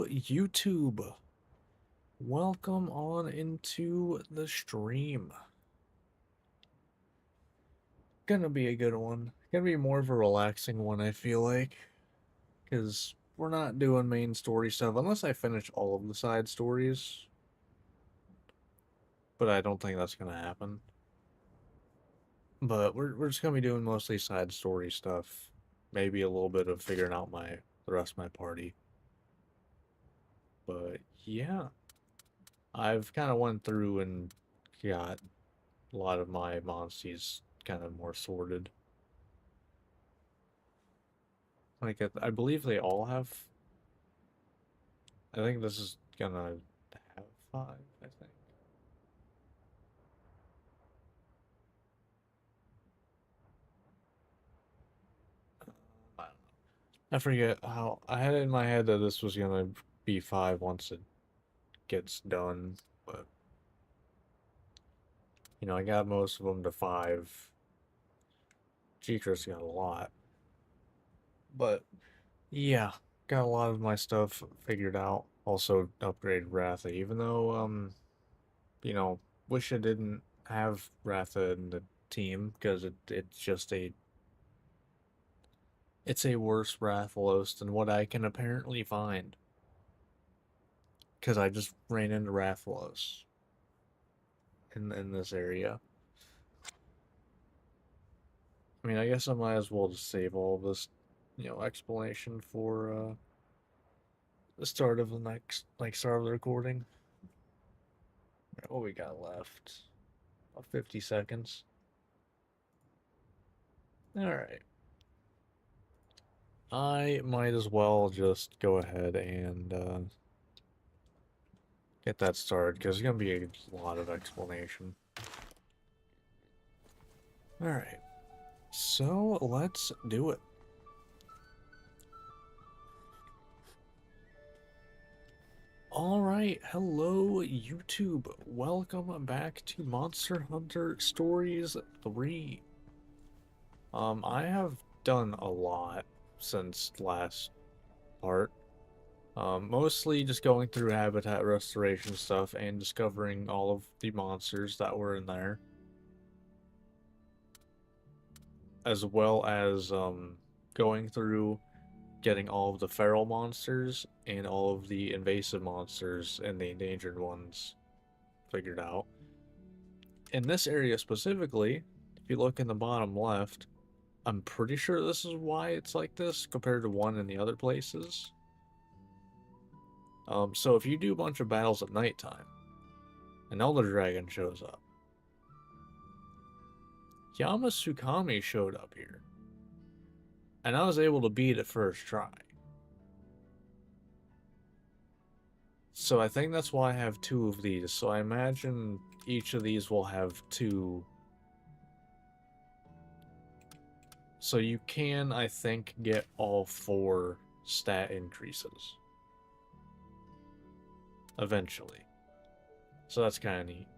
YouTube. Welcome on into the stream. Gonna be a good one. Gonna be more of a relaxing one, I feel like. Because we're not doing main story stuff unless I finish all of the side stories. But I don't think that's gonna happen. But we're just gonna be doing mostly side story stuff. Maybe a little bit of figuring out the rest of my party. But yeah. I've kind of went through and got a lot of my monsties kind of more sorted. Like, I believe they all have. I think this is gonna have five, I think. I don't know. I forget how. I had it in my head that this was gonna be five once it gets done, but I got most of them to five. G-Chris got a lot, but yeah, got a lot of my stuff figured out. Also upgraded Ratha, even though you know, wish I didn't have Ratha in the team because it's a worse Rathalos than what I can apparently find. Because I just ran into Rathalos in this area. I mean, I guess I might as well just save all of this, explanation for the start of the next, start of the recording. What we got left? About 50 seconds. Alright. I might as well just go ahead and get that started because there's going to be a lot of explanation. Alright. So let's do it. Alright, hello YouTube. Welcome back to Monster Hunter Stories 3. I have done a lot since last part. Mostly just going through habitat restoration stuff and discovering all of the monsters that were in there. As well as going through getting all of the feral monsters and all of the invasive monsters and the endangered ones figured out. In this area specifically, if you look in the bottom left, I'm pretty sure this is why it's like this compared to one in the other places. So if you do a bunch of battles at nighttime, an Elder Dragon shows up. Yamasukami showed up here. And I was able to beat it first try. So I think that's why I have two of these. So I imagine each of these will have two. So you can, I think, get all four stat increases. Eventually. So that's kind of neat.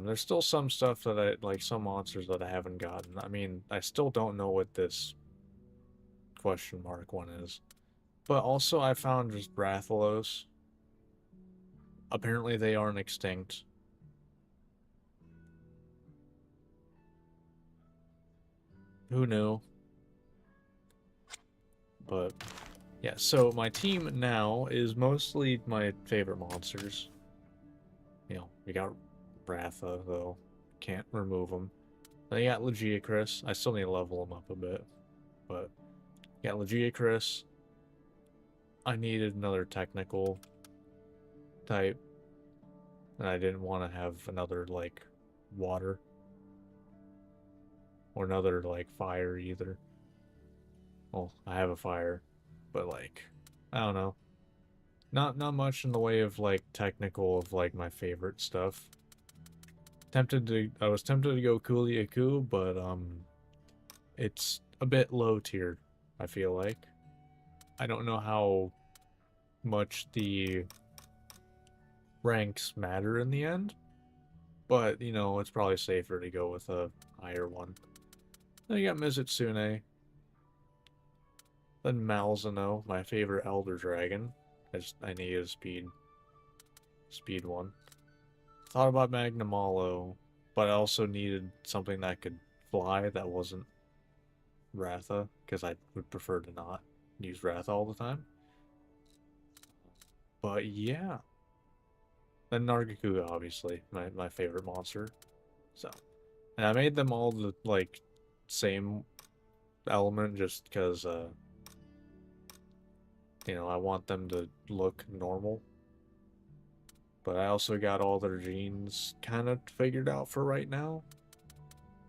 There's still some stuff that like some monsters that I haven't gotten. I mean, I still don't know what this question mark one is. But also I found just Rathalos. Apparently they aren't extinct. Who knew? But yeah, so my team now is mostly my favorite monsters. We got Ratha, though. Can't remove him. Then you got Legiacris. I still need to level him up a bit. But you got Legiacris. I needed another technical type. And I didn't want to have another, water. Or another, fire either. Well, I have a fire. But, I don't know. Not much in the way of, technical of, my favorite stuff. I was tempted to go Kuliaku, but, it's a bit low tiered, I feel like. I don't know how much the ranks matter in the end, but, it's probably safer to go with a higher one. Then you got Mizutsune. Then Malzeno, my favorite Elder Dragon. I needed a speed one. Thought about Magnamalo, but I also needed something that could fly that wasn't Ratha, because I would prefer to not use Ratha all the time. But yeah. Then Nargacuga, obviously, my favorite monster. So, and I made them all the, like, same element just because, you know, I want them to look normal. But I also got all their genes kind of figured out for right now.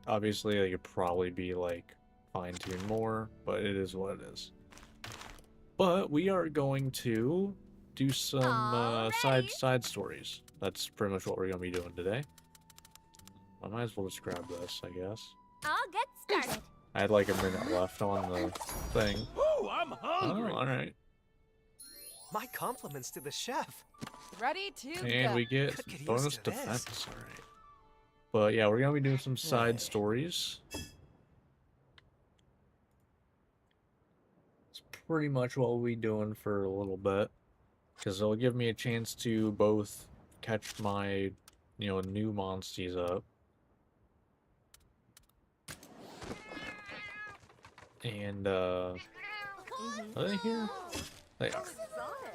Obviously, they could probably be, like, fine-tuned more, but it is what it is. But we are going to do some side stories. That's pretty much what we're going to be doing today. I might as well just grab this, I guess. I'll get started. I had like a minute left on the thing. Ooh, I'm hungry. Oh, alright. My compliments to the chef. Ready to And go. we get Could use bonus to this. defense, alright. But yeah, we're gonna be doing some side stories. It's pretty much what we'll be doing for a little bit. Because it'll give me a chance to both catch my, you know, new monsties up. And, are they here? They are.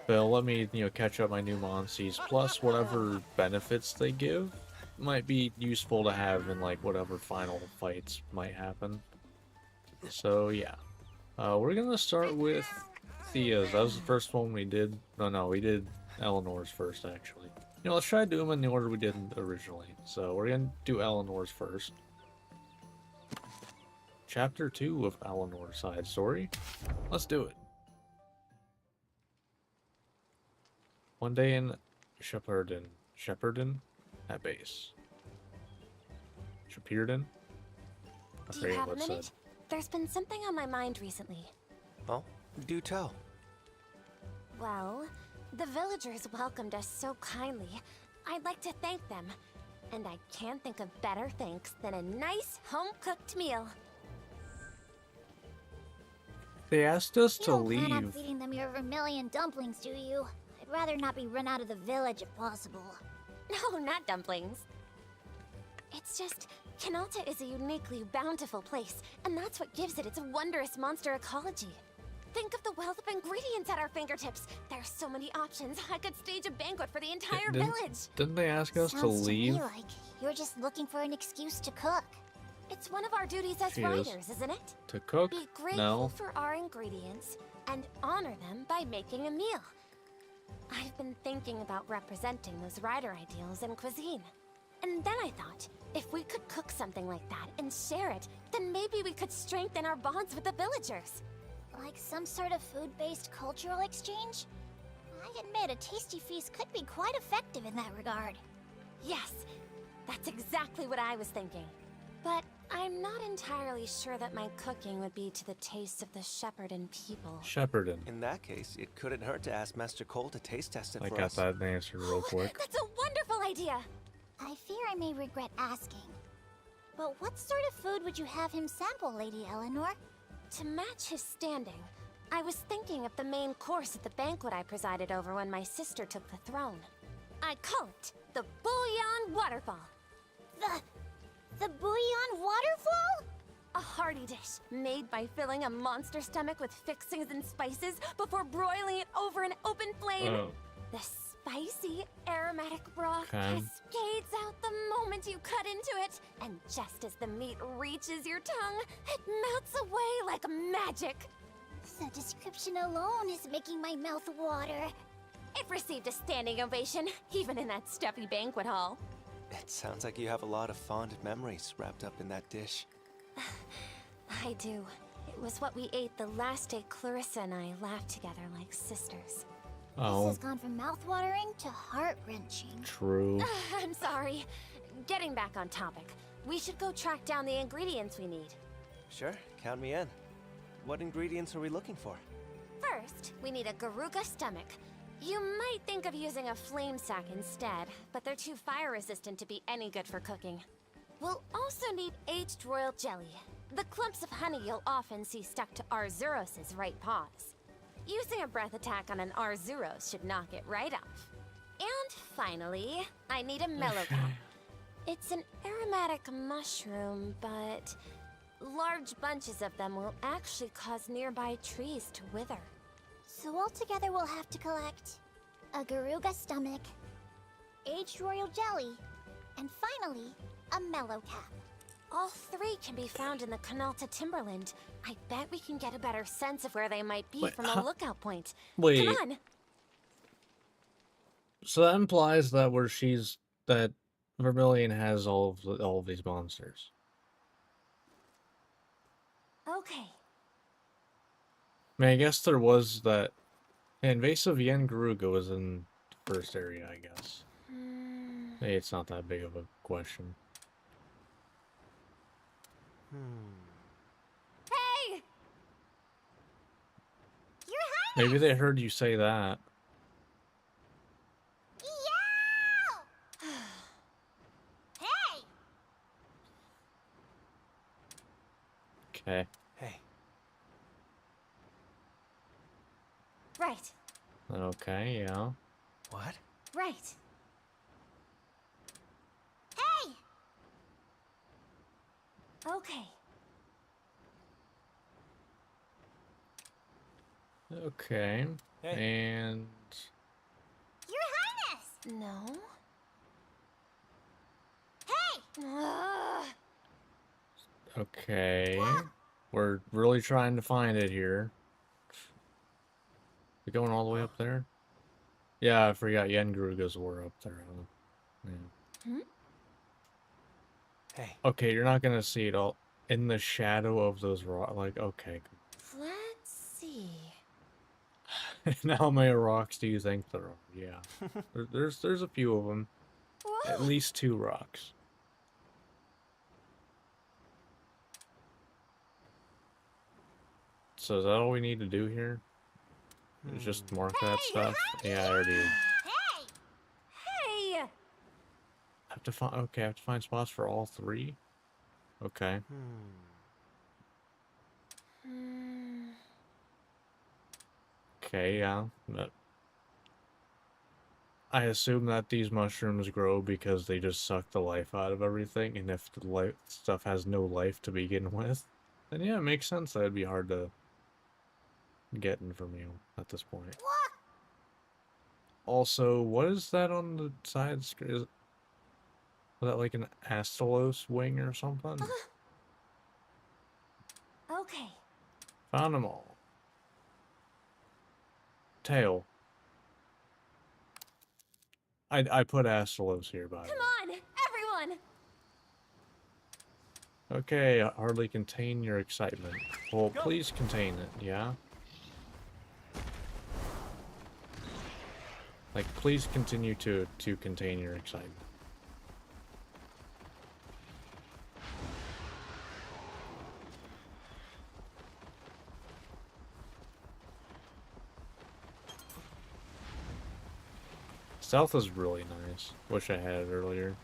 But it'll let me, you know, catch up my new monsties, plus whatever benefits they give might be useful to have in, like, whatever final fights might happen. So, yeah. We're gonna start with Thea's. That was the first one we did. No, we did Eleanor's first, actually. You know, let's try to do them in the order we did originally. So, we're gonna do Eleanor's first. Chapter 2 of Eleanor's side story. Let's do it. One day in Shepperton at base. Shepperton? I Do you forget have a what it minute? said. There's been something on my mind recently. Well, do tell. Well, the villagers welcomed us so kindly. I'd like to thank them. And I can't think of better thanks than a nice home-cooked meal. They asked us You to don't plan on leave. feeding them your vermilion dumplings, do you? I'd rather not be run out of the village if possible. No, not dumplings. It's just, Kenalta is a uniquely bountiful place, and that's what gives it its wondrous monster ecology. Think of the wealth of ingredients at our fingertips. There's so many options. I could stage a banquet for the entire village. Didn't they ask us to Sounds leave? to me like you're just looking for an excuse to cook. It's one of our duties as She is. riders, isn't it? To cook? Be grateful No. for our ingredients and honor them by making a meal. I've been thinking about representing those rider ideals in cuisine. And then I thought, if we could cook something like that and share it, then maybe we could strengthen our bonds with the villagers. Like some sort of food-based cultural exchange? I admit a tasty feast could be quite effective in that regard. Yes, that's exactly what I was thinking. But I'm not entirely sure that my cooking would be to the taste of the Shepperton people. Shepperton. In that case, it couldn't hurt to ask Master Cole to taste test it I for got us. that answered real quick. That's a wonderful idea! I fear I may regret asking. But what sort of food would you have him sample, Lady Eleanor? To match his standing, I was thinking of the main course at the banquet I presided over when my sister took the throne. I call it the Bouillon Waterfall. The bouillon waterfall? A hearty dish made by filling a monster stomach with fixings and spices before broiling it over an open flame. Oh. The spicy, aromatic broth Okay. cascades out the moment you cut into it. And just as the meat reaches your tongue, it melts away like magic. The description alone is making my mouth water. It received a standing ovation, even in that stuffy banquet hall. It sounds like you have a lot of fond memories wrapped up in that dish. I do. It was what we ate the last day Clarissa and I laughed together like sisters. This Oh, has gone from mouth-watering to heart-wrenching. true. I'm sorry. Getting back on topic, we should go track down the ingredients we need. Sure, count me in. What ingredients are we looking for? First, we need a Garuga stomach. You might think of using a flame sack instead, but they're too fire-resistant to be any good for cooking. We'll also need aged royal jelly, the clumps of honey you'll often see stuck to Arzuros' right paws. Using a breath attack on an Arzuros should knock it right off. And finally, I need a Mellowcap. It's an aromatic mushroom, but large bunches of them will actually cause nearby trees to wither. So altogether we'll have to collect a Garuga stomach, aged royal jelly, and finally, a Mellowcap. All three can be found in the Kanalta Timberland. I bet we can get a better sense of where they might be Wait, from a lookout point. Wait, Come on! so that implies that that Vermilion has all of these monsters. Okay. I mean, I guess there was that invasive Yen Garuga was in the first area, I guess. Hey, it's not that big of a question. Hey! Your Highness! Maybe they heard you say that. Yow! Hey! Okay. Hey, Right, Okay, yeah. what? right. Hey! Okay. Okay. Hey. And Your Highness! No. Hey! Ugh. okay. We're really trying to find it here. We going all the way up there? Yeah, I forgot Yen Garugas were up there. Yeah. Hey, Okay, you're not gonna see it all in the shadow of those rocks. Like, okay. Let's see. How many rocks do you think there are? Yeah. There's a few of them. At Whoa. least 2 rocks. So is that all we need to do here? Is just mark that stuff? Yeah, I already Hey! Hey! have to find. Okay, I have to find spots for all 3. Okay. Hmm. Okay, yeah. But I assume that these mushrooms grow because they just suck the life out of everything, and if the stuff has no life to begin with, then yeah, it makes sense that it'd be hard to get in from you at this point. What? Also, what is that on the side screen? Was that like an Astalos wing or something? Okay. Found them all. Tail. I put Astalos here, by the Come way. on, everyone! Okay, hardly contain your excitement. Well, please contain it, yeah? Like, please continue to contain your excitement. Stealth is really nice. Wish I had it earlier.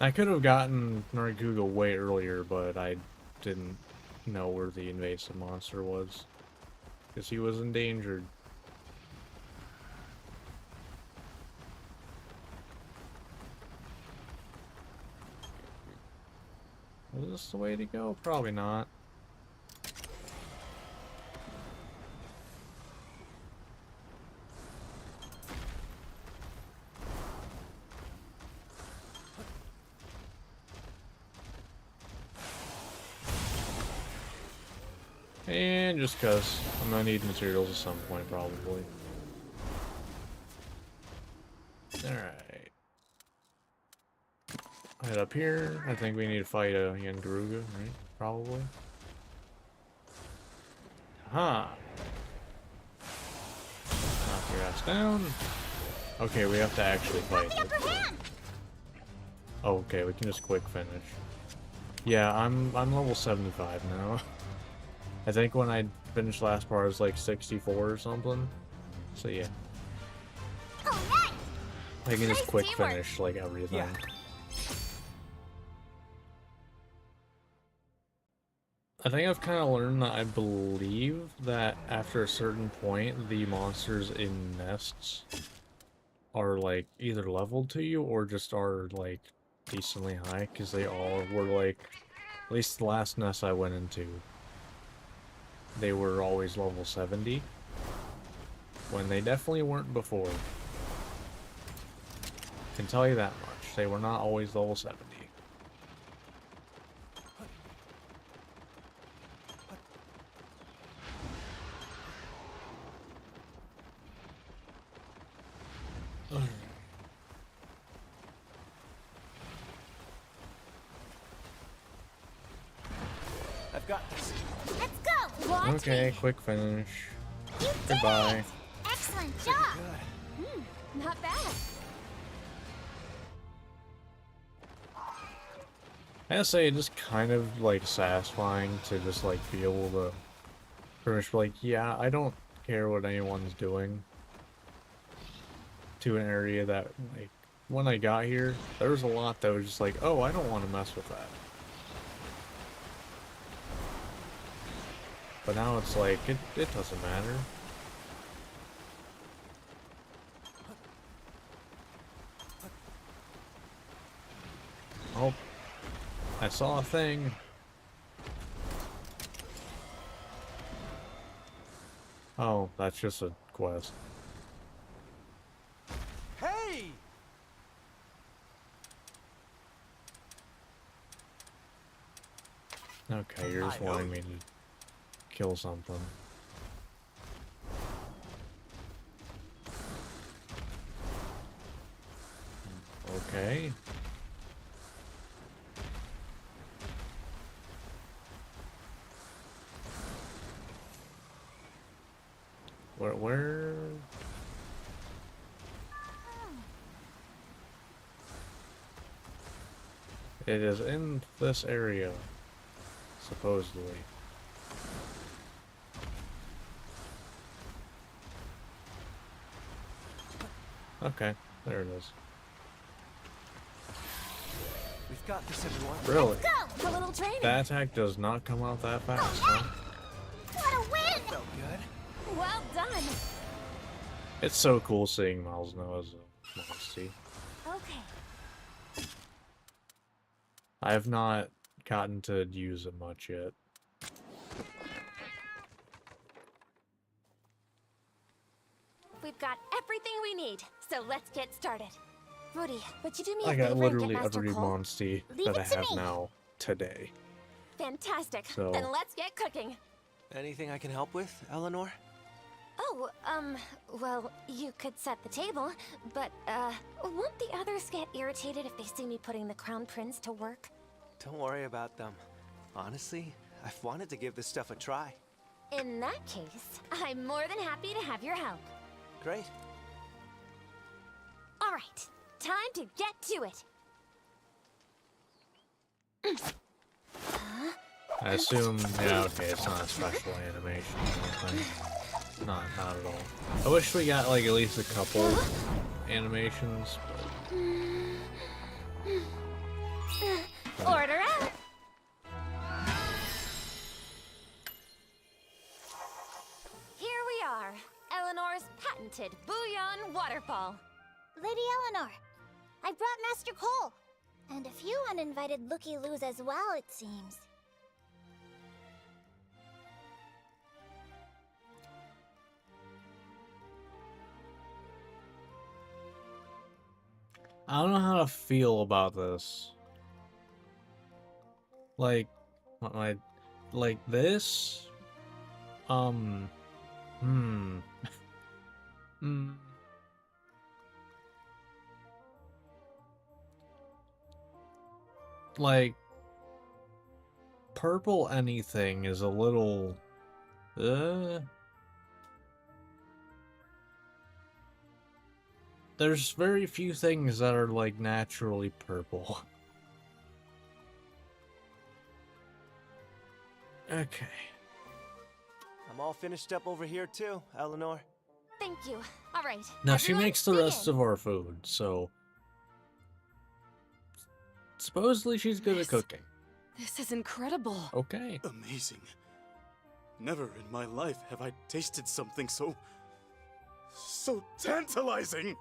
I could have gotten Narguga way earlier, but I didn't know where the invasive monster was. Because he was endangered. Is this the way to go? Probably not. And just cause I'm gonna need materials at some point, probably. Alright. Head up here. I think we need to fight a Yen Garuga, right? Probably. Huh. Knock your ass down. Okay, we have to actually fight The upper it. hand! Oh, okay, we can just quick finish. Yeah, I'm level 75 now. I think when I finished last part, I was like 64 or something. So yeah, Alright! I can just Nice quick teamwork. finish like everything. Yeah. I think I've kind of learned that I believe that after a certain point, the monsters in nests are like either leveled to you or just are like decently high, because they all were like, at least the last nest I went into, they were always level 70, when they definitely weren't before. Can tell you that much. They were not always level 70. I've got this. Let's go! Watch Okay, me. quick finish. You did Goodbye. it! Excellent job! Good. Not bad. I gotta say, it is kind of like satisfying to just like be able to pretty much be like, yeah, I don't care what anyone's doing, to an area that, like, when I got here, there was a lot that was just like, oh, I don't want to mess with that. But now it's like, it doesn't matter. Oh, I saw a thing. Oh, that's just a quest. Hey! Okay, you're just I owe wanting you. me to kill something. Okay. Where? It is in this area, supposedly. Okay, there it is. We've got this, everyone. Really? Go! A little training. That attack does not come out that fast, huh? What a win! Felt good. Well done. It's so cool seeing Miles now as a Monty. Okay. I have not gotten to use it much yet. We've got everything we need, so let's get started. Rudy, would you do me a I got favor and literally get Master every Cole? Monstie Leave that I it to have me. now today. Fantastic. So- Then let's get cooking. Anything I can help with, Eleanor? Oh, well, you could set the table, but, won't the others get irritated if they see me putting the Crown Prince to work? Don't worry about them. Honestly, I've wanted to give this stuff a try. In that case, I'm more than happy to have your help. Great. All right, time to get to it. I assume, yeah, okay, it's not a special animation or anything. Not at all. I wish we got, like, at least a couple animations, but... Order out. Here we are, Eleanor's patented Bouillon Waterfall. Lady Eleanor, I brought Master Cole. And a few uninvited looky-loos as well, it seems. I don't know how to feel about this. Like, like this? Hmm. Hmm. Like, purple anything is a little, there's very few things that are, like, naturally purple. Okay. I'm all finished up over here too, Eleanor. Thank you. All right. Now she everyone makes the rest begin. of our food, so supposedly she's good at cooking. This is incredible. Okay. Amazing. Never in my life have I tasted something so tantalizing.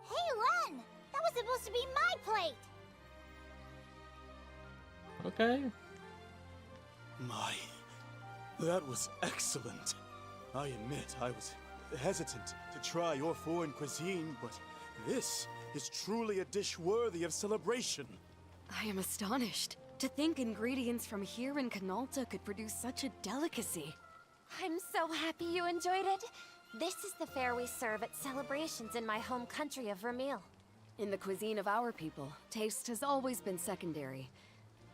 Hey, Len! That was supposed to be my plate! Okay. My, that was excellent. I admit I was hesitant to try your foreign cuisine, but this is truly a dish worthy of celebration. I am astonished. To think ingredients from here in Canalta could produce such a delicacy. I'm so happy you enjoyed it. This is the fare we serve at celebrations in my home country of Ramil. In the cuisine of our people, taste has always been secondary.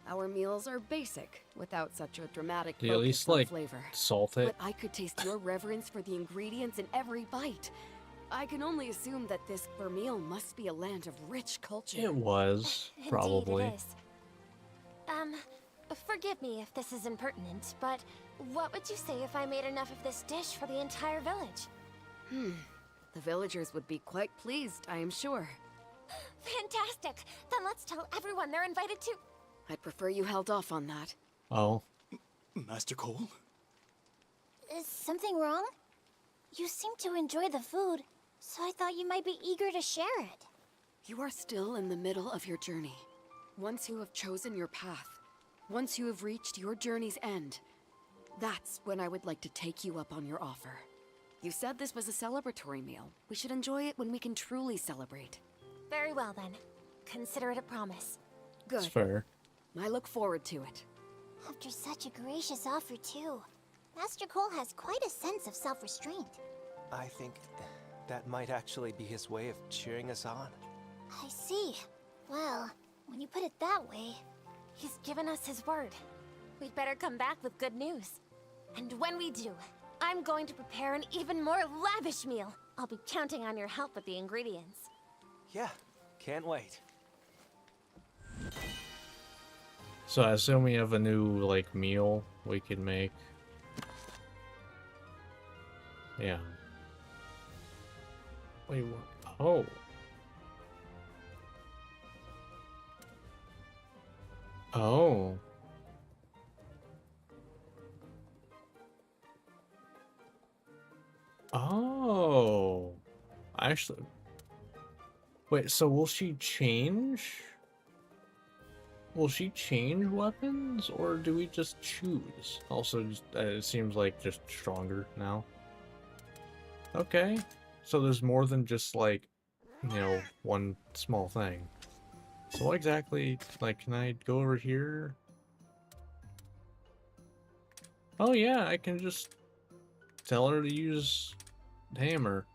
Our meals are basic, without such a dramatic Do you at focus least on like flavor. salt it? But I could taste your reverence for the ingredients in every bite. I can only assume that this Vermeil must be a land of rich culture. It was, probably. Indeed it is. Forgive me if this is impertinent, but what would you say if I made enough of this dish for the entire village? The villagers would be quite pleased, I am sure. Fantastic! Then let's tell everyone they're invited to... I'd prefer you held off on that. Oh. Master Cole? Is something wrong? You seem to enjoy the food, so I thought you might be eager to share it. You are still in the middle of your journey. Once you have chosen your path, once you have reached your journey's end, that's when I would like to take you up on your offer. You said this was a celebratory meal. We should enjoy it when we can truly celebrate. Very well then. Consider it a promise. It's Good. fair. I look forward to it. After such a gracious offer, too. Master Cole has quite a sense of self-restraint. I think that might actually be his way of cheering us on. I see. Well, when you put it that way... He's given us his word. We'd better come back with good news. And when we do, I'm going to prepare an even more lavish meal. I'll be counting on your help with the ingredients. Yeah, can't wait. So I assume we have a new, like, meal we can make. Yeah. Wait, what? Oh. Oh. Oh. Actually. Wait, so will she change? Will she change weapons, or do we just choose? Also, just, it seems like just stronger now. Okay. So there's more than just, like, you know, one small thing. So what exactly, like, can I go over here? Oh yeah, I can just tell her to use hammer.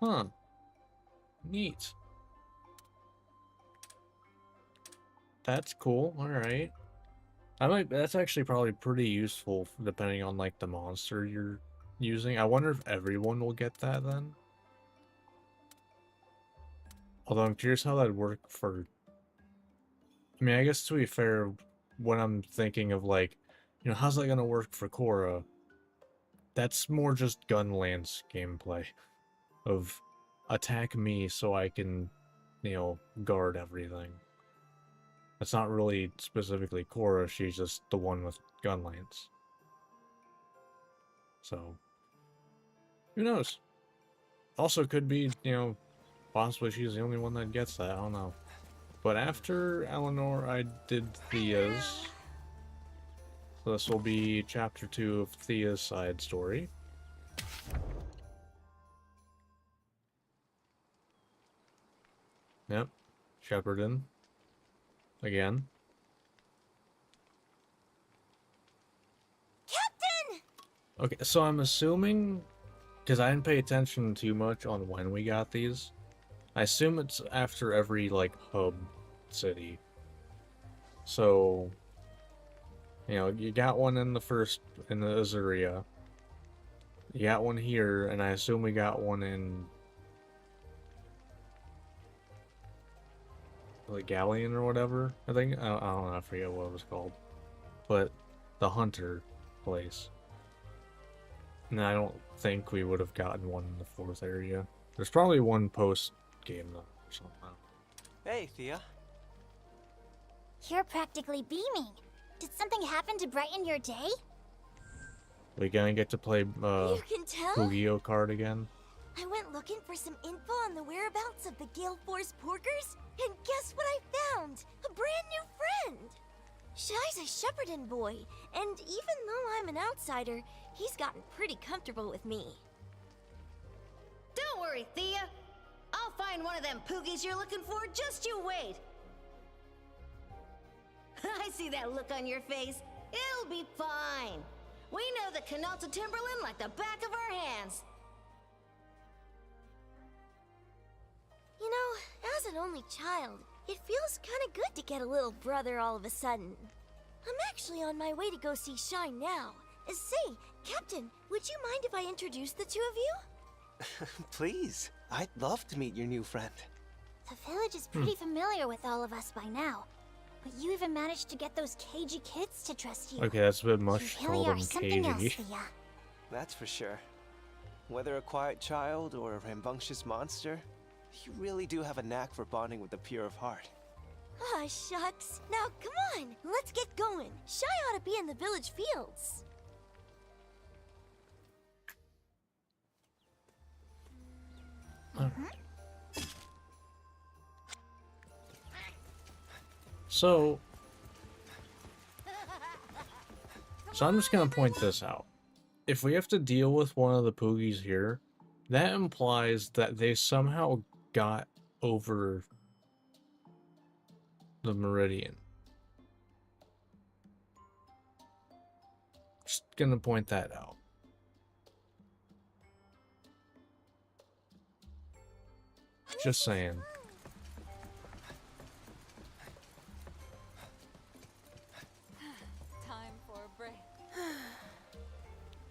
Huh. Neat. That's cool, alright. That's actually probably pretty useful depending on, like, the monster you're using. I wonder if everyone will get that then. Although I'm curious how that'd work for... I mean, I guess to be fair, when I'm thinking of, like, you know, how's that gonna work for Korra? That's more just Gunlance gameplay. Of, attack me so I can, you know, guard everything. That's not really specifically Korra, she's just the one with Gunlance. So, who knows? Also could be, you know, possibly she's the only one that gets that, I don't know. But after Eleanor, I did Thea's. So this will be chapter 2 of Thea's side story. Yep, Shepardin. Again. Captain! Okay, so I'm assuming, because I didn't pay attention too much on when we got these, I assume it's after every, like, hub city. So, you know, you got one in the Azuria. You got one here, and I assume we got one in the Galleon or whatever. I think, I don't know, I forget what it was called. But the Hunter place. And I don't think we would have gotten one in the 4th area. There's probably one post game though, or something. Hey, Thea. You're practically beaming. Did something happen to brighten your day? We gonna get to play You can tell? Yu-Gi-Oh card again? I went looking for some info on the whereabouts of the Gale Force Porkers, and guess what I found? A brand new friend! Shy's a Shepparton boy, and even though I'm an outsider, he's gotten pretty comfortable with me. Don't worry, Thea. I'll find one of them Poogies you're looking for, just you wait. I see that look on your face. It'll be fine. We know the Canalta Timberland like the back of our hands. You know, as an only child, it feels kinda good to get a little brother all of a sudden. I'm actually on my way to go see Shy now. Say, Captain, would you mind if I introduced the two of you? Please, I'd love to meet your new friend. The village is pretty familiar with all of us by now. But you even managed to get those cagey kids to trust you. Okay, that's a bit much to You call really them are something else, cagey. Thea. That's for sure. Whether a quiet child or a rambunctious monster, you really do have a knack for bonding with the pure of heart. Ah, shucks. Now, come on, let's get going. Shy ought to be in the village fields. So I'm just gonna point this out. If we have to deal with one of the Poogies here, that implies that they somehow got over the Meridian. Just gonna point that out. Just saying. Time for a break.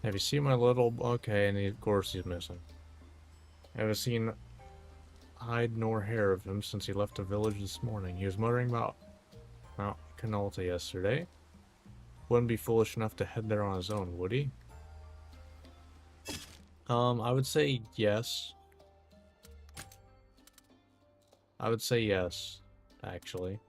Have you seen my little... Okay, and of course he's missing. Haven't seen hide nor hair of him since he left the village this morning. He was muttering about Mount Canalta yesterday. Wouldn't be foolish enough to head there on his own, would he? I would say yes. I would say yes, actually.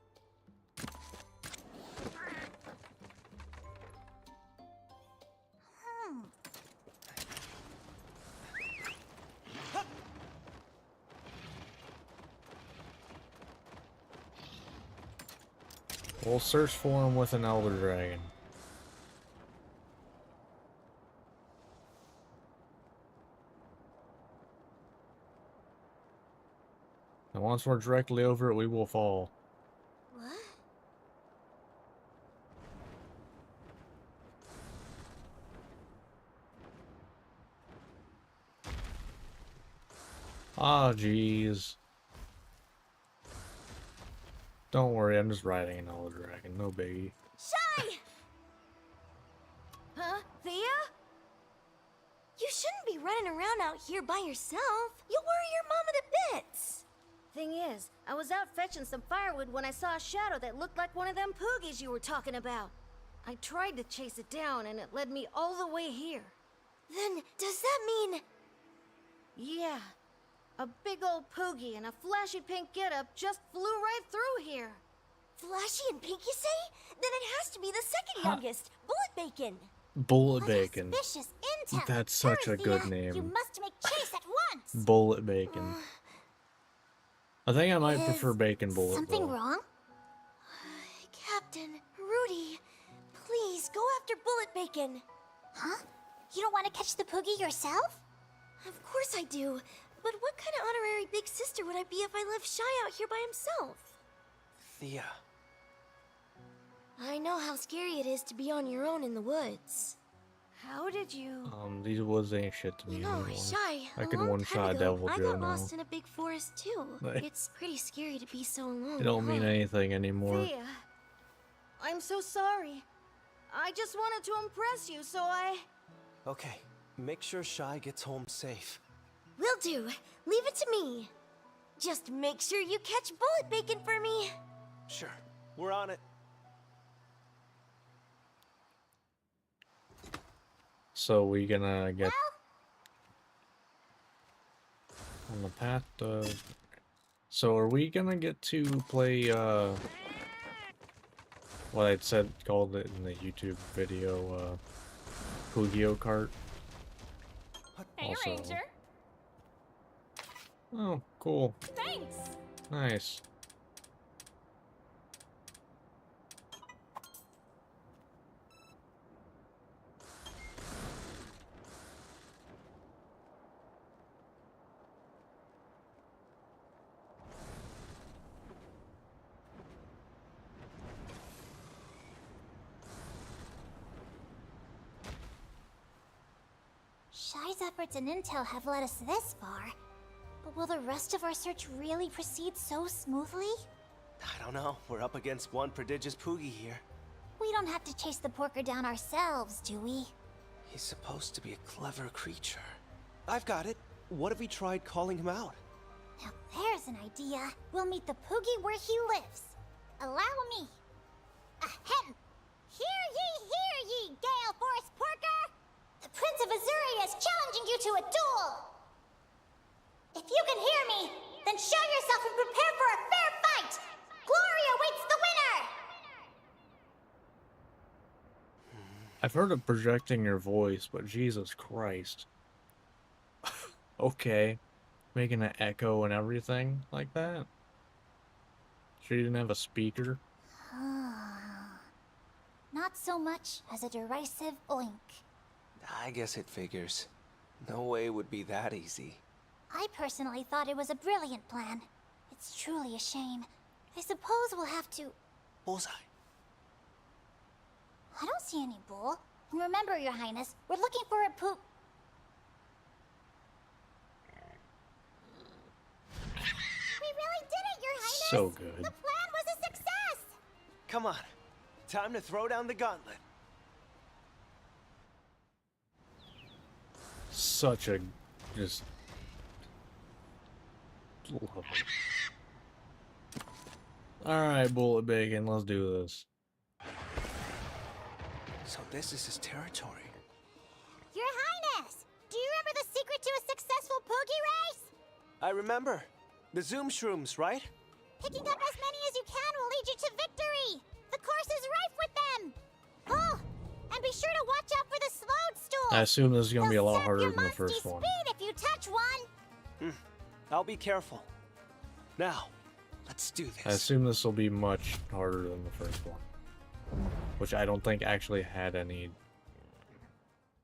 We'll search for him with an Elder Dragon. And once we're directly over it, we will fall. What? Ah, jeez. Don't worry, I'm just riding an Elder Dragon, no biggie. Shy! Huh? Thea? You shouldn't be running around out here by yourself. You'll worry your mama to bits. Thing is, I was out fetching some firewood when I saw a shadow that looked like one of them Poogies you were talking about. I tried to chase it down and it led me all the way here. Then, does that mean... Yeah. A big old Poogie in a flashy pink getup just flew right through here. Flashy and pink, you say? Then it has to be the second youngest, Bullet Bacon. Bullet What Bacon. auspicious intel. That's such Hurry, a good Thea. name. You must make chase at once. Bullet Bacon. I think I might Is prefer Bacon Bullet. Something though. wrong? Captain, Rudy, please go after Bullet Bacon. Huh? You don't want to catch the Poogie yourself? Of course I do. But what kind of honorary big sister would I be if I left Shy out here by himself? Thea, I know how scary it is to be on your own in the woods. How did you... These woods ain't shit to me You know, anymore. Shy, I a could long one-shot time ago, Devil I Joe got now. lost in a big forest too. Like- It's pretty scary to be so alone. It don't mean huh? anything anymore. Thea, I'm so sorry. I just wanted to impress you, so I... okay, make sure Shy gets home safe. Will do. Leave it to me. Just make sure you catch Bullet Bacon for me. Sure, we're on it. So we gonna get on the path to... So are we gonna get to play what I'd said called it in the YouTube video, Pugio Kart. Hey, Also- Ranger. Oh, cool. Thanks. Nice. Shy's efforts and intel have led us this far. But will the rest of our search really proceed so smoothly? I don't know. We're up against one prodigious Poogie here. We don't have to chase the porker down ourselves, do we? He's supposed to be a clever creature. I've got it. What if we tried calling him out? Now there's an idea. We'll meet the Poogie where he lives. Allow me. Ahem! Hear ye, Gale Force Porker! The Prince of Azuri is challenging you to a duel! If you can hear me, then show yourself and prepare for a fair fight! Glory awaits the winner! I've heard of projecting your voice, but Jesus Christ. Okay. Making an echo and everything like that? Sure you didn't have a speaker? Not so much as a derisive oink. I guess it figures. No way it would be that easy. I personally thought it was a brilliant plan. It's truly a shame. I suppose we'll have to... Bullseye. I don't see any bull. And remember, Your Highness, we're looking for a poop... We really did it, Your Highness! So good. The plan was a success! Come on. Time to throw down the gauntlet. Such a just love it. Alright, Bullet Bacon, let's do this. So this is his territory. Your Highness! Do you remember the secret to a successful Poogie race? I remember. The Zoom Shrooms, right? Picking up as many as you can will lead you to victory! The course is rife with them! Oh, and be sure to watch out for the slowed stool! I assume this is gonna be a lot They'll harder sap than your the first monsty one. speed if you touch one! I'll be careful. Now, let's do I this. assume this will be much harder than the first one. Which I don't think actually had any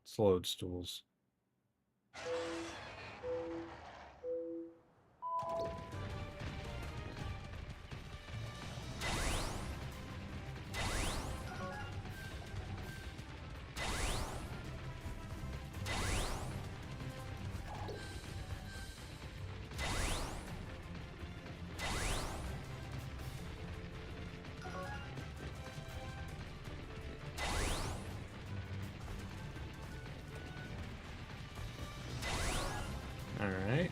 slowed stools. Alright.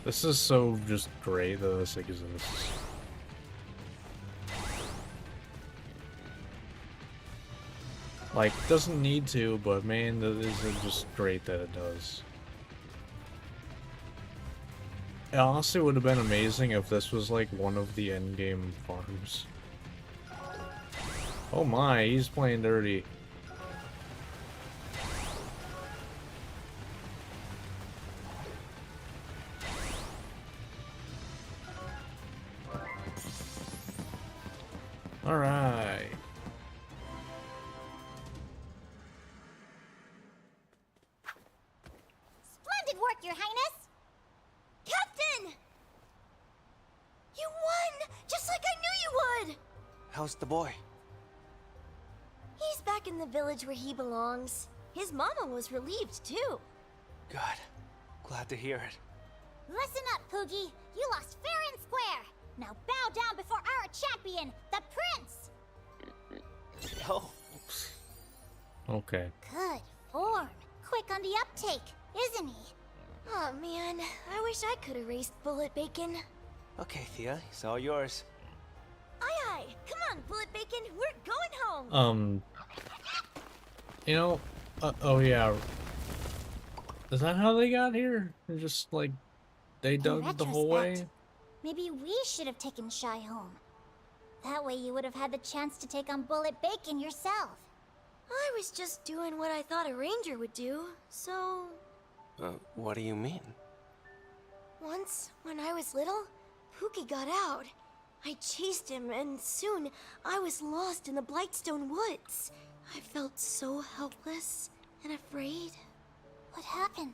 This is so just great that this exists. Like, doesn't need to, but man, that is just great that it does. It honestly would have been amazing if this was like one of the endgame farms. Oh my, he's playing dirty. Alright. Splendid work, Your Highness! Captain! You won! Just like I knew you would! How's the boy? He's back in the village where he belongs. His mama was relieved, too. Good. Glad to hear it. Listen up, Poogie. You lost fair and square. Now bow down before our champion, the Prince! Oh, Okay. Good form. Quick on the uptake, isn't he? Oh man, I wish I could have raced Bullet Bacon. okay, Thea. It's all yours. Aye aye, come on, Bullet Bacon, we're going home. You know, oh yeah. Is that how they got here? They're just like, they In dug the whole way? retrospect, maybe we should have taken Shy home. That way you would have had the chance to take on Bullet Bacon yourself. I was just doing what I thought a ranger would do, so... What do you mean? Once, when I was little, Pookie got out. I chased him, and soon I was lost in the Blightstone Woods. I felt so helpless and afraid. What happened?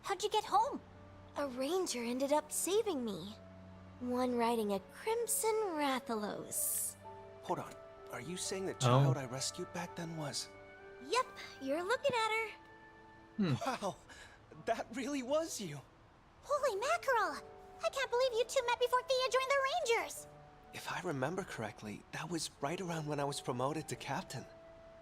How'd you get home? A ranger ended up saving me. One riding a Crimson Rathalos. Hold on. Are you saying the Oh. child I rescued back then was? Yep, you're looking at her. Wow, that really was you. Holy mackerel! I can't believe you two met before Thea joined the Rangers! If I remember correctly, that was right around when I was promoted to captain.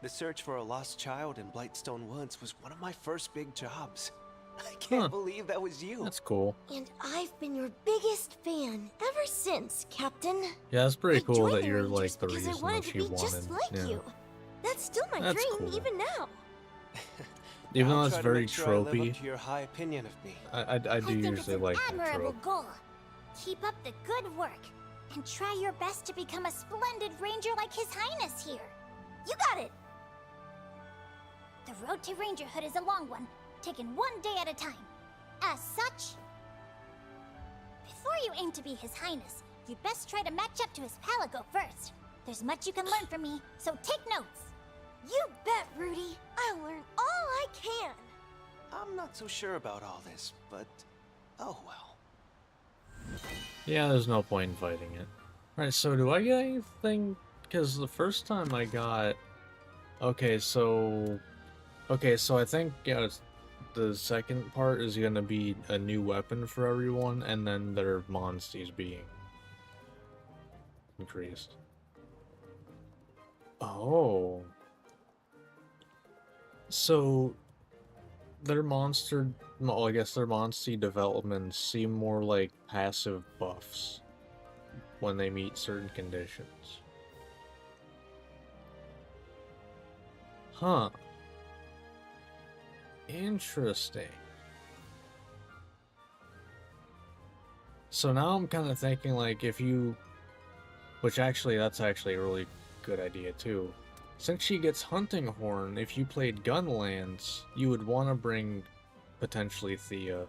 The search for a lost child in Blightstone Woods was one of my first big jobs. I can't believe that was you. That's cool. And I've been your biggest fan ever since, Captain. Yeah, it's pretty I cool joined that the you're Rangers like the because reason I wanted that to she be wanted. just like Yeah. you. That's still my That's dream, cool. even now. Even though I'll it's try to very make sure I live tropey, up to your high opinion of me. I do think it's usually an like that admirable trope. goal. Keep up the good work, and try your best to become a splendid ranger like His Highness here. You got it! The road to rangerhood is a long one, taken one day at a time. As such, before you aim to be His Highness, you'd best try to match up to his Palago first. There's much you can learn from me, so take notes. You bet, Rudy. I'll learn all I can. I'm not so sure about all this, but oh well. Yeah, there's no point in fighting it. Alright, so do I get anything? Because the first time I got... Okay, so I think, yeah, the second part is gonna be a new weapon for everyone, and then their monsties being increased. Oh. So, their monster... Well, I guess their monstie developments seem more like passive buffs when they meet certain conditions. Huh. Interesting. So now I'm kind of thinking, like, if you... Which actually, that's actually a really good idea, too. Since she gets Hunting Horn, if you played Gunlands, you would want to bring, potentially, Thea.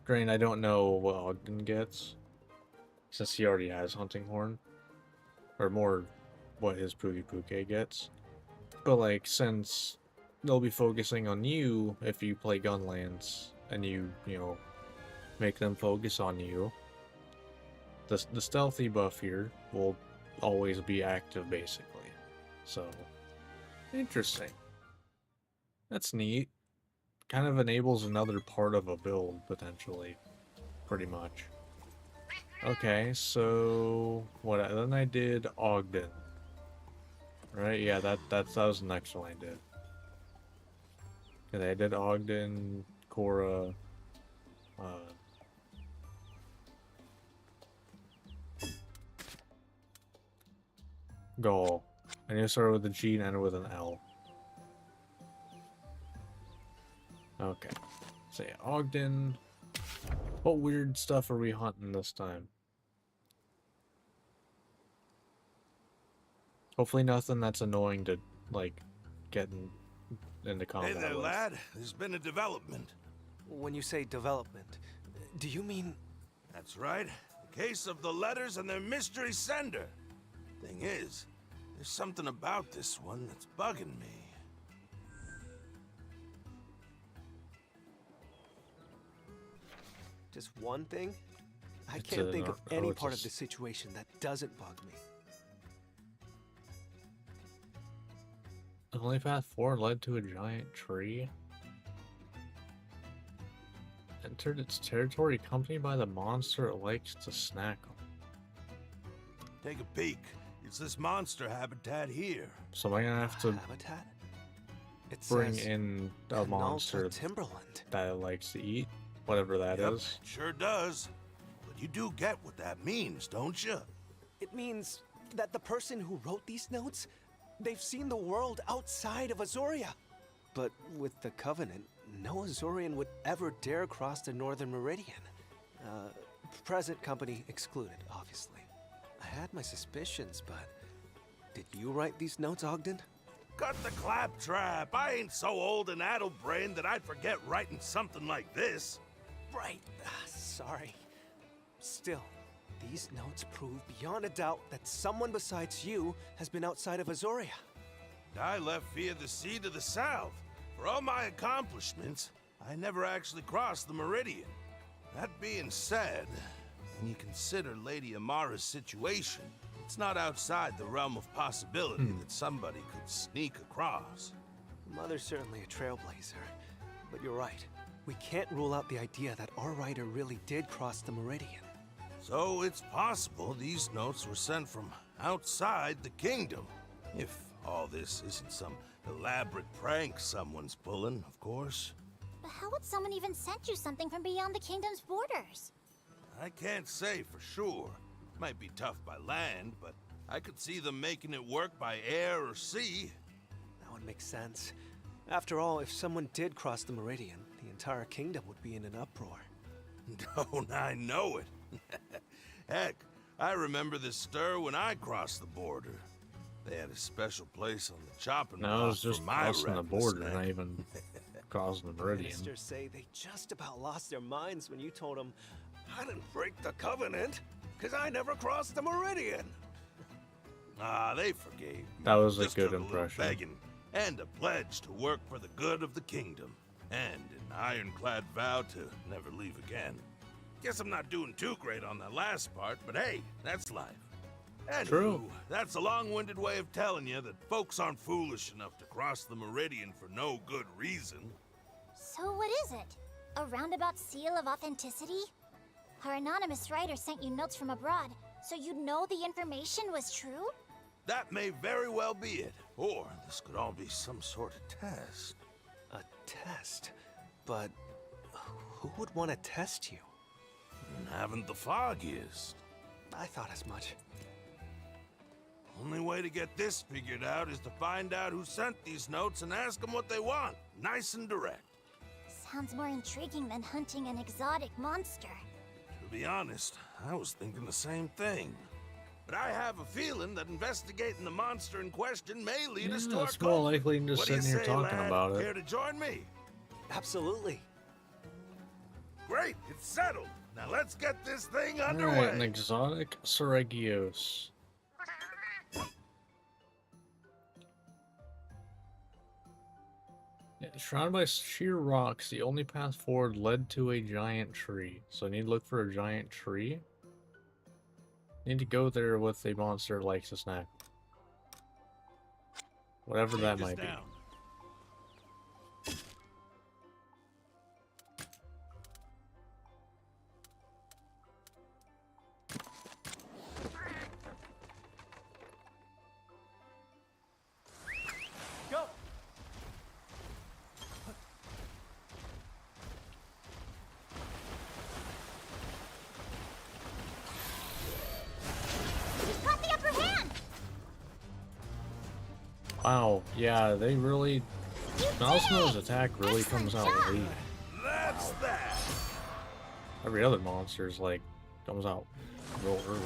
Granted, I don't know what Ogden gets, since he already has Hunting Horn. Or more, what his Poogie gets. But, like, since they'll be focusing on you if you play Gunlands, and you know, make them focus on you, the stealthy buff here will always be active, basically. So, interesting. That's neat. Kind of enables another part of a build, potentially. Pretty much. Okay, so... then I did Ogden. Right, yeah, that was the next one I did. Okay, I did Ogden, Korra, Gaul. I need to start with a G and end with an L. Okay. So yeah, Ogden. What weird stuff are we hunting this time? Hopefully nothing that's annoying to, like, get into combat Hey there, with. lad. There's been a development. When you say development, do you mean... That's right. The case of the letters and their mystery sender. Thing is, there's something about this one that's bugging me. Just one thing? I It's can't think of any it's part a of the situation that doesn't bug me. The only path forward led to a giant tree. Entered its territory accompanied by the monster it likes to snack on. Take a peek. It's this monster habitat here. So am I gonna have to Habitat? It bring says in a Canalta monster Timberland. that it likes to eat? Whatever that Yep, is. sure does. But you do get what that means, don't you? It means that the person who wrote these notes, they've seen the world outside of Azoria. but with the Covenant, no Azorian would ever dare cross the Northern Meridian. Present company excluded, obviously. I had my suspicions, but did you write these notes, Ogden? Cut the claptrap. I ain't so old and addle-brained that I'd forget writing something like this. Right. Sorry. Still, these notes prove beyond a doubt that someone besides you has been outside of Azoria. I left via the sea to the south. For all my accomplishments, I never actually crossed the Meridian. That being said, when you consider Lady Amara's situation, it's not outside the realm of possibility that somebody could sneak across. Mother's certainly a trailblazer, but you're right. We can't rule out the idea that our writer really did cross the Meridian. So it's possible these notes were sent from outside the kingdom. If all this isn't some elaborate prank someone's pulling, of course. But how would someone even send you something from beyond the kingdom's borders? I can't say for sure. Might be tough by land, but I could see them making it work by air or sea. That would make sense. After all, if someone did cross the Meridian, the entire kingdom would be in an uproar. Don't I know it? Heck, I remember the stir when I crossed the border. They had a special place on the chopping No, it block was just for my crossing the reckless border, neck. not even crossing the Meridian. Ministers say they just about lost their minds when you told them, I didn't break the Covenant, because I never crossed the Meridian. Ah, they forgave me. That was a Just good took little impression. begging and a pledge to work for the good of the kingdom, and an ironclad vow to never leave again. Guess I'm not doing too great on that last part, but hey, that's life. Anywho, True. that's a long-winded way of telling you that folks aren't foolish enough to cross the Meridian for no good reason. So what is it? A roundabout seal of authenticity? Our anonymous writer sent you notes from abroad, so you'd know the information was true? That may very well be it. Or this could all be some sort of test. A test? But who would want to test you? Haven't the foggiest. I thought as much. Only way to get this figured out is to find out who sent these notes and ask them what they want. Nice and direct. Sounds more intriguing than hunting an exotic monster. To be honest, I was thinking the same thing. But I have a feeling that investigating the monster in question may lead us to Yeah, our it's more goal. likely than just What do you sitting here say, talking lad? about Care it. to join me? Absolutely. Great, it's settled. Now let's get this thing Alright, underway. an exotic Seregios. Yeah, surrounded by sheer rocks, the only path forward led to a giant tree. So I need to look for a giant tree. Need to go there with a monster that likes a snack. Whatever that Take us might be. down. Go! You've got the upper hand! Wow, yeah, they really... You Malsmo's did it! attack really Excellent comes out job! late. That's that. Every other monster's like, comes out real early.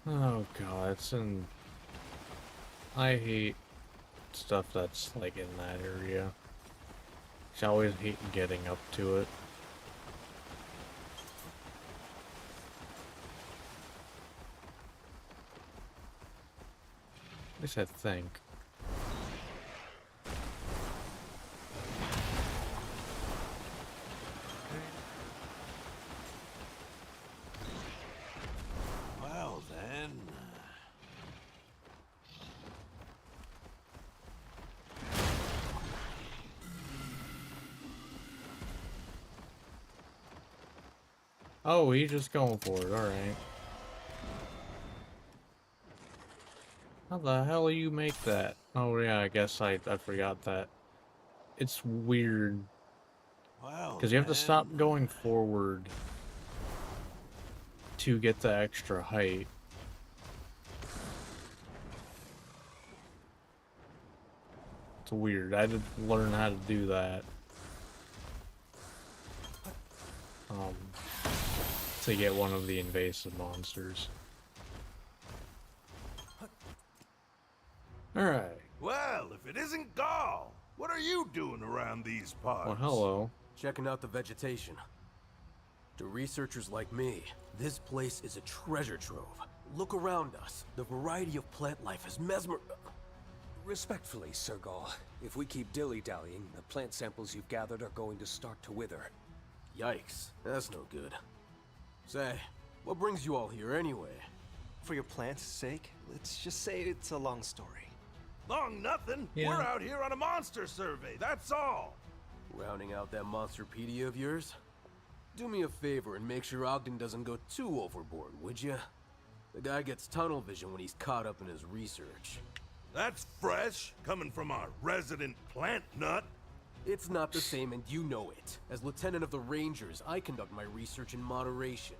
Oh god, it's in... I hate stuff that's like in that area. I always hate getting up to it. At least I think. Well then. Oh, he's just going for it, alright. How the hell do you make that? Oh yeah, I guess I forgot that. It's weird. Well, Because you have to then. stop going forward to get the extra height. It's weird. I had to learn how to do that. To get one of the invasive monsters. Alright. Well, if it isn't Gaul, what are you doing around these parts? Well, hello. Checking out the vegetation. To researchers like me, this place is a treasure trove. Look around us. The variety of plant life is Respectfully, Sir Gaul, if we keep dilly-dallying, the plant samples you've gathered are going to start to wither. Yikes, that's no good. Say, what brings you all here anyway? For your plant's sake, let's just say it's a long story. Long nothing. Yeah. We're out here on a monster survey, that's all. Rounding out that monsterpedia of yours? Do me a favor and make sure Ogden doesn't go too overboard, would ya? The guy gets tunnel vision when he's caught up in his research. That's fresh, coming from our resident plant nut. It's not the same, and you know it. As Lieutenant of the Rangers, I conduct my research in moderation.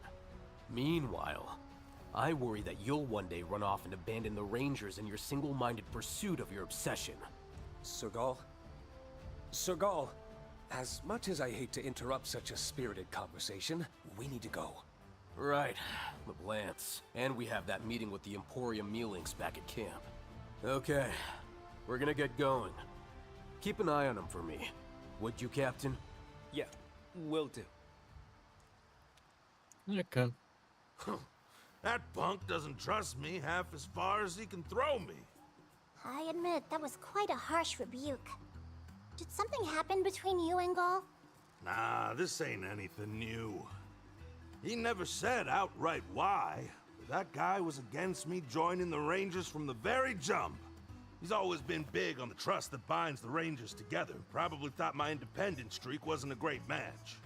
Meanwhile, I worry that you'll one day run off and abandon the Rangers in your single-minded pursuit of your obsession. Sir Gaul? Sir Gaul, as much as I hate to interrupt such a spirited conversation, we need to go. Right, the Lance. And we have that meeting with the Emporium Mealings back at camp. Okay, we're gonna get going. Keep an eye on him for me. Would you, Captain? Yeah, will do. Okay. That punk doesn't trust me half as far as he can throw me. I admit, that was quite a harsh rebuke. Did something happen between you and Gaul? Nah, this ain't anything new. He never said outright why, but that guy was against me joining the Rangers from the very jump. He's always been big on the trust that binds the Rangers together. Probably thought my independent streak wasn't a great match.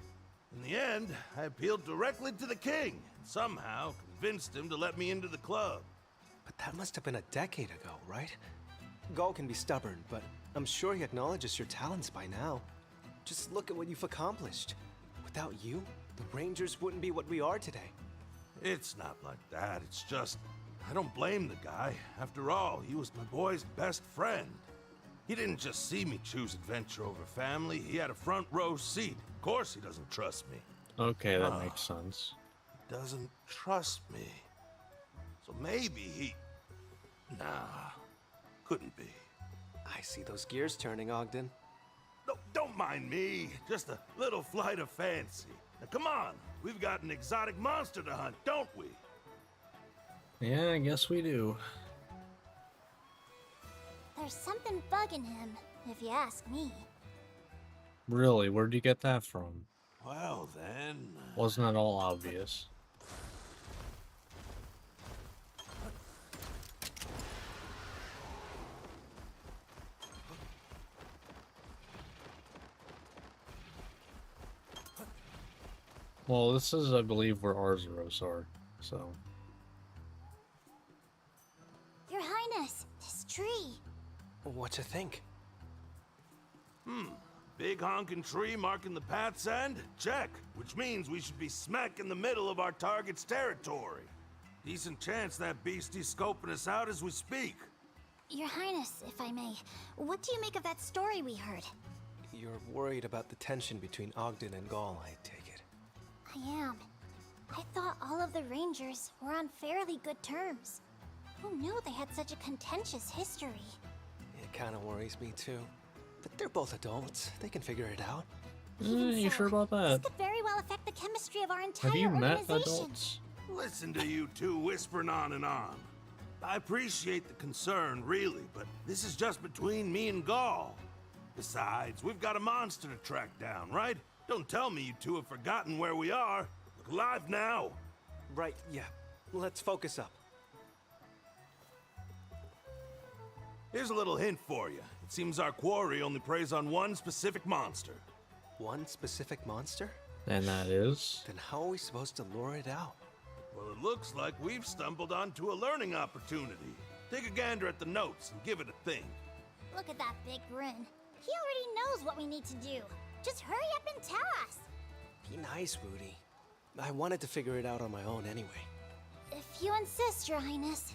In the end, I appealed directly to the king, and somehow convinced him to let me into the club. But that must have been a decade ago, right? Gaul can be stubborn, but I'm sure he acknowledges your talents by now. Just look at what you've accomplished. Without you, the Rangers wouldn't be what we are today. It's not like that, it's just... I don't blame the guy. After all, he was my boy's best friend. He didn't just see me choose adventure over family, he had a front row seat. Of course he doesn't trust me. Okay, that makes sense. He doesn't trust me. So maybe he... Nah, couldn't be. I see those gears turning, Ogden. No, don't mind me. Just a little flight of fancy. Now come on, we've got an exotic monster to hunt, don't we? Yeah, I guess we do. There's something bugging him, if you ask me. Really, where'd you get that from? Well then... Wasn't it all obvious? Well, this is, I believe, where Arzuros are, so... Your Highness, this tree. What you think? Big honking tree marking the path's end? Check. Which means we should be smack in the middle of our target's territory. Decent chance that beastie's scoping us out as we speak. Your Highness, if I may, what do you make of that story we heard? You're worried about the tension between Ogden and Gaul, I take it. I am. I thought all of the Rangers were on fairly good terms. Who knew they had such a contentious history? It kind of worries me too. But they're both adults. They can figure it out. You sure about This that? could very well affect the chemistry of our entire Have you met organization. adults? Listen to you two whispering on and on. I appreciate the concern, really, but this is just between me and Gaul. Besides, we've got a monster to track down, right? Don't tell me you two have forgotten where we are. Look alive now. Right, yeah. Let's focus up. Here's a little hint for you. It seems our quarry only preys on one specific monster. One specific monster? And that is... Then how are we supposed to lure it out? Well, it looks like we've stumbled onto a learning opportunity. Take a gander at the notes and give it a think. Look at that big grin. He already knows what we need to do. Just hurry up and tell us. Be nice, Rudy. I wanted to figure it out on my own anyway. If you insist, Your Highness.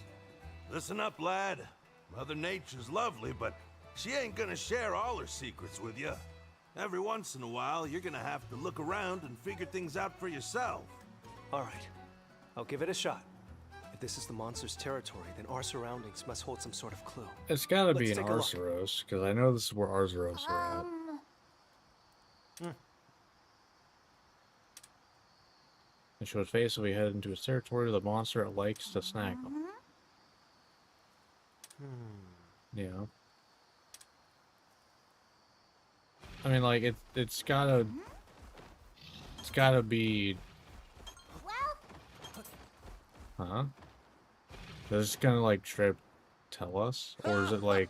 Listen up, lad. Mother Nature's lovely, but She ain't gonna share all her secrets with you. Every once in a while, you're gonna have to look around and figure things out for yourself. All right, I'll give it a shot. If this is the monster's territory, then our surroundings must hold some sort of clue. It's gotta be Let's an take a look. Arzuros, because I know this is where Arzuros are at. And show his face so we head into his territory. The monster likes to snack him. Yeah. I mean, like, it's gotta be... Huh? Does this kind of, like, Trip tell us? Or is it, like...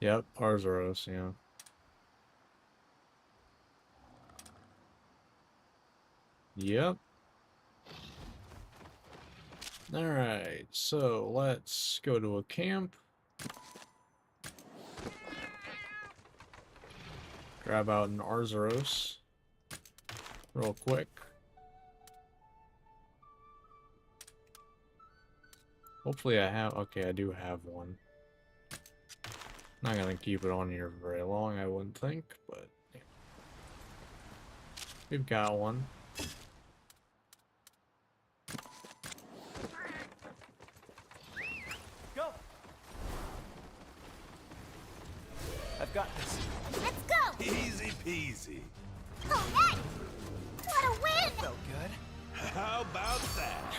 Yep, Arzuros, yeah. Yep. Alright, so let's go to a camp. Grab out an Arzuros real quick. Hopefully I have, okay, I do have one. Not gonna keep it on here for very long, I wouldn't think, but yeah. We've got one. Go! I've got this. Let's go! Easy peasy. Alright! What a win! Felt good. How about that?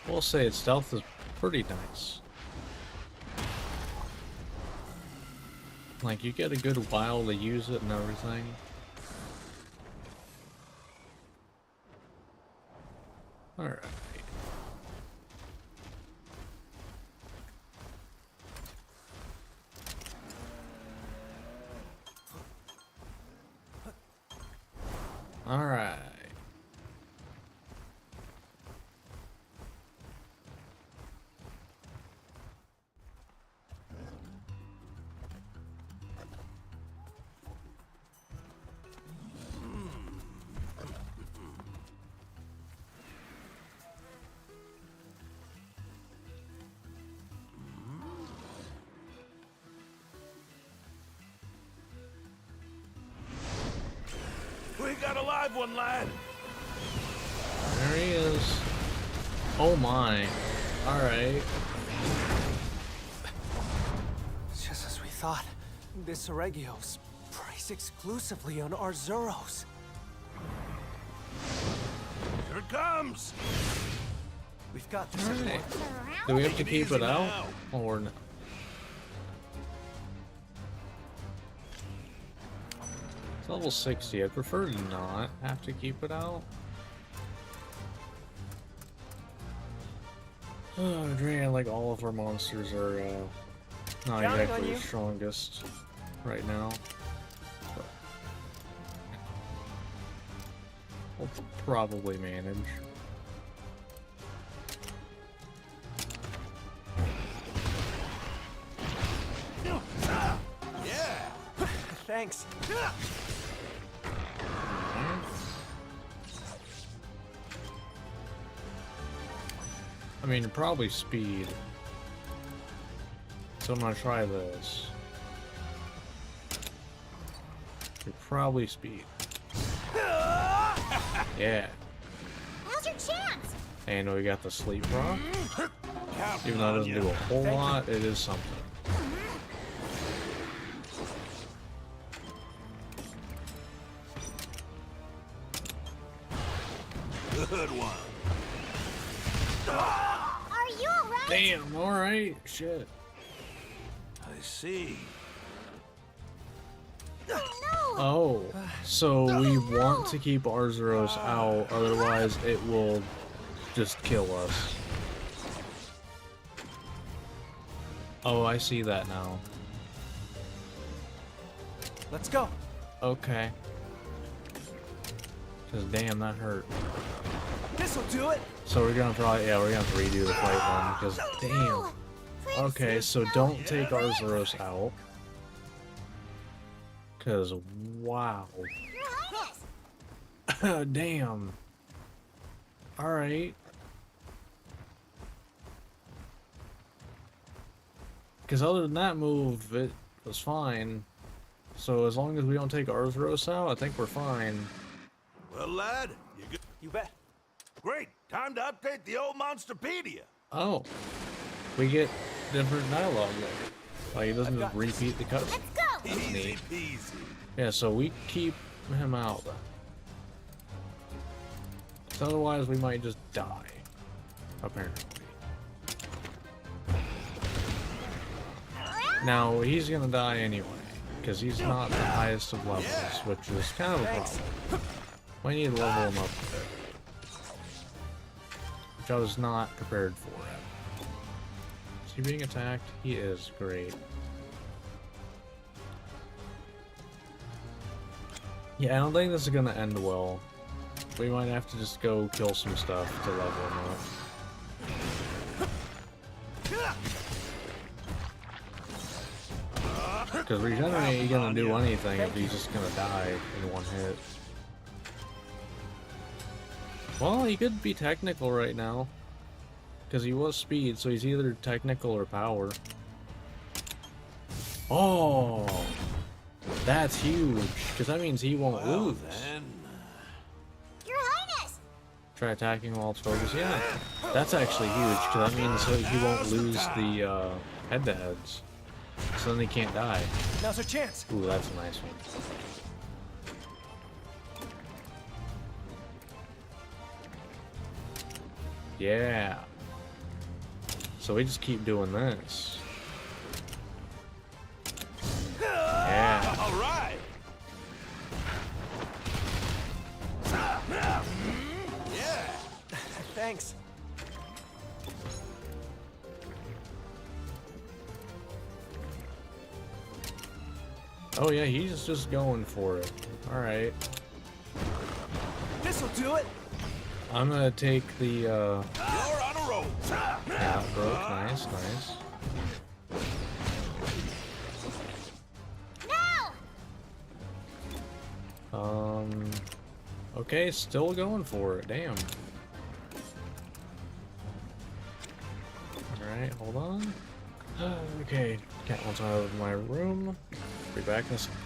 We'll say its stealth is pretty nice. Like, you get a good while to use it and everything. Alright. Alright. We got a live one, lad. There he is. Oh my. Alright. Just as we thought. This Oregio's priced exclusively on Arzuros. Here it comes. We've got this. Alright. Do we have to keep it out? Or no? It's level 60. I'd prefer to not have to keep it out. Oh, Adrian, like all of our monsters are not exactly the strongest right now. But we'll probably manage. Yeah. Thanks. I mean, probably speed. So I'm gonna try this. You're probably speed. Yeah. Now's your chance! And we got the sleep rock. Even though it doesn't do a whole lot, it is something. Good one. Are you alright? Damn, alright. Shit. I see. Oh no! Oh, so we want to keep Arzuros out, otherwise it will just kill us. Oh, I see that now. Let's go. Okay. Cause damn, that hurt. This'll do it. So we're gonna probably, yeah, we're gonna have to redo the fight one, because damn. Okay, so don't take Arzuros out. Cause wow. Your Highness! Damn. Alright. Because other than that move, it was fine. So as long as we don't take Arzuros out, I think we're fine. Well, lad, you good? You bet. Great. Time to update the old Monsterpedia. Oh. We get different dialogue there. Like, it doesn't just repeat the cutscene. Let's go! That's Easy neat. peasy. Yeah, so we keep him out then. 'Cause otherwise we might just die. Apparently. Now, he's gonna die anyway. Because he's not the highest of levels, which is kind of a problem. We need to level him up a bit. Which I was not prepared for. Is he being attacked? He is. Great. Yeah, I don't think this is gonna end well. We might have to just go kill some stuff to level him up. Because regenerate ain't gonna do anything if he's just gonna die in one hit. Well, he could be technical right now. Because he was speed, so he's either technical or power. Oh! That's huge, because that means he won't lose. Then. Your Highness! Try attacking while it's focused. Yeah, that's actually huge, because that means he won't lose the head-to-heads. So then he can't die. Now's our chance. Ooh, that's a nice one. Yeah. So we just keep doing this. Yeah. All right. Yeah. Thanks. Oh yeah, he's just going for it. Alright. This'll do it. I'm gonna take the, You're on a roll. yeah, broke. Nice, nice. No! Okay, still going for it. Damn. Alright, hold on. Okay, cat wants out of my room. Be back in a second.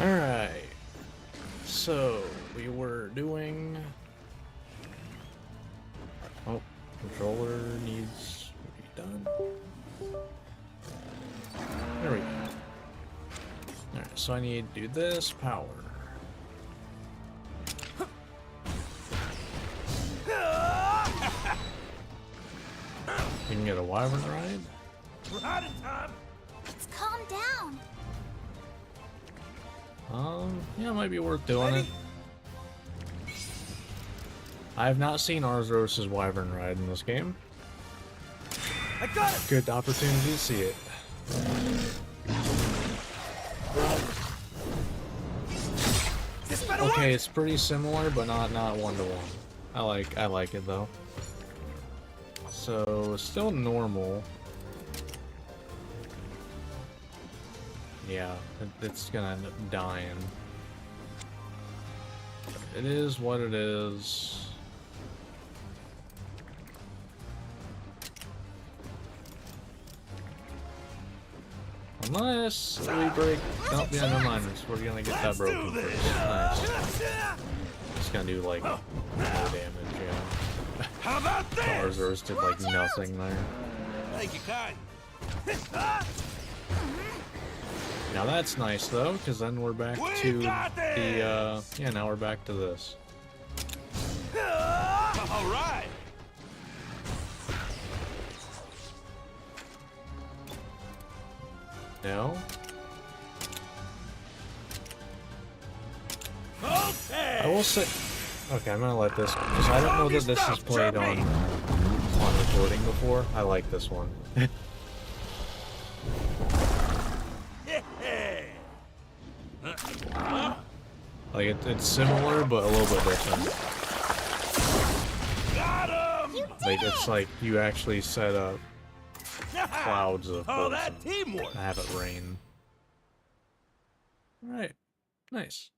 Alright, so we were doing... Oh, controller needs to be done. There we go. Alright, so I need to do this, power. You can get a wyvern ride? We're out of time. Let's calm down. Yeah, it might be worth doing it. I have not seen Arzuros' wyvern ride in this game. I got it. Good opportunity to see it. This better Okay, work. it's pretty similar, but not one to one. I like it though. So still normal. Yeah, it's gonna end up dying. It is what it is. Unless we break. Oh, yeah, no mind. We're gonna get that broken first. Nice. It's gonna do like no damage, yeah. How about this? Arzuros did like nothing there. Thank you, kind. Now that's nice though, because then we're back to got the yeah, now we're back to this. All right. No? Okay. I will say... Okay, I'm gonna let this... Because I don't know that this is played on recording before. I like this one. Like, it's similar, but a little bit different. Got him! Like, it's like you actually set up clouds of Oh, bullets that and teamwork! have it rain. Alright. Nice.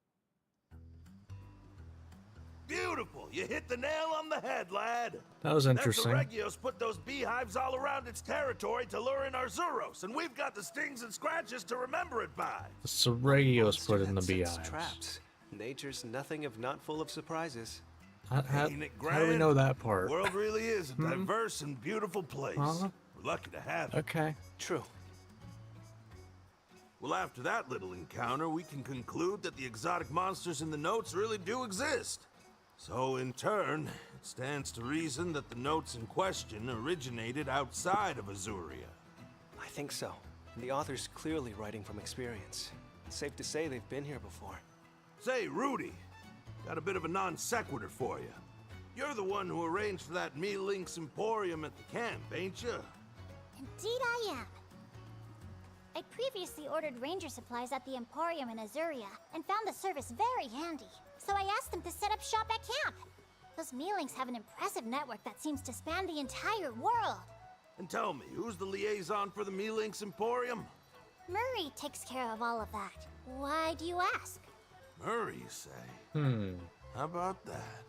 Beautiful! You hit the nail on the head, lad! That was interesting. That's the Regios put those beehives all around its territory to lure in Arzuros, and we've got the stings and scratches to remember it by. The Seregios put in the That sets beehives. Traps. Nature's nothing if not full of surprises. How Ain't it do we grand? know that part? The world really is a diverse and beautiful place. Uh-huh. We're lucky to have it. Okay. True. Well, after that little encounter, we can conclude that the exotic monsters in the notes really do exist. So, in turn, it stands to reason that the notes in question originated outside of Azuria. I think so. The author's clearly writing from experience. Safe to say they've been here before. Say, Rudy, got a bit of a non sequitur for you. You're the one who arranged for that Me-Lynx Emporium at the camp, ain't you? Indeed I am. I previously ordered ranger supplies at the Emporium in Azuria and found the service very handy. So I asked them to set up shop at camp. Those Me-Lynx have an impressive network that seems to span the entire world. And tell me, who's the liaison for the Me-Lynx Emporium? Murray takes care of all of that. Why do you ask? Murray, you say? How about that?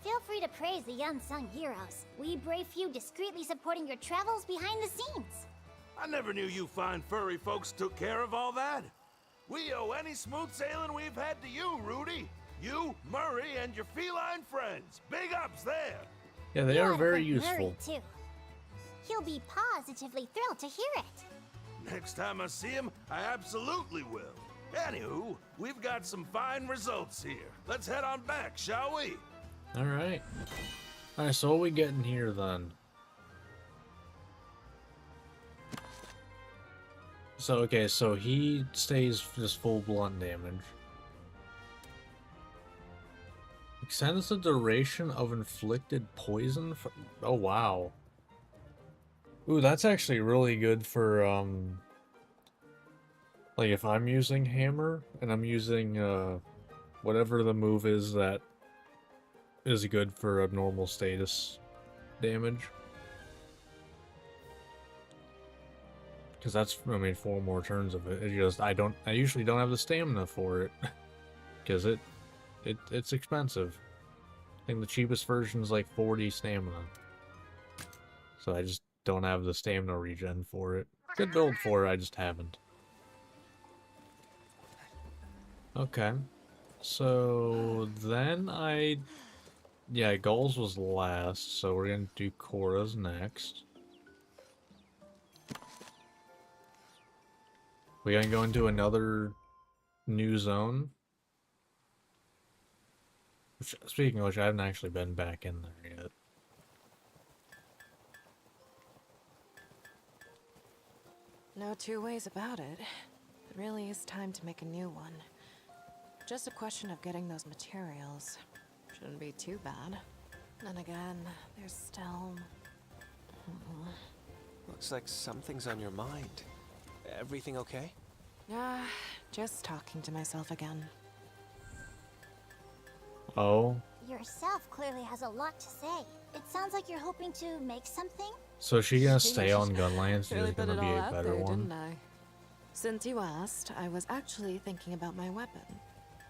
Feel free to praise the unsung heroes. We brave few discreetly supporting your travels behind the scenes. I never knew you fine furry folks took care of all that. We owe any smooth sailing we've had to you, Rudy. You, Murray, and your feline friends. Big ups there. Yeah, they You are ought to very thank useful. Murray, too. He'll be positively thrilled to hear it. Next time I see him, I absolutely will. Anywho, we've got some fine results here. Let's head on back, shall we? Alright. Alright, so what we getting here then? So, okay, so he stays just full blunt damage. Extends the duration of inflicted poison for... Oh, wow. Ooh, that's actually really good for, like, if I'm using hammer, and I'm using, whatever the move is that is good for abnormal status damage. Because that's, I mean, 4 more turns of it. It just, I usually don't have the stamina for it. Because it's expensive. I think the cheapest version is like 40 stamina. So I just don't have the stamina regen for it. Good build for it, I just haven't. Okay. So then yeah, Gull's was last, so we're gonna do Korra's next. We gonna go into another new zone? Which, speaking of which, I haven't actually been back in there yet. No two ways about it. It really is time to make a new one. Just a question of getting those materials. Shouldn't be too bad. Then again, there's still... Looks like something's on your mind. Everything okay? Just talking to myself again. Oh, Yourself clearly has a lot to say. It sounds like you're hoping to make something? so she gonna stay on Gunlands? Really Is put gonna it be all a out better there, one? didn't I? Since you asked, I was actually thinking about my weapon.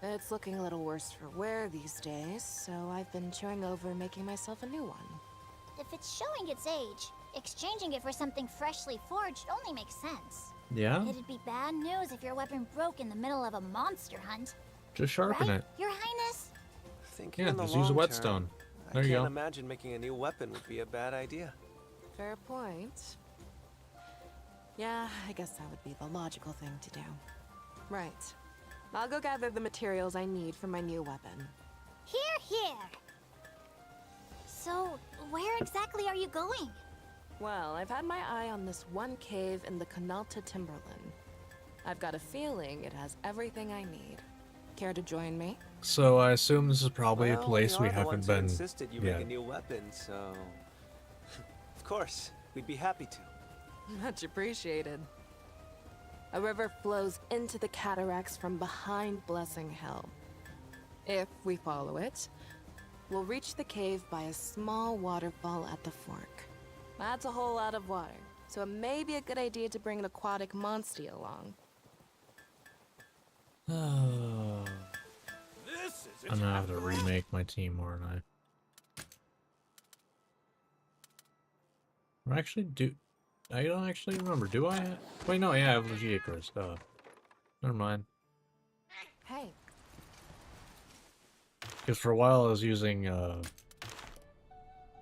It's looking a little worse for wear these days, so I've been chewing over making myself a new one. If it's showing its age, exchanging it for something freshly forged only makes sense. Yeah, It'd be bad news if your weapon broke in the middle of a monster hunt. just sharpen Right, it. Your Highness? Thinking Yeah, in the just use a long whetstone. term, There I you can't go. imagine making a new weapon would be a bad idea. Fair point. Yeah, I guess that would be the logical thing to do. Right. I'll go gather the materials I need for my new weapon. Here, here! So, where exactly are you going? Well, I've had my eye on this one cave in the Canalta Timberland. I've got a feeling it has everything I need. Care to join me? So I assume this is probably a Well, place we are the haven't ones who been insisted you yet. make a new weapon, so of course we'd be happy to. Much appreciated. A river flows into the cataracts from behind Blessing Hill. If we follow it, we'll reach the cave by a small waterfall at the fork. That's a whole lot of water, so it may be a good idea to bring an aquatic monster along. I'm gonna have to remake my team, aren't I? Or actually, I don't actually remember. Do I? Wait, no. Yeah, I have Legiacris. Duh. Never mind. Hey. Because for a while I was using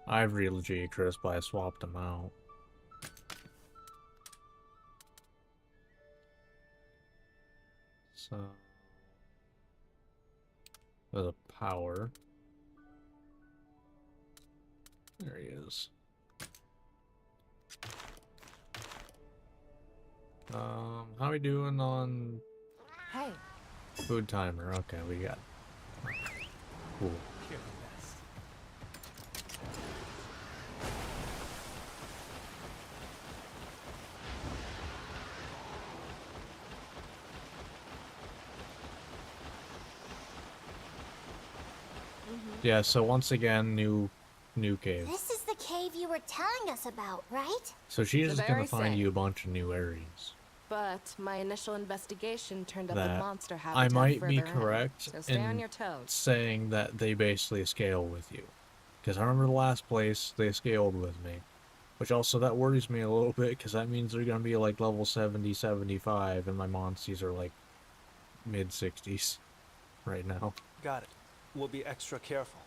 Ivory Legiacris, but I swapped them out. So the power. There he is. How we doing on Hey. food timer? Okay, we got. Cool. You're the best. Yeah, so once again, new cave. This is the cave you were telling us about, right? So she's The just gonna very find same. you a bunch of new areas. But my initial investigation turned up That a monster I habitat might be further in, correct so stay on in your toes. saying that they basically scale with you. Because I remember the last place they scaled with me. Which also, that worries me a little bit, because that means they're going to be like level 70, 75, and my monsties are like mid-60s right now. Got it. We'll be extra careful.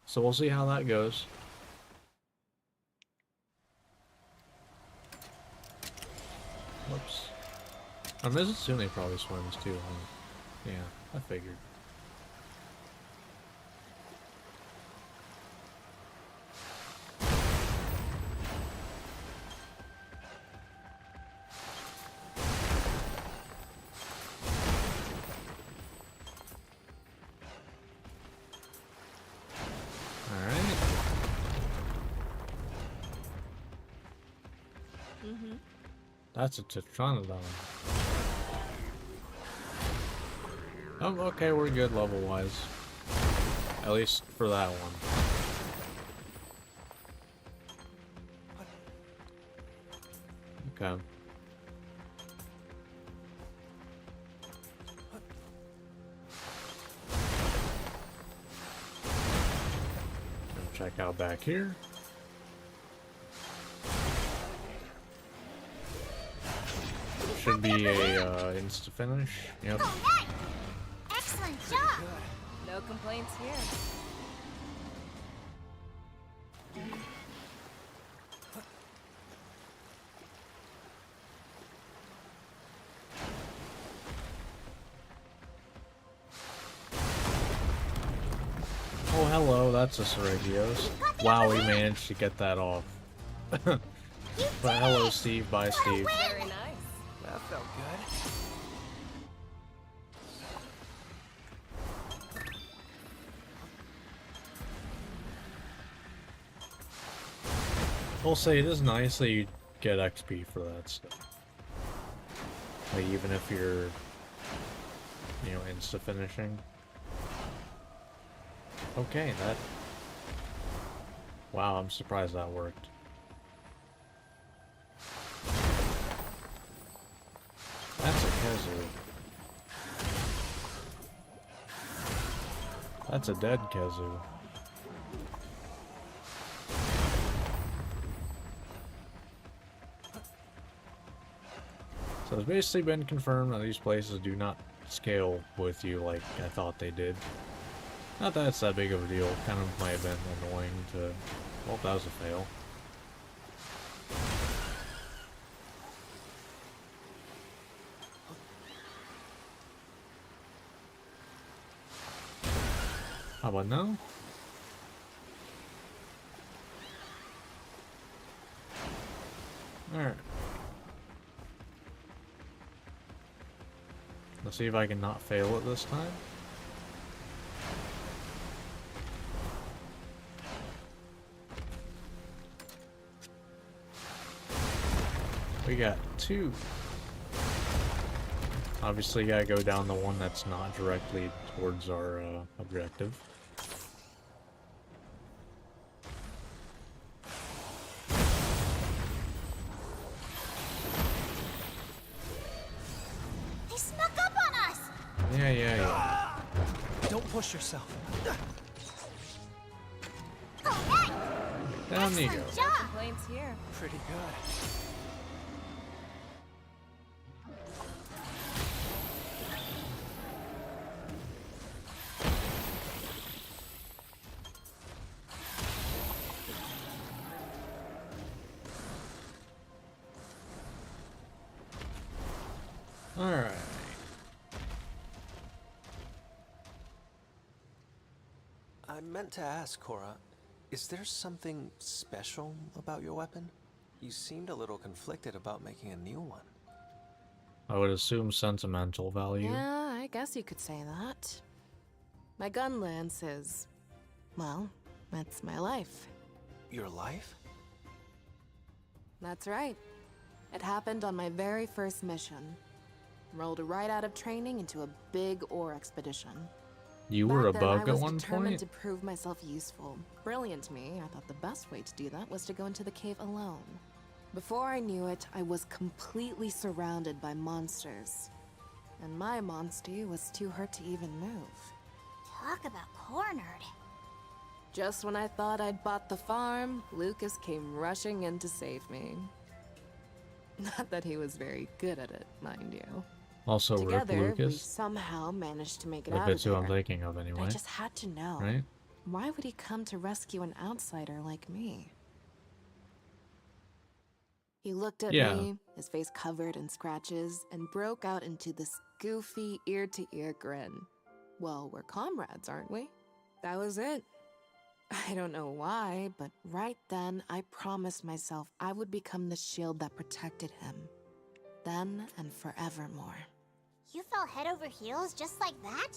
So we'll see how that goes. Whoops. Mizitsune probably swims too, huh? Yeah, I figured. Alright. That's a Tetranodon. Oh, okay, we're good level-wise. At least for that one. Okay. Check out back here. Should be a insta finish. Yep. All right. Excellent job. No complaints here. Oh, hello, that's a Seragios. Wow, we managed to get that off. But hello, Steve. Bye, Steve. Very nice. That felt good. I'll say it is nice that you get XP for that stuff. Like, even if you're, you know, insta finishing. Okay, that. Wow, I'm surprised that worked. That's a Kezu. That's a dead Kezu. So it's basically been confirmed that these places do not scale with you like I thought they did. Not that it's that big of a deal. Kind of might have been annoying to... Well, that was a fail. How about now? Alright. Let's see if I can not fail it this time. We got 2. Obviously, gotta go down the one that's not directly towards our objective. They snuck up on us! Yeah. Don't push yourself. Alright! Down you go. Excellent job! Complaints here. Pretty good. Alright. I meant to ask, Cora, is there something special about your weapon? You seemed a little conflicted about making a new one. I would assume sentimental value. Yeah, I guess you could say that. My gun lance is, well, it's my life. Your life? That's right. It happened on my very first mission. Rolled right out of training into a big ore expedition. You were a Back then, bug I at was one determined point? to prove myself useful. Brilliant me, I thought the best way to do that was to go into the cave alone. Before I knew it, I was completely surrounded by monsters. And my monstie was too hurt to even move. Talk about cornered. Just when I thought I'd bought the farm, Lucas came rushing in to save me. Not that he was very good at it, mind you. Also, Rip Together, we Lucas. somehow managed to make it If out of it's who there. I'm thinking of But anyway. I just had to know. Right? Why would he come to rescue an outsider like me? He looked at Yeah. me, his face covered in scratches, and broke out into this goofy, ear-to-ear grin. Well, we're comrades, aren't we? That was it. I don't know why, but right then I promised myself I would become the shield that protected him. Then and forevermore. You fell head over heels just like that?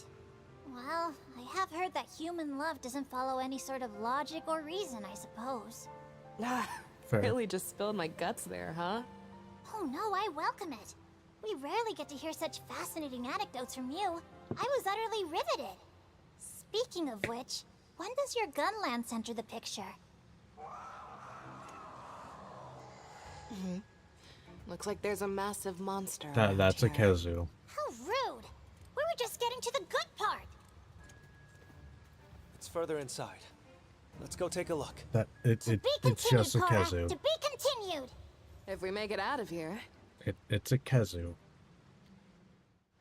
Well, I have heard that human love doesn't follow any sort of logic or reason, I suppose. Fair. Really just spilled my guts there, huh? Oh no, I welcome it. We rarely get to hear such fascinating anecdotes from you. I was utterly riveted. Speaking of which, when does your gun lance enter the picture? Looks like there's a massive monster. around That's a here. Kezu. How rude! We were just getting to the good part. It's further inside. Let's go take a look. It's Be just a continued, Cora. Kezu. To be continued. If we make it out of here. It's a Kezu.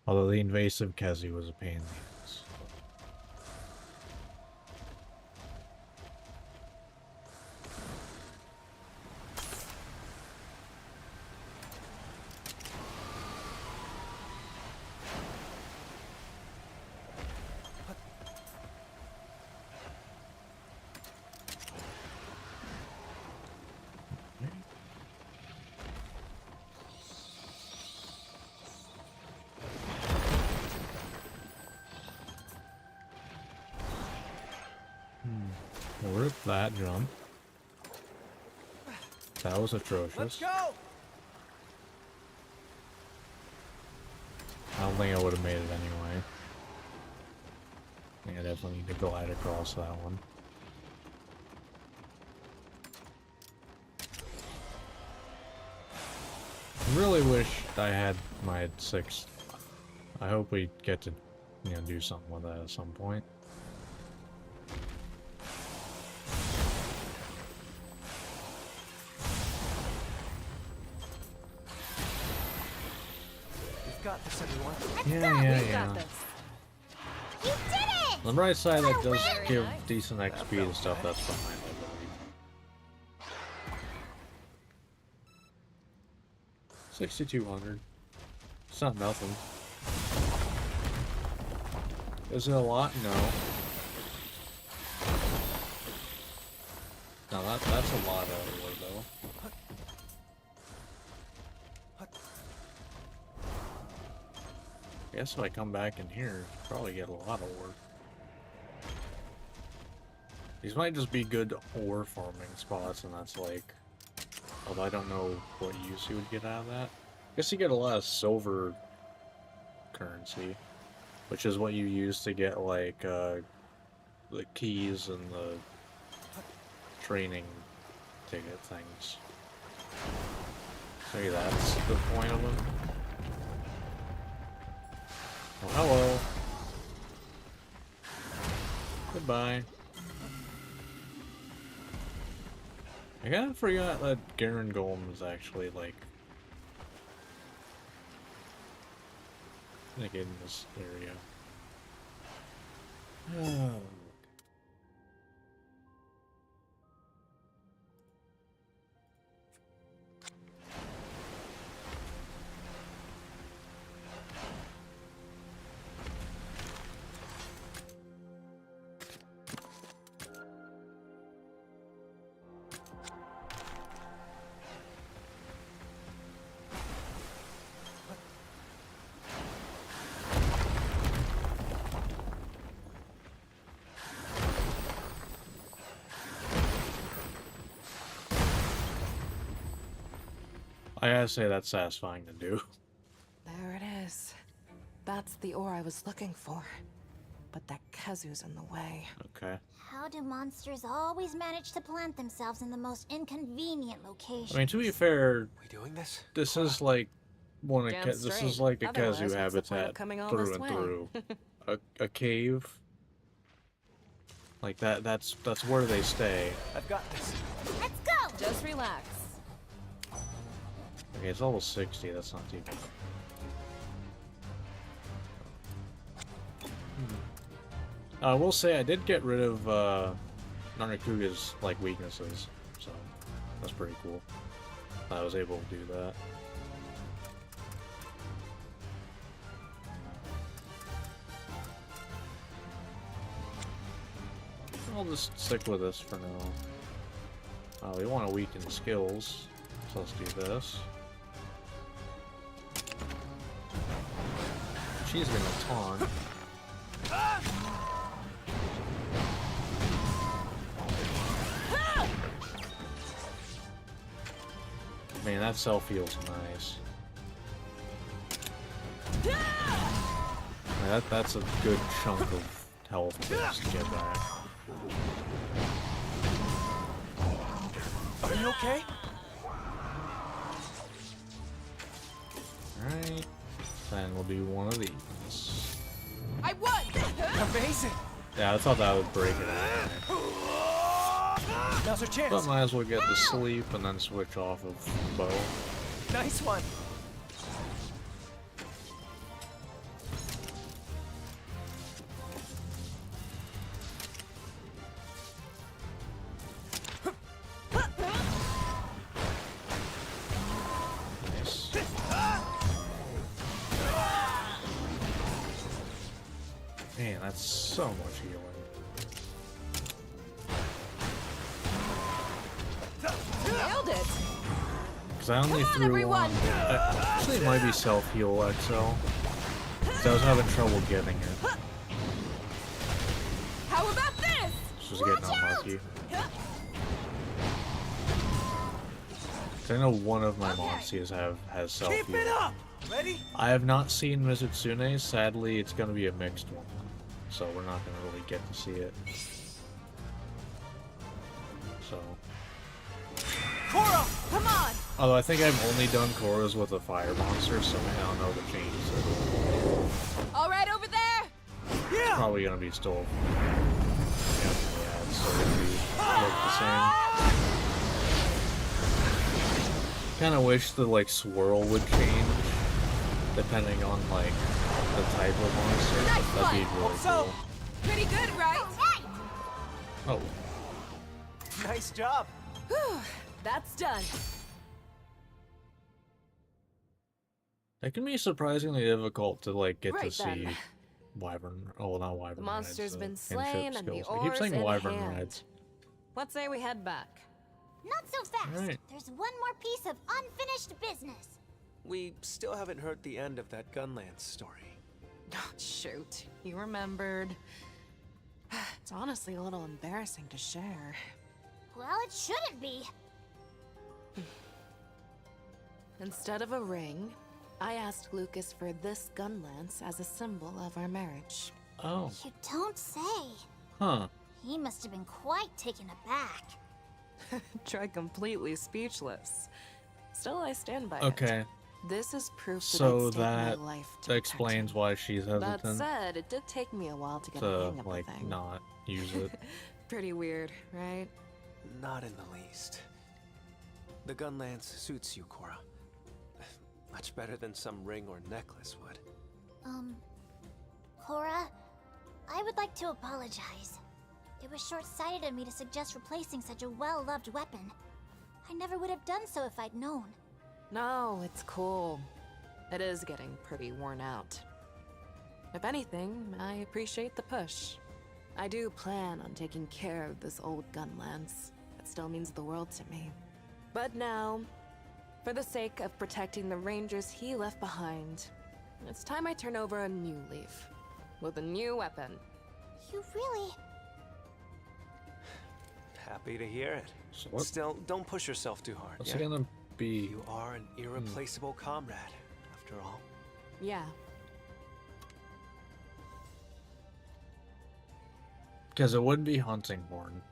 Although the invasive Kezu was a pain in the ass. Rip that jump. That was atrocious. Go! I don't think I would have made it anyway. I think I definitely need to glide across that one. Really wish I had my 6th. I hope we get to, do something with that at some point. We've got this, everyone. Yeah. You did it! On the right side, that does Very give nice. decent XP and stuff that's behind, I believe. 6,200. It's not nothing. Is it a lot? No. No, that's a lot of it, though. Guess if I come back in here, probably get a lot of ore. These might just be good ore farming spots, and that's like... Although I don't know what use you would get out of that. Guess you get a lot of silver currency, which is what you use to get like the keys and the training ticket things. Maybe that's the point of them. Oh, hello. Goodbye. I kinda forgot that Garen Golem is actually like in this area. Oh. I gotta say, that's satisfying to do. There it is. That's the ore I was looking for. But that Kazu's in the way. Okay. How do monsters always manage to plant themselves in the most inconvenient locations? I mean, to be fair, We doing this? this is like Damn this is straight. like a Otherwise, Kazu what's the point of habitat coming all through this and way? through. A cave. Like that's where they stay. I've got this. Let's go! Just relax. Okay, it's level 60, that's not too bad. I will say I did get rid of Narikuga's like weaknesses, so that's pretty cool. I was able to do that. I'll just stick with this for now. We want to weaken skills, so let's do this. She's gonna taunt. Man, that self heal's nice. Man, that's a good chunk of health just to get back. Are you okay? Alright. Then we'll do one of these. I won! Amazing! Yeah, I thought that would break it anyway. Now's our But chance. might as well get to sleep and then switch off of bow. Nice one. Nice. Man, that's so much healing. Nailed it! Because I only Come on, threw everyone! one. Actually, it might be self-heal XL. Because I was having trouble getting it. How about this? Just was getting unlucky. 'Cause I know one of my monsters has self-heal. Keep it up! Ready? I have not seen Mizutsune. Sadly, it's going to be a mixed one. So we're not going to really get to see it. So... Korra! Come on! Although I think I've only done Korras with a fire monster, so I don't know the changes. All right, over there! Yeah! Probably gonna be still. Yeah, it's still gonna be look the same. Kind of wish the like swirl would change, depending on like the type of monster. Nice That'd be one. really So- cool. Pretty good, right? Oh, Nice job. Whew, that's done. it can be surprisingly difficult to like get to Right see then. Wyvern. Oh, not Wyvern. The monster's rides, been kinship slain and the skills. I keep ore's saying in Wyvern hand. rides. Let's say we head back. Not so fast. Alright. There's one more piece of unfinished business. We still haven't heard the end of that Gunlance story. Oh, shoot. You remembered. It's honestly a little embarrassing to share. Well, it shouldn't be. Instead of a ring, I asked Lucas for this gun lance as a symbol of our marriage. Oh. You don't say. Huh. He must have been quite taken aback. Try completely speechless. Still, I stand by it. Okay. This is proof So that I'd stake my that life to protect explains him. why she's That hesitant said, it did take me a while to get a to, hang of like, the thing. not use it. Pretty weird, right? Not in the least. The gun lance suits you, Cora. Much better than some ring or necklace would. Cora, I would like to apologize. It was short-sighted of me to suggest replacing such a well-loved weapon. I never would have done so if I'd known. No, it's cool. It is getting pretty worn out. If anything, I appreciate the push. I do plan on taking care of this old gun lance. It still means the world to me. But now, for the sake of protecting the Rangers he left behind, it's time I turn over a new leaf. With a new weapon. You really... Happy to hear it. So what- Still, don't push yourself too hard. What's yeah? it gonna be? You are an irreplaceable comrade, after all. Yeah. Because it would be hunting horn.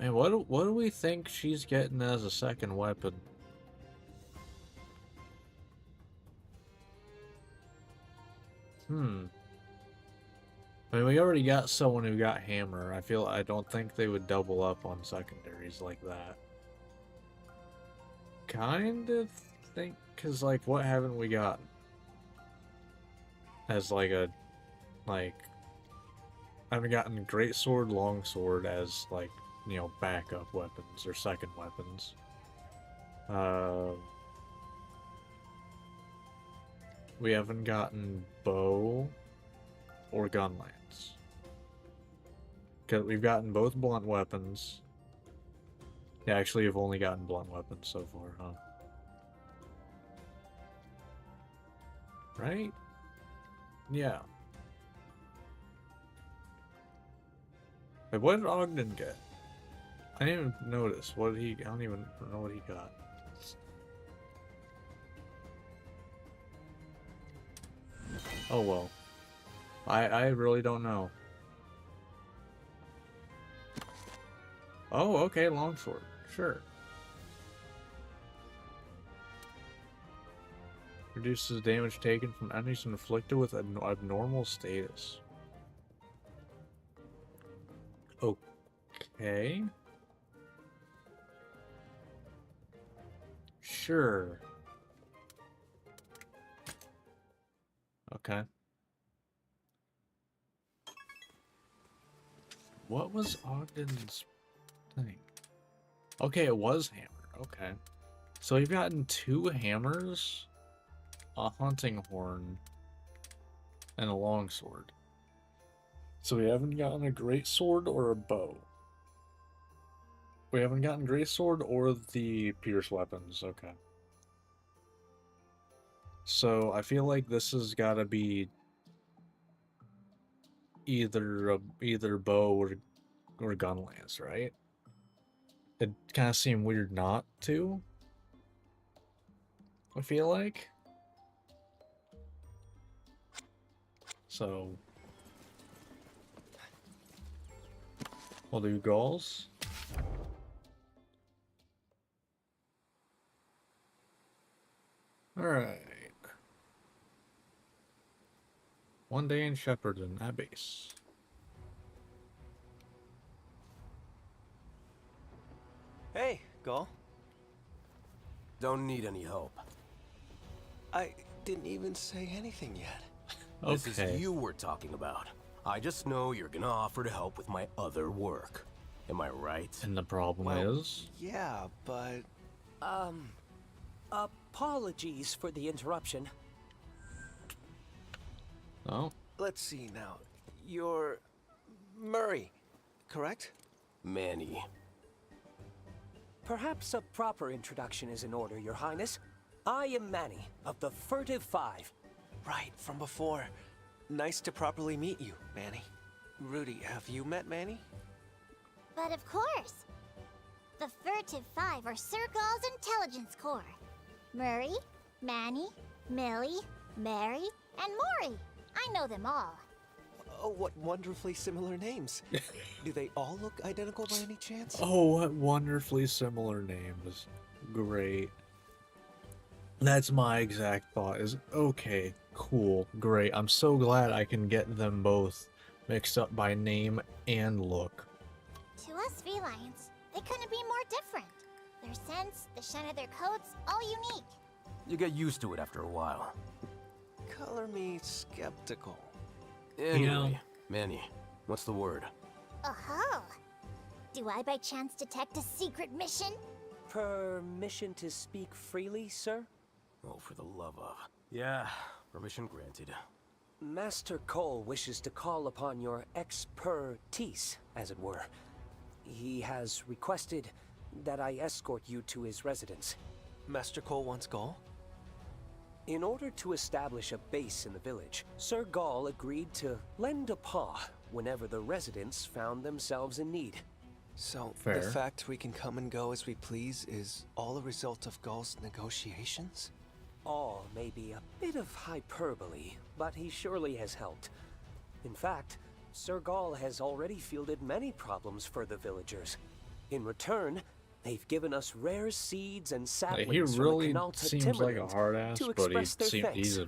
Man, what do we think she's getting as a second weapon? I mean, we already got someone who got hammer. I don't think they would double up on secondaries like that. Kind of think, cause like, what haven't we gotten? As like a, I haven't gotten greatsword, longsword as like, you know, backup weapons or second weapons. We haven't gotten bow or gun lance. Cause we've gotten both blunt weapons. Yeah, actually, we've only gotten blunt weapons so far, huh? Right? Yeah. Wait, what did Ogden get? I didn't even notice. What did he... I don't even know what he got. Oh well. I really don't know. Oh, okay, longsword. Sure. Reduces damage taken from enemies inflicted with an abnormal status. Okay. Sure. Okay. What was Ogden's thing? Okay, it was hammer. Okay. So we've gotten 2 hammers, a hunting horn, and a longsword. So we haven't gotten a greatsword or a bow. We haven't gotten greatsword or the pierce weapons. Okay. So I feel like this has got to be either bow or gun lance, right? It kind of seemed weird not to. I feel like. So we'll do Gauls. All right. One day in Shepperton, at base. Hey, Gull. Don't need any help. I didn't even say anything yet. This is you we're talking about. I just know you're gonna offer to help with my other work. Am I right? And the problem is? Yeah, but... Apologies for the interruption. Oh? Let's see now. You're Murray, correct? Manny. Perhaps a proper introduction is in order, Your Highness. I am Manny, of the Furtive Five. Right, from before. Nice to properly meet you, Manny. Rudy, have you met Manny? But of course. The Furtive Five are Sir Gaul's intelligence corps. Murray, Manny, Millie, Mary, and Maury. I know them all. Oh, what wonderfully similar names. Do they all look identical by any chance? Oh, what wonderfully similar names. Great. That's my exact thought is, okay, cool, great. I'm so glad I can get them both mixed up by name and look. To us felines, they couldn't be more different. Their scents, the shine of their coats, all unique. You get used to it after a while. Color me skeptical. Anyway, Manny, what's the word? Oh-ho! Do I by chance detect a secret mission? Permission to speak freely, sir? Oh, for the love of... Yeah, permission granted. Master Cole wishes to call upon your expertise, as it were. He has requested that I escort you to his residence. Master Cole wants Gaul? In order to establish a base in the village, Sir Gaul agreed to lend a paw whenever the residents found themselves in need. So, Fair. the fact we can come and go as we please is all a result of Gaul's negotiations? All may be a bit of hyperbole, but he surely has helped. In fact, Sir Gaul has already fielded many problems for the villagers. In return, they've given us rare seeds and saplings He from the really Canalta seems like a timberland hard ass, to but express their thanks. he's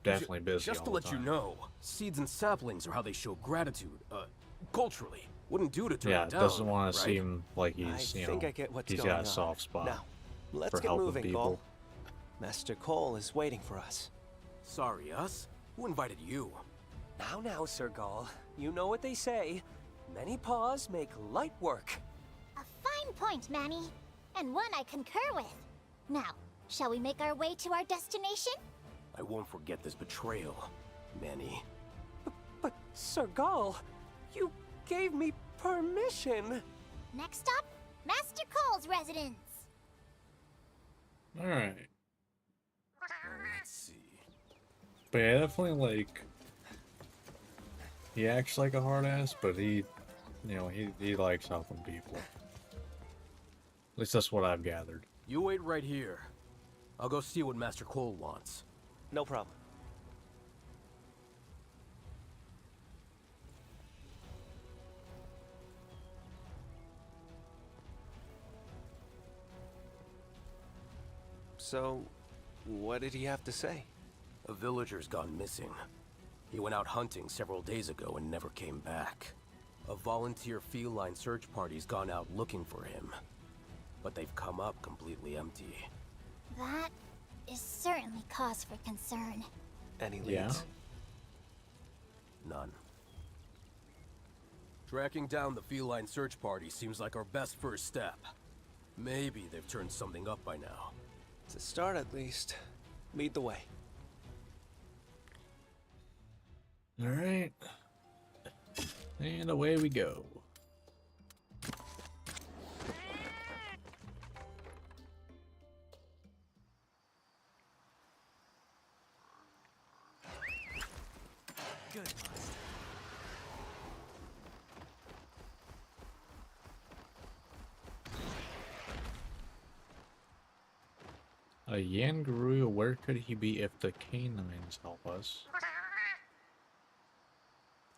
definitely busy Just to all the let you time. know, seeds and saplings are how they show gratitude, culturally. Wouldn't do to turn Yeah, it down, doesn't want to right? seem like he's, I think I get what's he's going got on. a soft spot Now, let's for get helping moving, people. Gaul. Master Cole is waiting for us. Sorry, us? Who invited you? Now, Sir Gaul, you know what they say. Many paws make light work. A fine point, Manny. And one I concur with. Now, shall we make our way to our destination? I won't forget this betrayal, Manny. But, Sir Gaul, you gave me permission. Next stop, Master Cole's residence. Alright. Let's see. But yeah, definitely, like, he acts like a hard ass, but he likes helping people. At least that's what I've gathered. You wait right here. I'll go see what Master Cole wants. No problem. So, what did he have to say? A villager's gone missing. He went out hunting several days ago and never came back. A volunteer feline search party's gone out looking for him. But they've come up completely empty. That is certainly cause for concern. Any leads? Yeah. None. Tracking down the feline search party seems like our best first step. Maybe they've turned something up by now. To start at least. Lead the way. Alright. And away we go. Good, Master. A Yangaru, where could he be if the canines help us?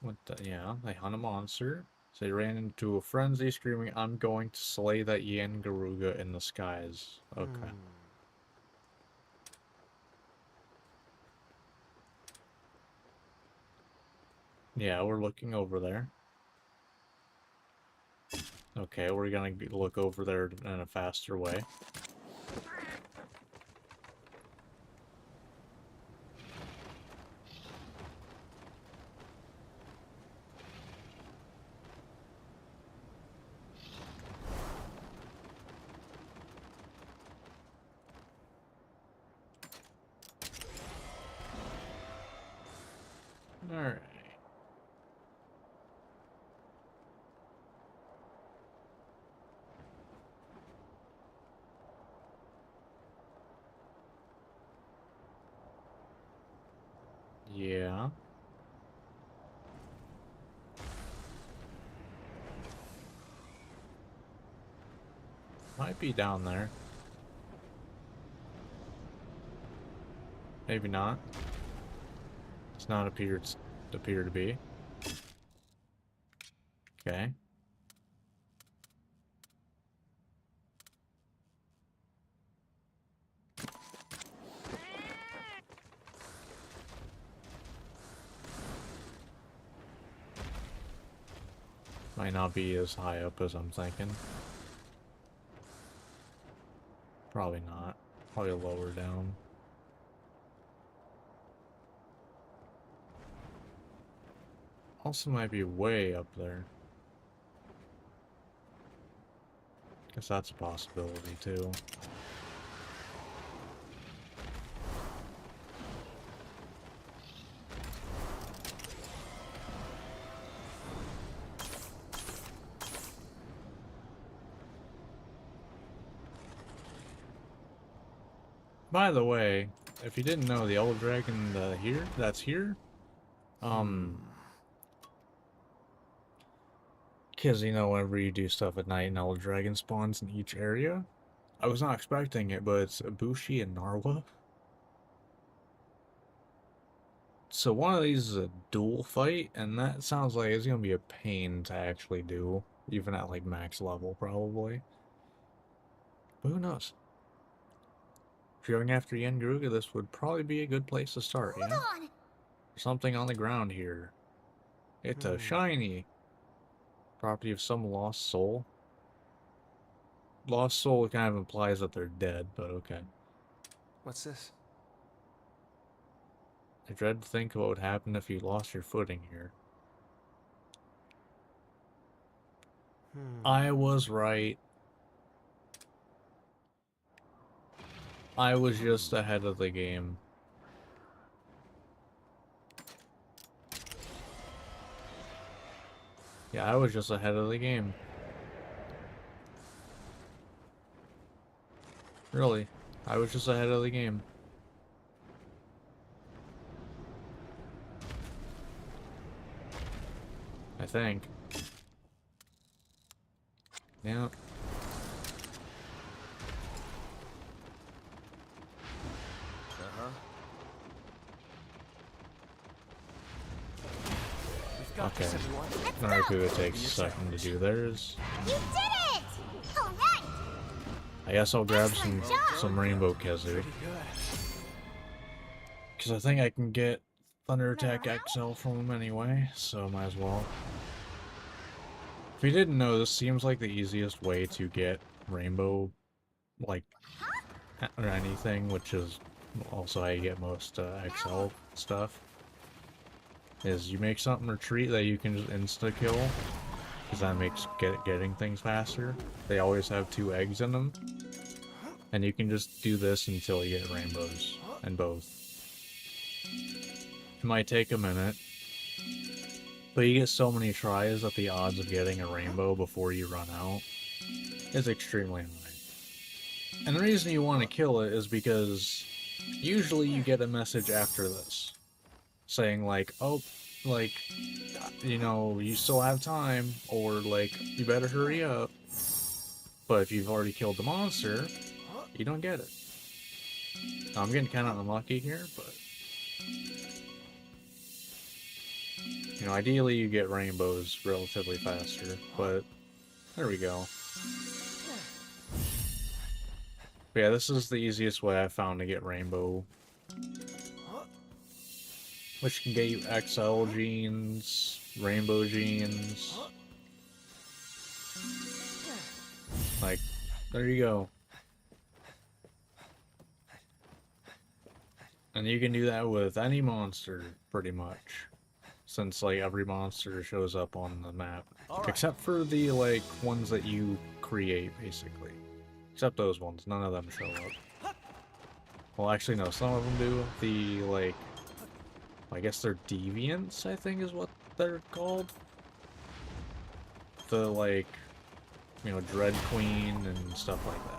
What the, yeah, they hunt a monster. So they ran into a frenzy screaming, "I'm going to slay that Yangaruga in the skies." Okay. Yeah, we're looking over there. Okay, we're gonna look over there in a faster way. Alright. Yeah. Might be down there. Maybe not. It's not appear to be. Okay. Might not be as high up as I'm thinking. Probably not. Probably lower down. Also might be way up there. Guess that's a possibility too. By the way, if you didn't know, the old dragon that's here, because you know, whenever you do stuff at night, an old dragon spawns in each area. I was not expecting it, but it's Ibushi and Narwa. So one of these is a dual fight, and that sounds like it's gonna be a pain to actually do, even at like max level, probably. But who knows? If you're going after Yen Garuga, this would probably be a good place to start, Hold yeah? on! Something on the ground here. It's a shiny. Property of some lost soul. Lost soul kind of implies that they're dead, but okay. What's this? I dread to think what would happen if you lost your footing here. I was right. I was just ahead of the game. Yeah, I was just ahead of the game. Really, I was just ahead of the game. I think. Yeah. Okay. Naruto takes a second to do theirs. You did it! All right! I guess I'll grab some Rainbow Kazu. Because I think I can get Thunder Attack XL from him anyway, so might as well. If you didn't know, this seems like the easiest way to get Rainbow, like, or anything, which is also how you get most XL stuff. Is you make something retreat that you can just insta-kill, because that makes getting things faster. They always have 2 eggs in them, and you can just do this until you get rainbows, and both. It might take a minute, but you get so many tries that the odds of getting a rainbow before you run out is extremely high. And the reason you want to kill it is because usually you get a message after this saying like, oh, like, you know, you still have time, or like, you better hurry up. But if you've already killed the monster, you don't get it. Now, I'm getting kind of unlucky here, but you know, ideally you get rainbows relatively faster, but there we go. But yeah, this is the easiest way I've found to get rainbow, which can get you XL genes, rainbow genes. Like, there you go. And you can do that with any monster, pretty much. Since, like, every monster shows up on the map. Except for the, like, ones that you create, basically. Except those ones. None of them show up. Well, actually, no. Some of them do. The, like, I guess they're deviants, I think is what they're called. The, like, you know, Dread Queen and stuff like that.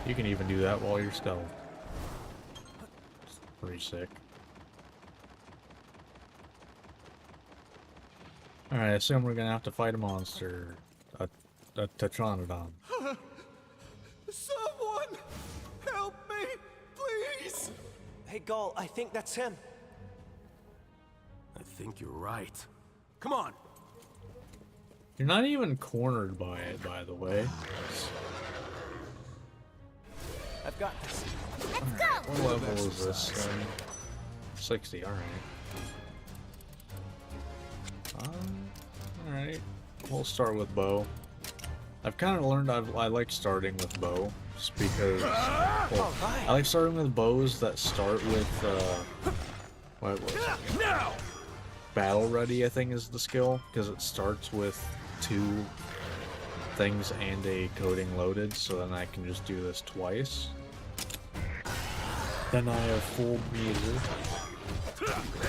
You can even do that while you're stealth. Pretty sick. Alright, I assume we're gonna have to fight a monster. A Tetranodon. Someone! Help me! Please! Hey, Gall, I think that's him. I think you're right. Come on! You're not even cornered by it, by the way. I've got this. Alright, what level is this thing? 60, alright. Alright. We'll start with bow. I've kind of learned I like starting with bow, just because... Well, I like starting with bows that start with, what was it? Now! Battle Ready, I think, is the skill, because it starts with 2 things and a coating loaded, so then I can just do this twice. Then I have full meter.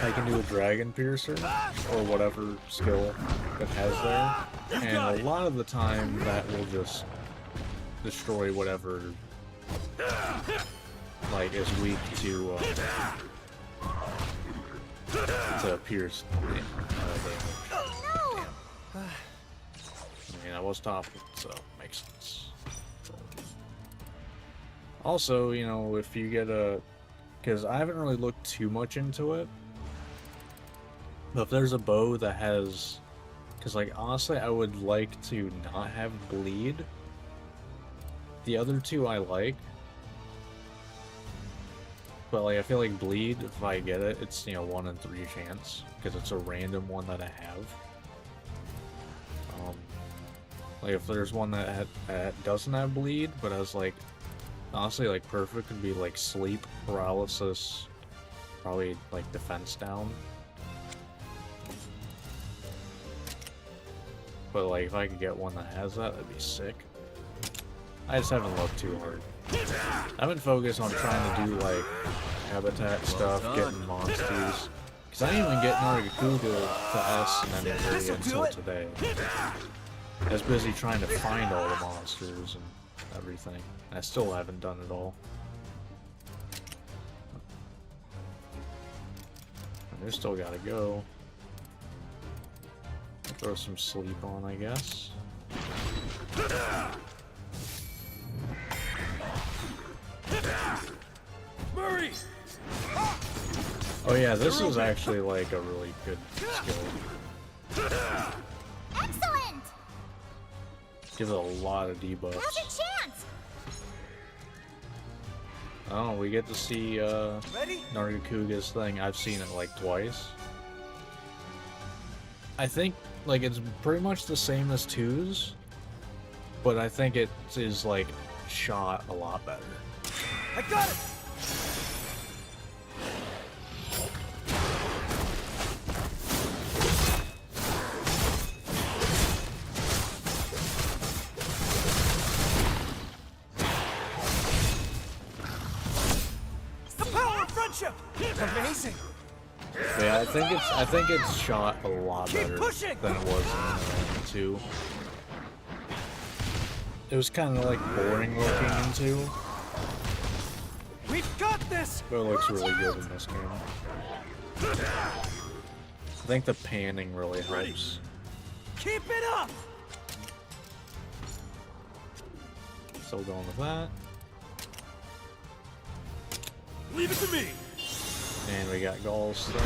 I can do a Dragon Piercer, or whatever skill it has there, and a lot of the time that will just destroy whatever, like, is weak to pierce damage. I mean, I was top, so makes sense. Also, you know, if you get a... Because I haven't really looked too much into it. But if there's a bow that has... Because, like, honestly, I would like to not have bleed. The other 2 I like. But, like, I feel like bleed, if I get it, it's, you know, 1 in 3 chance. Because it's a random one that I have. Like, if there's one that doesn't have bleed, but has, like... Honestly, like, perfect would be, like, sleep, paralysis, probably, like, defense down. But, like, if I could get one that has that, that'd be sick. I just haven't looked too hard. I've been focused on trying to do, like, habitat stuff, getting monsters. Because I didn't even get Nargacuga to S and then really until today. I was busy trying to find all the monsters and everything. I still haven't done it all. I still gotta go. Throw some sleep on, I guess. Murray! Oh yeah, this is actually like a really good skill. Excellent! Gives it a lot of debuffs. Now's your chance! Oh, we get to see Nargacuga's thing. I've seen it like twice. I think like it's pretty much the same as 2's, but I think it is like shot a lot better. I got it! Amazing. Yeah, I think it's shot a lot better than it was in 2. It was kind of like boring looking in 2. We've got this. But it looks really good in this game. I think the panning really helps. Keep it up. Still going with that. Leave it to me. And we got Gall's thing.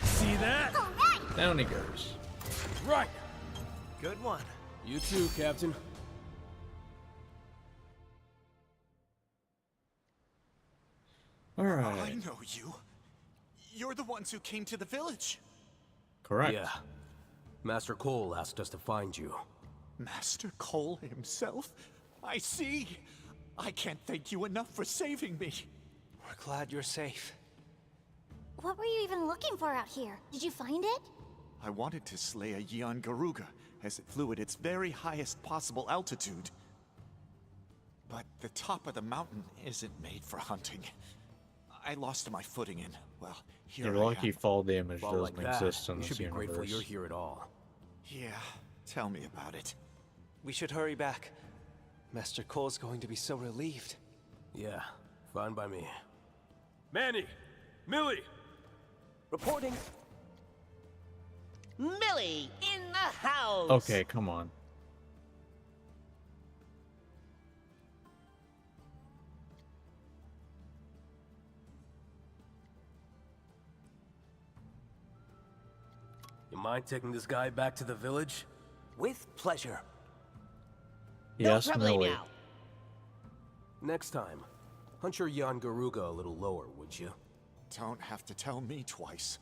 See that? Down he goes. Right. Good one. You too, Captain. Alright. I know you. You're the ones who came to the village. Correct. Yeah. Master Cole asked us to find you. Master Cole himself? I see. I can't thank you enough for saving me. We're glad you're safe. What were you even looking for out here? Did you find it? I wanted to slay a Yian Garuga as it flew at its very highest possible altitude. But the top of the mountain isn't made for hunting. I lost my footing and, well, here You're I lucky am. fall damage Well, doesn't like that, exist in you this should be universe. grateful you're here at all. Yeah, tell me about it. We should hurry back. Master Cole's going to be so relieved. Yeah, fine by me. Manny! Millie! Reporting. Millie in the house! Okay, come on. You mind taking this guy back to the village? With pleasure. Yes, troubling Millie. now. Next time, hunt your Jan Garuga a little lower, would you? Don't have to tell me twice.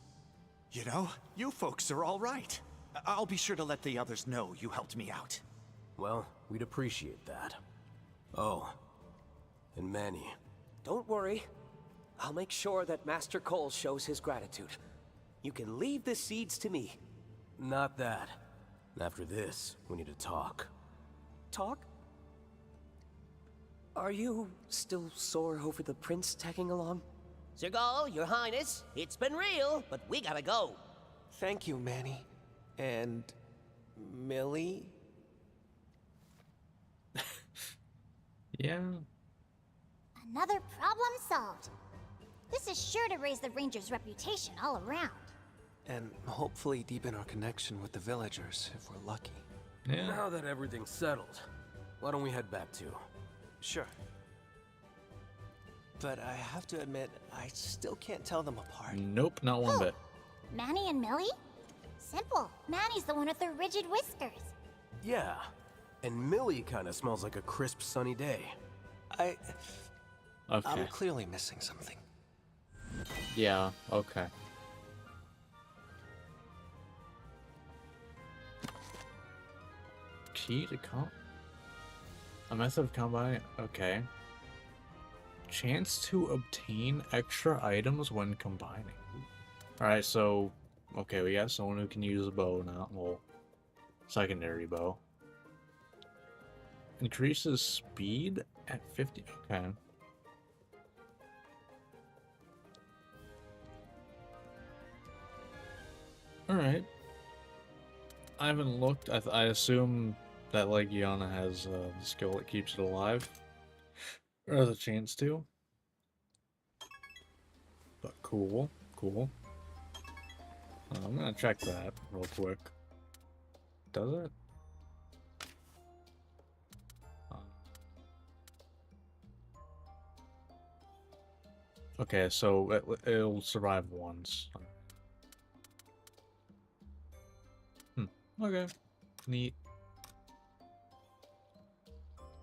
You know, you folks are all right. I'll be sure to let the others know you helped me out. Well, we'd appreciate that. Oh, and Manny. Don't worry. I'll make sure that Master Cole shows his gratitude. You can leave the seeds to me. Not that. After this, we need to talk. Talk? Are you still sore over the prince tagging along? Sergal, Your Highness, it's been real, but we gotta go. Thank you, Manny. And Millie? Yeah. Another problem solved. This is sure to raise the Ranger's reputation all around. And hopefully deepen our connection with the villagers, if we're lucky. Yeah. Now that everything's settled, why don't we head back to? Sure. But I have to admit, I still can't tell them apart. Nope, not one bit. Manny and Millie? Simple. Manny's the one with the rigid whiskers. Yeah, and Millie kinda smells like a crisp sunny day. Okay. I'm clearly missing something. Yeah, okay. Key to a method of combat, okay. Chance to obtain extra items when combining. Alright, so, okay, we got someone who can use a bow now, well, secondary bow. Increases speed at 50, okay. Alright. I haven't looked, I assume that, like, Yana has the skill that keeps it alive. Or the chance to. But cool, cool. I'm gonna check that real quick. Does it? Okay, so it'll survive once. Okay. Neat.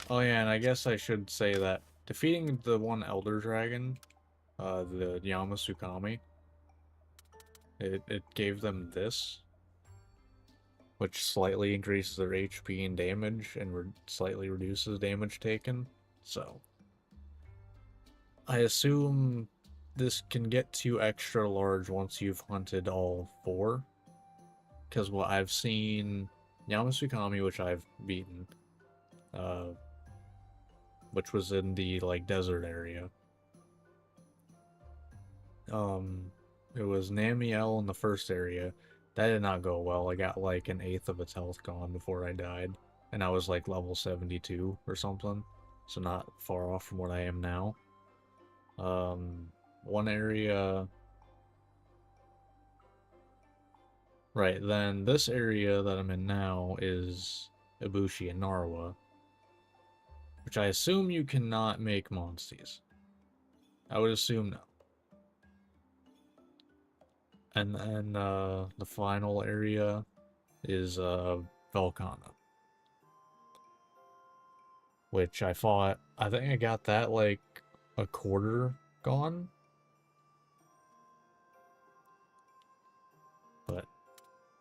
Oh yeah, and I guess I should say that defeating the one Elder Dragon, the Yamasukami, it gave them this, which slightly increases their HP and damage and slightly reduces damage taken. So I assume this can get to extra large once you've hunted all 4. Because what I've seen, Yamasukami, which I've beaten, which was in the, like, desert area. It was Namiel in the first area. That did not go well. I got, like, an 1/8 of its health gone before I died. And I was, like, level 72 or something. So not far off from what I am now. One area... Right, then this area that I'm in now is Ibushi and Narwa, which I assume you cannot make Monsties. I would assume no. And then the final area is Velkhana, which I fought. I think I got that like a quarter gone. But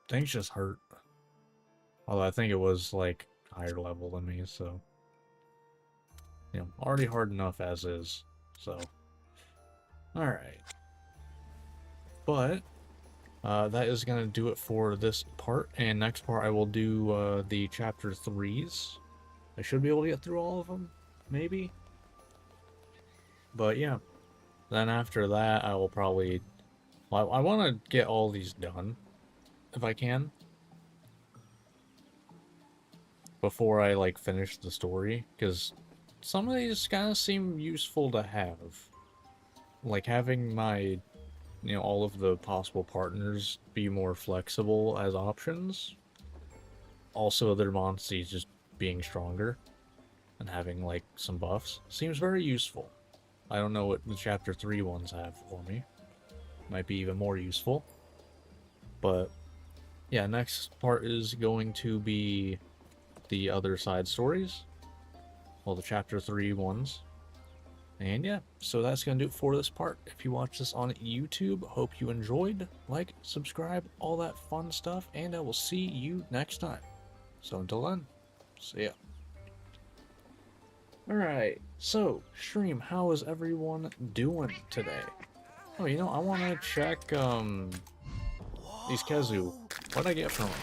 things just hurt. Although I think it was like higher level than me, so you know, already hard enough as is. So alright. But that is gonna do it for this part, and next part I will do the chapter 3s. I should be able to get through all of them, maybe. But yeah, then after that I will probably, well, I want to get all these done if I can before I like finish the story, because some of these kind of seem useful to have. Like having my, all of the possible partners be more flexible as options. Also, their monsters just being stronger and having like some buffs seems very useful. I don't know what the chapter 3 ones have for me. Might be even more useful. But yeah, next part is going to be the other side stories. Well, the chapter 3 ones. And yeah, so that's going to do it for this part. If you watch this on YouTube, hope you enjoyed. Like, subscribe, all that fun stuff, and I will see you next time. So until then, see ya. Alright, so, stream, how is everyone doing today? Oh, I want to check, these Khezu. What'd I get from them?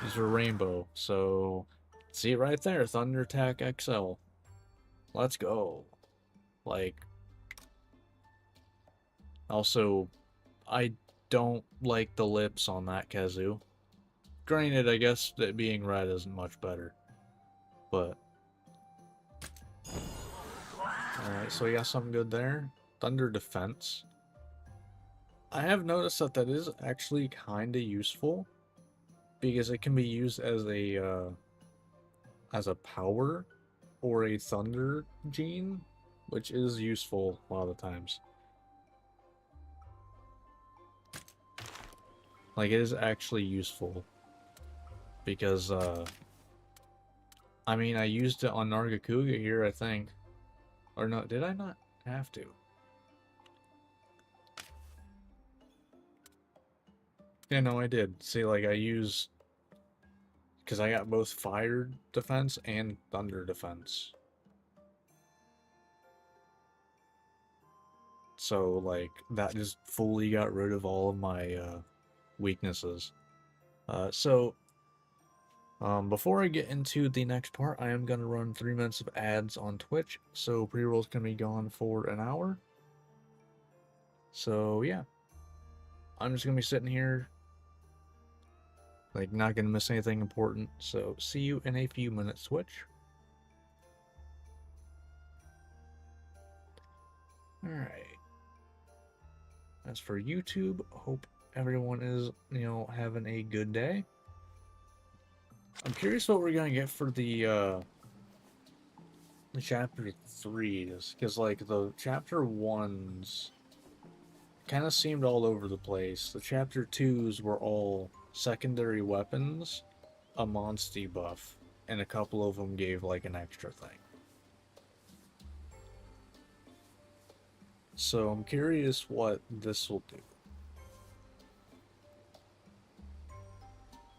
These are rainbow, so... See it right there, Thunder Attack XL. Let's go. Like... Also, I don't like the lips on that Khezu. Granted, I guess that being red isn't much better. But... Alright, so we got something good there. Thunder Defense. I have noticed that that is actually kinda useful. Because it can be used as a power or a thunder gene, which is useful a lot of the times. Like, it is actually useful. Because, I mean, I used it on Nargacuga here, I think. Or no, did I not have to? Yeah, no, I did. See, like, I use... Because I got both fire defense and thunder defense. So, like, that just fully got rid of all of my weaknesses. Before I get into the next part, I am going to run 3 minutes of ads on Twitch. So, pre-roll's going to be gone for an hour. So, yeah. I'm just going to be sitting here. Like, not going to miss anything important. So, see you in a few minutes, Twitch. Alright. As for YouTube, hope everyone is, having a good day. I'm curious what we're going to get for the chapter 3s. Because, like, the chapter 1s kind of seemed all over the place. The chapter 2s were all secondary weapons, a Monstie buff, and a couple of them gave like an extra thing. So I'm curious what this will do.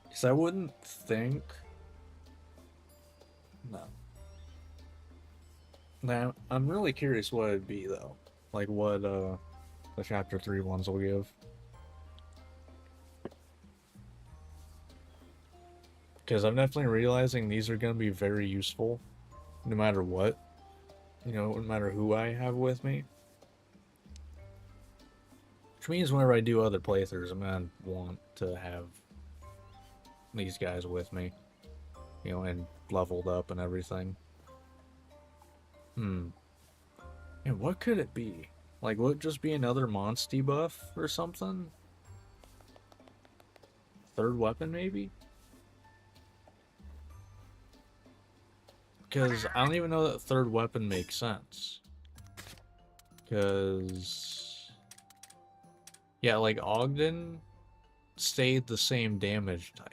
Because I wouldn't think... No. Now, I'm really curious what it'd be though. Like what the chapter 3 ones will give. Because I'm definitely realizing these are going to be very useful, no matter what. No matter who I have with me. Which means whenever I do other playthroughs, I'm going to want to have these guys with me. And leveled up and everything. And what could it be? Like, would it just be another Monstie buff or something? Third weapon, maybe? Because I don't even know that third weapon makes sense. Because... Yeah, like Ogden stayed the same damage type.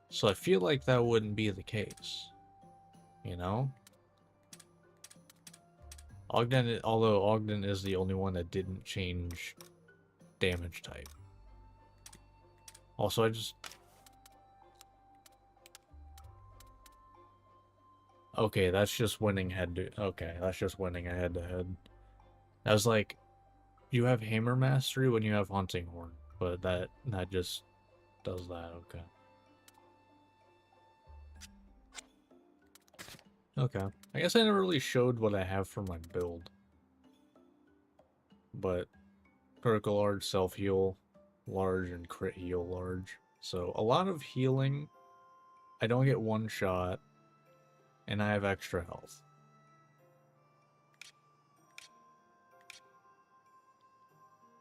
So I feel like that wouldn't be the case. Ogden, although Ogden is the only one that didn't change damage type. Also, Okay, that's just winning Okay, that's just winning head to head. I was like, you have Hammer Mastery when you have Hunting Horn, but that just does that, okay. Okay. I guess I never really showed what I have for my build. But critical large, self-heal large, and crit heal large. So a lot of healing. I don't get one shot. And I have extra health.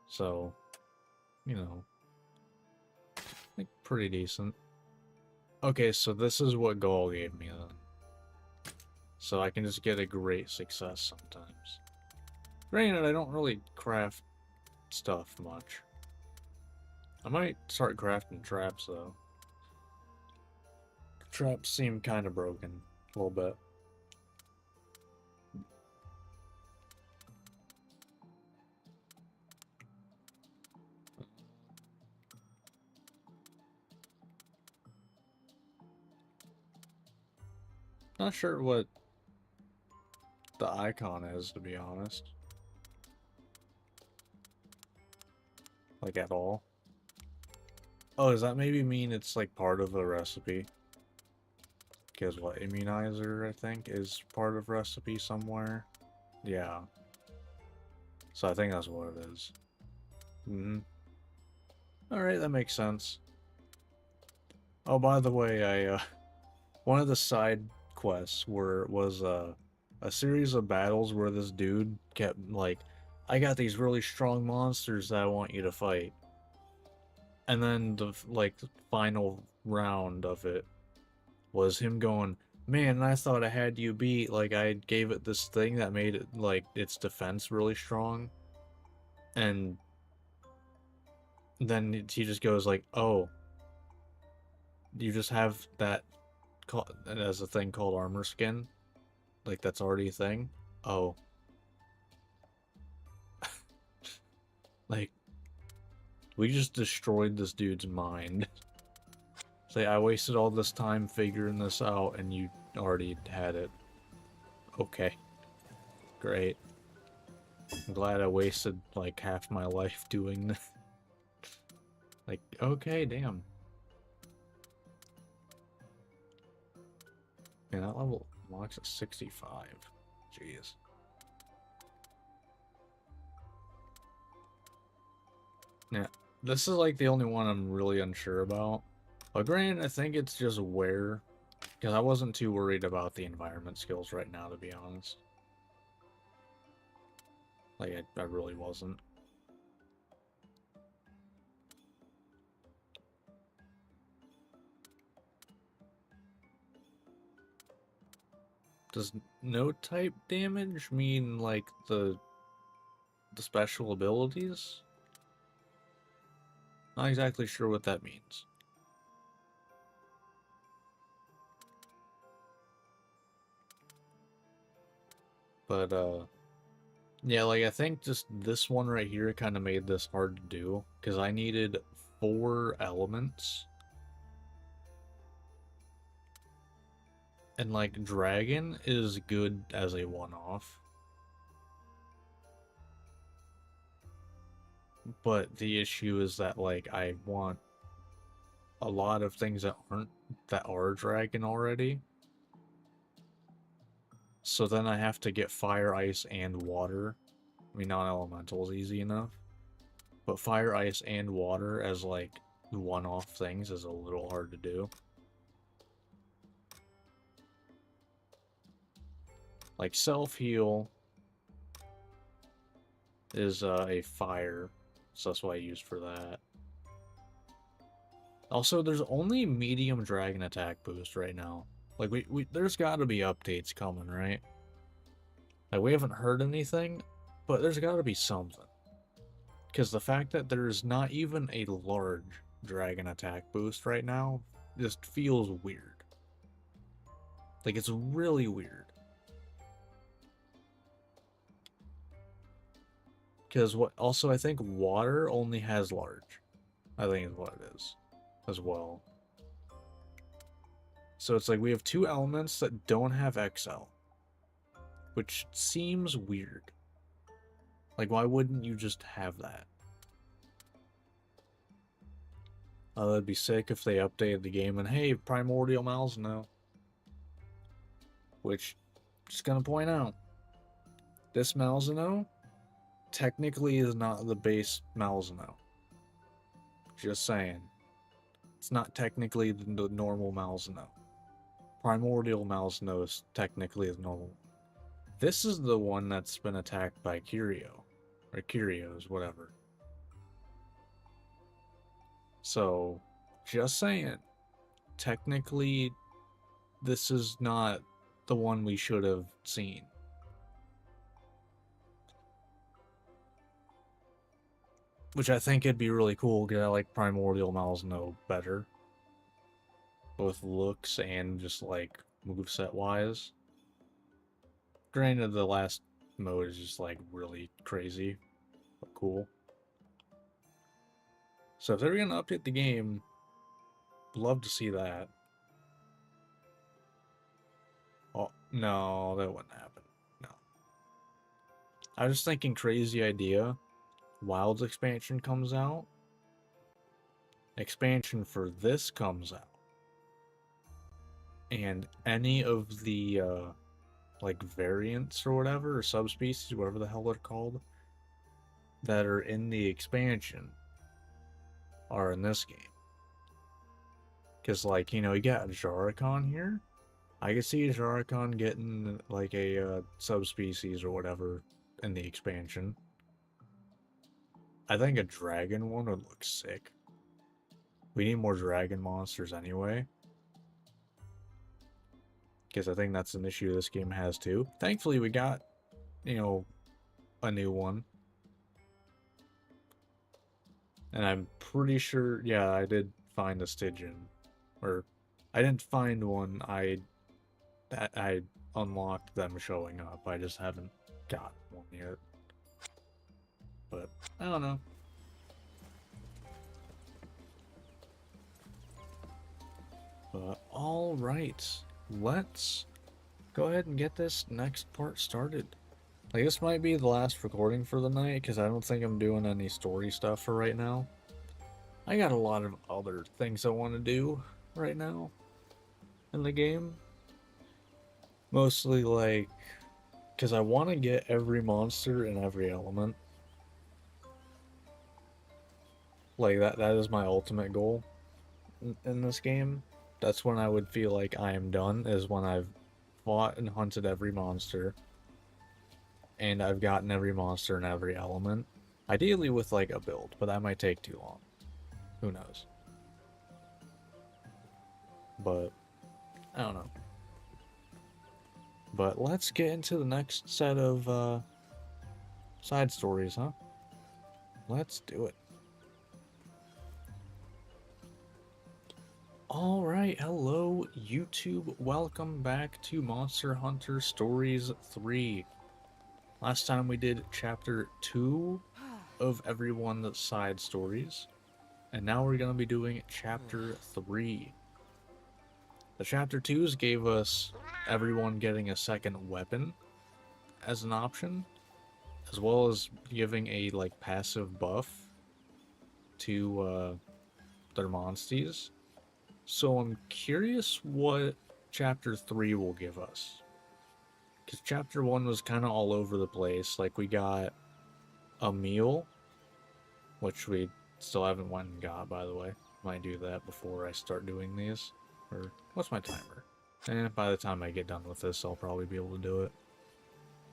So, you know, like pretty decent. Okay, so this is what Gaul gave me then. So I can just get a great success sometimes. Granted, I don't really craft stuff much. I might start crafting traps though. Traps seem kind of broken a little bit. Not sure what the icon is, to be honest. Like, at all. Oh, does that maybe mean it's, like, part of a recipe? Because, what, immunizer, I think, is part of recipe somewhere? Yeah. So I think that's what it is. Alright, that makes sense. Oh, by the way, one of the side quests was a series of battles where this dude kept like, I got these really strong monsters that I want you to fight, and then the final round of it was him going, man, I thought I had you beat, like I gave it this thing that made it like its defense really strong, and then he just goes like, oh, you just have that as a thing called armor skin? Like, that's already a thing? Oh. Like, we just destroyed this dude's mind. Say, I wasted all this time figuring this out, and you already had it. Okay. Great. I'm glad I wasted, like, half my life doing this. Like, okay, damn. Yeah, that level locks at 65. Jeez. Yeah, this is like the only one I'm really unsure about. But granted, I think it's just where, because I wasn't too worried about the environment skills right now, to be honest. Like, I really wasn't. Does no type damage mean like the special abilities? Not exactly sure what that means. But yeah, like I think just this one right here kind of made this hard to do because I needed 4 elements. And, like, Dragon is good as a one-off. But the issue is that, like, I want a lot of things that are Dragon already. So then I have to get Fire, Ice, and Water. I mean, non-elemental is easy enough. But Fire, Ice, and Water as, like, one-off things is a little hard to do. Like, self-heal is a fire, so that's what I used for that. Also, there's only medium dragon attack boost right now. Like, there's gotta be updates coming, right? Like, we haven't heard anything, but there's gotta be something. Because the fact that there's not even a large dragon attack boost right now just feels weird. Like, it's really weird. Because also I think water only has large. I think is what it is as well. So it's like we have 2 elements that don't have XL, which seems weird. Like, why wouldn't you just have that? That'd be sick if they updated the game and hey, Primordial Malzeno. Which, just gonna point out, this Malzeno technically is not the base Malzeno. Just saying. It's not technically the normal Malzeno. Primordial Mouse Nose technically is normal. This is the one that's been attacked by Curio. Or Curios, whatever. So, just saying. Technically, this is not the one we should have seen. Which I think it'd be really cool, because I like Primordial Malzno better. Both looks and just like moveset wise. Granted, the last mode is just like really crazy, but cool. So if they're gonna update the game, love to see that. Oh, no, that wouldn't happen. No. I was just thinking, crazy idea. Wilds expansion comes out. Expansion for this comes out. And any of the, like, variants or whatever, or subspecies, whatever the hell they're called, that are in the expansion are in this game. Because, like, you know, you got Jarikon here. I could see Jarikon getting, like, a subspecies or whatever in the expansion. I think a dragon one would look sick. We need more dragon monsters anyway. Because I think that's an issue this game has too. Thankfully, we got, you know, a new one. And I'm pretty sure, yeah, I did find a Stygian. Or, I didn't find one, I unlocked them showing up. I just haven't got one yet. But, I don't know. But, alright. Let's go ahead and get this next part started. Like, this might be the last recording for the night, because I don't think I'm doing any story stuff for right now. I got a lot of other things I want to do right now in the game. Mostly, like, because I want to get every monster in every element. Like, that is my ultimate goal in this game. That's when I would feel like I am done, is when I've fought and hunted every monster. And I've gotten every monster in every element. Ideally with, like, a build, but that might take too long. Who knows? But, I don't know. But let's get into the next set of, side stories, huh? Let's do it. Alright, hello YouTube, welcome back to Monster Hunter Stories 3. Last time we did Chapter 2 of everyone's side stories, and now we're going to be doing Chapter 3. The Chapter 2s gave us everyone getting a second weapon as an option, as well as giving a, like, passive buff to, their monsties. So I'm curious what Chapter 3 will give us. Because Chapter 1 was kind of all over the place. Like, we got a meal, which we still haven't went and got, by the way. Might do that before I start doing these. Or, what's my timer? By the time I get done with this, I'll probably be able to do it.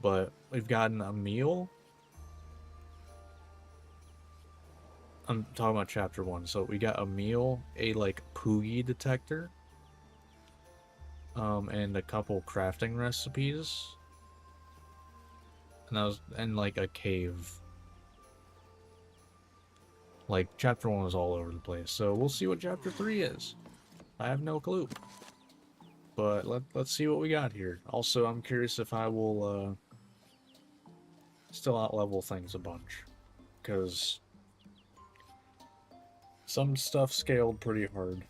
But we've gotten a meal. I'm talking about Chapter 1. So we got a meal, a, like, Poogie detector, and a couple crafting recipes, and like a cave. Like, Chapter 1 was all over the place, so we'll see what Chapter 3 is. I have no clue. But let's see what we got here. Also, I'm curious if I will still out-level things a bunch, because some stuff scaled pretty hard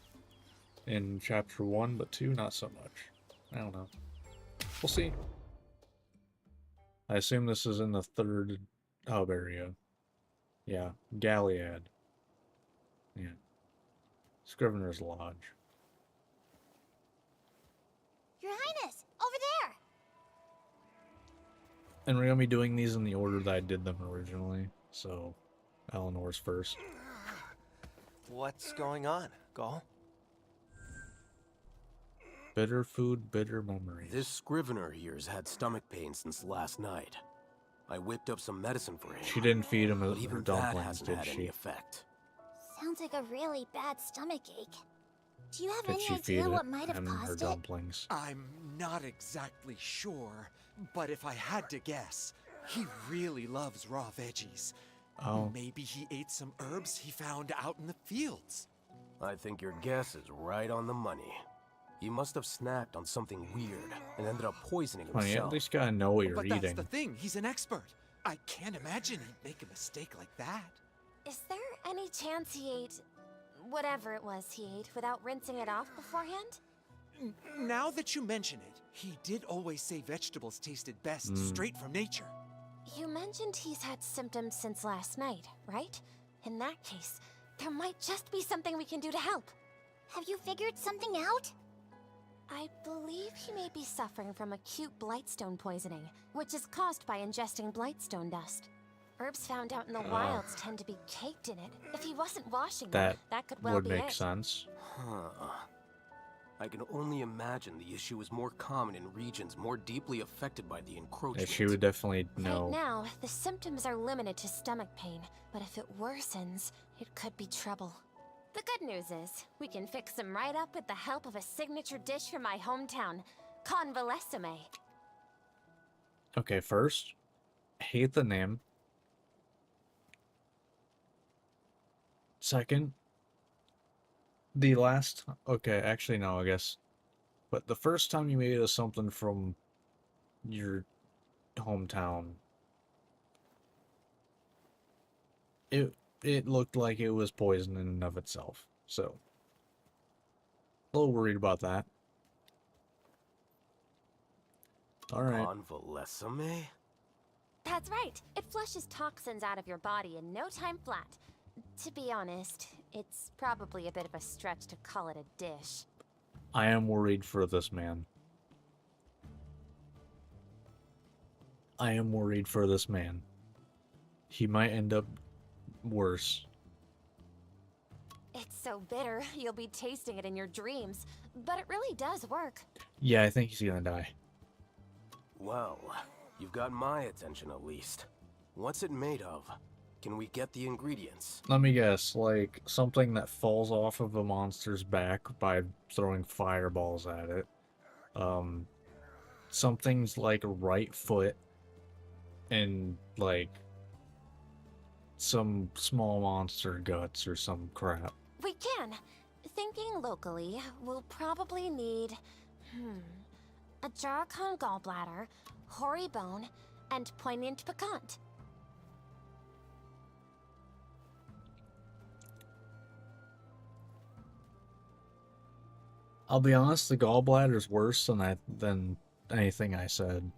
in Chapter 1, but 2, not so much. I don't know. We'll see. I assume this is in the third hub area. Yeah, Galliad. Yeah. Scrivener's Lodge. Your Highness, over there! And we're gonna be doing these in the order that I did them originally, so Eleanor's first. What's going on, Gall? Bitter food, bitter memories. This Scrivener here's had stomach pain since last night. I whipped up some medicine for him. She didn't feed him but her even that dumplings, hasn't did had any she? effect. Sounds like a really bad stomach ache. Do you have Did any she feed idea what might have him her caused it? dumplings? I'm not exactly sure, but if I had to guess, he really loves raw veggies. Oh. Maybe he ate some herbs he found out in the fields. I think your guess is right on the money. He must have snacked on something weird and ended up poisoning Honey, himself. at least gotta know what you're But eating. that's the thing, he's an expert. I can't imagine he'd make a mistake like that. Is there any chance he ate whatever it was he ate without rinsing it off beforehand? Now that you mention it, he did always say vegetables tasted best Mm. straight from nature. You mentioned he's had symptoms since last night, right? In that case, there might just be something we can do to help. Have you figured something out? I believe he may be suffering from acute blightstone poisoning, which is caused by ingesting blightstone dust. Herbs found out in the wilds tend to be caked in it. If he wasn't washing them, that could well would be make it. sense. Huh. I can only imagine the issue is more common in regions more deeply affected by the Yeah, encroachment. she would definitely know. Right now, the symptoms are limited to stomach pain, but if it worsens, it could be trouble. The good news is, we can fix him right up with the help of a signature dish from my hometown, convalescime. Okay, first, hate the name. Second, the last... Okay, actually, no, I guess. But the first time you made us something from your hometown, it looked like it was poison in and of itself. So, a little worried about that. Alright. Convalescime? That's right. It flushes toxins out of your body in no time flat. To be honest, it's probably a bit of a stretch to call it a dish. I am worried for this man. I am worried for this man. He might end up worse. It's so bitter, you'll be tasting it in your dreams. But it really does work. Yeah, I think he's gonna die. Well, you've got my attention at least. What's it made of? Can we get the ingredients? Let me guess, like something that falls off of a monster's back by throwing fireballs at it. Something's like right foot and like some small monster guts or some crap. We can. Thinking locally, we'll probably need, a Jarkon gallbladder, hoary bone, and poignant piquant. I'll be honest, the gallbladder's worse than anything I said.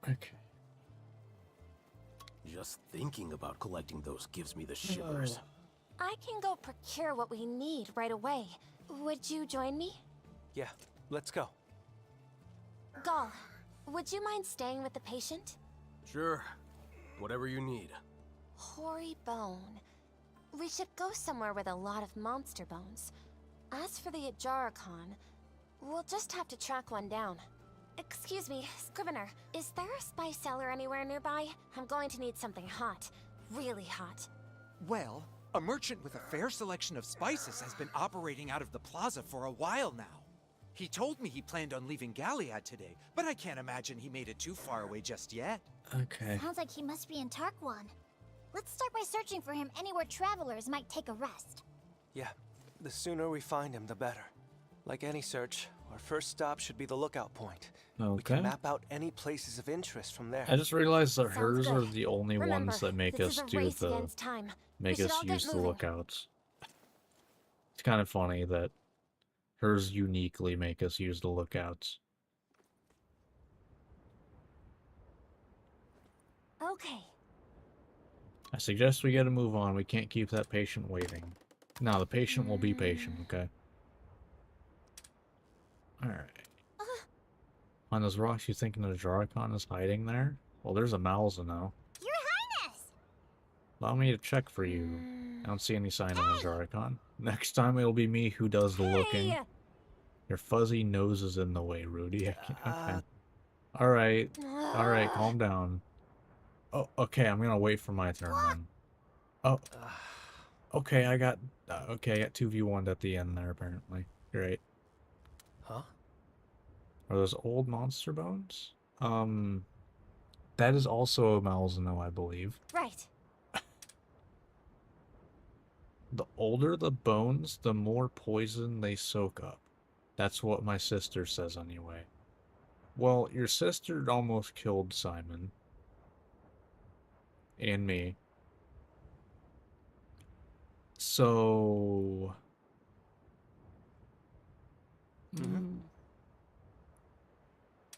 Okay. Just thinking about collecting those gives me the shivers. I can go procure what we need right away. Would you join me? Yeah, let's go. Gall, would you mind staying with the patient? Sure. Whatever you need. Hoary bone. We should go somewhere with a lot of monster bones. As for the Ajaricon, we'll just have to track one down. Excuse me, Scrivener, is there a spice cellar anywhere nearby? I'm going to need something hot. Really hot. Well, a merchant with a fair selection of spices has been operating out of the plaza for a while now. He told me he planned on leaving Galliad today, but I can't imagine he made it too far away just yet. Okay. Sounds like he must be in Tarkwon. Let's start by searching for him anywhere travelers might take a rest. Yeah, the sooner we find him, the better. Like any search, our first stop should be the lookout point. We Okay. can map out any places of interest from there. I just realized that Sounds hers are good. the only Remember, ones that make this us is a do race the against time. make We should us all get use the moving. lookouts. It's kind of funny that hers uniquely make us use the lookouts. Okay. I suggest we get a move on. We can't keep that patient waiting. No, the patient will be patient, okay? Alright. On those rocks, you thinking the Jarikon is hiding there? Well, there's a Malza now. Your Highness! Allow me to check for you. I don't see any sign of a Zurikon. Next time it'll be me who does the looking. Hey! Your fuzzy nose is in the way, Rudy. Okay. Alright. Alright, calm down. Oh, okay, I'm gonna wait for my turn then. Oh. Okay, I got 2v1'd at the end there, apparently. Great. Huh? Are those old monster bones? That is also a Malzeno, I believe. Right. The older the bones, the more poison they soak up. That's what my sister says anyway. Well, your sister almost killed Simon. And me. So...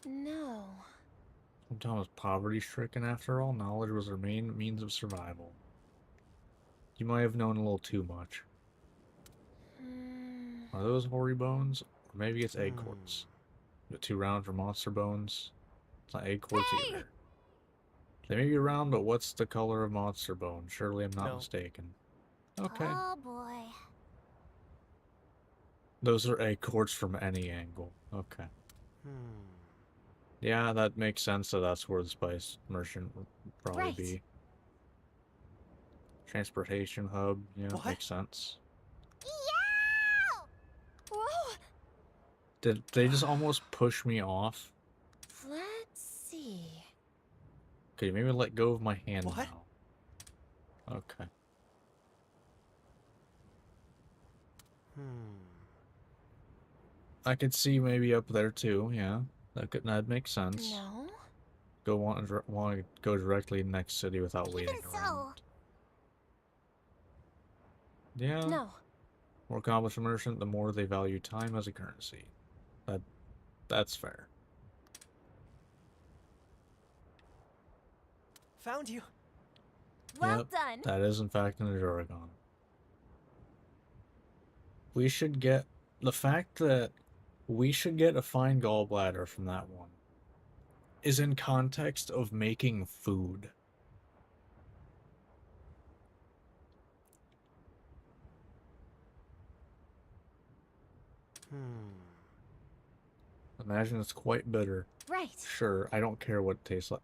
No. Hometown was poverty-stricken after all. Knowledge was their main means of survival. You might have known a little too much. Are those hoary bones? Or maybe it's egg quartz. The 2 round for monster bones. It's not egg quartz either. They may be round, but what's the color of monster bone? Surely I'm not mistaken. Okay. Oh boy. Those are egg quartz from any angle. Okay. Yeah, that makes sense. So that's where the spice merchant would probably be. Transportation hub. Yeah, makes sense. Whoa! Did they just almost push me off? Let's see. Okay, maybe let go of my hand now. Okay. I could see maybe up there too. Yeah, that'd make sense. No. Want to go directly to the next city without waiting around. Yeah. No. More accomplished merchant, the more they value time as a currency. That's fair. Found you. Well Yep, done. that is in fact an Ajuragon. We should get the fact that we should get a fine gallbladder from that one is in context of making food. Imagine it's quite bitter. Right. Sure, I don't care what it tastes like.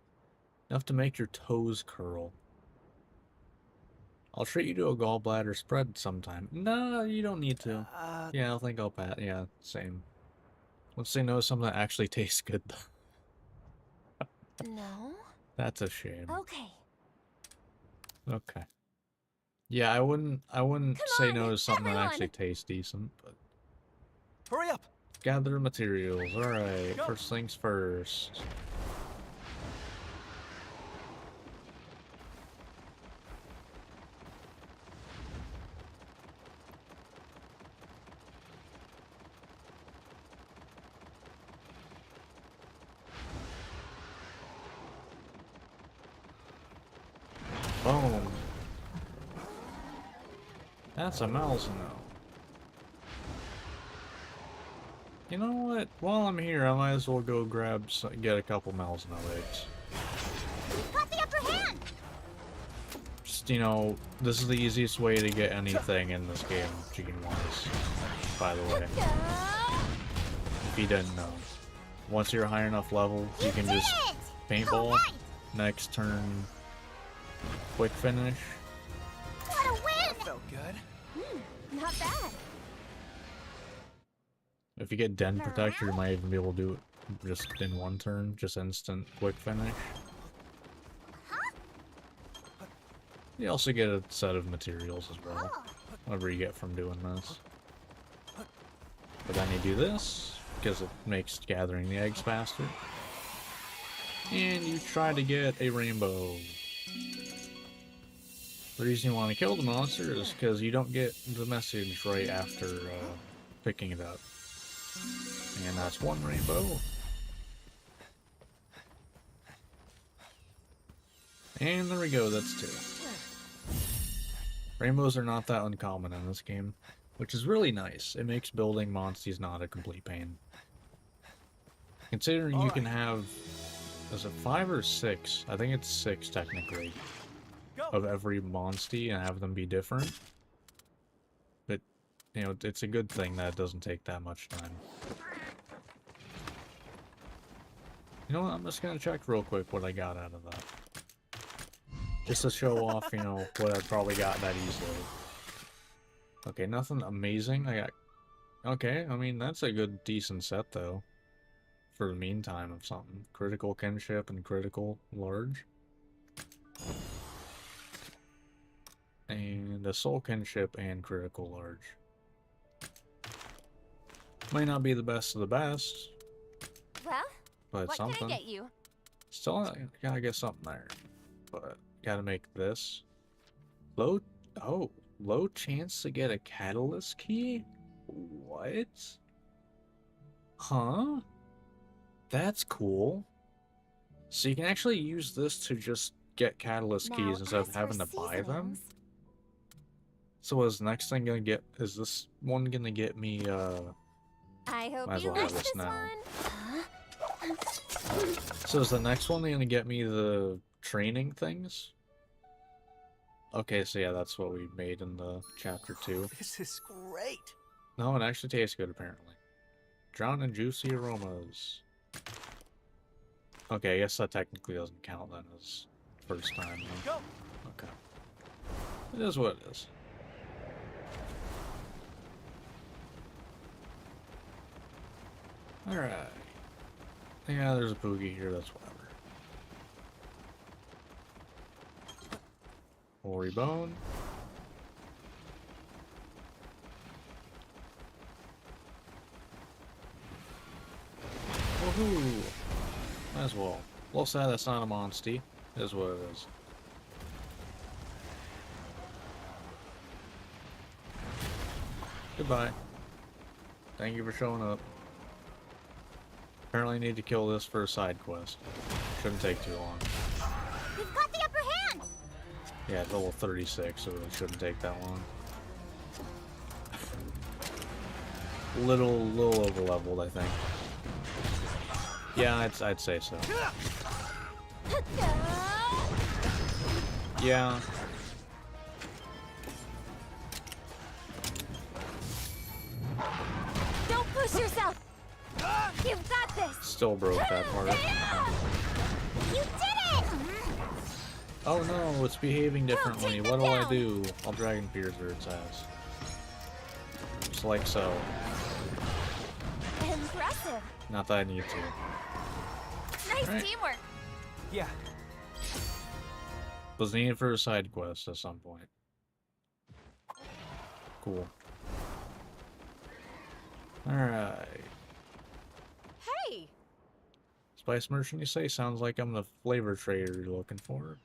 Enough to make your toes curl. I'll treat you to a gallbladder spread sometime. No, you don't need to. Yeah, I think I'll pat. Yeah, same. Let's say no to something that actually tastes good, though. No. That's a shame. Okay. Okay. Yeah, I wouldn't say no to something that actually everyone. tastes decent, but Hurry up! gather materials. Alright, first things first. Boom. That's a Malzeno. You know what? While I'm here, I might as well go get a couple Malzeno eggs. We've got the upper hand. Just, you know, this is the easiest way to get anything in this game, chicken-wise, by the way. If you didn't know. Once you're a high enough level, you can just paintball, next turn, quick finish. What a win! That felt good. Not bad. If you get Den Protector, you might even be able to do it just in one turn, just instant quick finish. You also get a set of materials as well, whatever you get from doing this. But then you do this, because it makes gathering the eggs faster. And you try to get a rainbow. The reason you want to kill the monster is because you don't get the message right after picking it up. And that's one rainbow. And there we go, that's 2. Rainbows are not that uncommon in this game, which is really nice. It makes building monsters not a complete pain. Considering you can have, is it 5 or 6? I think it's 6 technically. of every monstie and have them be different. But, you know, it's a good thing that it doesn't take that much time. You know what, I'm just gonna check real quick what I got out of that. Just to show off, you know, what I probably got that easily. Okay, nothing amazing. I got... Okay, I mean, that's a good, decent set, though. For the meantime of something. Critical kinship and critical large. And a soul kinship and critical large. Might not be the best of the best, Well, but what something. can I get you? Still gotta get something there. But gotta make this. Low chance to get a catalyst key? What? Huh? That's cool. So you can actually use this to just get catalyst Now, keys instead of as for having to buy them. seasonings- So is the next thing gonna get, is this one gonna get me, I hope might as you well have like this this now. one. So is the next one gonna get me the training things? Okay, so yeah, that's what we made in the chapter 2. This is great. No, it actually tastes good, apparently. Drown in juicy aromas. Okay, I guess that technically doesn't count then as first time. Though. Okay. It is what it is. Alright. Yeah, there's a Poogie here, that's whatever. Ori Bone. Woohoo! Might as well. A little sad that's not a monstie. It is what it is. Goodbye. Thank you for showing up. Apparently I need to kill this for a side quest. Shouldn't take too long. We've got the upper hand! Yeah, it's level 36, so it shouldn't take that long. Little over leveled, I think. Yeah, I'd say so. Yeah. Don't push yourself. You've got this. Still broke that part. You did it! Oh no, it's behaving differently. What do I do? I'll Dragon Piercer its ass. Just like so. Impressive. Not that I need to. Nice Right. teamwork. Yeah. Was needed for a side quest at some point. Cool. Alright. Hey. Spice merchant, you say? Sounds like I'm the flavor trader you're looking for.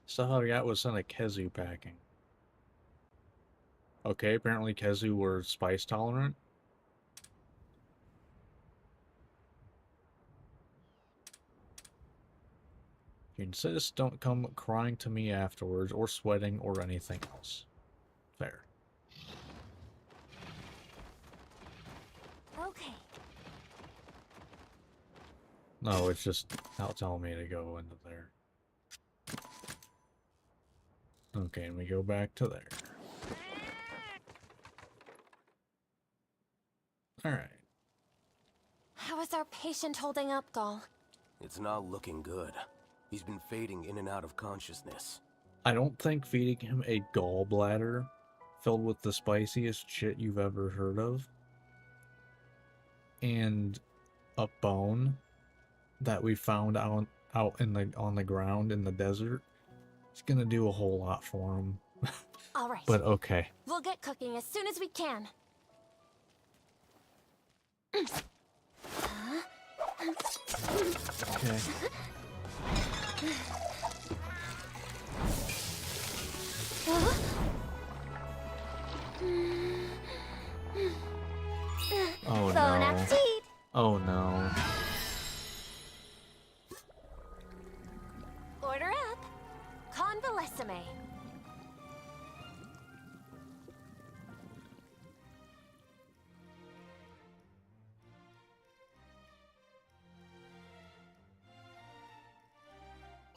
Stuff I got was sent a Kezu packing. Okay, apparently Kezu were spice tolerant. You insist, don't come crying to me afterwards, or sweating, or anything else. Fair. Okay. No, it's just not telling me to go into there. Okay, and we go back to there. Alright. How is our patient holding up, Gall? It's not looking good. He's been fading in and out of consciousness. I don't think feeding him a gallbladder filled with the spiciest shit you've ever heard of and a bone that we found out on the ground in the desert is gonna do a whole lot for him. All right. But okay. We'll get cooking as soon as we can. Okay. Oh Bon no. appetit. Oh no. Order up. Convalescime.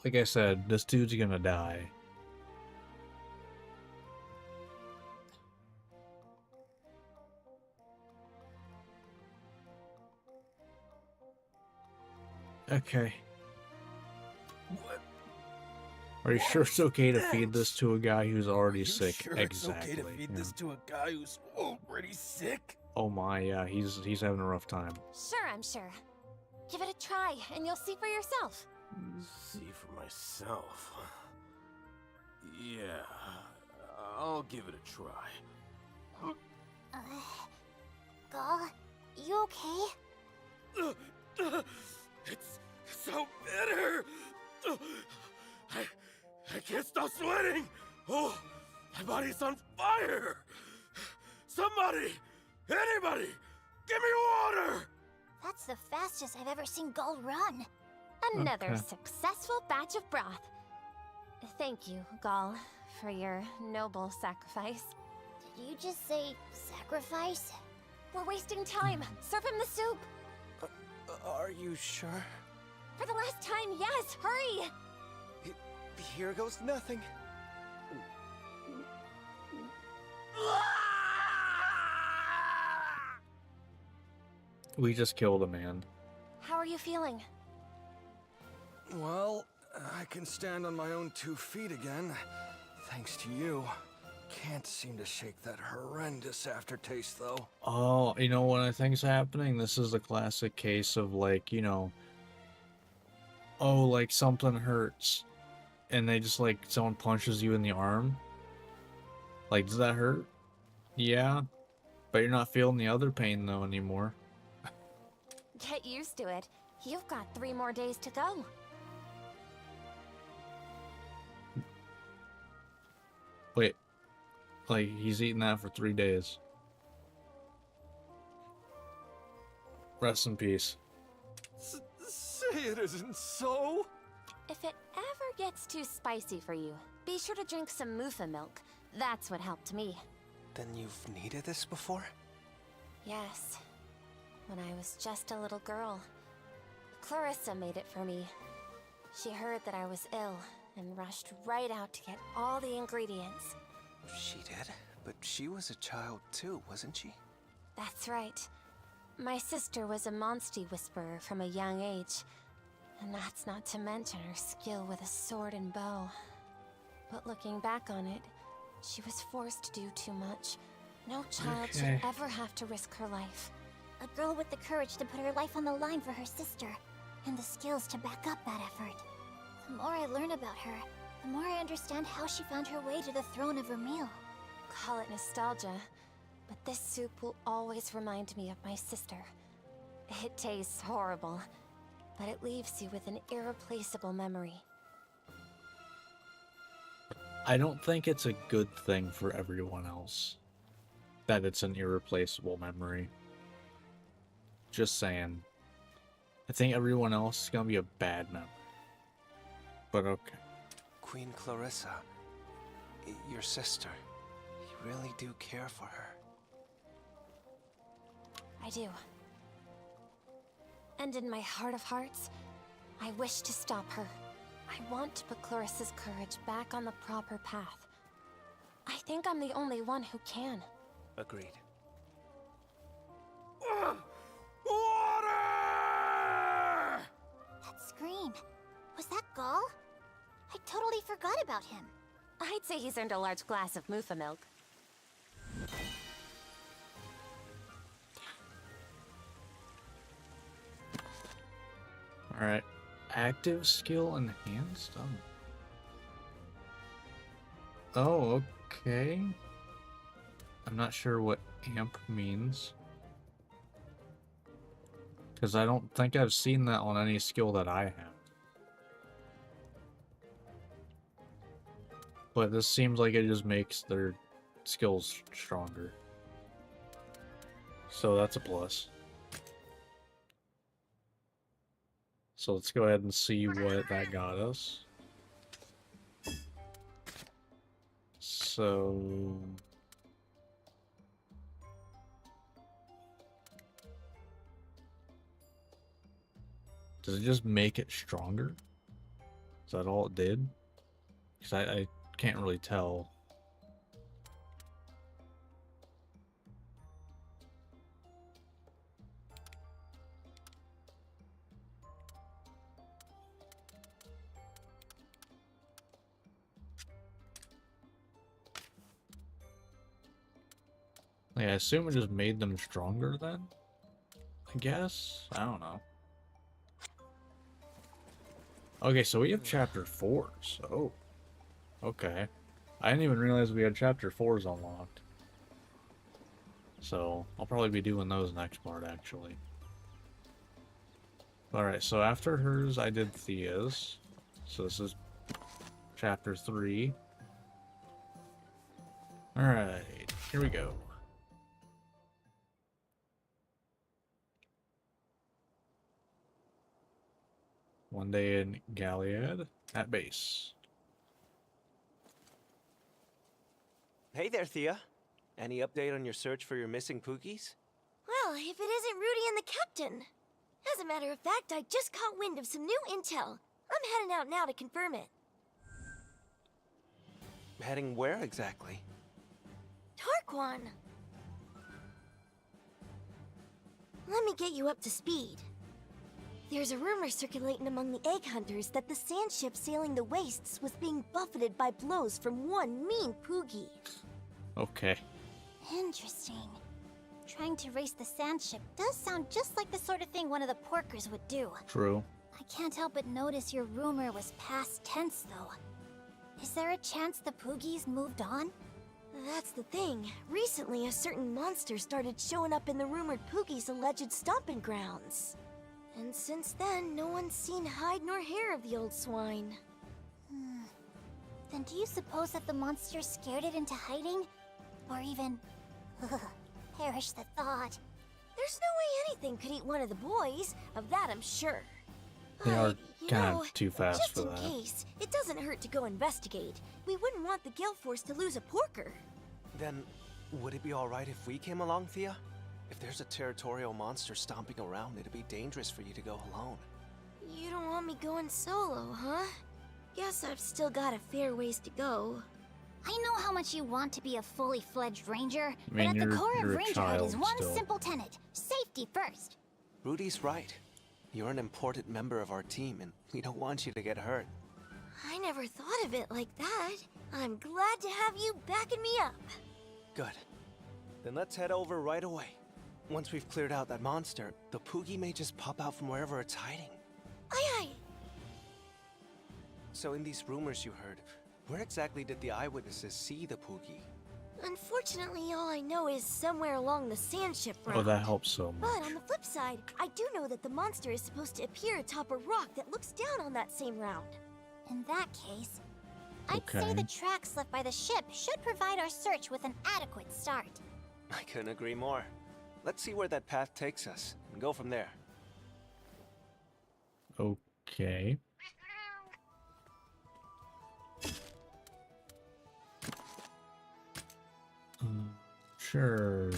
like I said, this dude's gonna die. Okay. What? Are you sure it's okay to feed this to a guy who's already You sick? sure Exactly. it's okay to feed yeah. this to a guy who's already sick? Oh my, yeah, he's having a rough time. Sure, I'm sure. Give it a try, and you'll see for yourself. See for myself. Yeah, I'll give it a try. Gall, you okay? It's so bitter. I can't stop sweating. Oh, my body's on fire. Somebody, anybody, give me water. That's the fastest I've ever seen Gall run. Another Okay. successful batch of broth. Thank you, Gall, for your noble sacrifice. Did you just say sacrifice? We're wasting time. Serve him the soup. Are you sure? For the last time, yes. Hurry. Here goes nothing. We just killed a man. How are you feeling? Well, I can stand on my own 2 feet again, thanks to you. Can't seem to shake that horrendous aftertaste, though. Oh, you know what I think's happening? This is a classic case of like, you know, oh, like something hurts, and they just like someone punches you in the arm. Like, does that hurt? Yeah, but you're not feeling the other pain though anymore. Get used to it. You've got 3 more days to go. Wait, like he's eating that for 3 days. Rest in peace. Say it isn't so. If it ever gets too spicy for you, be sure to drink some Mufa milk. That's what helped me. Then you've needed this before? Yes. When I was just a little girl. Clarissa made it for me. She heard that I was ill and rushed right out to get all the ingredients. She did? But she was a child too, wasn't she? That's right. My sister was a Monstie whisperer from a young age. And that's not to mention her skill with a sword and bow. But looking back on it, she was forced to do too much. No child should ever have to risk her life. A girl with the courage to put her life on the line for her sister, and the skills to back up that effort. The more I learn about her, the more I understand how she found her way to the throne of Vermeil. Call it nostalgia, but this soup will always remind me of my sister. It tastes horrible, but it leaves you with an irreplaceable memory. I don't think it's a good thing for everyone else that it's an irreplaceable memory. Just saying. I think everyone else is gonna be a bad memory. But okay. Queen Clarissa, your sister. You really do care for her. I do. And in my heart of hearts, I wish to stop her. I want to put Clarissa's courage back on the proper path. I think I'm the only one who can. Agreed. Water! That scream. Was that Gall? I totally forgot about him. I'd say he's earned a large glass of Mufa milk. Alright. Active skill enhanced? Oh, okay. I'm not sure what amp means. Because I don't think I've seen that on any skill that I have. But this seems like it just makes their skills stronger. So that's a plus. So let's go ahead and see what that got us. So... does it just make it stronger? Is that all it did? Because I can't really tell. Like, I assume it just made them stronger then? I guess? I don't know. Okay, so we have chapter 4s. Oh. Okay. I didn't even realize we had chapter 4s unlocked. So, I'll probably be doing those next part, actually. Alright, so after hers, I did Thea's. So this is chapter 3. Alright, here we go. One day in Galliad at base. Hey there, Thea. Any update on your search for your missing Pookies? Well, if it isn't Rudy and the captain. As a matter of fact, I just caught wind of some new intel. I'm heading out now to confirm it. Heading where exactly? Tarquan. Let me get you up to speed. There's a rumor circulating among the egg hunters that the sand ship sailing the wastes was being buffeted by blows from one mean Poogie. Okay. Interesting. Trying to race the sand ship does sound just like the sort of thing one of the porkers would do. True. I can't help but notice your rumor was past tense, though. Is there a chance the Poogies moved on? That's the thing. Recently, a certain monster started showing up in the rumored Poogie's alleged stomping grounds. And since then, no one's seen hide nor hair of the old swine. Then do you suppose that the monster scared it into hiding? Or even... perish the thought. There's no way anything could eat one of the boys. Of that, I'm sure. They are You kind know, of too fast just for in that. case, it doesn't hurt to go investigate. We wouldn't want the Gale Force to lose a porker. Then, would it be alright if we came along, Thea? If there's a territorial monster stomping around, it'd be dangerous for you to go alone. You don't want me going solo, huh? Guess I've still got a fair ways to go. I know how much you want to be a fully fledged ranger, I mean, but at the core you're of a Rangerhood is child one still. simple tenet. Safety first. Rudy's right. You're an important member of our team, and we don't want you to get hurt. I never thought of it like that. I'm glad to have you backing me up. Good. Then let's head over right away. Once we've cleared out that monster, the Poogie may just pop out from wherever it's hiding. Aye. So in these rumors you heard, where exactly did the eyewitnesses see the Poogie? Unfortunately, all I know is somewhere along the sand ship route. Oh, that helps so much. But on the flip side, I do know that the monster is supposed to appear atop a rock that looks down on that same route. In that case, I'd say Okay. the tracks left by the ship should provide our search with an adequate start. I couldn't agree more. Let's see where that path takes us, and go from there. Okay. Sure.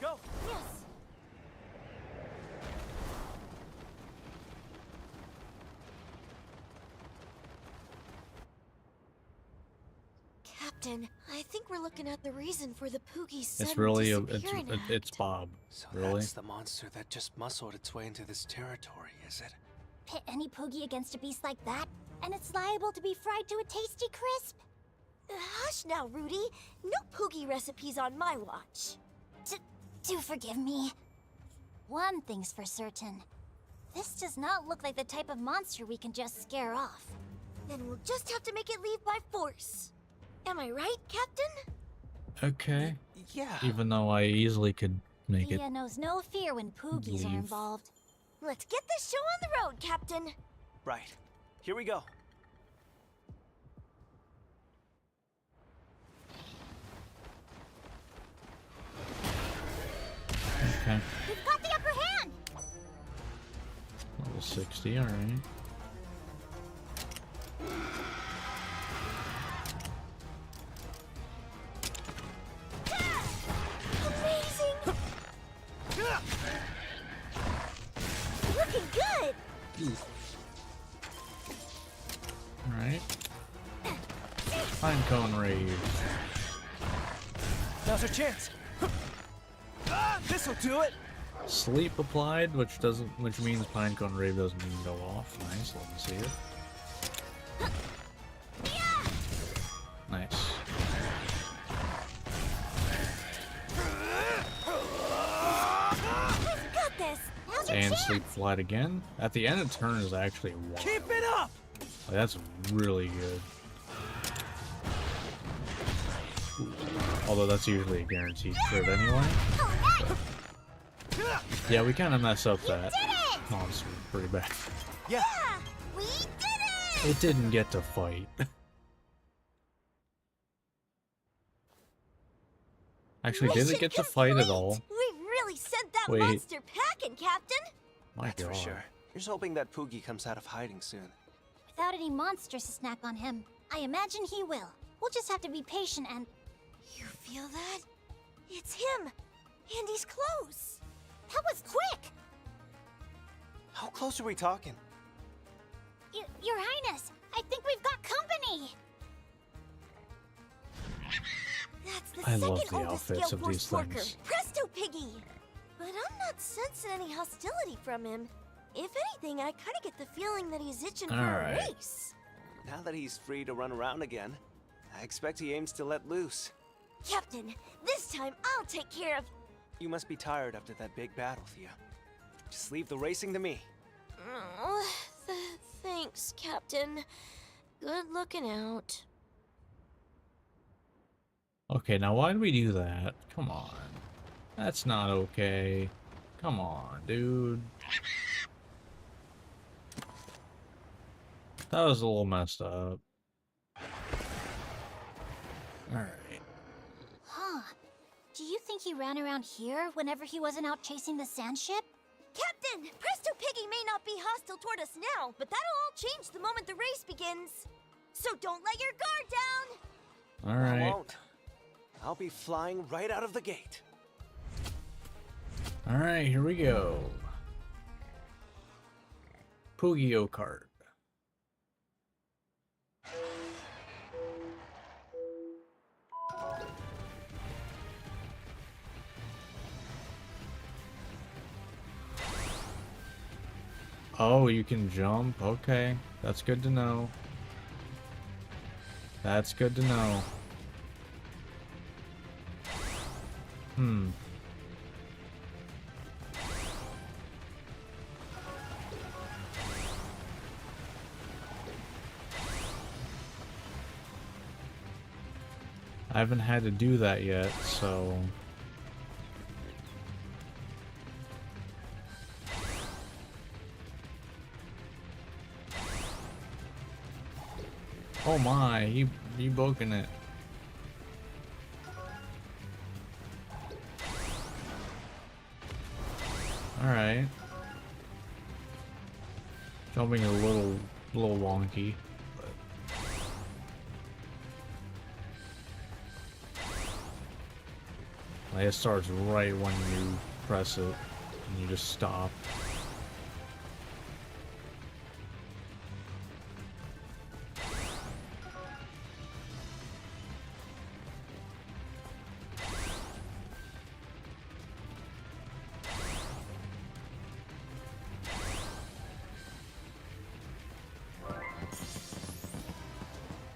Go! Yes! Captain, I think we're looking at the reason for the Poogie's sudden It's really disappearing act. it's Bob. So Really? that's the monster that just muscled its way into this territory, is it? Pit any Poogie against a beast like that, and it's liable to be fried to a tasty crisp. Hush now, Rudy. No Poogie recipes on my watch. Do forgive me. One thing's for certain. This does not look like the type of monster we can just scare off. Then we'll just have to make it leave by force. Am I right, Captain? Okay. Yeah. Even though I easily could make it. Thea knows no fear when Poogies are leave. involved. Let's get this show on the road, Captain. Right. Here we go. Okay. We've got the upper hand! Level 60, alright. Amazing! Alright. Pinecone Rage. Now's our chance. This'll do it. Sleep applied, which means Pinecone Rave doesn't even go off. Nice, let me see it. Nice. Got this. Now's your And chance. sleep applied again. At the end of turn is actually wild. Keep it up. Like, that's really good. Although that's usually a guaranteed crit anyway. Yeah, we kind of mess up that monster pretty bad. Yeah. We did it! It didn't get to fight. Actually, did it Mission get to fight at all? We really sent that Wait. monster packing, Captain. My That's god. for sure. Here's hoping that Poogie comes out of hiding soon. Without any monsters to snack on him, I imagine he will. We'll just have to be patient and... You feel that? It's him. And he's close. That was quick! How close are we talking? Your Highness, I think we've got company! That's the I second love the oldest outfits Gale of Force these Porker, things. Presto Piggy. But I'm not sensing any hostility from him. If anything, I kind of get the feeling that he's itching for a Alright. race. Now that he's free to run around again, I expect he aims to let loose. Captain, this time I'll take care of... You must be tired after that big battle, Thea. Just leave the racing to me. Oh, thanks, Captain. Good looking out. Okay, now why did we do that? Come on. That's not okay. Come on, dude. That was a little messed up. Alright. Huh. Do you think he ran around here whenever he wasn't out chasing the sand ship? Captain, Presto Piggy may not be hostile toward us now, but that'll all change the moment the race begins. So don't let your guard down. I Alright. won't. I'll be flying right out of the gate. Alright, here we go. Poogie-O Kart. Oh, you can jump? Okay. That's good to know. That's good to know. Hmm. I haven't had to do that yet, so... Oh my, he broken it. Alright. Jumping a little wonky. It starts right when you press it, and you just stop.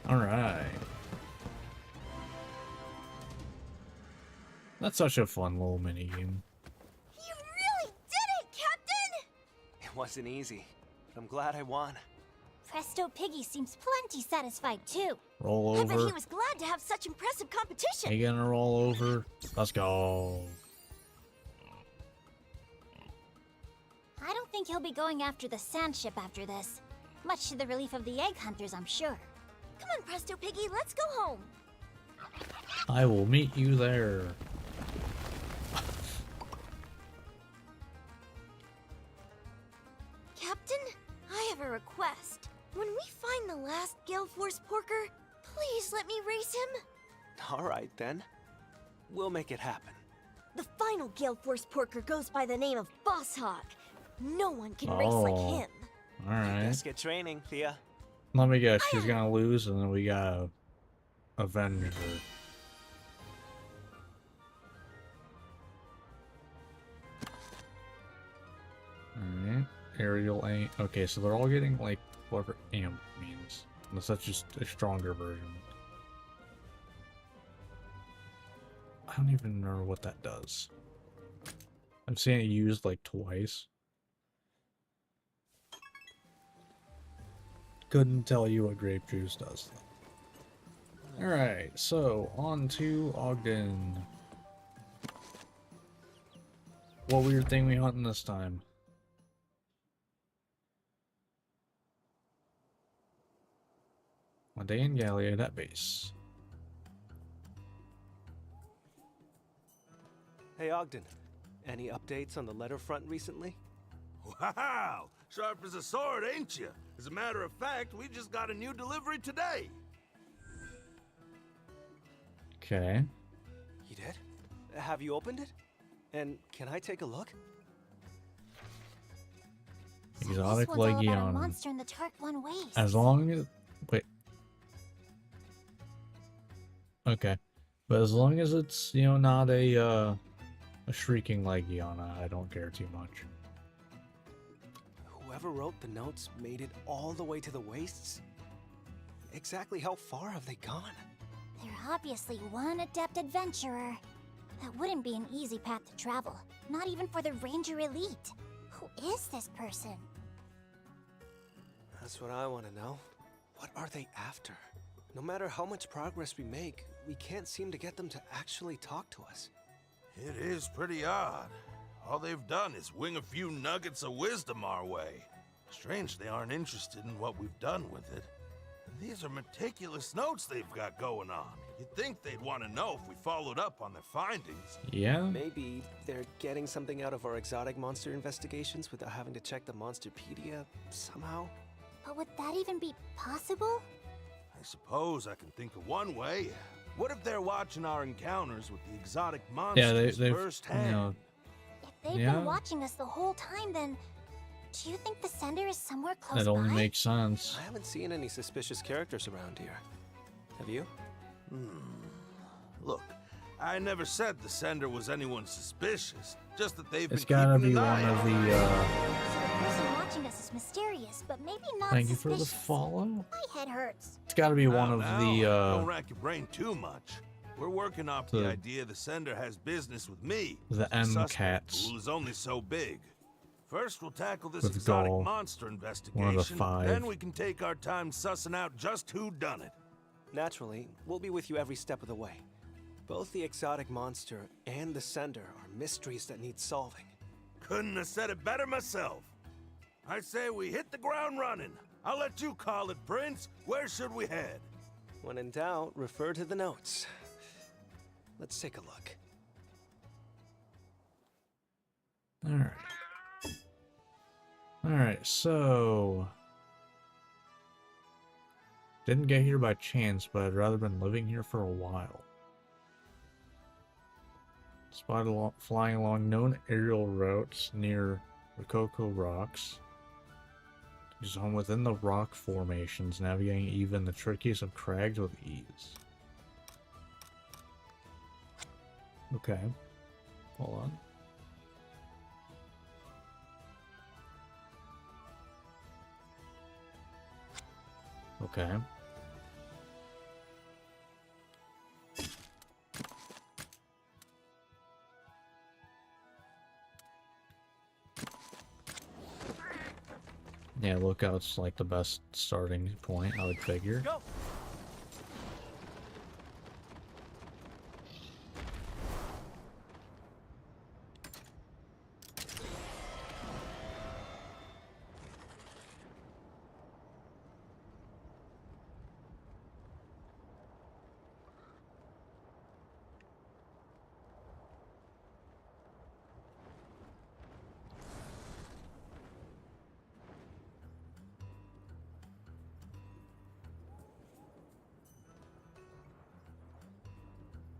Alright. That's such a fun little minigame. You really did it, Captain! It wasn't easy, but I'm glad I won. Presto Piggy seems plenty satisfied too. Roll I bet over. he was glad to have such impressive competition. You gonna roll over? Let's go. I don't think he'll be going after the sand ship after this. Much to the relief of the egg hunters, I'm sure. Come on, Presto Piggy, let's go home. I will meet you there. Captain, I have a request. When we find the last Gale Force Porker, please let me race him. All right, then. We'll make it happen. The final Gale Force Porker goes by the name of Boss Hog. No one can race like Oh. him. Alright. Let's get training, Thea. Let me guess, she's gonna lose, and then we gotta avenge her. Alright. Aerial aim. Okay, so they're all getting, like, whatever amp means. Unless that's just a stronger version. I don't even know what that does. I've seen it used, like, twice. Couldn't tell you what grape juice does, though. Alright, so, on to Ogden. What weird thing we hunting this time? One day in Gallia at base. Hey, Ogden. Any updates on the letter front recently? Wow! Sharp as a sword, ain't you? As a matter of fact, we just got a new delivery today. Okay. You did? Have you opened it? And can I take a look? Exotic This one's all about a Legion. monster in the Tark 1 waste. As long as... Wait. Okay. But as long as it's, you know, not a shrieking Legiana, I don't care too much. Whoever wrote the notes made it all the way to the wastes? Exactly how far have they gone? They're obviously one adept adventurer. That wouldn't be an easy path to travel, not even for the Ranger Elite. Who is this person? That's what I want to know. What are they after? No matter how much progress we make, we can't seem to get them to actually talk to us. It is pretty odd. All they've done is wing a few nuggets of wisdom our way. Strange they aren't interested in what we've done with it. And these are meticulous notes they've got going on. You'd think they'd want to know if we followed up on their findings. Yeah? Maybe they're getting something out of our exotic monster investigations without having to check the Monsterpedia somehow. But would that even be possible? I suppose I can think of one way. What if they're watching our encounters with the exotic monsters they've, firsthand? you know, If they've Yeah. been watching us the whole time, then do you think the sender is somewhere close that only by? makes sense. I haven't seen any suspicious characters around here. Have you? Look, I never said the sender was anyone suspicious. Just that they've It's been gotta keeping be an one eye of on the, The person watching us is mysterious, but maybe not Thank you for the suspicious. follow. My head hurts. It's gotta be one of Now, the, don't rack your brain too much. We're working off the the- idea the sender has business with me. The M suspect cats. pool is only so big. First, we'll tackle this With exotic Gull, monster one of the investigation. 5. Then we can take our time sussing out just who done it. Naturally, we'll be with you every step of the way. Both the exotic monster and the sender are mysteries that need solving. Couldn't have said it better myself. I say we hit the ground running. I'll let you call it, Prince. Where should we head? When in doubt, refer to the notes. Let's take a look. Alright. Alright, so... Didn't get here by chance, but I'd rather been living here for a while. Spotted flying along known aerial routes near Rococo Rocks. Just home within the rock formations, navigating even the trickiest of crags with ease. Okay. Hold on. Okay. Yeah, Lookout's like the best starting point, I would figure. Go!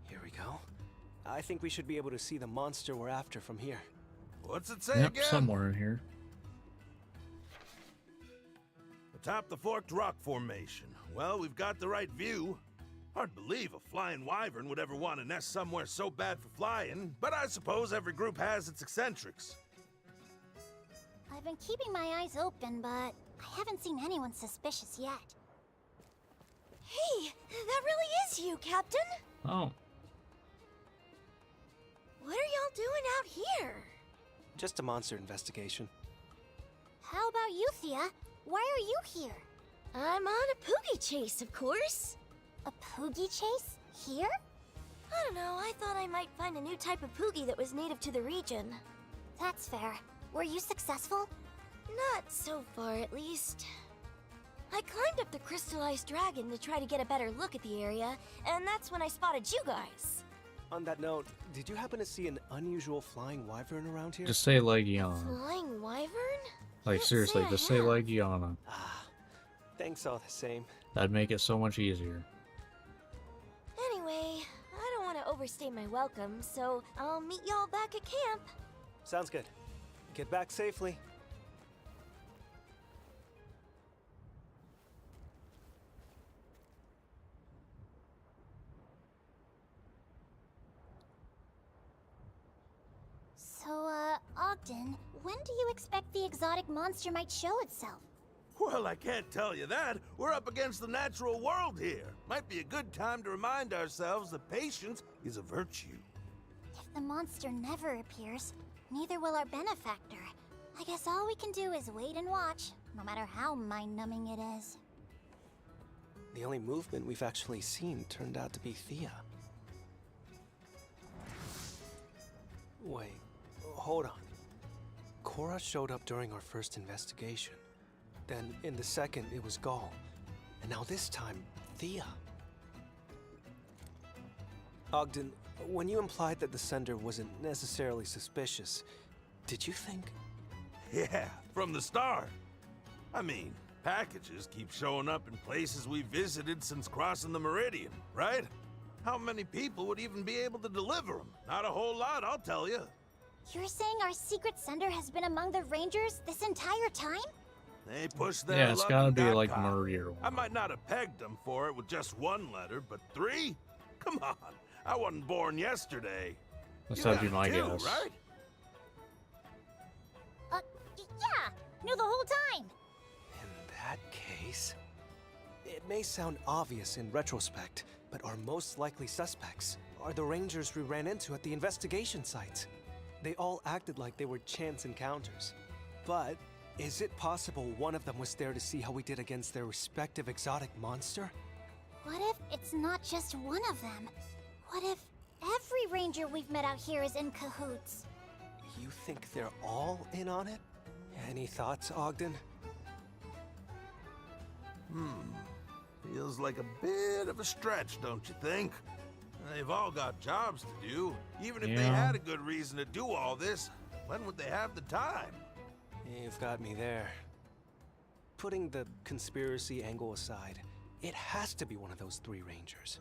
Here we go. I think we should be able to see the monster we're after from here. What's it say Yep, again? somewhere in here. The atop the Forked Rock Formation. Well, we've got the right view. Hard to believe a flying wyvern would ever want to nest somewhere so bad for flying, but I suppose every group has its eccentrics. I've been keeping my eyes open, but I haven't seen anyone suspicious yet. Hey, that really is you, Captain. Oh. What are y'all doing out here? Just a monster investigation. How about you, Thea? Why are you here? I'm on a Poogie chase, of course. A Poogie chase? Here? I don't know, I thought I might find a new type of Poogie that was native to the region. That's fair. Were you successful? Not so far, at least. I climbed up the crystallized dragon to try to get a better look at the area, and that's when I spotted you guys. On that note, did you happen to see an unusual flying wyvern around here? Just say Legiana. Flying wyvern? Like, Can't seriously, say I just say have. Legiana. Thanks all the same. That'd make it so much easier. Anyway, I don't want to overstay my welcome, so I'll meet y'all back at camp. Sounds good. Get back safely. So, Ogden, when do you expect the exotic monster might show itself? Well, I can't tell you that. We're up against the natural world here. Might be a good time to remind ourselves that patience is a virtue. If the monster never appears, neither will our benefactor. I guess all we can do is wait and watch, no matter how mind-numbing it is. The only movement we've actually seen turned out to be Thea. Wait, hold on. Cora showed up during our first investigation. Then, in the second, it was Gall. And now this time, Thea. Ogden, when you implied that the sender wasn't necessarily suspicious, did you think... Yeah, from the start. I mean, packages keep showing up in places we visited since crossing the Meridian, right? How many people would even be able to deliver them? Not a whole lot, I'll tell you. You're saying our secret sender has been among the Rangers this entire time? They pushed their Yeah, it's luck gotta and be got like caught. Murrier. I might not have pegged them for it with just one letter, but 3? Come on, I wasn't born yesterday. That'd be my two, guess. right? Yeah, knew the whole time. In that case... It may sound obvious in retrospect, but our most likely suspects are the Rangers we ran into at the investigation site. They all acted like they were chance encounters. But is it possible one of them was there to see how we did against their respective exotic monster? What if it's not just one of them? What if every ranger we've met out here is in cahoots? You think they're all in on it? Any thoughts, Ogden? Feels like a bit of a stretch, don't you think? They've all got jobs to do. Even if they Yeah. had a good reason to do all this, when would they have the time? You've got me there. Putting the conspiracy angle aside, it has to be one of those 3 Rangers.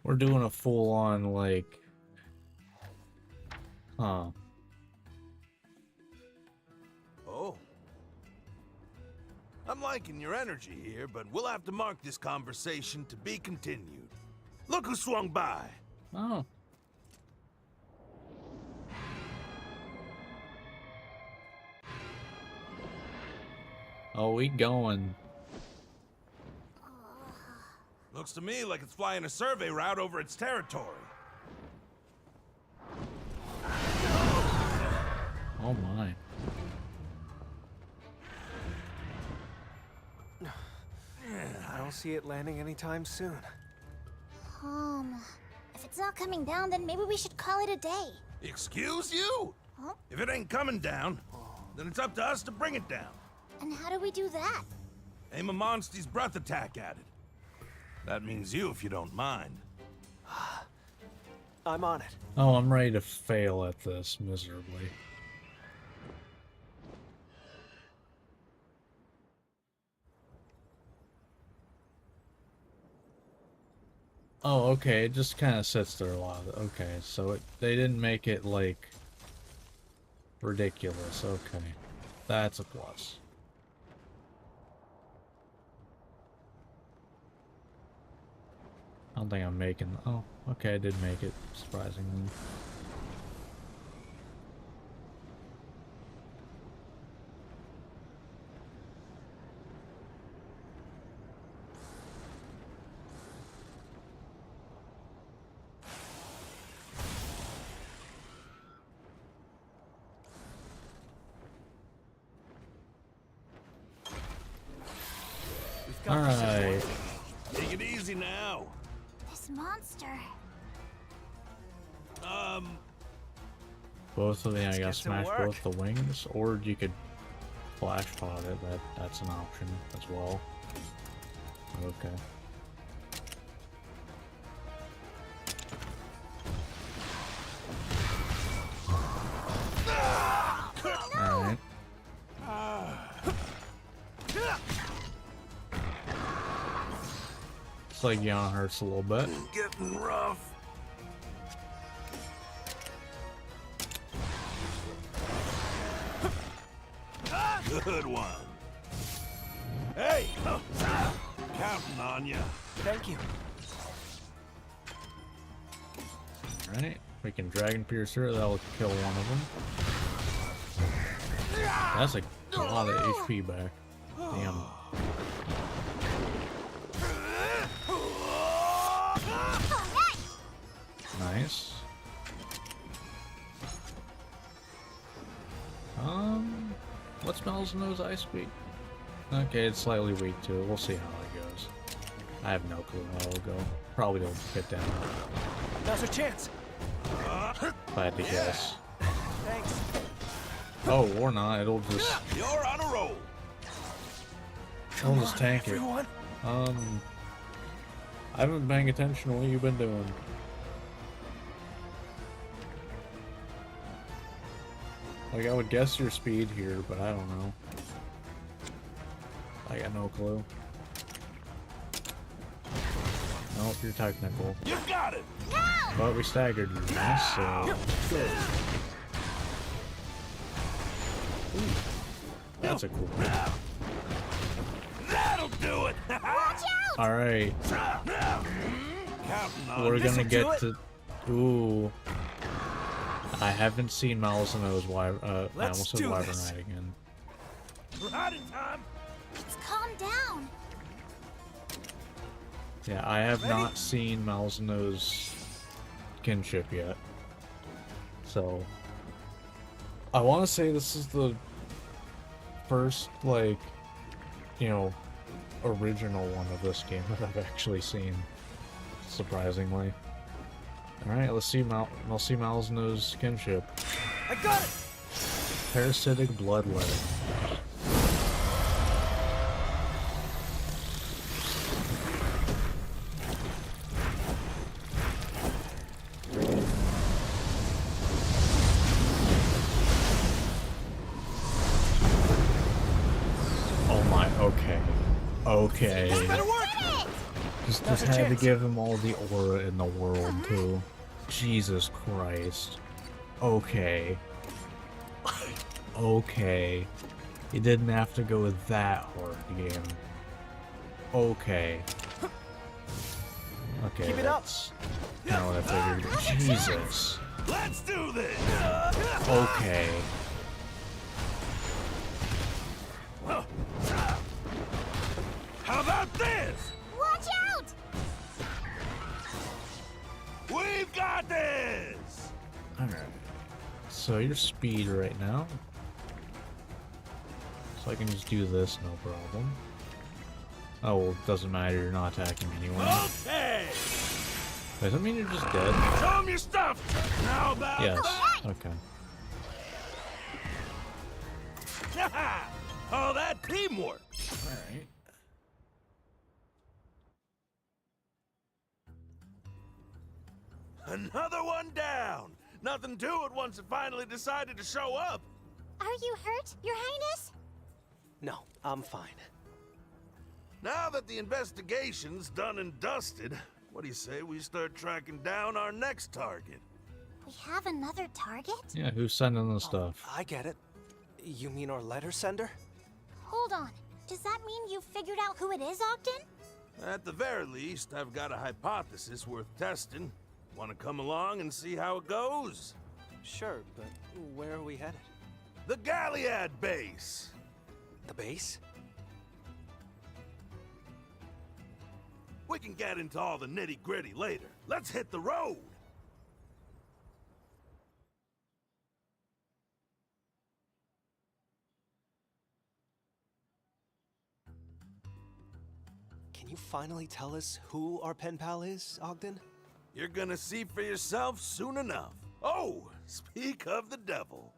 We're doing a full-on, like... Huh. Oh. I'm liking your energy here, but we'll have to mark this conversation to be continued. Look who swung by! Oh. Oh, we going. Looks to me like it's flying a survey route over its territory. Oh my. I don't see it landing anytime soon. If it's not coming down, then maybe we should call it a day. Excuse you? Huh? If it ain't coming down, then it's up to us to bring it down. And how do we do that? Aim a monster's breath attack at it. That means you, if you don't mind. I'm on it. Oh, I'm ready to fail at this miserably. Oh, okay, it just kind of sits there a lot. Okay, so they didn't make it like Ridiculous, okay. That's a plus. I don't think I'm making... Oh, okay, I did make it, surprisingly. Alright. Take it easy now. This monster. Both of the, I Let's gotta get to smash work. both the wings, or you could flash pod it. That's an option as well. Okay. Alright. It's like Yana hurts a little bit. Getting rough. Good one. Hey! Counting on you. Thank you. Alright, we can Dragon Piercer, that'll kill one of them. That's a lot of HP back. Damn. Nice. What's Malzeno's ice speed? Okay, it's slightly weak to it. We'll see how it goes. I have no clue how it'll go. Probably don't get down. Now's our chance. If I had to guess. Thanks. Oh, or not. It'll just... You're on a roll. It'll just tank it. Everyone. I haven't been paying attention to what you've been doing. Like, I would guess your speed here, but I don't know. I got no clue. Nope, you're technical. You got it. But we staggered you, so... Good. Ooh, that's a cool one. That'll do it. Alright. Counting on We're you. gonna get to... Ooh. I haven't seen Malzeno's Wyvern... I Let's almost said do Wyvern this. Ride again. Riding time. Let's calm down. Yeah, I have not seen Malzeno's kinship yet. So... I want to say this is the first, like, you know, original one of this game that I've actually seen, surprisingly. Alright, let's see Malzeno's kinship. I got it. Parasitic Bloodletting. Oh my, okay. Okay. Just had to give him all the aura in the world, too. Jesus Christ. Okay. Okay. You didn't have to go with that hard game. Okay. Okay, Keep it up. that's kind of what I figured. Jesus. Let's do this. Okay. How about this? Watch out! We've got this. Alright. So your speed right now. So I can just do this, no problem. Oh, well, it doesn't matter, you're not attacking me anyway. Okay. Does that mean you're just dead? Show 'em your stuff. How about Yes. that? Okay. Oh, that teamwork. Alright. Another one down. Nothing to it once it finally decided to show up. Are you hurt, Your Highness? No, I'm fine. Now that the investigation's done and dusted, what do you say we start tracking down our next target? We have another target? Yeah, who's sending the stuff? I get it. You mean our letter sender? Hold on. Does that mean you figured out who it is, Ogden? At the very least, I've got a hypothesis worth testing. Want to come along and see how it goes? Sure, but where are we headed? The Galliad base! The base? We can get into all the nitty-gritty later. Let's hit the road! Can you finally tell us who our pen pal is, Ogden? You're gonna see for yourself soon enough. Oh, speak of the devil.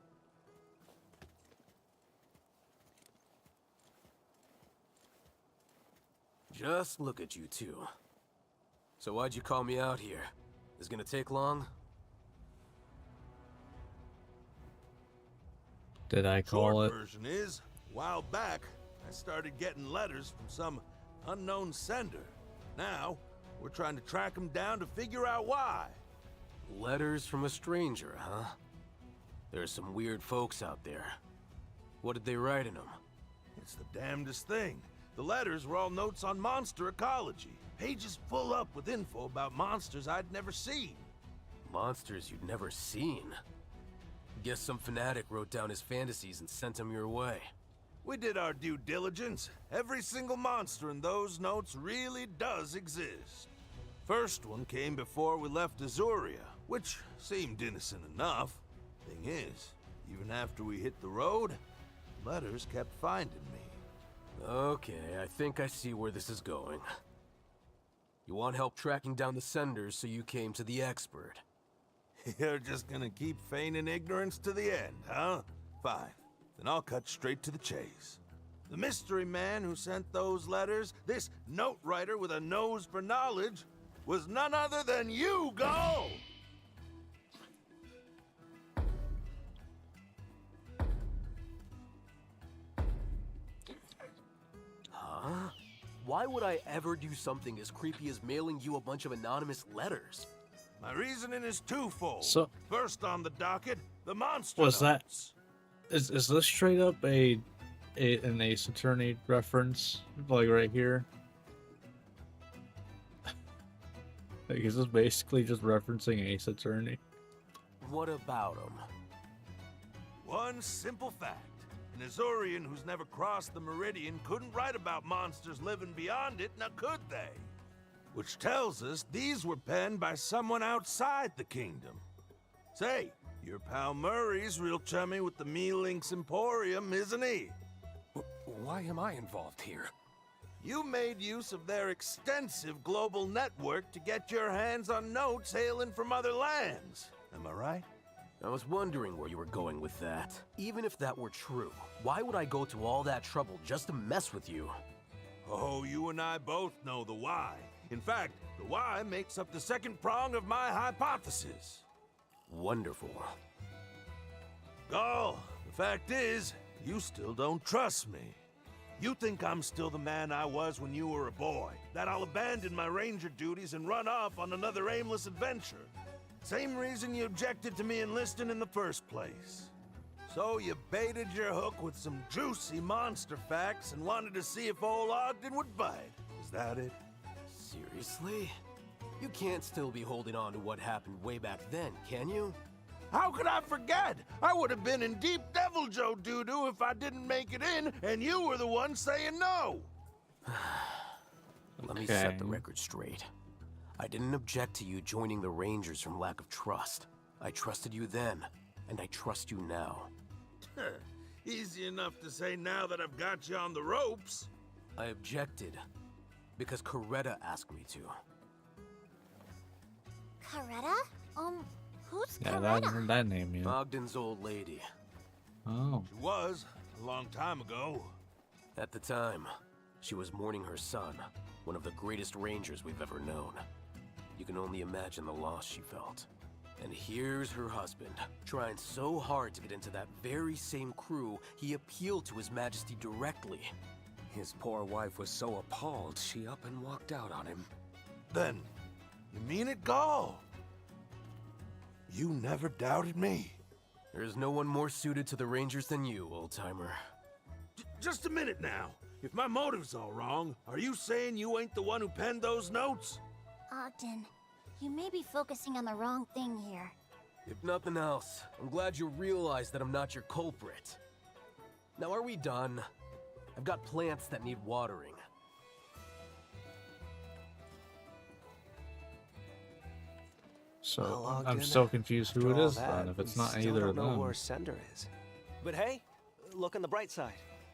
Just look at you two. So why'd you call me out here? Is it gonna take long? Did I call Short it? version is, a while back, I started getting letters from some unknown sender. Now, we're trying to track him down to figure out why. Letters from a stranger, huh? There's some weird folks out there. What did they write in them? It's the damnedest thing. The letters were all notes on monster ecology. Pages full up with info about monsters I'd never seen. Monsters you'd never seen? Guess some fanatic wrote down his fantasies and sent them your way. We did our due diligence. Every single monster in those notes really does exist. First one came before we left Azuria, which seemed innocent enough. Thing is, even after we hit the road, letters kept finding me. Okay, I think I see where this is going. You want help tracking down the senders, so you came to the expert. You're just gonna keep feigning ignorance to the end, huh? Fine. Then I'll cut straight to the chase. The mystery man who sent those letters, this note writer with a nose for knowledge, was none other than you, Gull! Huh? Why would I ever do something as creepy as mailing you a bunch of anonymous letters? My reasoning is twofold. So- First on the docket, the monster Was that? notes. Is this straight up an Ace Attorney reference, like right here? Like, is this basically just referencing Ace Attorney? What about him? One simple fact. An Azorian who's never crossed the Meridian couldn't write about monsters living beyond it, now could they? Which tells us these were penned by someone outside the kingdom. Say, your pal Murray's real chummy with the Mealinks Emporium, isn't he? Why am I involved here? You made use of their extensive global network to get your hands on notes hailing from other lands. Am I right? I was wondering where you were going with that. Even if that were true, why would I go to all that trouble just to mess with you? Oh, you and I both know the why. In fact, the why makes up the second prong of my hypothesis. Wonderful. Gull, the fact is, you still don't trust me. You think I'm still the man I was when you were a boy, that I'll abandon my ranger duties and run off on another aimless adventure. Same reason you objected to me enlisting in the first place. So you baited your hook with some juicy monster facts and wanted to see if old Ogden would bite. Is that it? Seriously? You can't still be holding on to what happened way back then, can you? How could I forget? I would have been in deep Devil Joe doo-doo if I didn't make it in, and you were the one saying no. Let me set the record straight. I didn't object to you joining the Rangers from lack of trust. I trusted you then, and I trust you now. Easy enough to say now that I've got you on the ropes. I objected because Coretta asked me to. Coretta? Who's Yeah, Coretta? that name, yeah. Ogden's old lady. Oh. She was, a long time ago. At the time, she was mourning her son, one of the greatest Rangers we've ever known. You can only imagine the loss she felt. And here's her husband, trying so hard to get into that very same crew, he appealed to His Majesty directly. His poor wife was so appalled, she up and walked out on him. Then, you mean it, Gull? You never doubted me. There's no one more suited to the Rangers than you, old-timer. Just a minute now. If my motive's all wrong, are you saying you ain't the one who penned those notes? Ogden, you may be focusing on the wrong thing here. If nothing else, I'm glad you realize that I'm not your culprit. Now, are we done? I've got plants that need watering. So Well, I'm Ogden, so confused who after it all is then, that, if it's we not still either don't of know them. where Sender is. But hey, look on the bright side.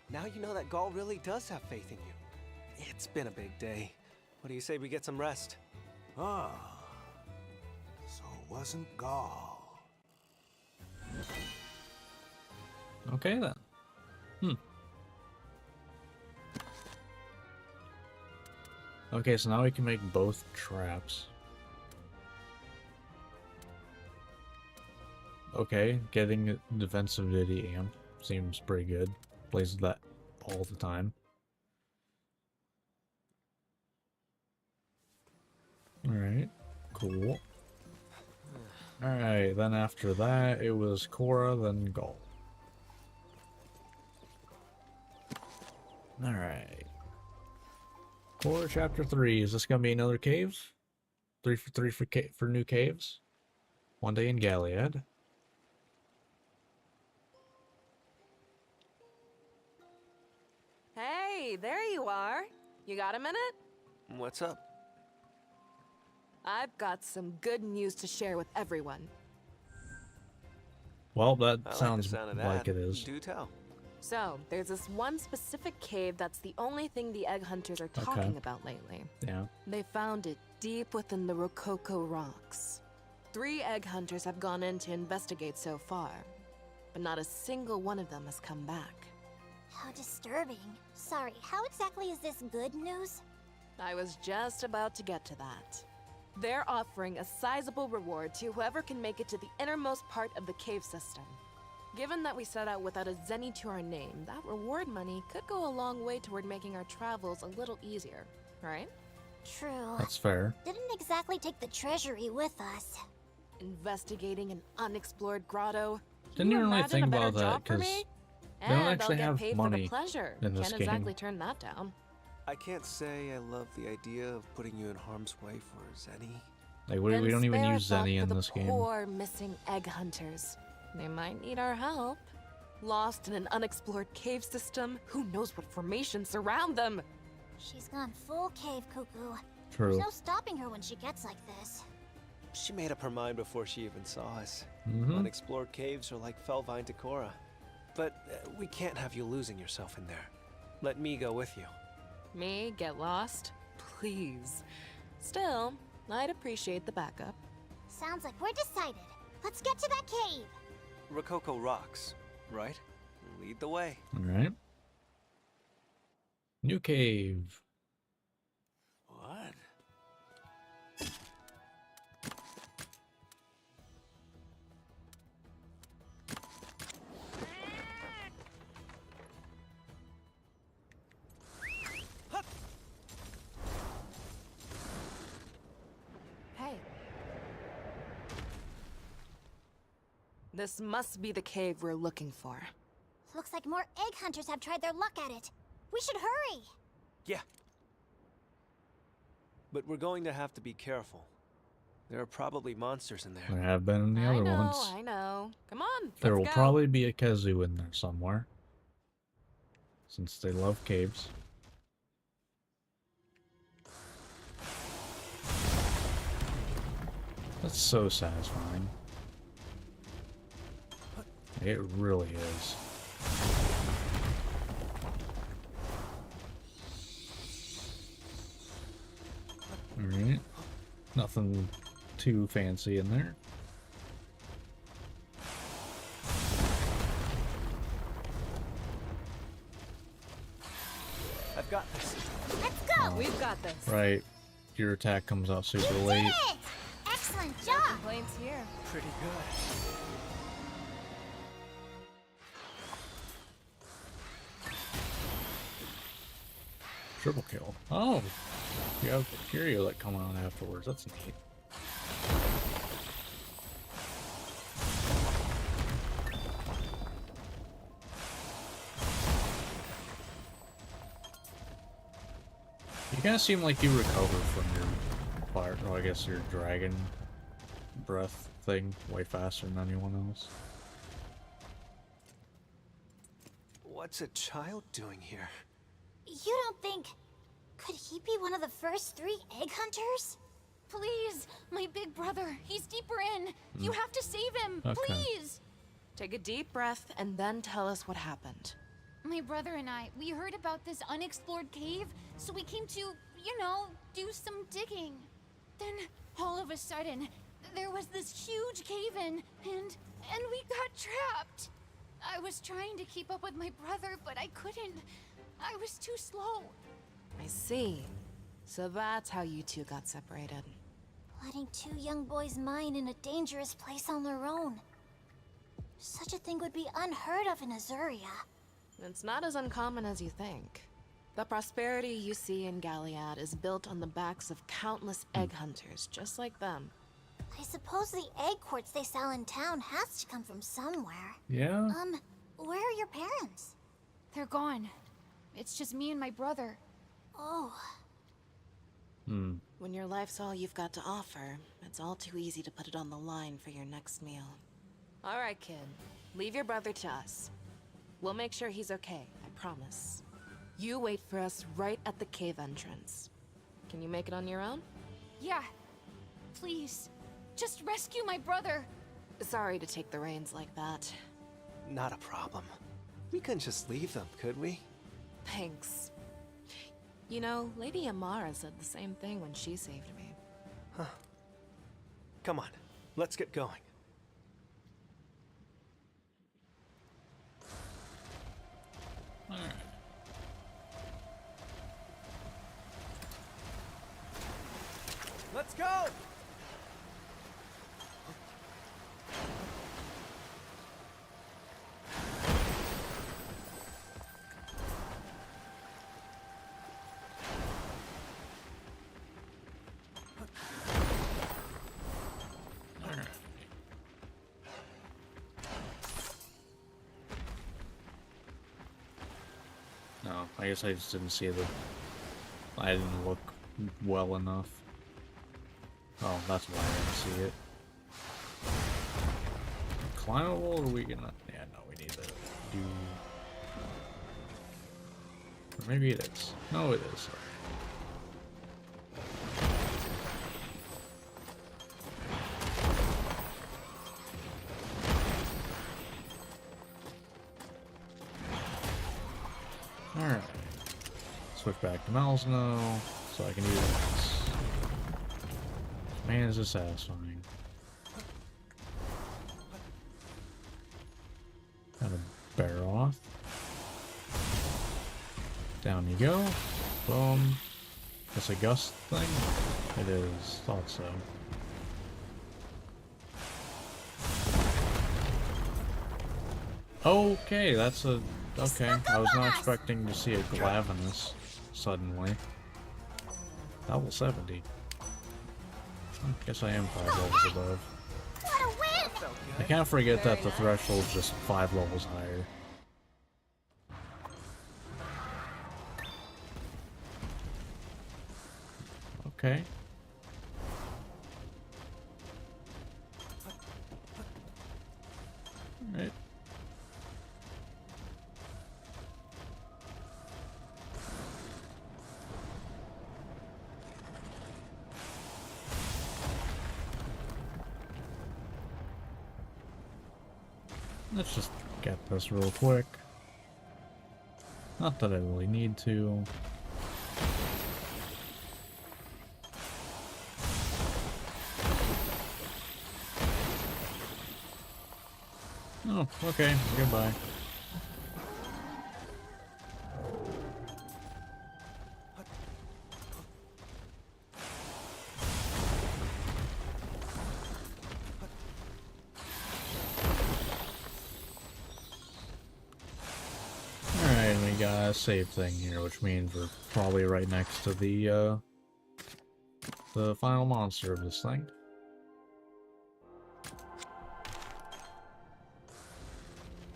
Now you know that Gaul really does have faith in you. It's been a big day. What do you say we get some rest? Ah, so it wasn't Gaul. Okay then. Okay, so now we can make both traps. Okay, getting defensivity amp seems pretty good. Plays that all the time. Alright, cool. Alright, then after that, it was Cora, then Gaul. Alright. Cora Chapter 3. Is this gonna be another cave? 3 for 3 for new caves? One day in Galliad. Hey, there you are. You got a minute? What's up? I've got some good news to share with everyone. Well, that I sounds like the sound of like that. it is. Do tell. So, there's this one specific cave that's the only thing the egg hunters are talking about lately. Yeah. They found it deep within the Rococo rocks. 3 egg hunters have gone in to investigate so far, but not a single one of them has come back. How disturbing. Sorry, how exactly is this good news? I was just about to get to that. They're offering a sizable reward to whoever can make it to the innermost part of the cave system. Given that we set out without a zenny to our name, that reward money could go a long way toward making our travels a little easier, right? True. That's fair. Didn't exactly take the treasury with us. Investigating an unexplored grotto. Didn't you even really imagine think a better about that, job for 'cause me? they don't And actually I'll get have paid money for the pleasure. in this Can't game. exactly turn that down. I can't say I love the idea of putting you in harm's way for Zenny. Like, we Then don't even spare a use thought Zenny for in the this game. Poor missing egg hunters. They might need our help. Lost in an unexplored cave system, who knows what formations surround them? She's gone full cave cuckoo. True. There's no stopping her when she gets like this. She made up her mind before she even saw us. Mhm. Unexplored caves are like Felvine to Cora. But we can't have you losing yourself in there. Let me go with you. Me get lost? Please. Still, I'd appreciate the backup. Sounds like we're decided. Let's get to that cave. Rococo rocks, right? Lead the way. Alright. New cave. What? Hey. This must be the cave we're looking for. Looks like more egg hunters have tried their luck at it. We should hurry. Yeah. But we're going to have to be careful. There are probably monsters in there. There have been in the other ones. I know. Come on, There will let's go. probably be a Khezu in there somewhere. Since they love caves. That's so satisfying. It really is. Alright. Nothing too fancy in there. I've got this. Let's go. We've got this. Right. Your attack comes out super You late. did it! Excellent job. Complaints here. Pretty good. Triple kill. Oh! You have Curio that come on afterwards. That's neat. You kind of seem like you recover from your fire, well, I guess your dragon breath thing way faster than anyone else. What's a child doing here? You don't think... Could he be one of the first 3 egg hunters? Please, my big brother, he's deeper in. You have to save him, Okay. please! Take a deep breath and then tell us what happened. My brother and I, we heard about this unexplored cave, so we came to, you know, do some digging. Then, all of a sudden, there was this huge cave-in, and we got trapped. I was trying to keep up with my brother, but I couldn't. I was too slow. I see. So that's how you two got separated. Letting 2 young boys mine in a dangerous place on their own. Such a thing would be unheard of in Azuria. It's not as uncommon as you think. The prosperity you see in Galliad is built on the backs of countless egg hunters, just like them. I suppose the egg quartz they sell in town has to come from somewhere. Yeah? Where are your parents? They're gone. It's just me and my brother. Oh. When your life's all you've got to offer, it's all too easy to put it on the line for your next meal. All right, kid. Leave your brother to us. We'll make sure he's okay, I promise. You wait for us right at the cave entrance. Can you make it on your own? Yeah. Please. Just rescue my brother. Sorry to take the reins like that. Not a problem. We couldn't just leave them, could we? Thanks. You know, Lady Amara said the same thing when she saved me. Huh. Come on, let's get going. Alright. Let's go! No, I guess I just didn't see the... I didn't look well enough. Oh, that's why I didn't see it. Climbable, or are we gonna... Yeah, no, we need to do... Or maybe it is. No, it is. Alright. Switch back to Malzno, so I can do this. Man, is this satisfying. Gotta bear off. Down you go. Boom. It's a gust thing? It is. Thought so. Okay, that's a... Okay, I was not expecting to see a Glavenus suddenly. Level 70. I guess I am 5 levels above. What a win! I can't forget that the threshold's just 5 levels higher. Okay. Alright. Let's just get this real quick. Not that I really need to. Oh, okay. Goodbye. Alright, we got a save thing here, which means we're probably right next to the final monster of this thing.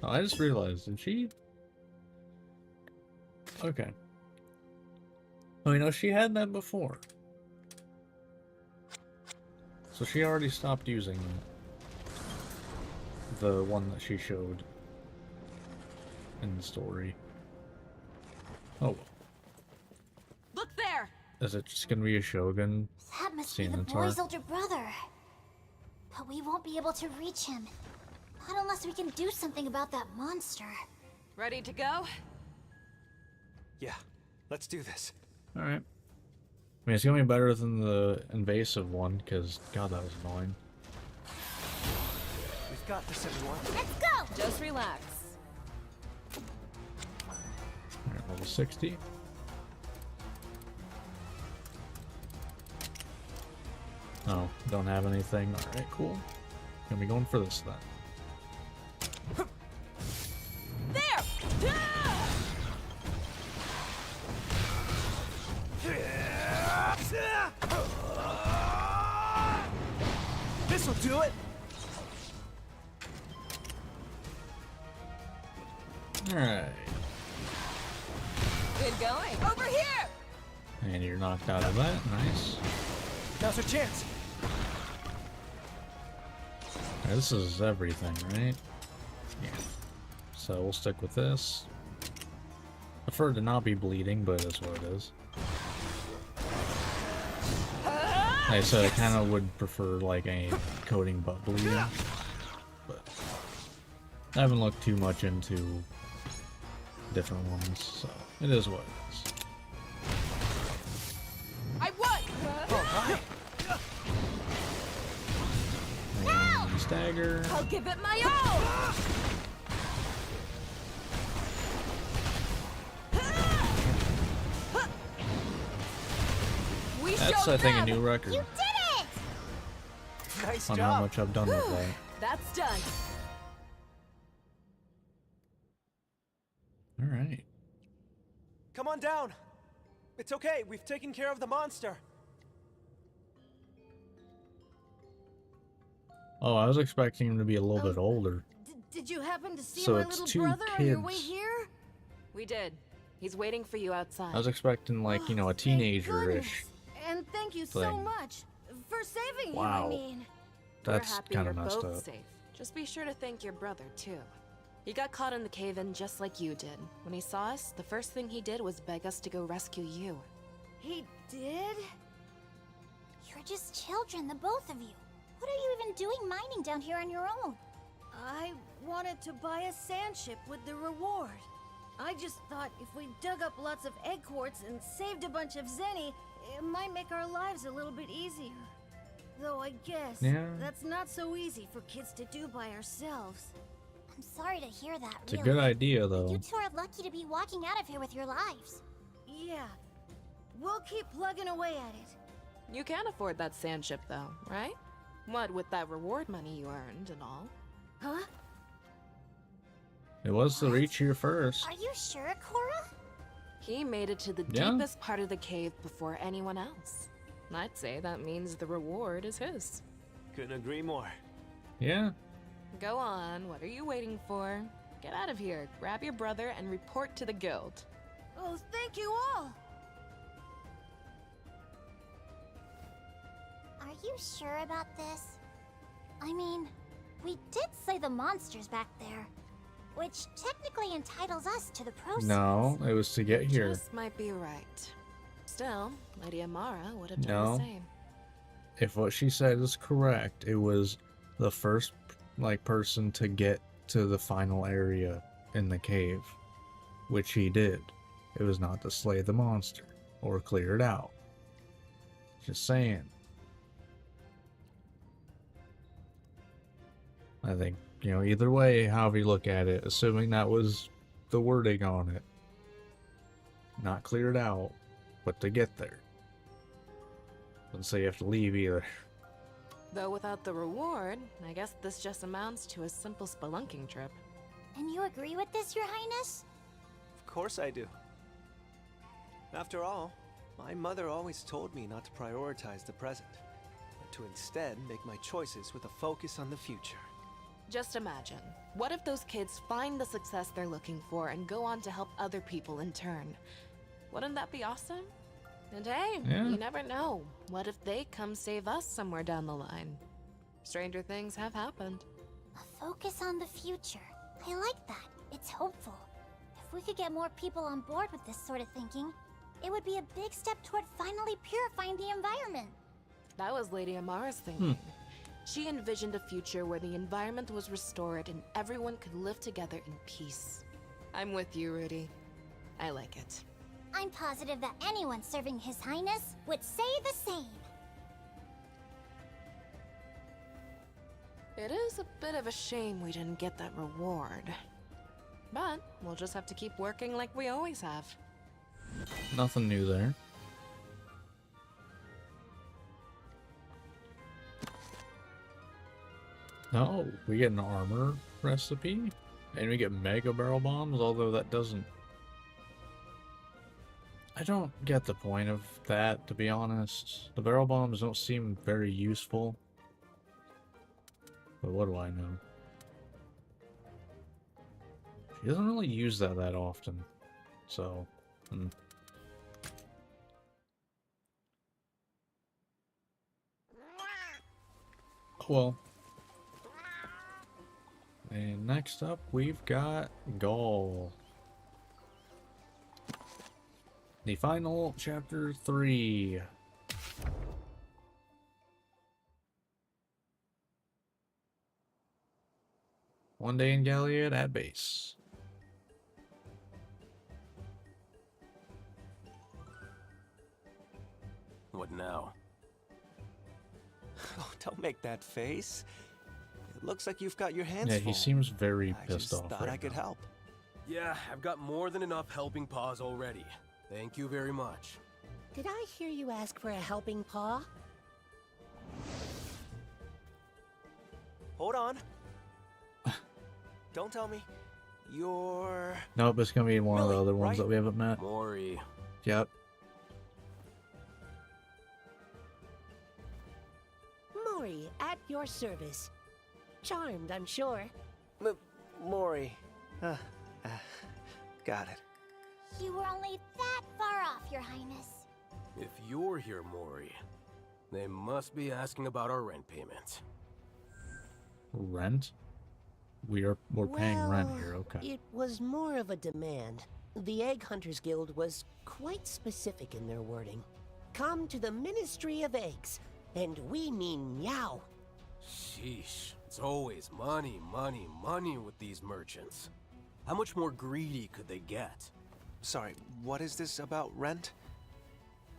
Oh, I just realized, did she? Okay. Oh, you know, she had that before. So she already stopped using the one that she showed in the story. Oh well. Look there! Is it just gonna be a Shogun? That must be the Xanatar? boy's older brother. But we won't be able to reach him. Not unless we can do something about that monster. Ready to go? Yeah, let's do this. Alright. I mean, it's gonna be better than the invasive one, because, god, that was annoying. We've got this, everyone. Let's go! Just relax. Alright, level 60. Oh, don't have anything. Alright, cool. Gonna be going for this then. There! This'll do it! Alright. Good going. Over here! And you're knocked out of that. Nice. Now's our chance. Alright, this is everything, right? Yeah. So we'll stick with this. Prefer to not be bleeding, but that's what it is. I said I kind of would prefer like a coating butt bleeding, but I haven't looked too much into different ones, so it is what it is. I won! And stagger. I'll give it my all! That's, I think, a new record You did it! Nice on job. how much I've done with that. That's done. Alright. Come on down. It's okay, we've taken care of the monster. Oh, I was expecting him to be a little bit older. Did you happen to see So my it's little two brother on your way kids. here? We did. He's waiting for you outside. I was expecting, like, you know, a teenager-ish. And thank you so thing. much for saving Wow. him, I mean. That's We're happy kind of you're messed both up. safe. Just be sure to thank your brother, too. He got caught in the cave-in just like you did. When he saw us, the first thing he did was beg us to go rescue you. He did? You're just children, the both of you. What are you even doing mining down here on your own? I wanted to buy a sand ship with the reward. I just thought if we dug up lots of egg quartz and saved a bunch of zenny, it might make our lives a little bit easier. Though I guess that's not so easy for kids to do by ourselves. I'm sorry to hear that, It's a really. good idea, though. You two are lucky to be walking out of here with your lives. Yeah, we'll keep plugging away at it. You can afford that sand ship, though, right? What with that reward money you earned and all. Huh? It was to reach here first. Are you sure, Cora? He made it to the Yeah. deepest part of the cave before anyone else. I'd say that means the reward is his. Couldn't agree more. Yeah. Go on, what are you waiting for? Get out of here, grab your brother, and report to the guild. Oh, thank you all. Are you sure about this? I mean, we did slay the monsters back there, which technically entitles us to the proceeds. No, it was to get here. Just might be right. Still, Lady Amara would have done No. the same. If what she said is correct, it was the first, like, person to get to the final area in the cave, which he did. It was not to slay the monster or clear it out. Just saying. I think, you know, either way, however you look at it, assuming that was the wording on it. Not cleared out, but to get there. Doesn't say you have to leave either. Though without the reward, I guess this just amounts to a simple spelunking trip. And you agree with this, Your Highness? Of course I do. After all, my mother always told me not to prioritize the present, but to instead make my choices with a focus on the future. Just imagine, what if those kids find the success they're looking for and go on to help other people in turn? Wouldn't that be awesome? And hey, Yeah. you never know. What if they come save us somewhere down the line? Stranger things have happened. A focus on the future. I like that. It's hopeful. If we could get more people on board with this sort of thinking, it would be a big step toward finally purifying the environment. That was Lady Amara's thinking. She envisioned a future where the environment was restored and everyone could live together in peace. I'm with you, Rudy. I like it. I'm positive that anyone serving His Highness would say the same. It is a bit of a shame we didn't get that reward. But we'll just have to keep working like we always have. Nothing new there. Oh, we get an armor recipe, and we get mega barrel bombs, although that doesn't... I don't get the point of that, to be honest. The barrel bombs don't seem very useful. But what do I know? She doesn't really use that often, so... Well. And next up, we've got Gaul. The final chapter 3. One day in Galliad at base. What now? Oh, don't make that face. It looks like you've got your hands Yeah, full. he seems very I pissed just off thought right I could now. help. Yeah, I've got more than enough helping paws already. Thank you very much. Did I hear you ask for a helping paw? Hold on. Don't tell me. You're... Nope, it's gonna be one of the other ones right? that we haven't met. Mori. Yep. Mori, at your service. Charmed, I'm sure. Mori. Got it. You were only that far off, Your Highness. If you're here, Mori, they must be asking about our rent payment. Rent? We're paying rent here, okay. It was more of a demand. The Egg Hunters Guild was quite specific in their wording. Come to the Ministry of Eggs, and we mean meow. Sheesh. It's always money, money, money with these merchants. How much more greedy could they get? Sorry, what is this about rent?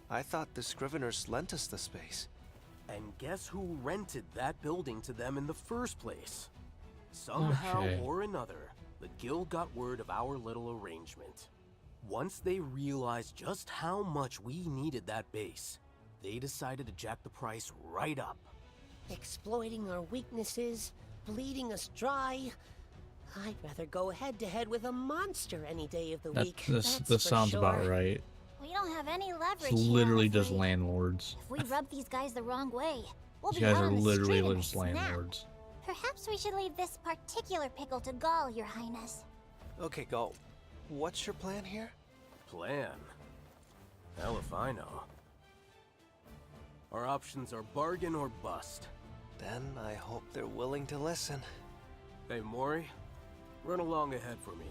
I thought the Scriveners lent us the space. And guess who rented that building to them in the first place? Somehow Okay. or another, the guild got word of our little arrangement. Once they realized just how much we needed that base, they decided to jack the price right up. Exploiting our weaknesses, bleeding us dry. I'd rather go head to head with a monster any day of the week. This that's for sounds about sure. right. We don't have any leverage It's here, literally I'm just afraid. landlords. If we rub these guys the wrong way, we'll These be guys out are on the literally street in a just snap. landlords. Perhaps we should leave this particular pickle to Gaul, Your Highness. Okay, Gaul. What's your plan here? Plan? Hell if I know. Our options are bargain or bust. Then I hope they're willing to listen. Hey, Mori, run along ahead for me.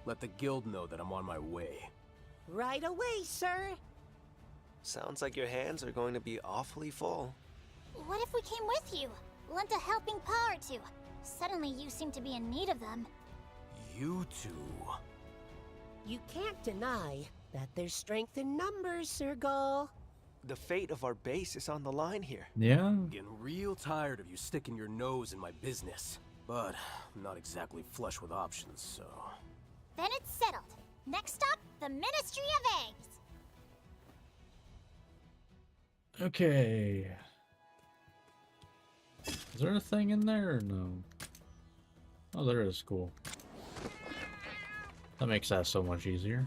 Let the guild know that I'm on my way. Right away, sir. Sounds like your hands are going to be awfully full. What if we came with you? Lent a helping paw or two. Suddenly you seem to be in need of them. You two. You can't deny that there's strength in numbers, Sir Gaul. The fate of our base is on the line here. Yeah. Getting real tired of you sticking your nose in my business. But I'm not exactly flush with options, so... Then it's settled. Next stop, the Ministry of Eggs. Okay. Is there a thing in there or no? Oh, there is. Cool. That makes that so much easier.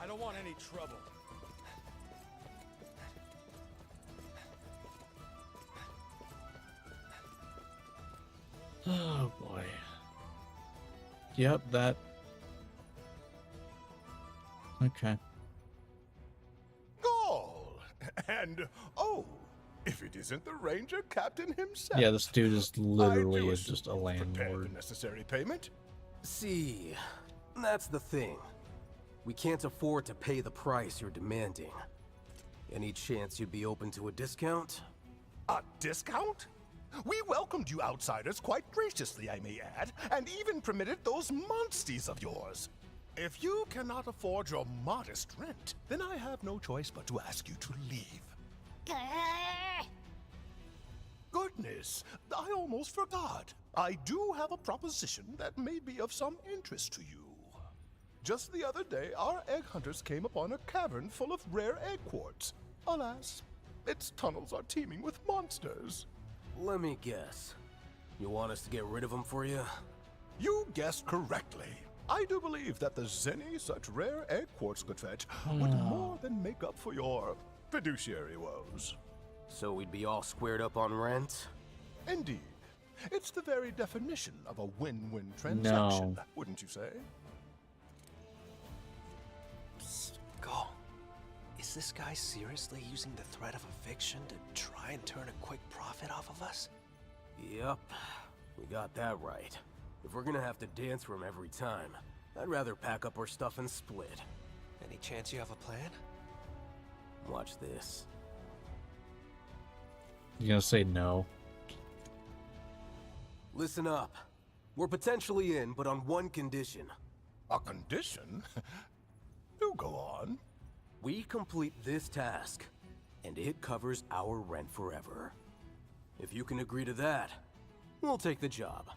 I don't want any trouble. Oh boy. Yep, that. Okay. And, oh, if it isn't the ranger captain himself. Yeah, this dude is literally I do just a assume you've prepared landlord. the necessary payment. See, that's the thing. We can't afford to pay the price you're demanding. Any chance you'd be open to a discount? A discount? We welcomed you outsiders quite graciously, I may add, and even permitted those monsties of yours. If you cannot afford your modest rent, then I have no choice but to ask you to leave. Goodness, I almost forgot. I do have a proposition that may be of some interest to you. Just the other day, our egg hunters came upon a cavern full of rare egg quartz. Alas, its tunnels are teeming with monsters. Let me guess. You want us to get rid of them for you? You guessed correctly. I do believe that the zenny such rare egg quartz could fetch would more than make up for your fiduciary woes. So we'd be all squared up on rent? Indeed. It's the very definition of a win-win transaction, No. wouldn't you say? Skull, is this guy seriously using the threat of eviction to try and turn a quick profit off of us? Yep, we got that right. If we're gonna have to dance for him every time, I'd rather pack up our stuff and split. Any chance you have a plan? Watch this. You gonna say no? Listen up. We're potentially in, but on one condition. A condition? Do go on. We complete this task, and it covers our rent forever. If you can agree to that, we'll take the job.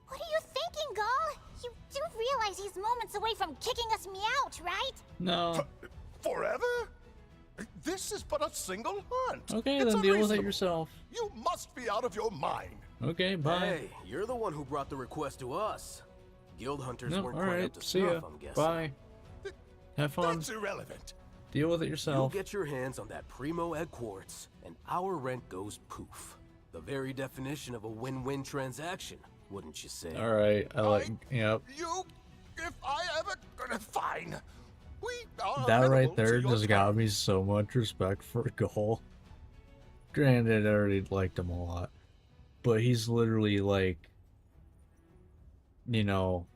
What are you thinking, Gull? You do realize he's moments away from kicking us out, right? No. Forever? This is but a single hunt. Okay, It's then deal with it unreasonable. yourself. You must be out of your mind. Okay, bye. Hey, you're the one who brought the request to us. Guild hunters No, weren't quite alright, up to see snuff, ya. I'm guessing. Bye. Have fun. That's irrelevant. Deal with it You yourself. get your hands on that primo egg quartz, and our rent goes poof. The very definition of a win-win transaction, wouldn't you say? Alright, I like. Yep. You, if I ever, fine. We are That right amenable to there your just got me so much respect for Gull. Granted, I already liked him a lot. But he's literally like, you know,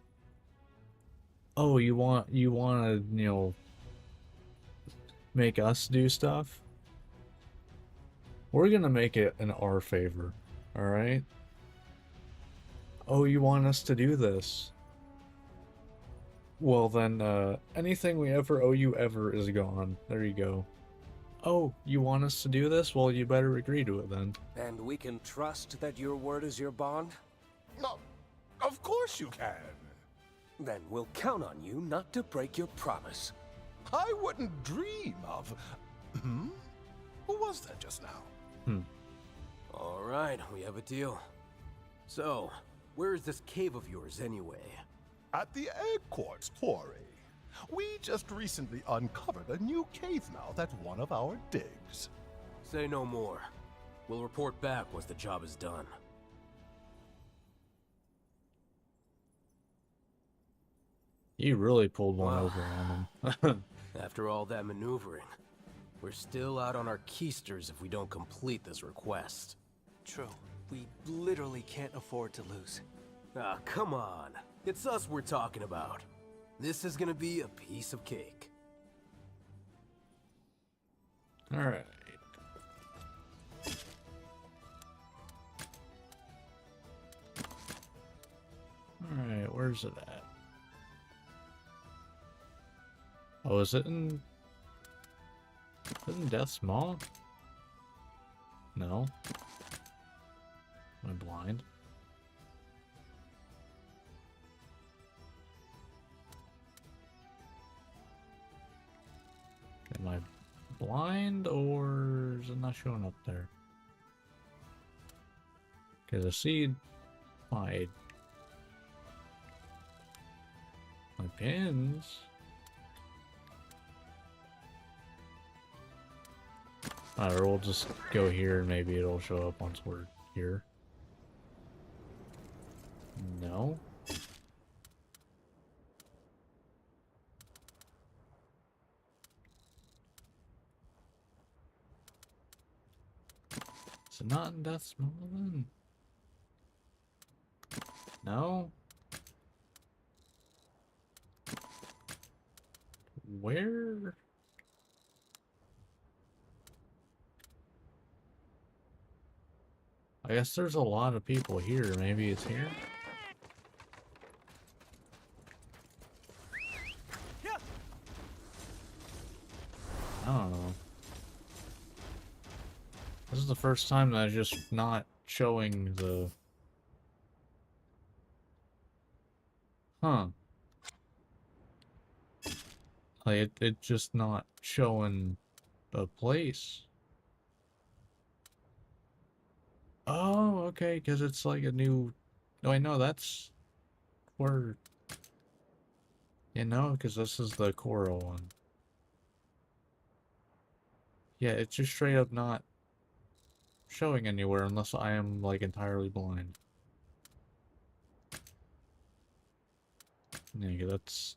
oh, you want to, you know, make us do stuff? We're gonna make it in our favor, alright? Oh, you want us to do this? Well then, anything we ever owe you ever is gone. There you go. Oh, you want us to do this? Well, you better agree to it then. And we can trust that your word is your bond? No, of course you can. Then we'll count on you not to break your promise. I wouldn't dream of... Hmm? Who was that just now? All right, we have a deal. So, where is this cave of yours anyway? At the Egg Quartz Quarry. We just recently uncovered a new cave mouth at one of our digs. Say no more. We'll report back once the job is done. You really pulled one over on him. After all that maneuvering, we're still out on our keisters if we don't complete this request. True. We literally can't afford to lose. Ah, come on. It's us we're talking about. This is gonna be a piece of cake. Alright. Alright, where's it at? Oh, is it in... Isn't Death's Maw? No. Am I blind? Am I blind, or is it not showing up there? Because I see my pins. Or we'll just go here and maybe it'll show up once we're here. No. Is it not in Death Smolen? No? Where? I guess there's a lot of people here. Maybe it's here? I don't know. This is the first time that I'm just not showing the... Huh. Like, it's just not showing a place. Oh, okay, because it's like a new... No, I know, that's... where... You know, because this is the Coral one. Yeah, it's just straight up not showing anywhere unless I am, like, entirely blind. Yeah, that's...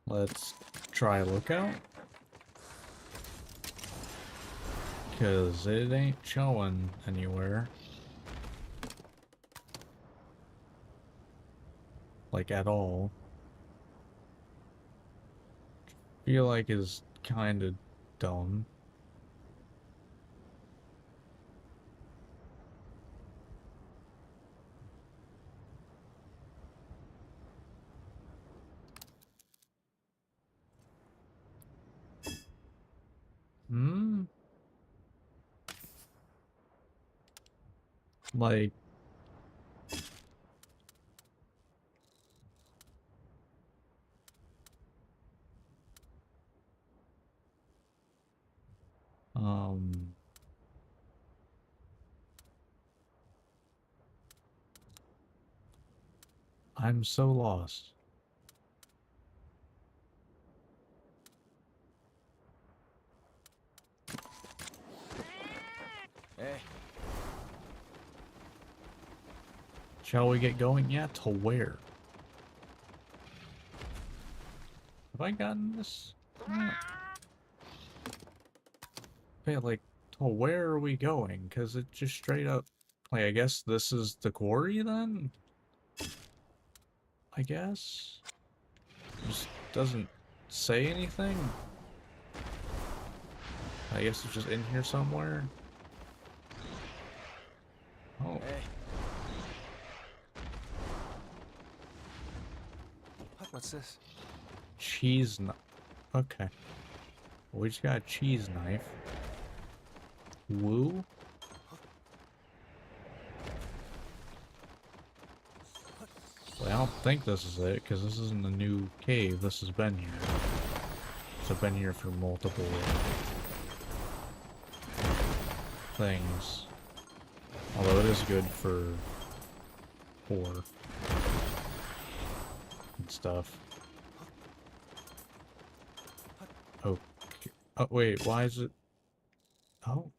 Let's try Lookout. Because it ain't showing anywhere. Like, at all. Feel like is kind of dumb. Like... I'm so lost. Hey. Shall we get going yet? To where? Have I gotten this? Okay, like, to where are we going? Because it just straight up... Like, I guess this is the quarry then? I guess? Just doesn't say anything? I guess it's just in here somewhere? Oh. Hey. What's this? Cheese knife. Okay. We just got a cheese knife. Woo? Well, I don't think this is it, because this isn't a new cave. This has been here. So I've been here for multiple things. Although it is good for ore and stuff. Okay. Oh, wait, why is it... Oh.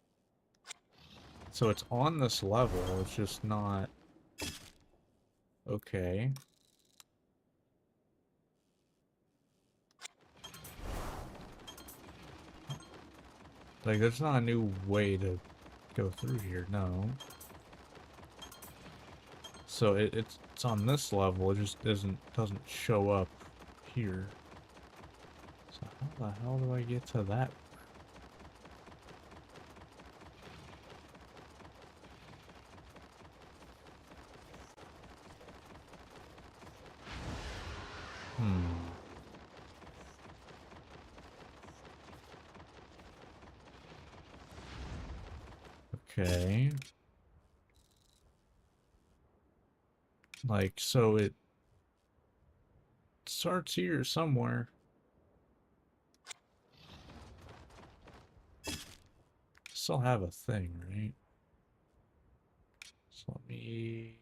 So it's on this level, it's just not... Okay. Like, there's not a new way to go through here, no. So it's on this level, it just doesn't show up here. So how the hell do I get to that? Okay. Like, so it starts here somewhere. Still have a thing, right? So let me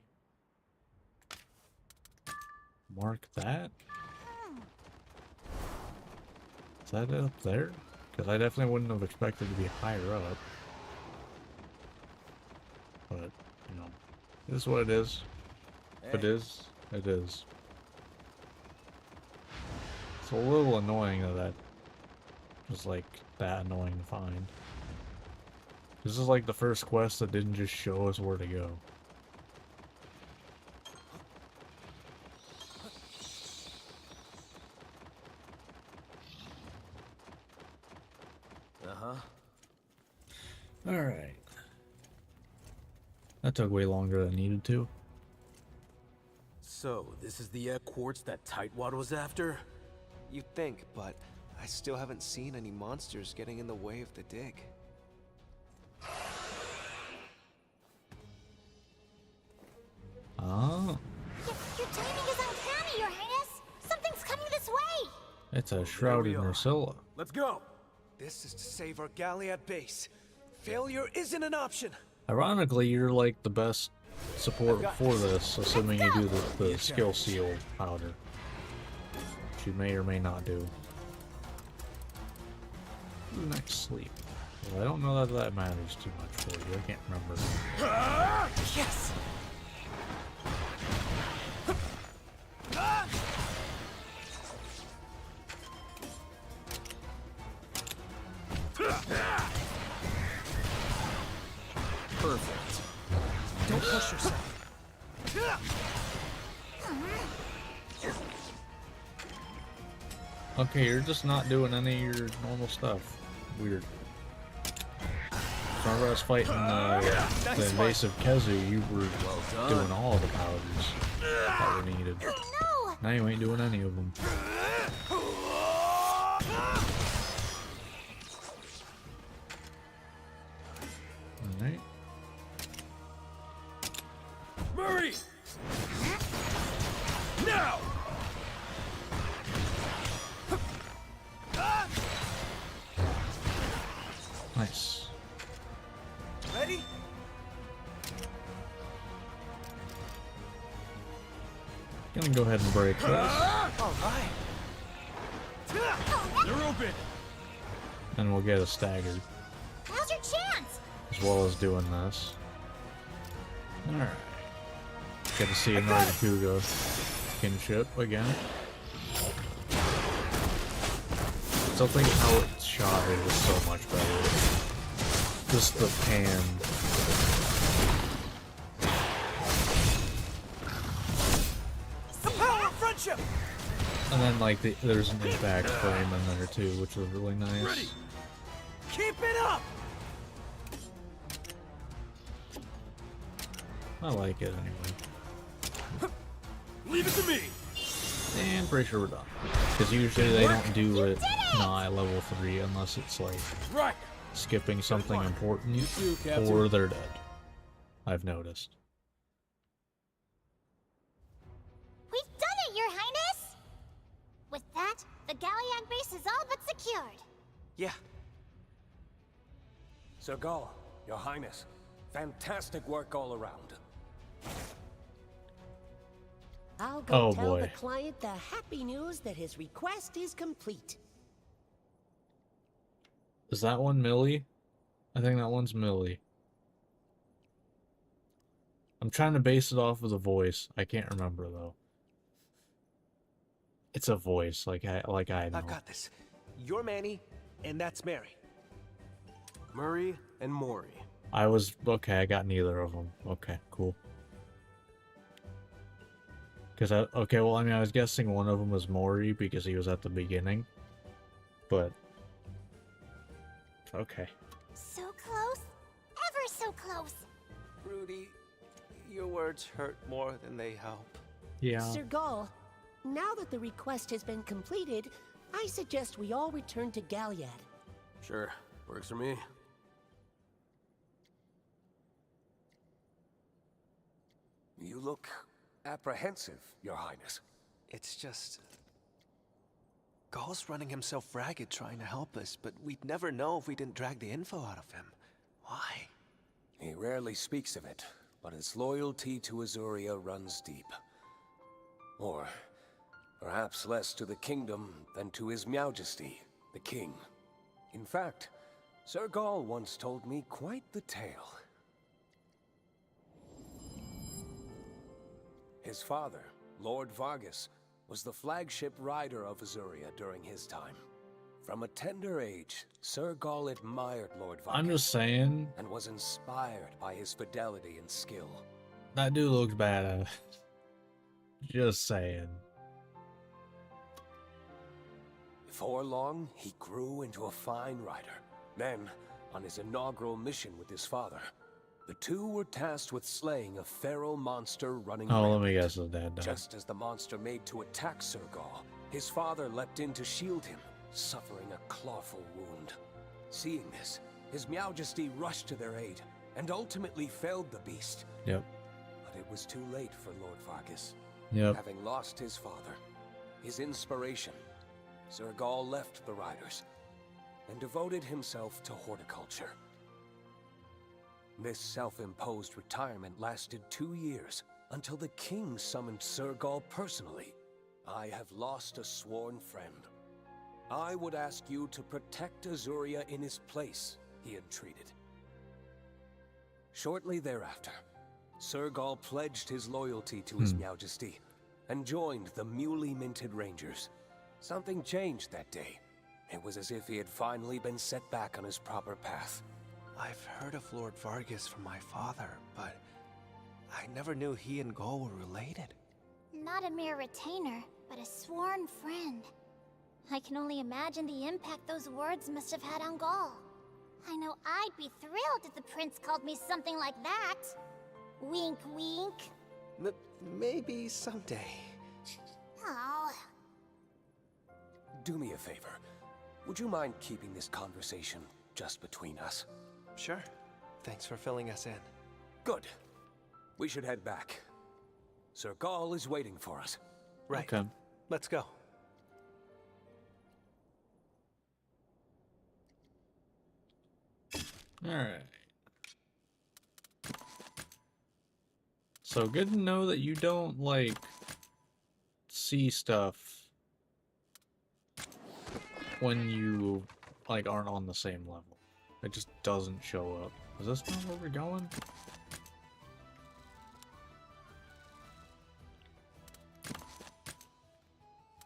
mark that. Is that it up there? Because I definitely wouldn't have expected to be higher up. But, you know, it is what it is. If it is, it is. It's a little annoying that was like that annoying to find. This is like the first quest that didn't just show us where to go. Uh-huh. Alright. That took way longer than it needed to. So, this is the egg quartz that Tightwad was after? You'd think, but I still haven't seen any monsters getting in the way of the dig. Oh. Your timing is uncanny, Your Highness! Something's coming this way! It's a shrouded Ursula. Let's go! This is to save our Galliad base. Failure isn't an option. Ironically, you're like the best support for this, assuming you do the skill seal powder. Which you may or may not do. Next sleep. Well, I don't know that that matters too much for you. I can't remember. Yes! Perfect. Don't push yourself. Okay, you're just not doing any of your normal stuff. Weird. Remember I was fighting the invasive Kezu, you were doing all the powders that were needed. Now you ain't doing any of them. Alright. Murray! Now! Nice. Ready? Gonna go ahead and break this. All right. You're open! And we'll get a staggered. Now's your chance! As well as doing this. Alright. Get to see another Kuga kinship again. Still think how it's shot is so much better. Just the pan. The power of friendship! And then like there's an impact frame in there too, which was really nice. Ready. Keep it up! I like it anyway. Leave it to me! And pretty sure we're done. Because usually they don't do it at level 3 unless it's like Right. skipping something important too, Captain. or they're dead. I've noticed. We've done it, Your Highness! With that, the Galliad base is all but secured. Yeah. Sir Gall, Your Highness, fantastic work all around. I'll go Oh, tell boy. the client the happy news that his request is complete. Is that one Millie? I think that one's Millie. I'm trying to base it off of the voice. I can't remember though. It's a voice, like I know. I've got this. You're Manny, and that's Mary. Murray and Maury. I was okay. I got neither of them. Okay, cool. Because well, I mean, I was guessing one of them was Maury because he was at the beginning, but okay. So close. Ever so close. Rudy, your words hurt more than they help. Yeah. Sir Gall, now that the request has been completed, I suggest we all return to Galliad. Sure, works for me. You look apprehensive, Your Highness. It's just... Gall's running himself ragged trying to help us, but we'd never know if we didn't drag the info out of him. Why? He rarely speaks of it, but his loyalty to Azuria runs deep. Or perhaps less to the kingdom than to his Majesty, the King. In fact, Sir Gall once told me quite the tale. His father, Lord Vargas, was the flagship rider of Azuria during his time. From a tender age, Sir Gaul admired Lord Vargas. I'm just saying. And was inspired by his fidelity and skill. That dude looks badass. Just saying. Before long, he grew into a fine rider. Then, on his inaugural mission with his father, the two were tasked with slaying a feral monster running Oh, let rampant. me guess his dad died. Just as the monster made to attack Sir Gaul, his father leapt in to shield him, suffering a clawful wound. Seeing this, His Majesty rushed to their aid, and ultimately felled the beast. Yep. But it was too late for Lord Vargas. Yep. Having lost his father, his inspiration, Sir Gaul left the Riders, and devoted himself to horticulture. This self-imposed retirement lasted 2 years, until the king summoned Sir Gaul personally. I have lost a sworn friend. I would ask you to protect Azuria in his place, he entreated. Shortly thereafter, Sir Gaul pledged his loyalty to His Majesty, and joined the newly minted Rangers. Something changed that day. It was as if he had finally been set back on his proper path. I've heard of Lord Vargas from my father, but I never knew he and Gaul were related. Not a mere retainer, but a sworn friend. I can only imagine the impact those words must have had on Gaul. I know I'd be thrilled if the prince called me something like that. Wink, wink. Maybe someday. Oh. Do me a favor. Would you mind keeping this conversation just between us? Sure. Thanks for filling us in. Good. We should head back. Sir Gaul is waiting for us. Right. Okay. Let's go. Alright. So good to know that you don't, like, see stuff when you, like, aren't on the same level. It just doesn't show up. Is this not where we're going?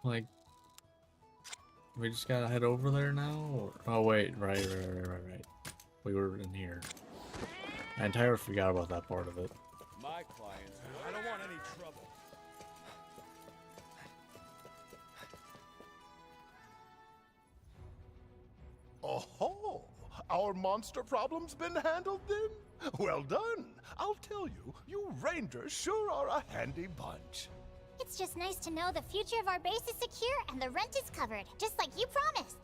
Like, we just gotta head over there now? Or, oh wait, right. We were in here. I entirely forgot about that part of it. My clients, I don't want any trouble. Oh, our monster problem's been handled then? Well done. I'll tell you, you Rangers sure are a handy bunch. It's just nice to know the future of our base is secure and the rent is covered, just like you promised.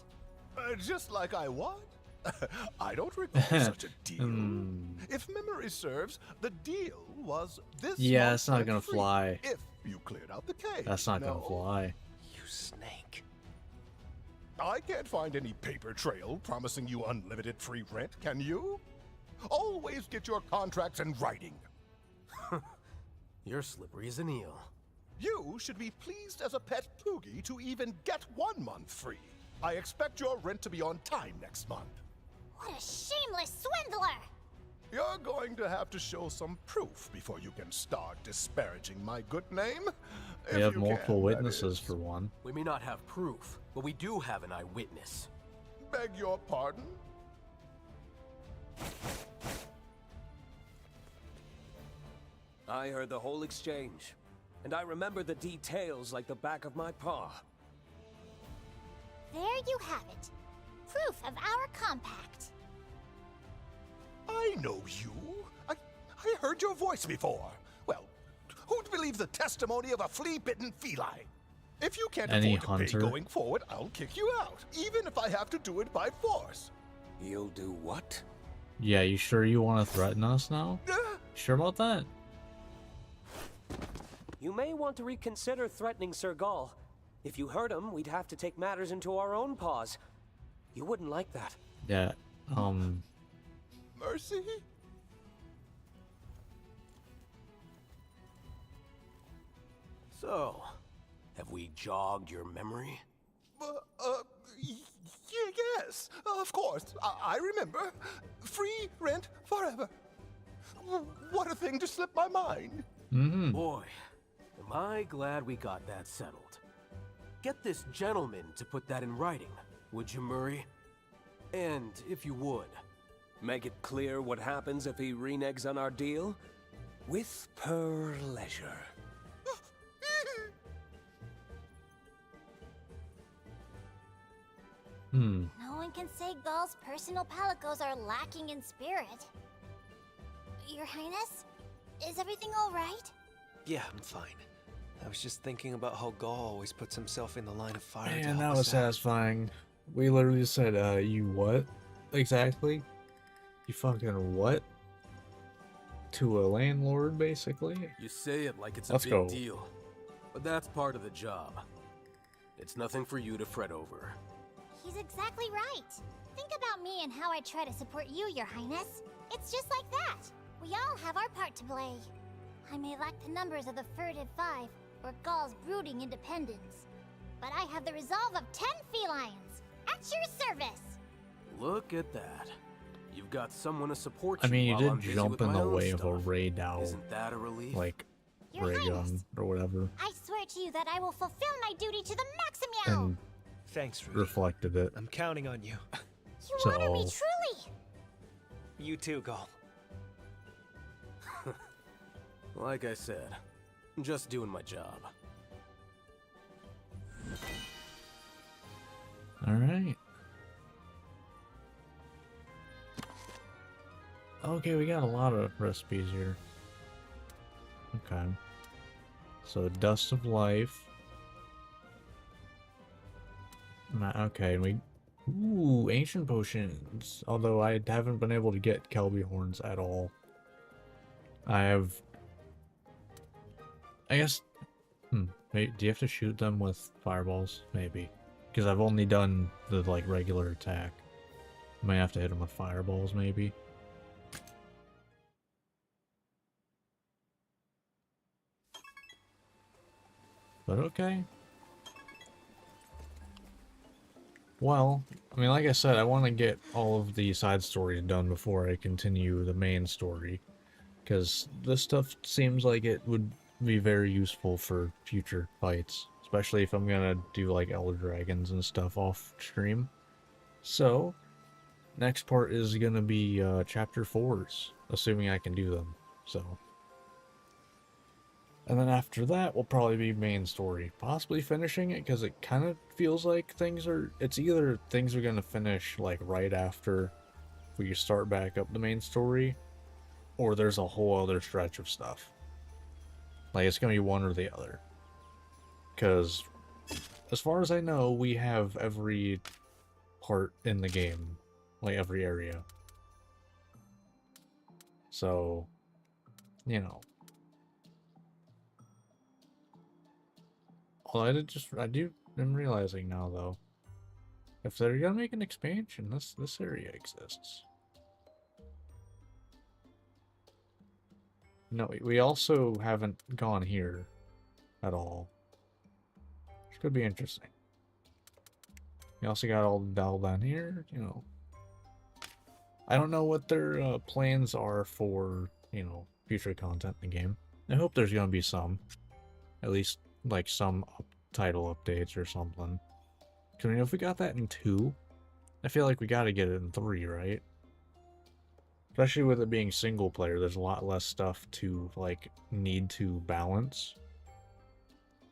Just like I what? I don't recall such a deal. If memory serves, the deal was this. Yeah, it's not month gonna free fly. If you cleared out the cave. That's not gonna No? fly. You snake. I can't find any paper trail promising you unlimited free rent, can you? Always get your contracts in writing. You're slippery as an eel. You should be pleased as a pet Poogie to even get 1 month free. I expect your rent to be on time next month. What a shameless swindler! You're going to have to show some proof before you can start disparaging my good name. We If have you multiple can, that witnesses is. for one. We may not have proof, but we do have an eyewitness. Beg your pardon? I heard the whole exchange, and I remember the details like the back of my paw. There you have it. Proof of our compact. I know you. I heard your voice before. Well, who'd believe the testimony of a flea-bitten feline? If you can't Any afford to hunter? pay going forward, I'll kick you out, even if I have to do it by force. You'll do what? Yeah, you sure you want to threaten us now? Sure about that? You may want to reconsider threatening Sir Gaul. If you hurt him, we'd have to take matters into our own paws. You wouldn't like that. Yeah, Mercy? So, have we jogged your memory? Yes, of course. I remember. Free rent forever. What a thing to slip my mind. Boy, am I glad we got that settled. get this gentleman to put that in writing, would you, Murray? And if you would, Make it clear what happens if he reneges on our deal? With pleasure. No one can say Gaul's personal palicos are lacking in spirit. Your Highness? Is everything alright? Yeah, I'm fine. I was just thinking about how Gaul always puts himself in the line of fire. to Man, help that us was out. satisfying. We literally said, you what? Exactly? You fucking what? To a landlord, basically? you say it like it's a Let's big go. deal. But that's part of the job. It's nothing for you to fret over. He's exactly right. Think about me and how I try to support you, Your Highness. It's just like that. We all have our part to play. I may lack the numbers of the furtive 5 or Gaul's brooding independence, but I have the resolve of 10 felines. At your service! Look at that. You've got someone to support I you mean, you while I'm did busy jump with in my the own way of a stuff. ray dowel. Isn't that a relief? Like, Your ray Highness. gun or whatever. I swear to you that I will fulfill my duty to the maximum. And Thanks, Rudy. reflected it. I'm counting on you. You honor me So- truly. You too, Gaul. Like I said, just doing my job. Alright. Okay, we got a lot of recipes here. Okay. So, Dust of Life. Okay, we... Ooh, Ancient Potions. Although I haven't been able to get Kelby Horns at all. I have... I guess... Maybe, do you have to shoot them with fireballs? Maybe. Because I've only done the, like, regular attack. Might have to hit them with fireballs, maybe. But okay. Well, I mean, like I said, I want to get all of the side stories done before I continue the main story. Because this stuff seems like it would be very useful for future fights. Especially if I'm gonna do, like, Elder Dragons and stuff off stream. So, next part is gonna be Chapter 4s. Assuming I can do them. So... And then after that will probably be main story. Possibly finishing it, because it kind of feels like things are... It's either things are going to finish, like, right after we start back up the main story, or there's a whole other stretch of stuff. Like, it's going to be one or the other. Because, as far as I know, we have every part in the game. Like, every area. So, you know... Well, I'm realizing now, though. If they're gonna make an expansion, this area exists. No, we also haven't gone here at all. Which could be interesting. We also got all the Dell down here, you know. I don't know what their plans are for, you know, future content in the game. I hope there's gonna be some. At least like some title updates or something. Because I mean, if we got that in 2, I feel like we gotta get it in 3, right? Especially with it being single player, there's a lot less stuff to, like, need to balance.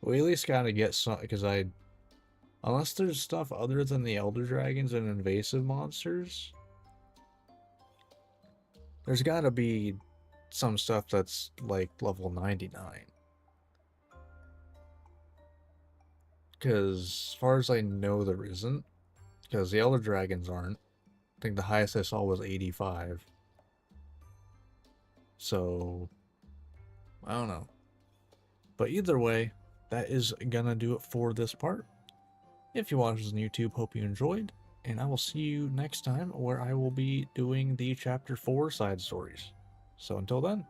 We at least gotta get some, because unless there's stuff other than the Elder Dragons and invasive monsters, there's gotta be some stuff that's, like, level 99. Because, as far as I know, there isn't. Because the Elder Dragons aren't. I think the highest I saw was 85. So, I don't know. But either way, that is gonna do it for this part. If you watched this on YouTube, hope you enjoyed. And I will see you next time, where I will be doing the Chapter 4 side stories. So until then,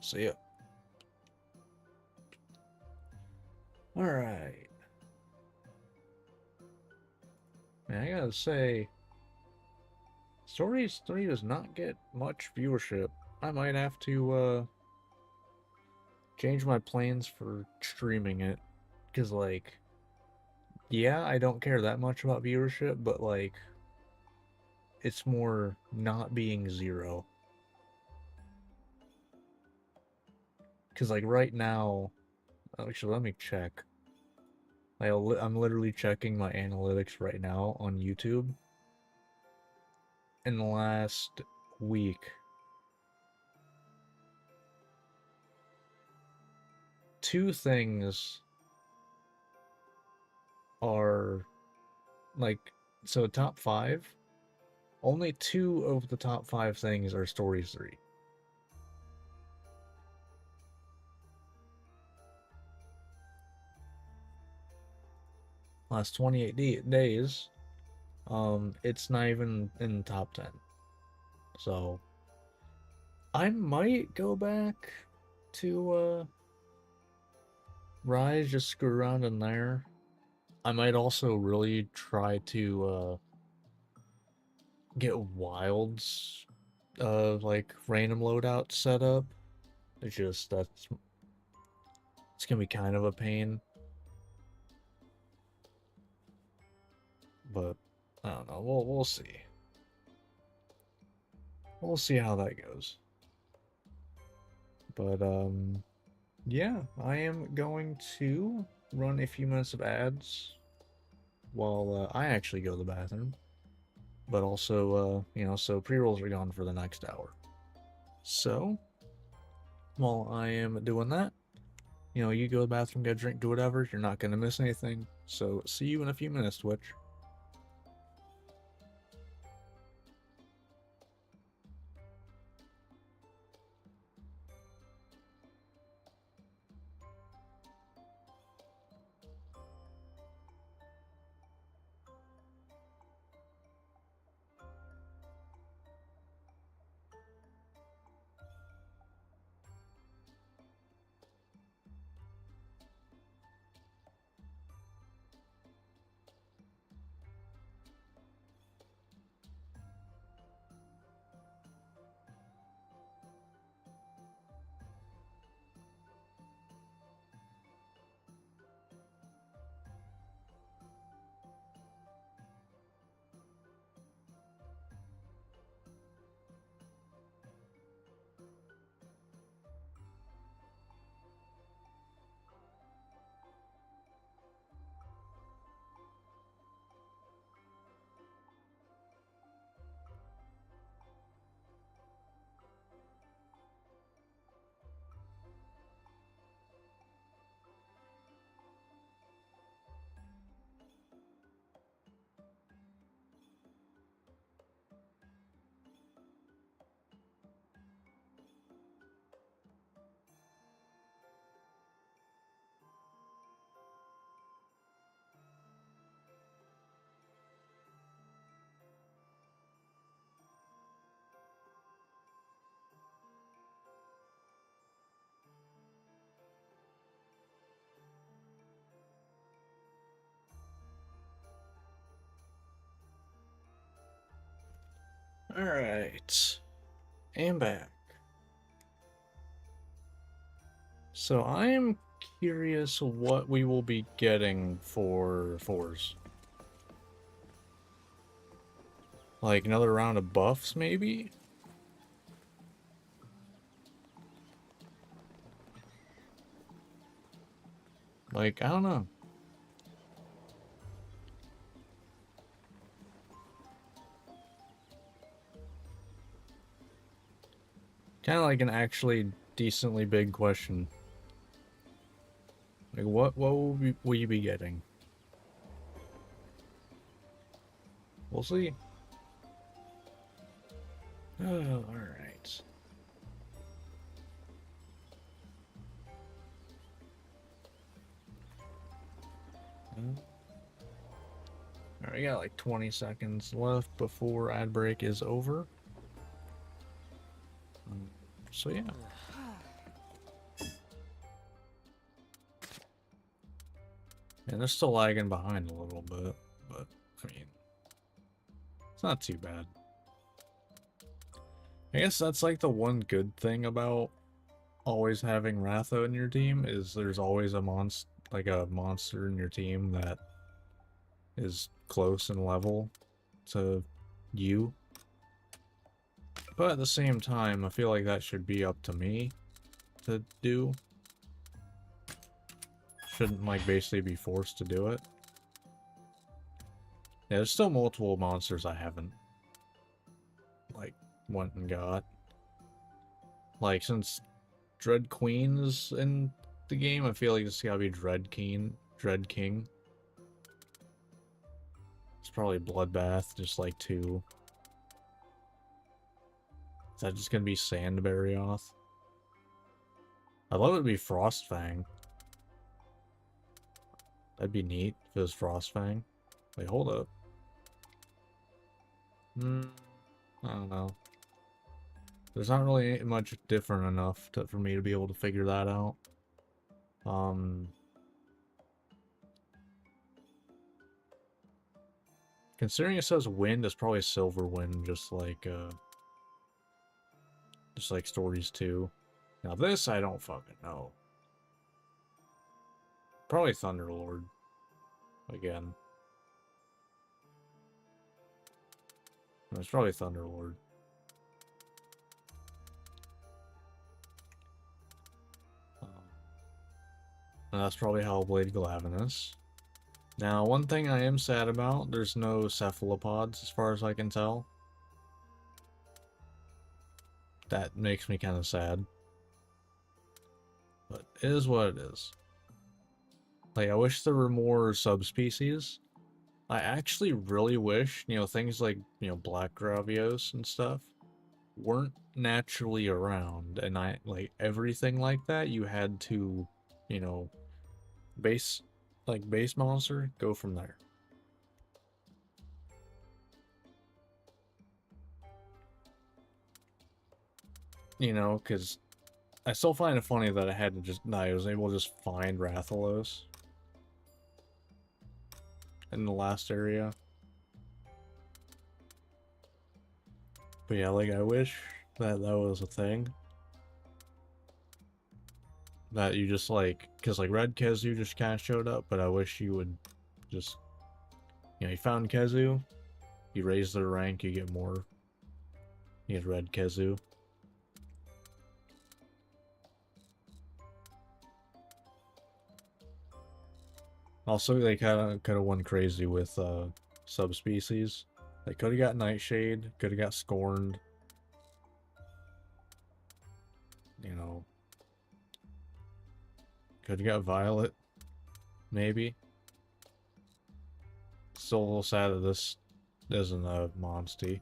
see ya. Alright. Man, I gotta say, Stories 3 does not get much viewership. I might have to, change my plans for streaming it. Because, like, yeah, I don't care that much about viewership, but like, it's more not being zero. Because like right now, actually, let me check. I'm literally checking my analytics right now on YouTube. In the last week, 2 things are like, so top 5, only 2 of the top 5 things are Stories 3. Last 28 days, it's not even in the top 10. So, I might go back to, Rise, just screw around in there. I might also really try to, get Wilds, like, random loadout set up. It's just, it's gonna be kind of a pain. But, I don't know, we'll see. We'll see how that goes. But, yeah, I am going to run a few minutes of ads while I actually go to the bathroom. But also, you know, so pre-rolls are gone for the next hour. So, while I am doing that, you know, you go to the bathroom, get a drink, do whatever. You're not going to miss anything. So, see you in a few minutes, Twitch. Alright. And back. So I am curious what we will be getting for 4s. Like another round of buffs, maybe? Like, I don't know. Kind of like an actually decently big question. Like, what will you be getting? We'll see. Oh, alright. Alright, we got like 20 seconds left before ad break is over. So yeah. And they're still lagging behind a little bit, but I mean, it's not too bad. I guess that's like the one good thing about always having Ratho in your team is there's always a monster in your team that is close in level to you. But at the same time, I feel like that should be up to me to do. Shouldn't, like, basically be forced to do it. Yeah, there's still multiple monsters I haven't, like, went and got. Like, since Dread Queen's in the game, I feel like it's gotta be Dread King. It's probably Bloodbath, just like 2. Is that just gonna be Sandbarioth? I'd love it to be Frostfang. That'd be neat if it was Frostfang. Wait, hold up. I don't know. There's not really much different enough for me to be able to figure that out. Considering it says wind, it's probably Silverwind, just like Stories 2. Now this, I don't fucking know. Probably Thunderlord. Again. No, it's probably Thunderlord. And that's probably Hellblade Glavenus. Now, one thing I am sad about, there's no cephalopods as far as I can tell. That makes me kind of sad. But it is what it is. Like, I wish there were more subspecies. I actually really wish, you know, things like, you know, Black Gravios and stuff weren't naturally around. And like, everything like that, you had to, you know, base monster, go from there. You know, because I still find it funny that I was able to just find Rathalos in the last area. But yeah, like, I wish that was a thing. That you just, like, because, like, Red Kezu just kind of showed up, but I wish you would just, you know, you found Kezu, you raise their rank, you get more, you get Red Kezu. Also, they kind of went crazy with subspecies. They could have got Nightshade, could have got Scorned. You know, could have got Violet, maybe. Still a little sad that this isn't a Monstie.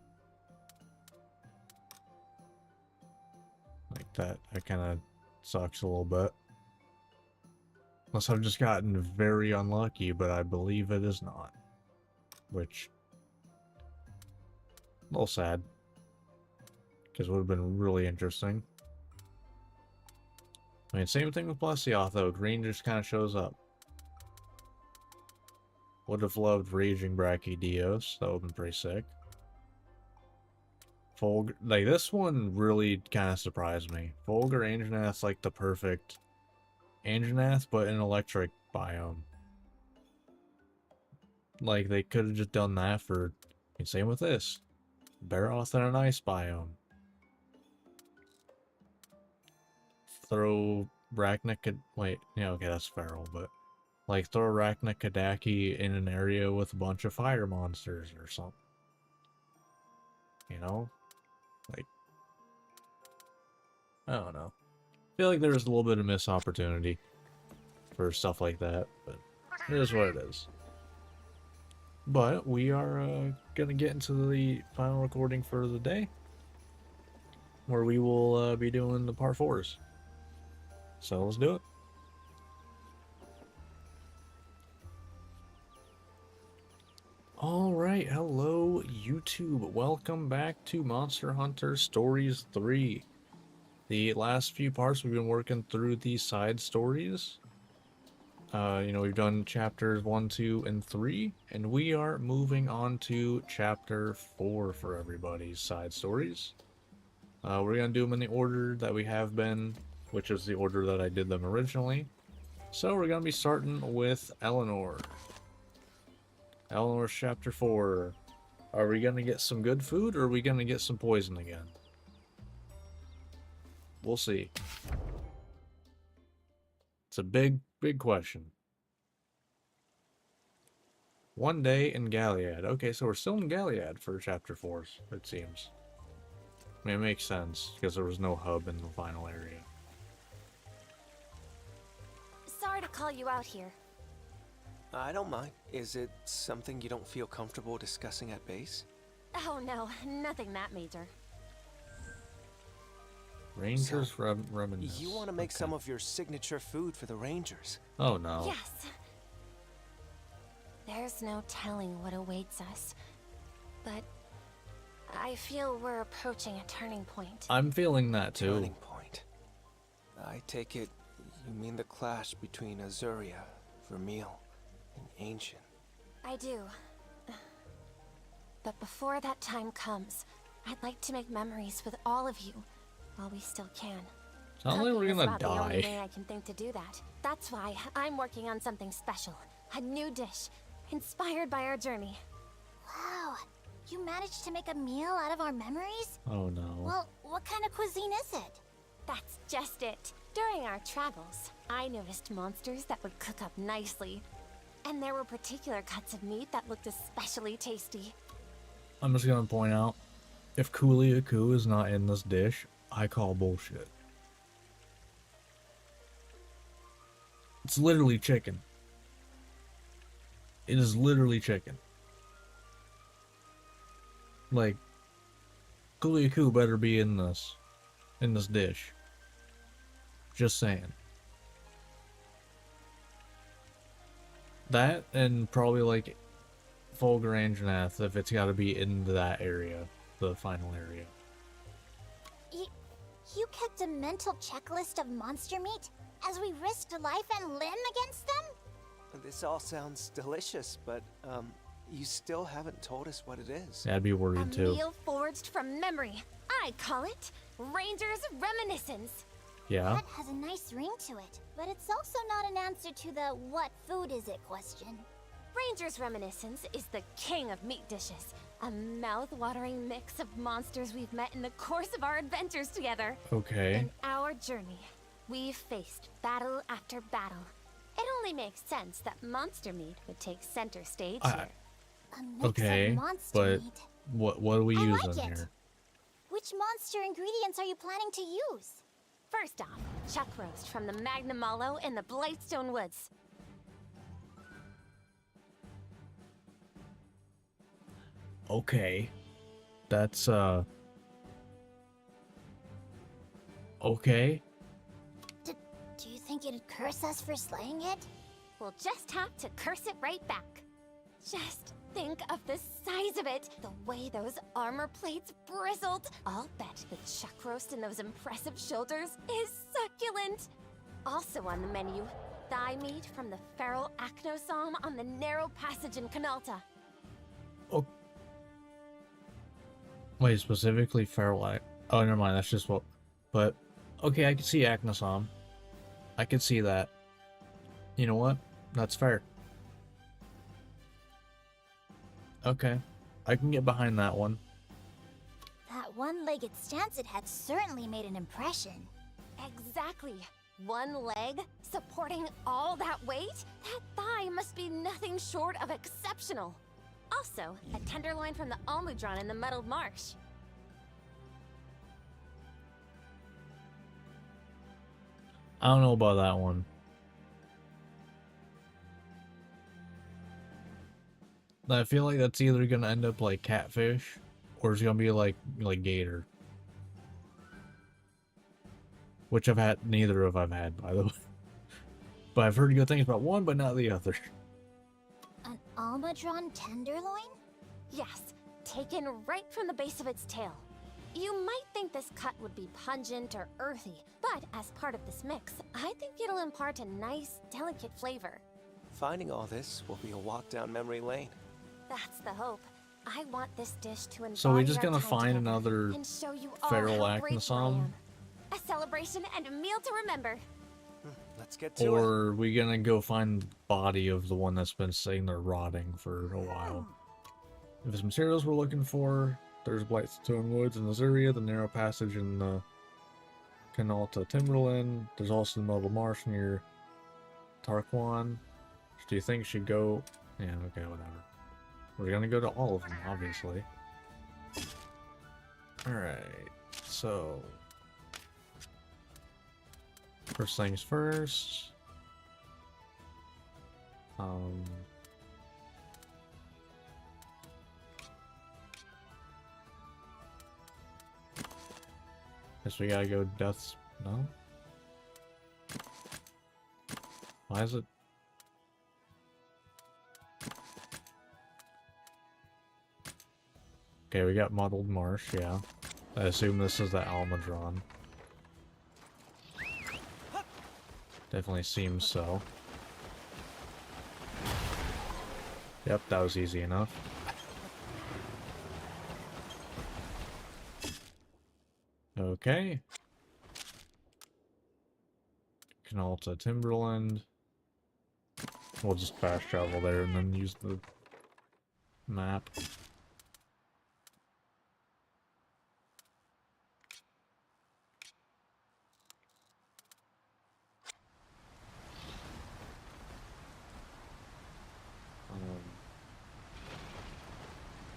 Like that kind of sucks a little bit. Unless I've just gotten very unlucky, but I believe it is not. Which, a little sad. Because it would have been really interesting. I mean, same thing with Blessioth, though. Green just kind of shows up. Would have loved Raging Brachydios. That would have been pretty sick. Like, this one really kind of surprised me. Fulgur Anjanath's like the perfect Anjanath, but in electric biome. Like, they could have just done that for... And same with this. Barroth in an ice biome. Throw wait, yeah, okay, that's feral, but... Like, throw Arachnakadaki in an area with a bunch of fire monsters or something. You know? Like... I don't know. I feel like there's a little bit of missed opportunity for stuff like that, but it is what it is. But we are gonna get into the final recording for the day, where we will be doing the part 4s. So let's do it. Alright, hello YouTube. Welcome back to Monster Hunter Stories 3. The last few parts we've been working through these side stories. You know, we've done chapters 1, 2, and 3, and we are moving on to chapter 4 for everybody's side stories. We're gonna do them in the order that we have been, which is the order that I did them originally. So we're gonna be starting with Eleanor. Eleanor's Chapter 4. Are we gonna get some good food, or are we gonna get some poison again? We'll see. It's a big, big question. One day in Galliad. Okay, so we're still in Galliad for Chapter 4, it seems. I mean, it makes sense, because there was no hub in the final area. Sorry to call you out here. I don't mind. Is it something you don't feel comfortable discussing at base? Oh no, nothing that major. Rangers reminisce. You want to make some of your signature food for the Rangers? Oh no. Yes. There's no telling what awaits us, but I feel we're approaching a turning point. I'm feeling that too. Turning point. I take it you mean the clash between Azuria, Vermeil, and Ancient. I do. But before that time comes, I'd like to make memories with all of you while we still can. Sounds like we're Cooking is gonna about the only die. way I can think to do that. That's why I'm working on something special. A new dish, inspired by our journey. Wow, you managed to make a meal out of our memories? Oh no. Well, what kind of cuisine is it? That's just it. During our travels, I noticed monsters that would cook up nicely. And there were particular cuts of meat that looked especially tasty. I'm just gonna point out, if Cooley-a-Coo is not in this dish, I call bullshit. It's literally chicken. It is literally chicken. Like, Cooley-a-Coo better be in this dish. Just saying. That, and probably like Fulgur if it's gotta be in that area, the final area. You kept a mental checklist of monster meat as we risked life and limb against them? This all sounds delicious, but, you still haven't told us what it is. Yeah, I'd be worried A too. meal forged from memory. I call it Ranger's Reminiscence. Yeah. That has a nice ring to it, but it's also not an answer to the what food is it question. Ranger's Reminiscence is the king of meat dishes. A mouth-watering mix of monsters we've met in the course of our adventures together. Okay. In our journey, we've faced battle after battle. It only makes sense that monster meat would take center stage here. A mix Okay, of monster but meat. what are we I using like it. here? Which monster ingredients are you planning to use? First off, chuck roast from the Magnum Mallow in the Blightstone Woods. Okay. That's okay. Do you think it'd curse us for slaying it? We'll just have to curse it right back. Just think of the size of it, the way those armor plates bristled. I'll bet the chuck roast in those impressive shoulders is succulent. Also on the menu, thigh meat from the feral Acnosom on the narrow passage in Canalta. Oh. Wait, specifically feral oh, never mind, that's just what... But, okay, I can see Acnosom. I can see that. You know what? That's fair. Okay. I can get behind that one. That one-legged stance it had certainly made an impression. Exactly. One leg supporting all that weight? That thigh must be nothing short of exceptional. Also, a tenderloin from the Almudron in the Muddled Marsh. I don't know about that one. I feel like that's either gonna end up like catfish, or it's gonna be like gator. Which I've had, neither of I've had, by the way. But I've heard good things about one, but not the other. An Almudron tenderloin? Yes, taken right from the base of its tail. You might think this cut would be pungent or earthy, but as part of this mix, I think it'll impart a nice, delicate flavor. Finding all this will be a walk down memory lane. That's the hope. I want this dish to embody So we're just our gonna time find together another and show you all feral how grateful I Acnosom? am. A celebration and a meal to remember. Let's get to it. Or are we gonna go find the body of the one that's been sitting there rotting for a while? If it's materials we're looking for, there's Blightstone Woods in this area, the narrow passage in the Canalta Timberland. There's also the Mobile Marsh near Tarquan. Do you think should go? Yeah, okay, whatever. We're gonna go to all of them, obviously. Alright, so... First things first. Guess we gotta go Death's... No? Why is it... Okay, we got Muddled Marsh, yeah. I assume this is the Almudron. Definitely seems so. Yep, that was easy enough. Okay. Canalta Timberland. We'll just fast travel there and then use the map.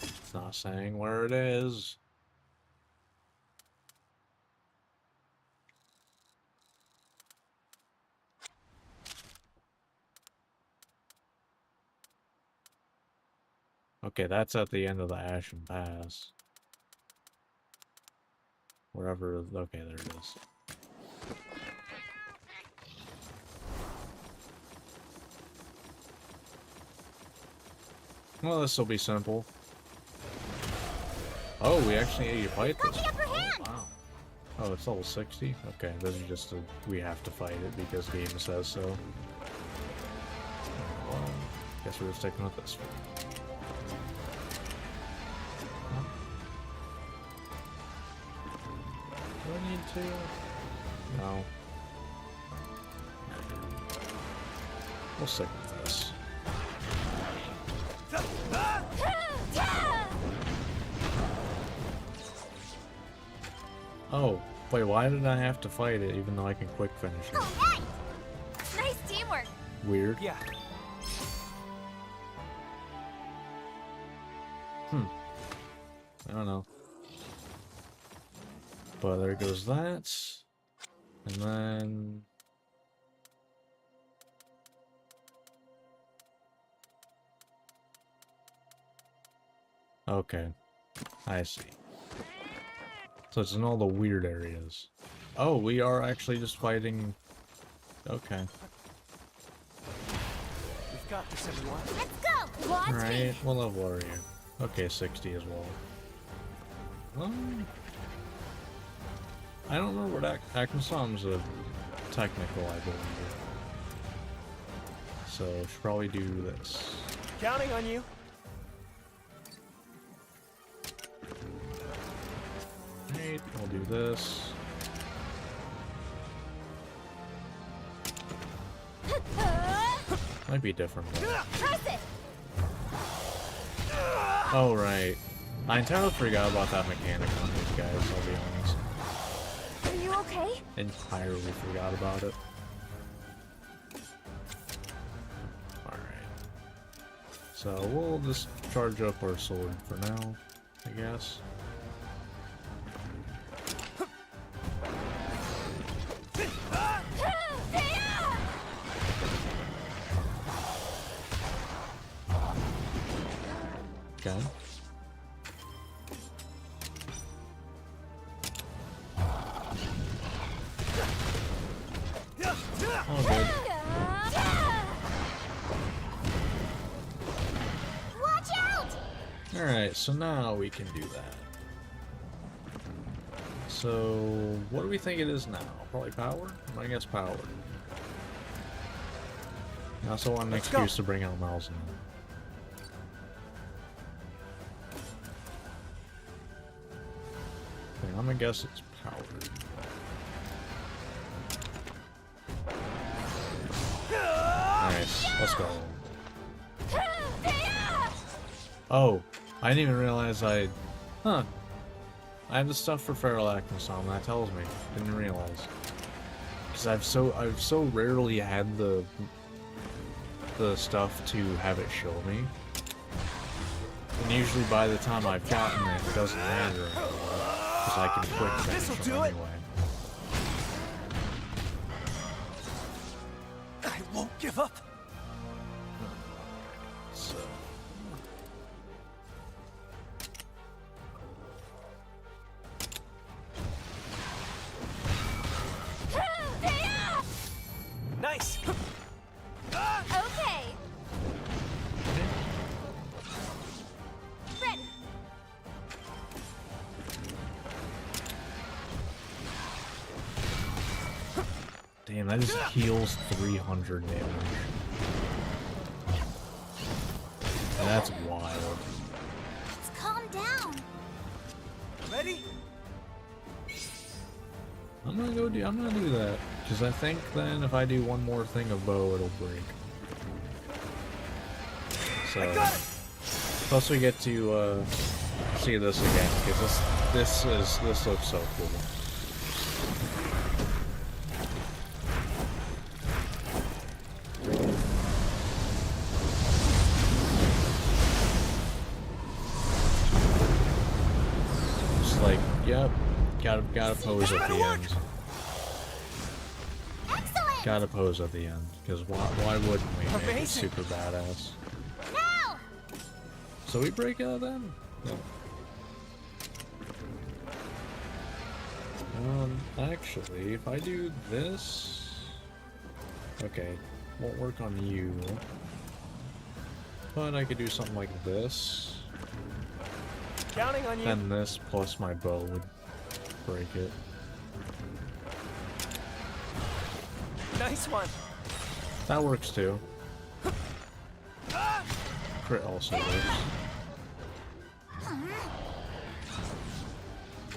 It's not saying where it is. Okay, that's at the end of the Ashen Pass. Wherever... Okay, there it is. Well, this will be simple. Oh, we actually need to fight this. Oh, wow. Oh, it's level 60? Okay, this is just a... We have to fight it because the game says so. Well, guess we're sticking with this one. Do I need to? No. We'll stick with this. Oh, wait, why did I have to fight it even though I can quick finish it? Hey! Nice teamwork. Weird. Yeah. I don't know. But there goes that. And then... Okay. I see. So it's in all the weird areas. Oh, we are actually just fighting... Okay. We've got this, everyone. Let's go! Alright, what level are you? Okay, 60 as well. I don't remember what Akmasam's a technical, I believe. So, should probably do this. Counting on you. Right, I'll do this. Might be different. Press it! Oh, right. I entirely forgot about that mechanic on these guys, I'll be honest. Are you okay? Entirely forgot about it. Alright. So we'll just charge up our sword for now, I guess. Okay. Oh, good. Watch out! Alright, so now we can do that. So, what do we think it is now? Probably power? I guess power. I also want an excuse to bring out Malzahn. Okay, I'm gonna guess it's powered. Let's go. Oh, I didn't even realize Huh. I have the stuff for Feralachnus on, that tells me. Didn't realize. Because I've so rarely had the stuff to have it show me. And usually by the time I've gotten it, it doesn't matter anymore. Because I can quick finish them anyway. I won't give up. So. Nice. Okay. Ready. Damn, that just heals 300 damage. That's wild. Let's calm down. Ready? I'm gonna do that. Because I think then if I do one more thing of bow, it'll break. So, plus we get to see this again, because this looks so cool. Just like, yep, gotta pose at the end. Gotta pose at the end, because why wouldn't we make it super badass? Now! So we break out then? No. Actually, if I do this... Okay, won't work on you. But I could do something like this. Counting on you. Then this plus my bow would break it. Nice one. That works too. Crit also works.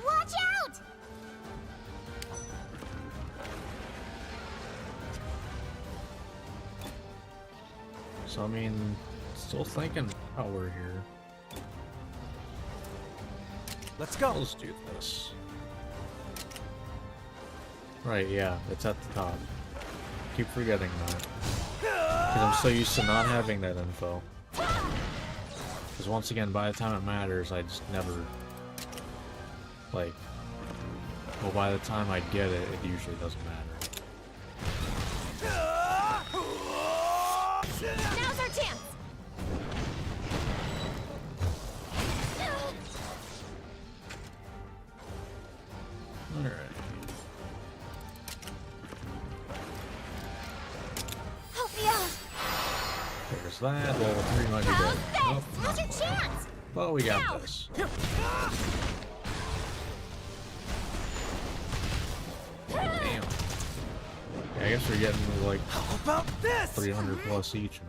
Watch out! So I mean, still thinking power here. Let's go. Let's do this. Right, yeah, it's at the top. Keep forgetting that. Because I'm so used to not having that info. Because once again, by the time it matters, I just never... Like... Well, by the time I get it, it usually doesn't matter. Now's our chance. Alright. Help me out. There's that. Level 3 might be dead. Nope. Now's your chance! Well, we got this. Damn. Yeah, I guess we're getting like 300 plus each now.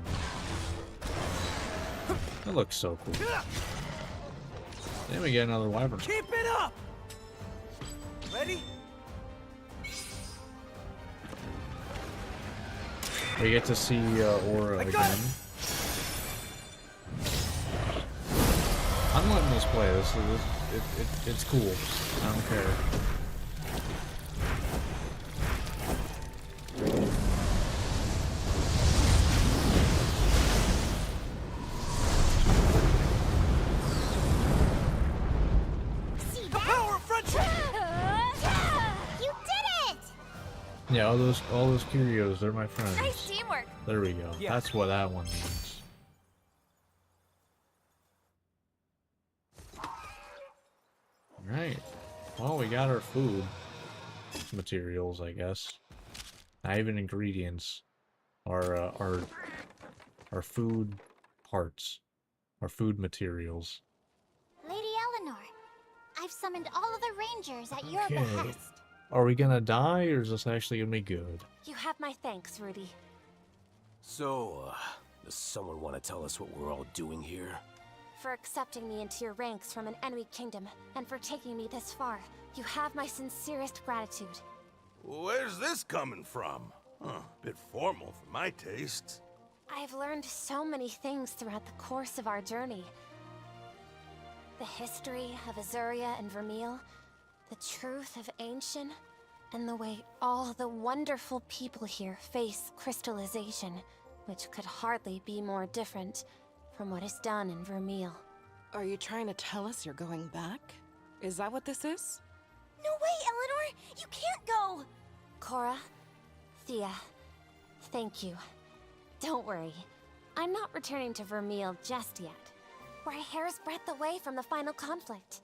That looks so cool. Then we get another wyvern. Keep it up. Ready? We get to see Aura again. I'm letting this play. It's cool. I don't care. See the power of friendship! You did it! Yeah, all those curios, they're my friends. Nice teamwork. There we go. Yeah. That's what that one means. Alright. Well, we got our food materials, I guess. Not even ingredients. Our food parts. Our food materials. Lady Eleanor, I've summoned all of the rangers at your Okay. behest. Are we gonna die, or is this actually gonna be good? You have my thanks, Rudy. So, does someone want to tell us what we're all doing here? For accepting me into your ranks from an enemy kingdom, and for taking me this far. You have my sincerest gratitude. Where's this coming from? Huh, bit formal for my tastes. I've learned so many things throughout the course of our journey. The history of Azuria and Vermeil, the truth of Ancient, and the way all the wonderful people here face crystallization, which could hardly be more different from what is done in Vermeil. Are you trying to tell us you're going back? Is that what this is? No way, Eleanor! You can't go! Cora, Thea, thank you. Don't worry. I'm not returning to Vermeil just yet. We're a hair's breadth away from the final conflict.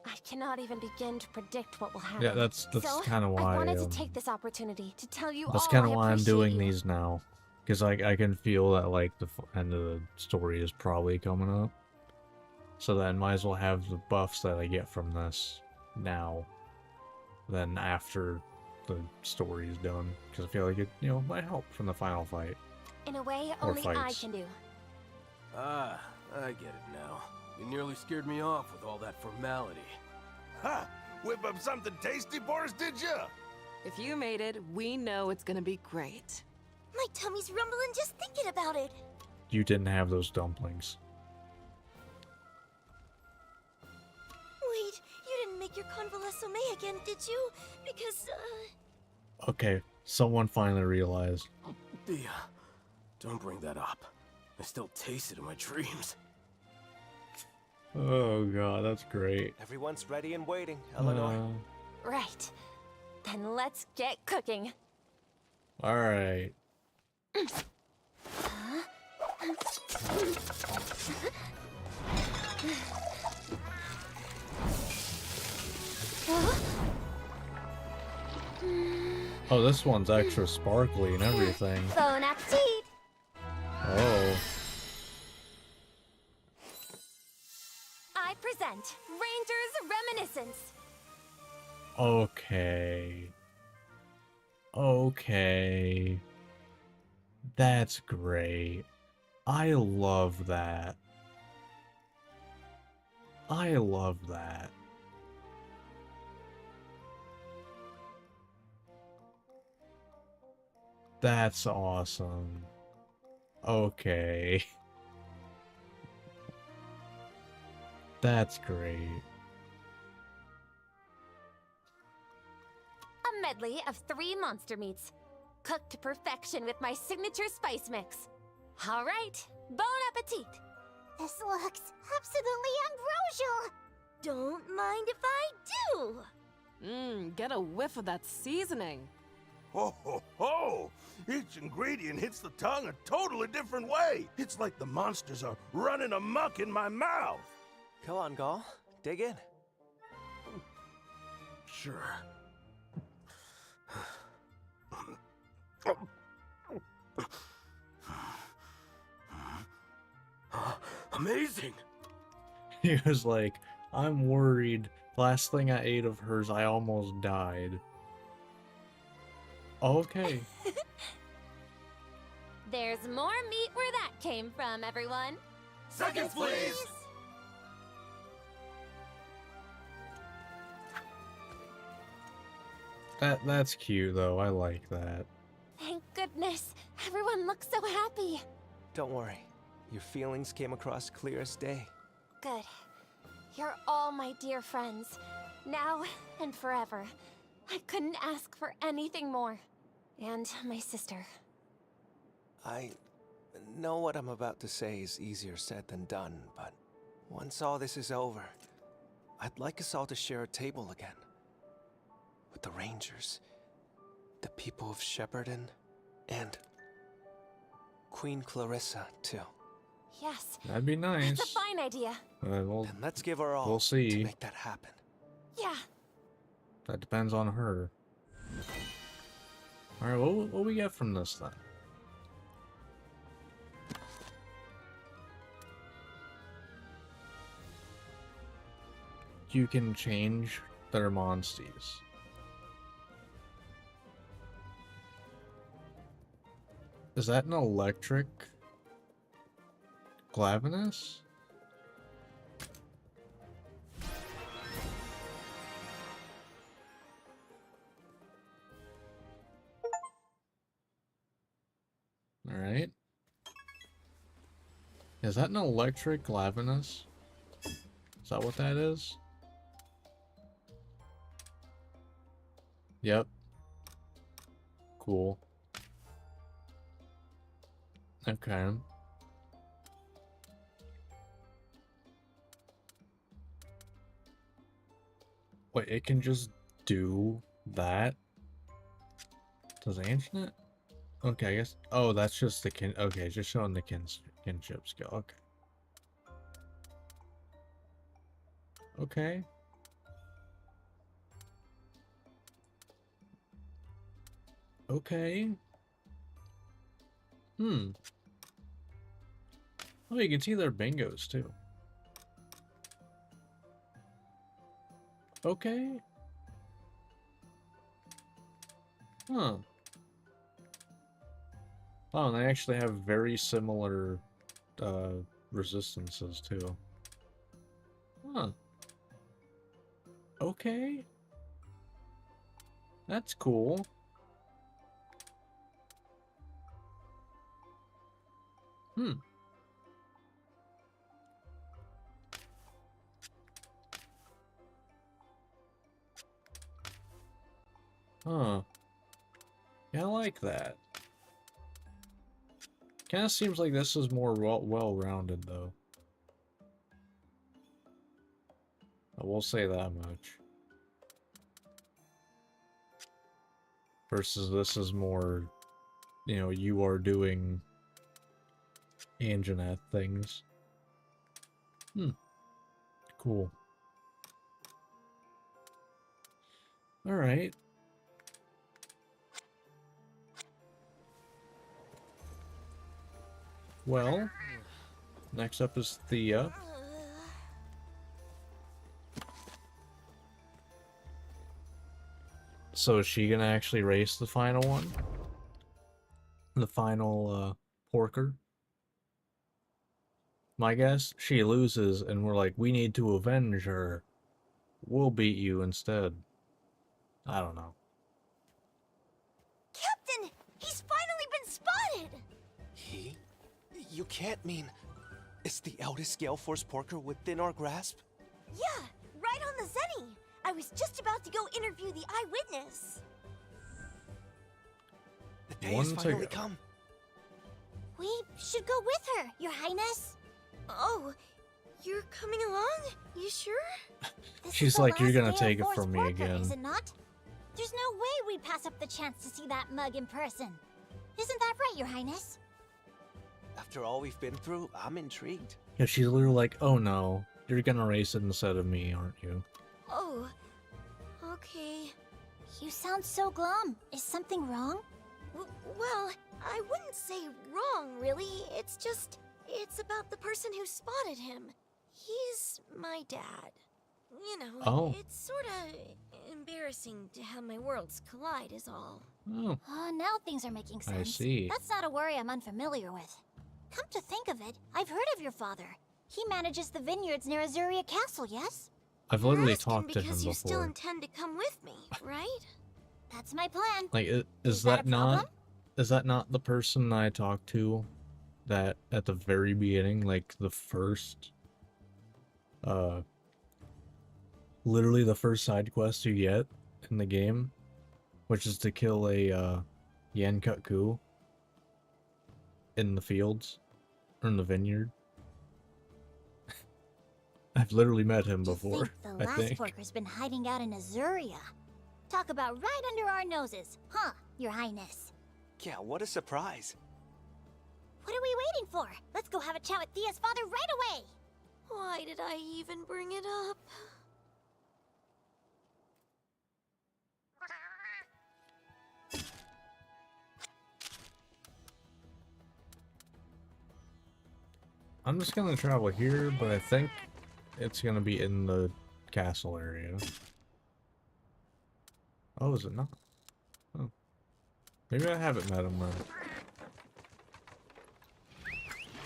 I cannot even begin to predict what will happen. Yeah, that's so, kind of why. I wanted to take this opportunity to tell you That's all kind I of why I'm appreciate doing you. these now, because I can feel that like the end of the story is probably coming up. So then might as well have the buffs that I get from this now, than after the story is done, because I feel like it, you know, might help from the final fight. In a way, Or only I fights. can do. Ah, I get it now. You nearly scared me off with all that formality. Ha! Whip up something tasty for us, did ya? If you made it, we know it's gonna be great. My tummy's rumbling just thinking about it. You didn't have those dumplings. Wait, you didn't make your convalescent again, did you? Because, Okay, someone finally realized. Thea, don't bring that up. I still taste it in my dreams. Oh god, that's great. Everyone's ready and waiting, Eleanor. Right. Then let's get cooking. Alright. Oh, this one's extra sparkly and everything. Bon appetit! Oh. I present Ranger's Reminiscence. Okay. Okay. That's great. I love that. I love that. That's awesome. Okay. That's great. A medley of 3 monster meats, cooked to perfection with my signature spice mix. All right, bon appetit! This looks absolutely ambrosial! don't mind if I do. Get a whiff of that seasoning. Ho ho ho! Each ingredient hits the tongue a totally different way. It's like the monsters are running amok in my mouth. Go on, Gall. Dig in. Sure. Amazing! He was like, I'm worried. Last thing I ate of hers, I almost died. Okay. There's more meat where that came from, everyone. Seconds, please! That's cute though. I like that. Thank goodness. Everyone looks so happy. Don't worry. Your feelings came across clear as day. Good. You're all my dear friends. Now and forever. I couldn't ask for anything more. And my sister. I know what I'm about to say is easier said than done, but once all this is over, I'd like us all to share a table again. With the Rangers, the people of Shepperton, and Queen Clarissa, too. Yes. That'd be nice. It's a fine idea. Well, Then let's give her all we'll see. to make that happen. Yeah. That depends on her. Alright, what we get from this then? You can change their monsties. Is that an electric Glavenus? Alright. Is that an electric Lavinus? Is that what that is? Yep. Cool. Okay. Wait, it can just do that? Does Ancient? Okay, I guess. Oh, that's just the kin. Okay, just showing the kinship skill. Okay. Okay. Okay. Hmm. Oh, you can see their bingos too. Okay. Huh. Oh, and they actually have very similar resistances too. Huh. Okay. That's cool. Hmm. Huh. Yeah, I like that. Kind of seems like this is more well-rounded, though. I will say that much. Versus this is more, you know, you are doing Anjanath things. Hmm. Cool. Alright. Well, next up is Thea. So is she gonna actually race the final one? The final, Porker? My guess, she loses and we're like, we need to avenge her. We'll beat you instead. I don't know. Captain! He's finally been spotted! He? You can't mean... Is the eldest Gale Force Porker within our grasp? Yeah, right on the Zenny. I was just about to go interview the eyewitness. The day has finally come. We should go with her, Your Highness. Oh, you're coming along? You sure? She's like, you're gonna take it from me Porker, again. is it not? There's no way we'd pass up the chance to see that mug in person. Isn't that right, Your Highness? After all we've been through, I'm intrigued. Yeah, she's literally like, oh no, you're gonna race it instead of me, aren't you? Oh, okay. You sound so glum. Is something wrong? Well, I wouldn't say wrong, really. It's just... It's about the person who spotted him. He's my dad. You know, Oh. it's sorta embarrassing to have my worlds collide is all. Oh. Oh, now things are making sense. I see. That's not a worry I'm unfamiliar with. Come to think of it, I've heard of your father. He manages the vineyards near Azuria Castle, yes? I've literally Asking talked to him because you still before. intend to come with me, right? That's my plan. Like, is that that a problem? not... Is that not the person I talked to that at the very beginning, like the first... Literally the first side quest you get in the game, which is to kill a, Yankut Ku in the fields, or in the vineyard. I've literally met him before, The I last think. Porker's been hiding out in Azuria. Talk about right under our noses, huh, Your Highness? Yeah, what a surprise. What are we waiting for? Let's go have a chat with Thea's father right away! Why did I even bring it up? I'm just gonna travel here, but I think it's gonna be in the castle area. Oh, is it not? Oh. Maybe I haven't met him then.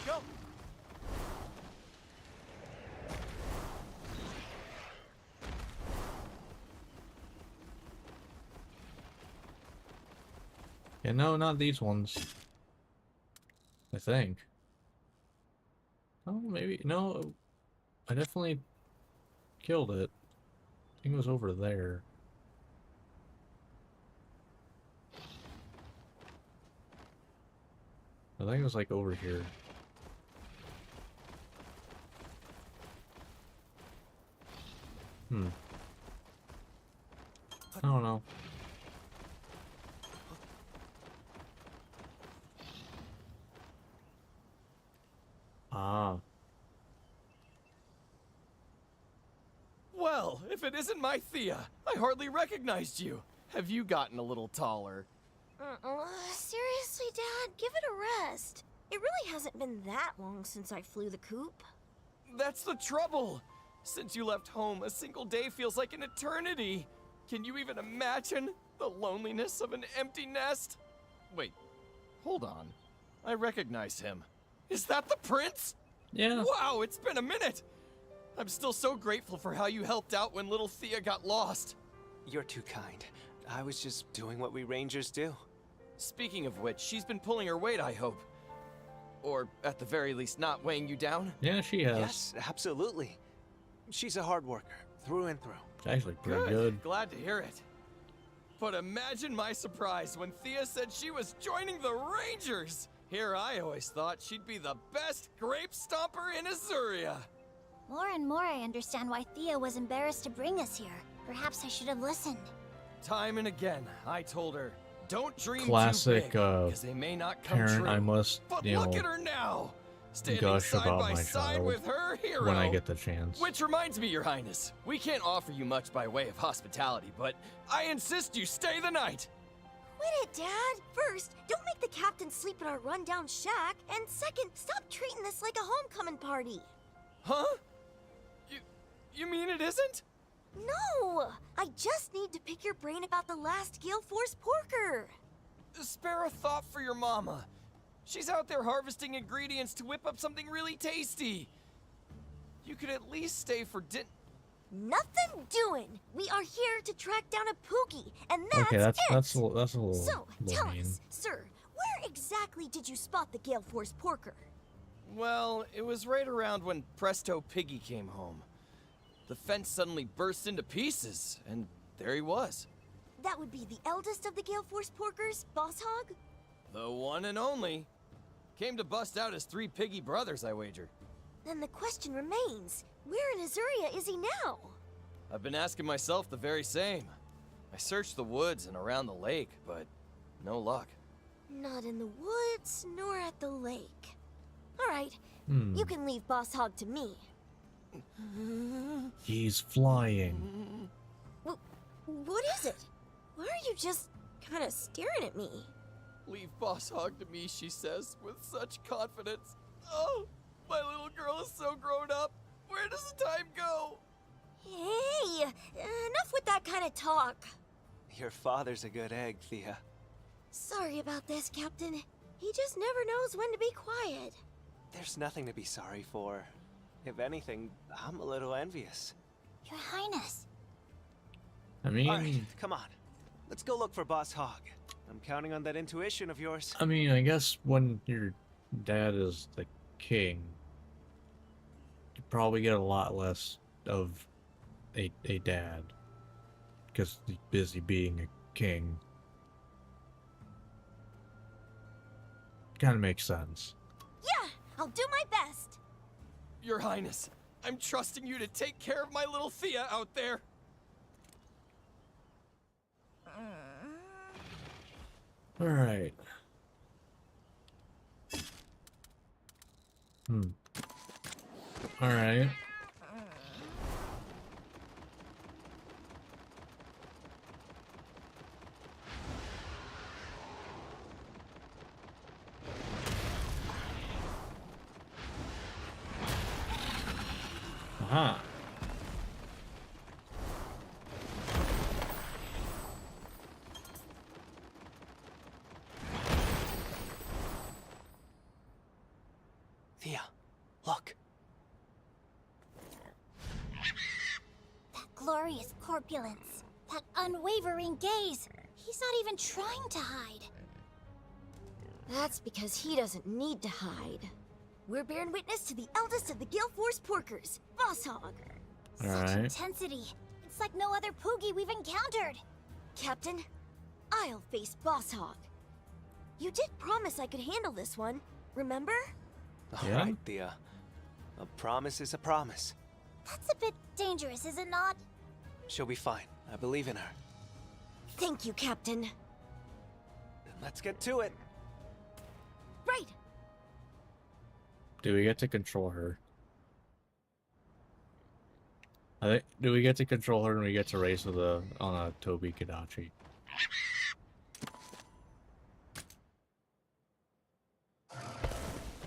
Go! Yeah, no, not these ones. I think. Oh, maybe. No, I definitely killed it. I think it was over there. I think it was like over here. I don't know. Ah. Well, if it isn't my Thea, I hardly recognized you. Have you gotten a little taller? Seriously, Dad, give it a rest. It really hasn't been that long since I flew the coop. That's the trouble. Since you left home, a single day feels like an eternity. Can you even imagine the loneliness of an empty nest? Wait, hold on. I recognize him. Is that the prince? Yeah. Wow, it's been a minute. I'm still so grateful for how you helped out when little Thea got lost. You're too kind. I was just doing what we Rangers do. Speaking of which, she's been pulling her weight, I hope. Or, at the very least, not weighing you down? Yeah, she has. Yes, absolutely. She's a hard worker, through and through. It's actually pretty good. Glad to hear it. But imagine my surprise when Thea said she was joining the Rangers! Here I always thought she'd be the best grape stomper in Azuria. More and more I understand why Thea was embarrassed to bring us here. Perhaps I should have listened. Time and again, I told her, don't dream Classic, too big, because they may not come parent, true. I must, But you look know, at her now, standing gush side about by my side child with her hero. when I get the chance. Which reminds me, Your Highness, we can't offer you much by way of hospitality, but I insist you stay the night. Quit it, Dad! First, don't make the captain sleep in our rundown shack, and second, stop treating this like a homecoming party. Huh? You mean it isn't? No! I just need to pick your brain about the last Gale Force porker. Spare a thought for your mama. She's out there harvesting ingredients to whip up something really tasty. You could at least stay for dinner. Nothing doing! We are here to track down a Poogie, and that's Okay, that's it! that's a little. So, little tell mean. us, sir, where exactly did you spot the Gale Force porker? Well, it was right around when Presto Piggy came home. The fence suddenly burst into pieces, and there he was. That would be the eldest of the Gale Force porkers, Boss Hog? The one and only. Came to bust out his 3 piggy brothers, I wager. Then the question remains, where in Azuria is he now? I've been asking myself the very same. I searched the woods and around the lake, but no luck. Not in the woods, nor at the lake. Alright, Hmm. you can leave Boss Hog to me. He's flying. What is it? Why are you just kind of staring at me? Leave Boss Hog to me, she says, with such confidence. Oh, my little girl is so grown up. Where does the time go? Hey, enough with that kind of talk. Your father's a good egg, Thea. Sorry about this, Captain. He just never knows when to be quiet. There's nothing to be sorry for. If anything, I'm a little envious. Your Highness. I mean, All right, come on. Let's go look for Boss Hog. I'm counting on that intuition of yours. I mean, I guess when your dad is the king, you probably get a lot less of a dad because he's busy being a king. Kind of makes sense. Yeah, I'll do my best. Your Highness, I'm trusting you to take care of my little Thea out there. All right. All right. Aha. Thea, look. That glorious corpulence. That unwavering gaze. He's not even trying to hide. That's because he doesn't need to hide. we're bearing witness to the eldest of the Gale Force Porkers, Boss Hog. Such Alright. intensity. It's like no other Poogie we've encountered. Captain, I'll face Boss Hog. You did promise I could handle this one, remember? All right, Thea. A promise is a promise. That's a bit dangerous, is it not? She'll be fine. I believe in her. Thank you, Captain. Then let's get to it. Right. Do we get to control her? I think, do we get to control her when we get to race with on a Toby Kadachi?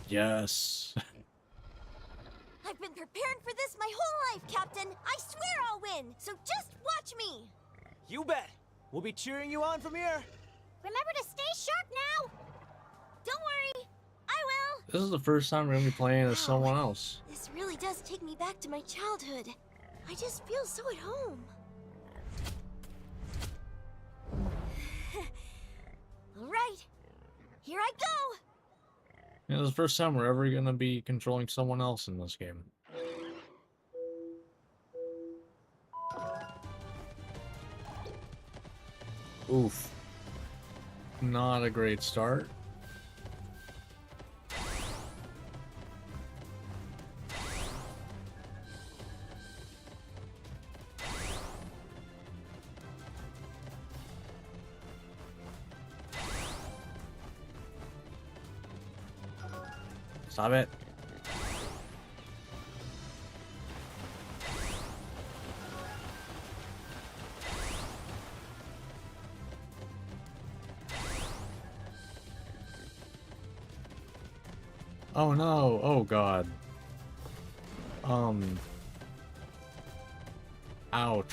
Yes. I've been preparing for this my whole life, Captain. I swear I'll win, so just watch me. You bet. We'll be cheering you on from here. Remember to stay sharp now. Don't worry, I will. This is the first time we're gonna be playing as someone else. This really does take me back to my childhood. I just feel so at home. All right, here I go. Yeah, this is the first time we're ever gonna be controlling someone else in this game. Oof. Not a great start. Stop it. Oh no, oh god. Ouch.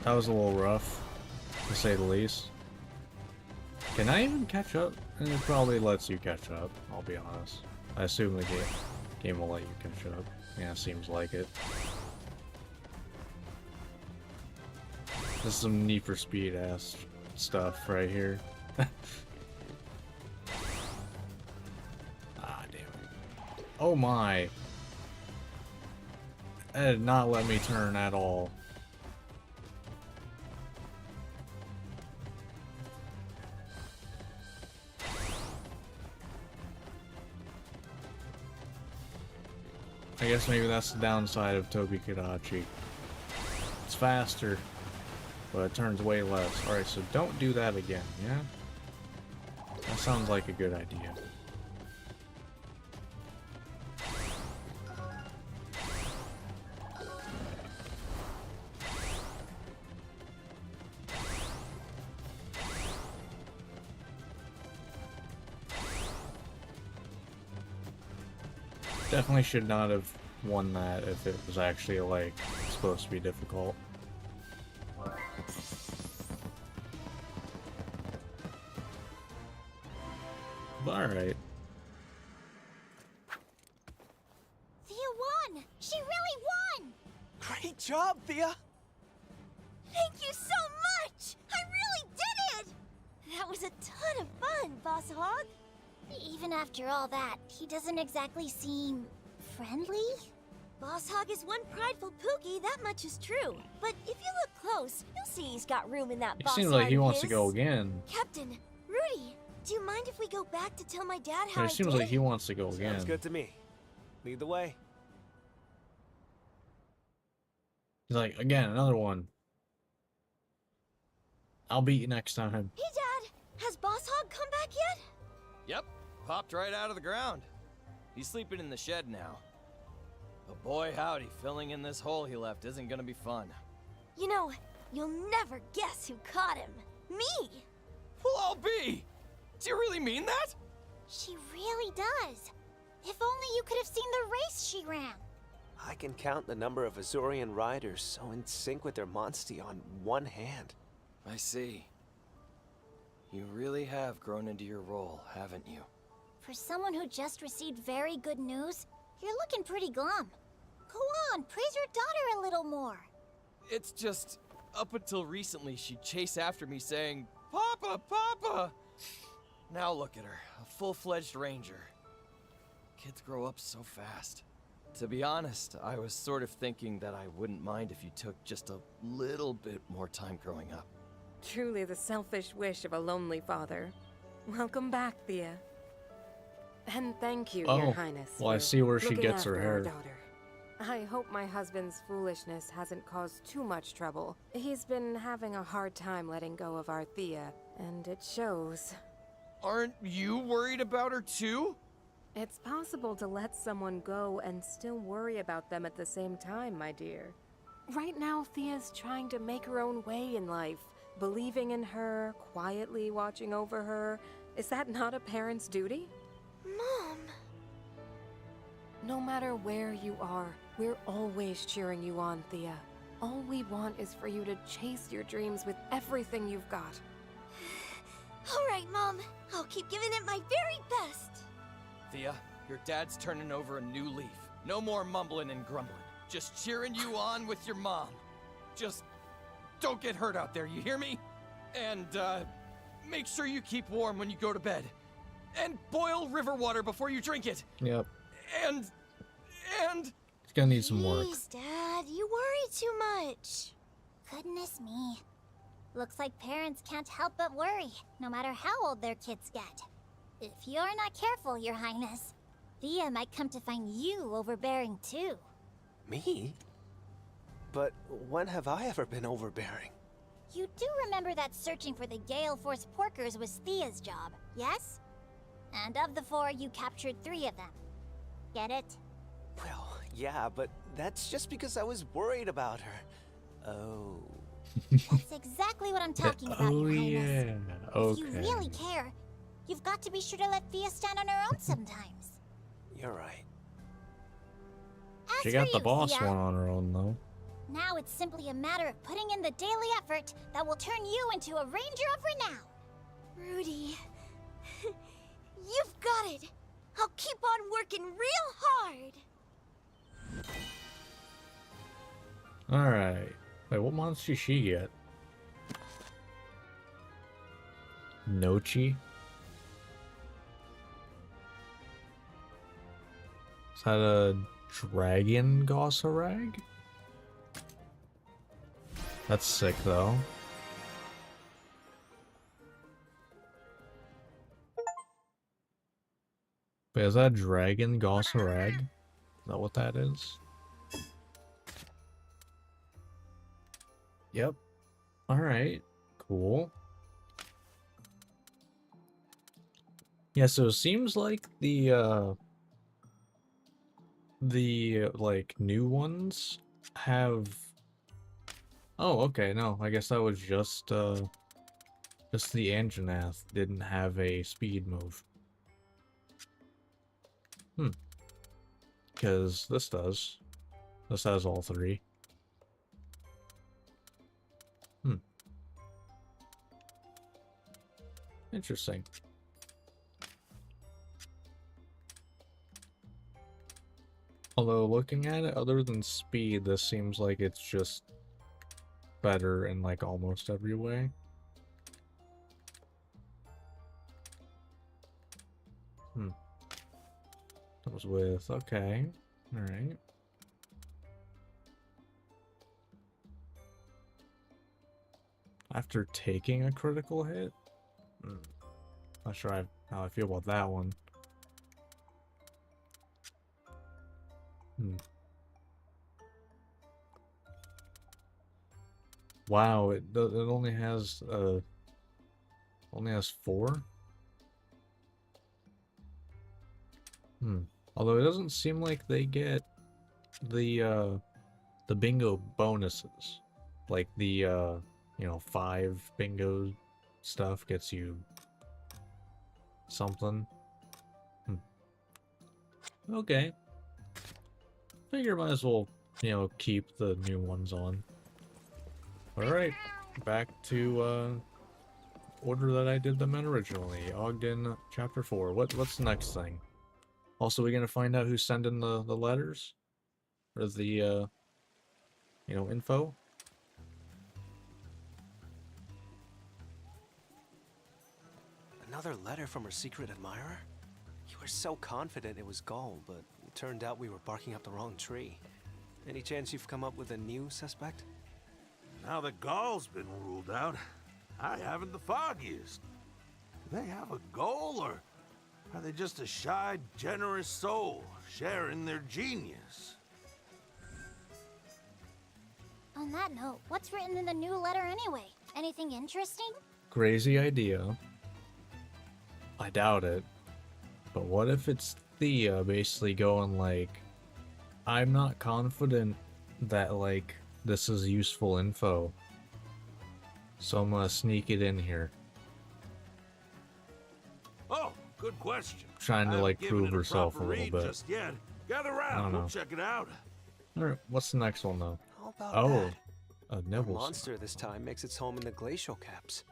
That was a little rough, to say the least. Can I even catch up? And it probably lets you catch up, I'll be honest. I assume the game will let you catch up. Yeah, seems like it. This is some Need for Speed ass stuff right here. Ah, damn it. Oh my. That did not let me turn at all. I guess maybe that's the downside of Toby Kadachi. It's faster, but it turns way less. Alright, so don't do that again, yeah? That sounds like a good idea. Definitely should not have won that if it was actually, like, supposed to be difficult. But alright. Thea won! She really won! Great job, Thea! Thank you so much! I really did it! That was a ton of fun, Boss Hog. Even after all that, he doesn't exactly seem friendly? Boss Hog is one prideful Pookie, that much is true. But if you look close, you'll see he's got room in that It boss seems like heart he of wants to his. go again. Captain, Rudy, do you mind if we go back to tell my dad how It I seems did? like he wants to go again. Sounds good to me. Lead the way. He's like, again, another one. I'll beat you next time. Hey, Dad, has Boss Hog come back yet? Yep, popped right out of the ground. He's sleeping in the shed now. But boy howdy, filling in this hole he left isn't gonna be fun. You know, you'll never guess who caught him. Me! Well, I'll be! Do you really mean that? She really does. If only you could have seen the race she ran. I can count the number of Azorian riders so in sync with their Monstie on one hand. I see. You really have grown into your role, haven't you? For someone who just received very good news, you're looking pretty glum. Go on, praise your daughter a little more. It's just, up until recently she'd chase after me saying, Papa, Papa! Now look at her, a full-fledged ranger. Kids grow up so fast. To be honest, I was sort of thinking that I wouldn't mind if you took just a little bit more time growing up. Truly the selfish wish of a lonely father. Welcome back, Thea. And thank you, Your Highness. Well, I for see where she looking gets her after our hair. daughter. I hope my husband's foolishness hasn't caused too much trouble. He's been having a hard time letting go of our Thea, and it shows. Aren't you worried about her too? It's possible to let someone go and still worry about them at the same time, my dear. Right now, Thea's trying to make her own way in life, believing in her, quietly watching over her. Is that not a parent's duty? Mom! No matter where you are, we're always cheering you on, Thea. All we want is for you to chase your dreams with everything you've got. All right, Mom. I'll keep giving it my very best. Thea, your dad's turning over a new leaf. No more mumbling and grumbling. Just cheering you on with your mom. Just don't get hurt out there, you hear me? And, make sure you keep warm when you go to bed. And boil river water before you drink it. Yep. And... It's gonna need some work. Please, Dad, you worry too much. Goodness me. Looks like parents can't help but worry, no matter how old their kids get. If you're not careful, Your Highness, Thea might come to find you overbearing too. Me? But when have I ever been overbearing? You do remember that searching for the Gale Force Porkers was Thea's job, yes? And of the 4, you captured 3 of them. Get it? Well, yeah, but that's just because I was worried about her. Oh. That's exactly what I'm talking about, Your Highness. Yeah. If you really care, you've got to be sure to let Thea stand on her own sometimes. You're right. As She for got the you, boss Thea, one on her own, though. now it's simply a matter of putting in the daily effort that will turn you into a ranger of renown. Rudy, you've got it. I'll keep on working real hard. Alright. Wait, what monster did she get? Nochi? Is that a dragon Gossarag? That's sick, though. Wait, is that dragon Gossarag? Is that what that is? Yep. Alright. Cool. Yeah, so it seems like the like new ones have... Oh, okay, no, I guess that was just the Anjanath didn't have a speed move. Because this does. This has all 3. Interesting. Although, looking at it, other than speed, this seems like it's just better in, like, almost every way. That was with... Okay. Alright. After taking a critical hit? Not sure how I feel about that one. Wow, it only has 4. Although it doesn't seem like they get the bingo bonuses, like the 5 bingo stuff gets you something. Okay. Figure might as well, keep the new ones on. Alright, back to order that I did them in originally. Ogden Chapter 4. What's the next thing? Also, we gonna find out who's sending the letters? Or the, info? Another letter from her secret admirer? You were so confident it was Gaul, but it turned out we were barking up the wrong tree. Any chance you've come up with a new suspect? Now that Gaul's been ruled out, I haven't the foggiest. Do they have a goal, or are they just a shy, generous soul sharing their genius? On that note, what's written in the new letter anyway? Anything interesting? Crazy idea. I doubt it. But what if it's Thea basically going like, I'm not confident that like this is useful info, so I'm gonna sneak it in here. Oh, good question. Trying to I like haven't given prove it herself a proper little read bit. Just yet. Gather I don't round, know. we'll check it out. Alright, what's the next one though? How about Oh, that? a Our nibble. monster this time makes its home in the glacial caps.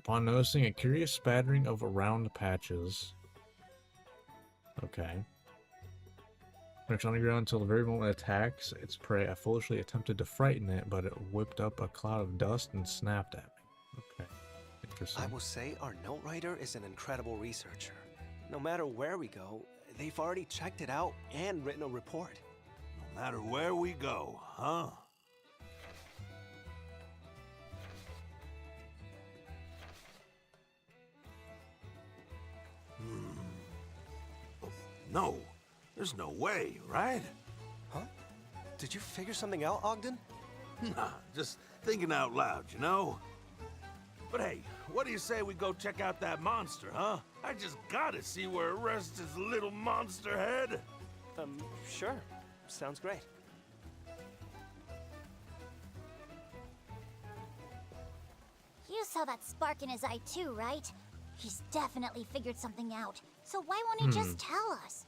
Upon noticing a curious spattering of round patches. Okay. It's on the ground until the very moment it attacks its prey. I foolishly attempted to frighten it, but it whipped up a cloud of dust and snapped at me. Okay. Interesting. I will say our note writer is an incredible researcher. No matter where we go, they've already checked it out and written a report. No matter where we go, huh? No, there's no way, right? Huh? Did you figure something out, Ogden? Nah, just thinking out loud, you know? But hey, what do you say we go check out that monster, huh? I just gotta see where it rests its little monster head. Sure. Sounds great. You saw that spark in his eye too, right? He's definitely figured something out. So why won't he just tell us?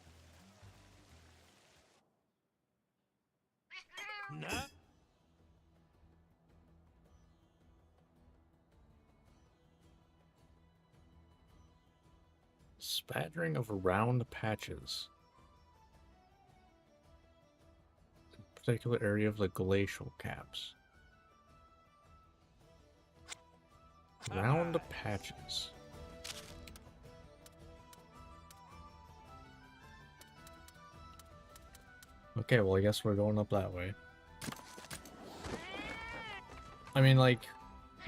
Nah. Spattering of round patches. A particular area of the glacial caps. Round patches. Okay, well I guess we're going up that way. I mean, like,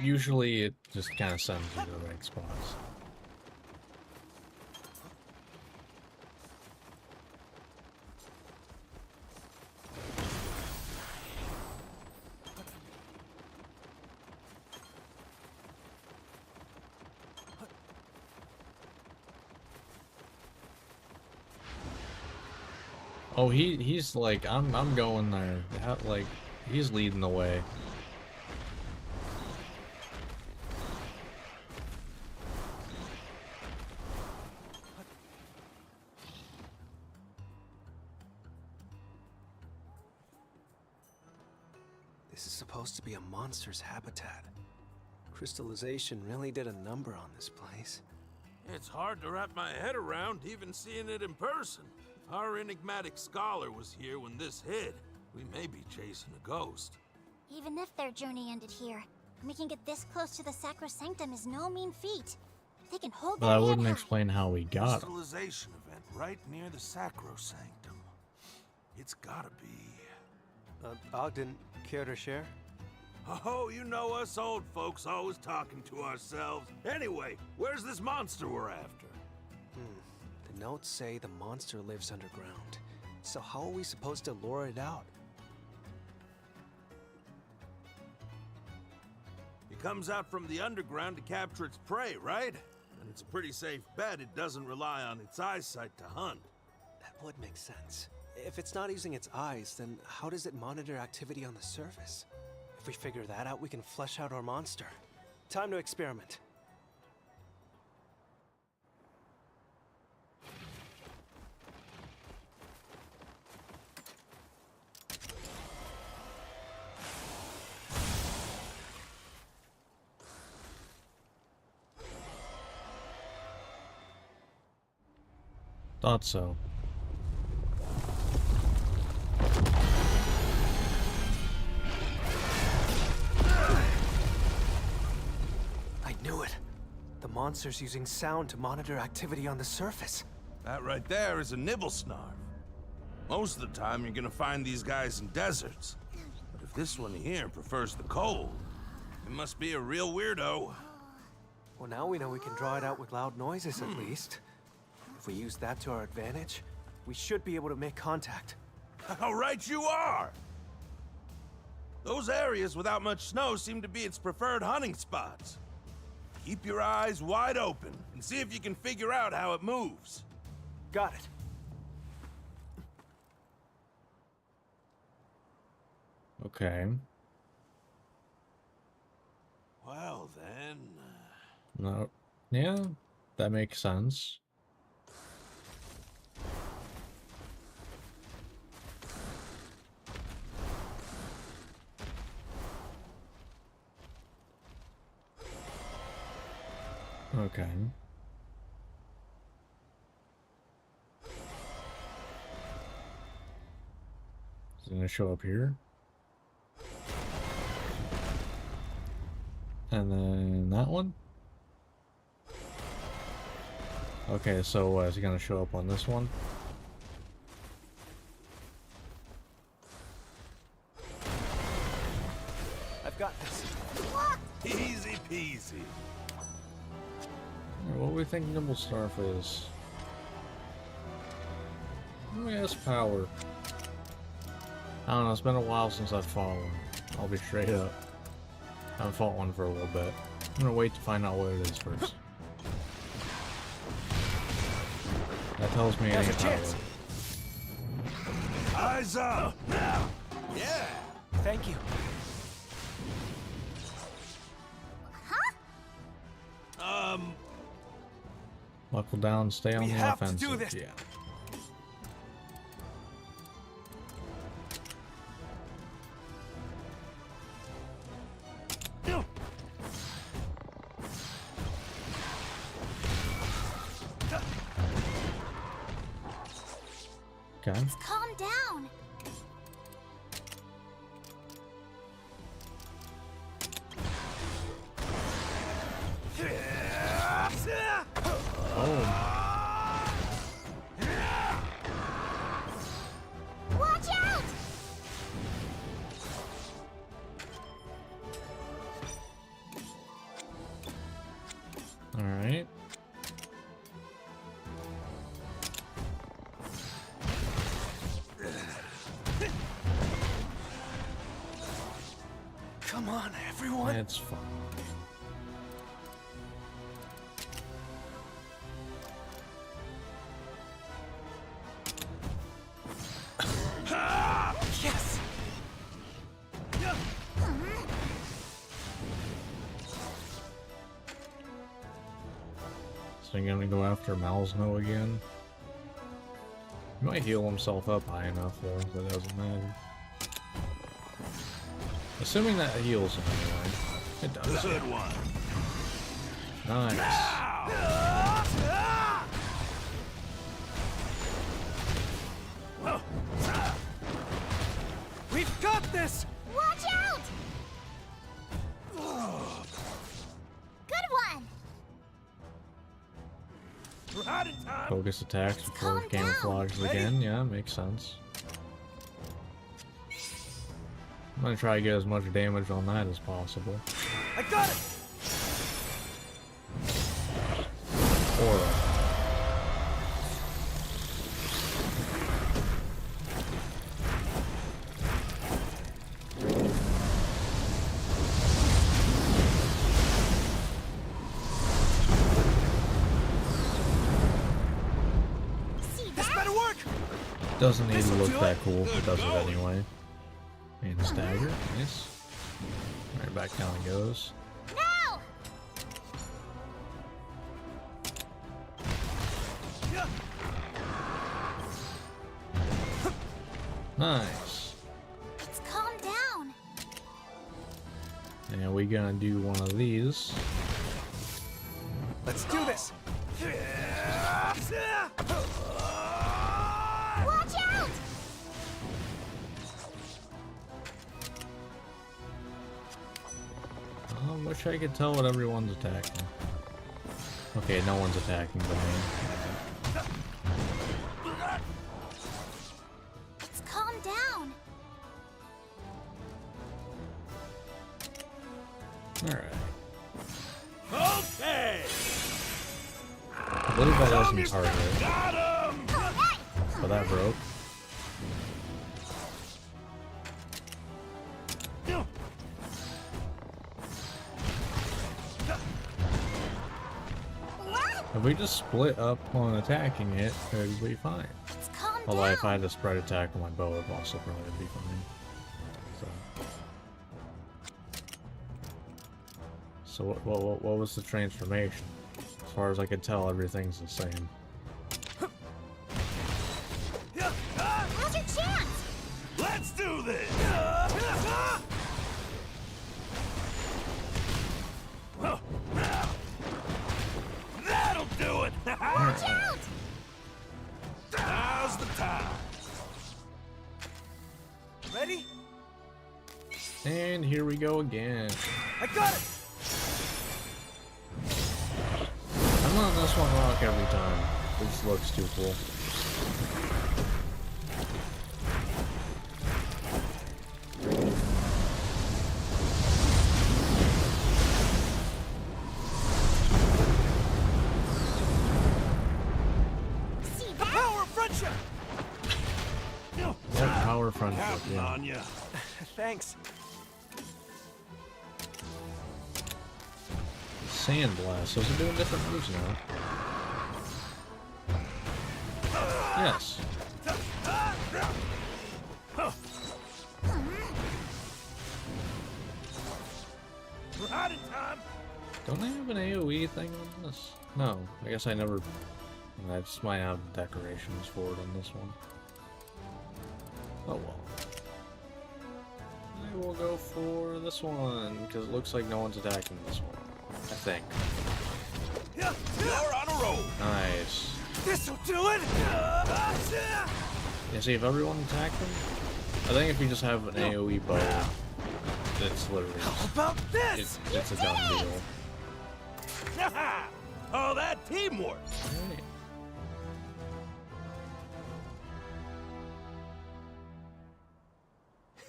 usually it just kind of sends you to the right spots. Oh, he's like, I'm going there. Like, he's leading the way. This is supposed to be a monster's habitat. Crystallization really did a number on this place. It's hard to wrap my head around even seeing it in person. If our enigmatic scholar was here when this hit, we may be chasing a ghost. Even if their journey ended here, making it this close to the Sacrosanctum is no mean feat. They can hold But their I head wouldn't high. explain how we got it. Crystallization event right near the Sacrosanctum. It's gotta be. Ogden, care to share? Oh, you know us old folks always talking to ourselves. Anyway, where's this monster we're after? The notes say the monster lives underground. So how are we supposed to lure it out? It comes out from the underground to capture its prey, right? And it's a pretty safe bet it doesn't rely on its eyesight to hunt. That would make sense. If it's not using its eyes, then how does it monitor activity on the surface? If we figure that out, we can flesh out our monster. Time to experiment. Thought so. I knew it. The monster's using sound to monitor activity on the surface. That right there is a Nibblesnarf. Most of the time, you're gonna find these guys in deserts. But if this one here prefers the cold, it must be a real weirdo. Well, now we know we can draw it out with loud noises, at least. If we use that to our advantage, we should be able to make contact. How right you are! Those areas without much snow seem to be its preferred hunting spots. Keep your eyes wide open and see if you can figure out how it moves. Got it. Okay. Well then... No. Yeah, that makes sense. Okay. Is it gonna show up here? And then that one? Okay, so is it gonna show up on this one? I've got this. Easy peasy. What do we think Nibblesnarf is? Oh, yes, power. I don't know, it's been a while since I've fought one. I'll be straight up. I haven't fought one for a little bit. I'm gonna wait to find out what it is first. That tells me it ain't power. Eyes up! Now! Yeah! Thank you. Buckle down, stay on We the have to offensive. do this. Yeah. Okay. Calm down. Oh. Watch out! All right. Come on, everyone. It's fine. Yes. So you're gonna go after Malsno again? He might heal himself up high enough though, so it doesn't matter. Assuming that heals him anyway. It does. Good one. Nice. We've got this! Watch out! Good one! Right in time. Focus attacks before calm camouflages down. again. Yeah, makes sense. I'm gonna try to get as much damage on that as possible. I got it! Aura. This better work! Doesn't need to This'll look do that it. cool, Good it does it going. anyway. And stagger, nice. Right back down it goes. Now! Nice. It's calm down. And we gonna do one of these. Let's do this! Watch out! I wish I could tell what everyone's attacking. Okay, no one's attacking the main. Let's calm down. Alright. Okay! I believe that has some target. Got him! But that broke. If we just split up on attacking it, it'd be fine. Although if I had to spread attack on my bow, it'd also probably be fine. So what was the transformation? As far as I can tell, everything's the same. Now's your chance. Let's do this! That'll do it! Watch out! Now's the time! Ready? And here we go again. I got it! I'm letting this one rock every time. This looks too cool. See that? Power friendship! Yeah, power friendship, Counting yeah. on ya. Thanks. Sand blast. Those are doing different moves now. Yes. Right in time. Don't I have an AoE thing on this? No, I guess I never. I just might have decorations for it on this one. Oh well. I will go for this one because it looks like no one's attacking this one. I think. You're on a roll. Nice. This'll do it! Yeah, see, if everyone attacked them, I think if you just have an AoE bow, it's literally. How about this? It's a done deal. Oh, that teamwork! Right.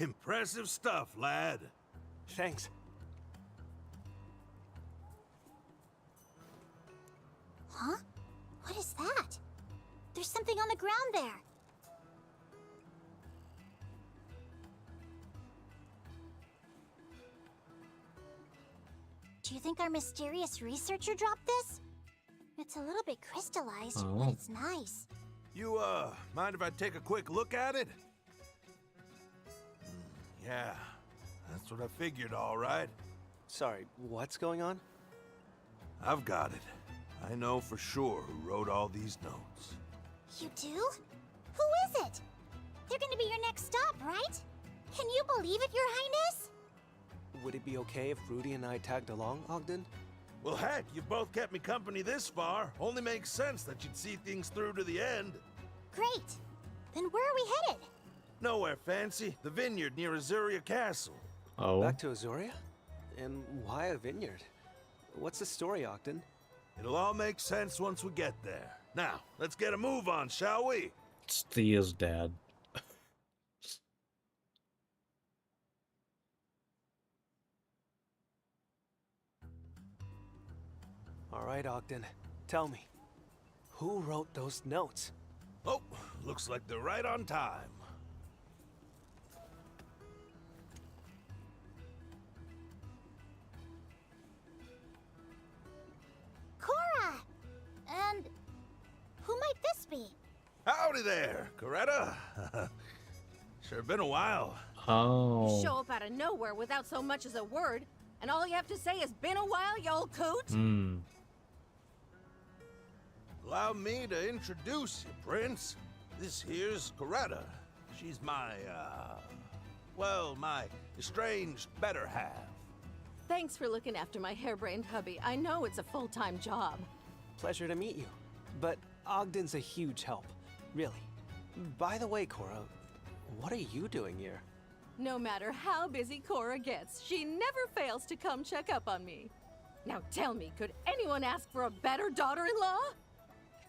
Impressive stuff, lad. Thanks. Huh? What is that? There's something on the ground there. Do you think our mysterious researcher dropped this? It's a little bit crystallized, but it's nice. You, mind if I take a quick look at it? Yeah, that's what I figured, all right. Sorry, what's going on? I've got it. I know for sure who wrote all these notes. You do? Who is it? They're gonna be your next stop, right? Can you believe it, Your Highness? Would it be okay if Rudy and I tagged along, Ogden? Well, heck, you both kept me company this far. Only makes sense that you'd see things through to the end. Great. Then where are we headed? Nowhere fancy. The vineyard near Azuria Castle. Oh. Back to Azuria? And why a vineyard? What's the story, Ogden? It'll all make sense once we get there. Now, let's get a move on, shall we? It's Thea's dad. All right, Ogden. Tell me, who wrote those notes? Oh, looks like they're right on time. Cora! And who might this be? Howdy there, Coretta. Sure been a while. Oh. Show up out of nowhere without so much as a word, and all you have to say is been a while, you old coot? Hmm. Allow me to introduce you, Prince. This here's Coretta. She's my, well, my estranged better half. Thanks for looking after my harebrained hubby. I know it's a full-time job. Pleasure to meet you. But Ogden's a huge help, really. By the way, Cora, what are you doing here? No matter how busy Cora gets, she never fails to come check up on me. Now tell me, could anyone ask for a better daughter-in-law?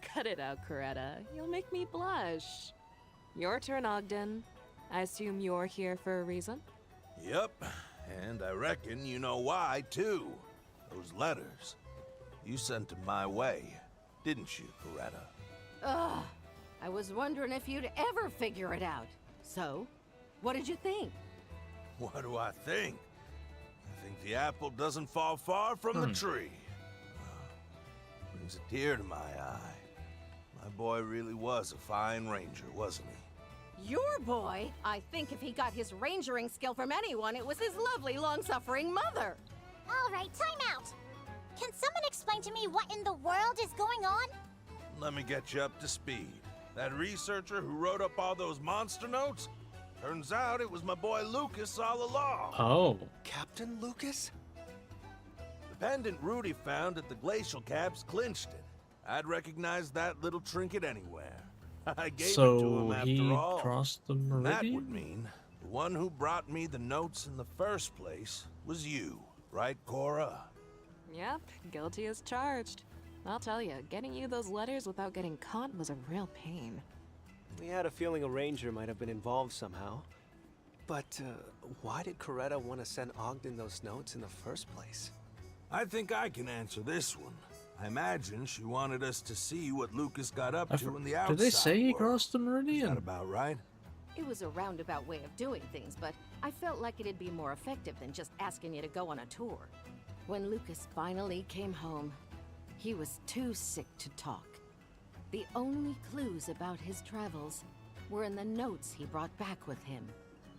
Cut it out, Coretta. You'll make me blush. Your turn, Ogden. I assume you're here for a reason? Yep, and I reckon you know why, too. Those letters. You sent them my way, didn't you, Coretta? Ugh, I was wondering if you'd ever figure it out. So, what did you think? What do I think? I think the apple doesn't fall far from the tree. Brings a tear to my eye. My boy really was a fine ranger, wasn't he? Your boy? I think if he got his rangering skill from anyone, it was his lovely, long-suffering mother. All right, time out. Can someone explain to me what in the world is going on? Let me get you up to speed. That researcher who wrote up all those monster notes? Turns out it was my boy Lucas all along. Oh. Captain Lucas? The pendant Rudy found at the glacial caps clinched it. I'd recognize that little trinket anywhere. I gave it to him after he all. crossed the And that would meridian? mean the one who brought me the notes in the first place was you, right, Cora? Yep, guilty as charged. I'll tell you, getting you those letters without getting caught was a real pain. We had a feeling a ranger might have been involved somehow. But why did Coretta want to send Ogden those notes in the first place? I think I can answer this one. I imagine she wanted us to see what Lucas got up to in the outside Did they say he world. crossed the Is meridian? that about right? It was a roundabout way of doing things, but I felt like it'd be more effective than just asking you to go on a tour. When Lucas finally came home, he was too sick to talk. The only clues about his travels were in the notes he brought back with him.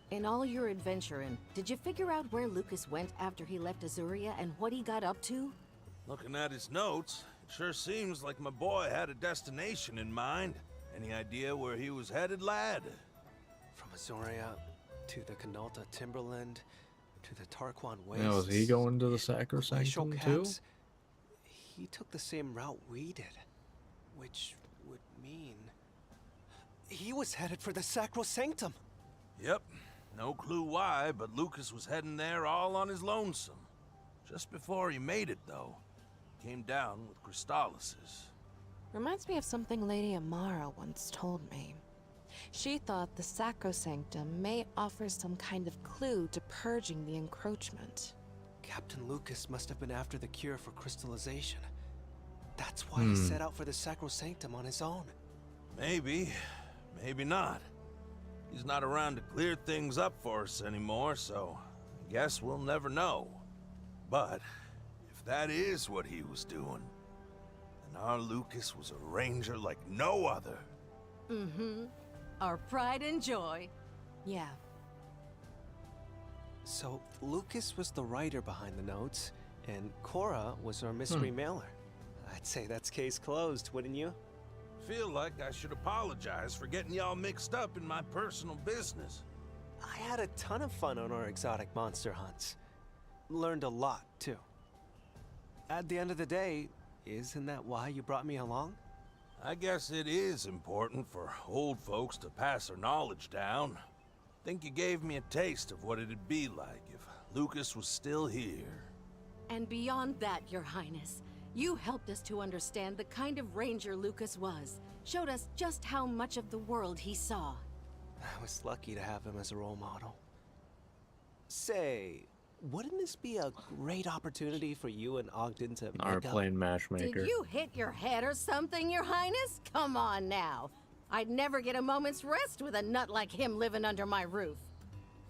In all your adventuring, did you figure out where Lucas went after he left Azuria and what he got up to? Looking at his notes, it sure seems like my boy had a destination in mind. Any idea where he was headed, lad? From Azuria to the Canalta Timberland to the Tarquan Wastes. Now, is he going to the Glacial Sacrosanctum too? Caps, he took the same route we did, which would mean he was headed for the Sacrosanctum. Yep, no clue why, but Lucas was heading there all on his lonesome. Just before he made it, though, came down with Crystallises. Reminds me of something Lady Amara once told me. She thought the Sacrosanctum may offer some kind of clue to purging the encroachment. Captain Lucas must have been after the cure for crystallization. That's why he set out for the Sacrosanctum on his own. Maybe, maybe not. He's not around to clear things up for us anymore, so I guess we'll never know. But if that is what he was doing, then our Lucas was a ranger like no other. Mm-hmm. Our pride and joy. Yeah. So Lucas was the writer behind the notes, and Cora was our mystery mailer. I'd say that's case closed, wouldn't you? Feel like I should apologize for getting y'all mixed up in my personal business. I had a ton of fun on our exotic monster hunts. Learned a lot, too. At the end of the day, isn't that why you brought me along? I guess it is important for old folks to pass their knowledge down. Think you gave me a taste of what it'd be like if Lucas was still here. And beyond that, Your Highness, you helped us to understand the kind of ranger Lucas was. Showed us just how much of the world he saw. I was lucky to have him as a role model. Say, wouldn't this be a great opportunity for you and Ogden to Our make up? plain matchmaker. Did you hit your head or something, Your Highness? Come on now. I'd never get a moment's rest with a nut like him living under my roof.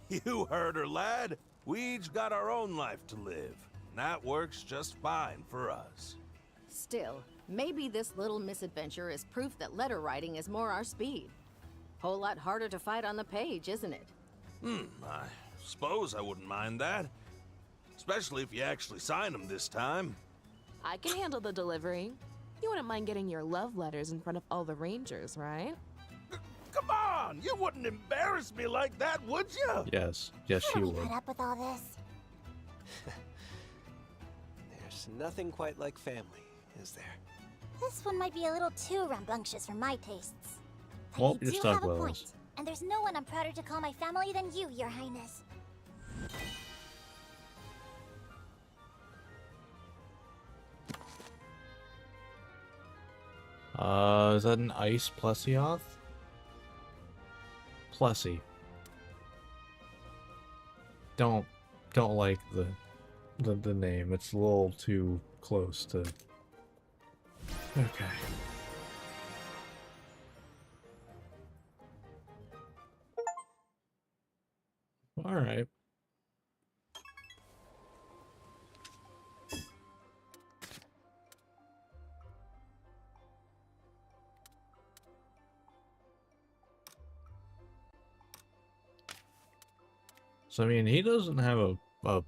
You heard her, lad. We each got our own life to live. And that works just fine for us. Still, maybe this little misadventure is proof that letter writing is more our speed. Whole lot harder to fight on the page, isn't it? I suppose I wouldn't mind that. Especially if you actually sign them this time. I can handle the delivery. You wouldn't mind getting your love letters in front of all the rangers, right? Come on! You wouldn't embarrass me like that, would you? Yes, yes, she Can we would. put up with all this? There's nothing quite like family, is there? This one might be a little too rambunctious for my tastes. But Well, you you're do stuck, have a Willis. point, and there's no one I'm prouder to call my family than you, Your Highness. Is that an ice Plesioth? Plessy. Don't like the name. It's a little too close to. Okay. All right. So I mean, he doesn't have a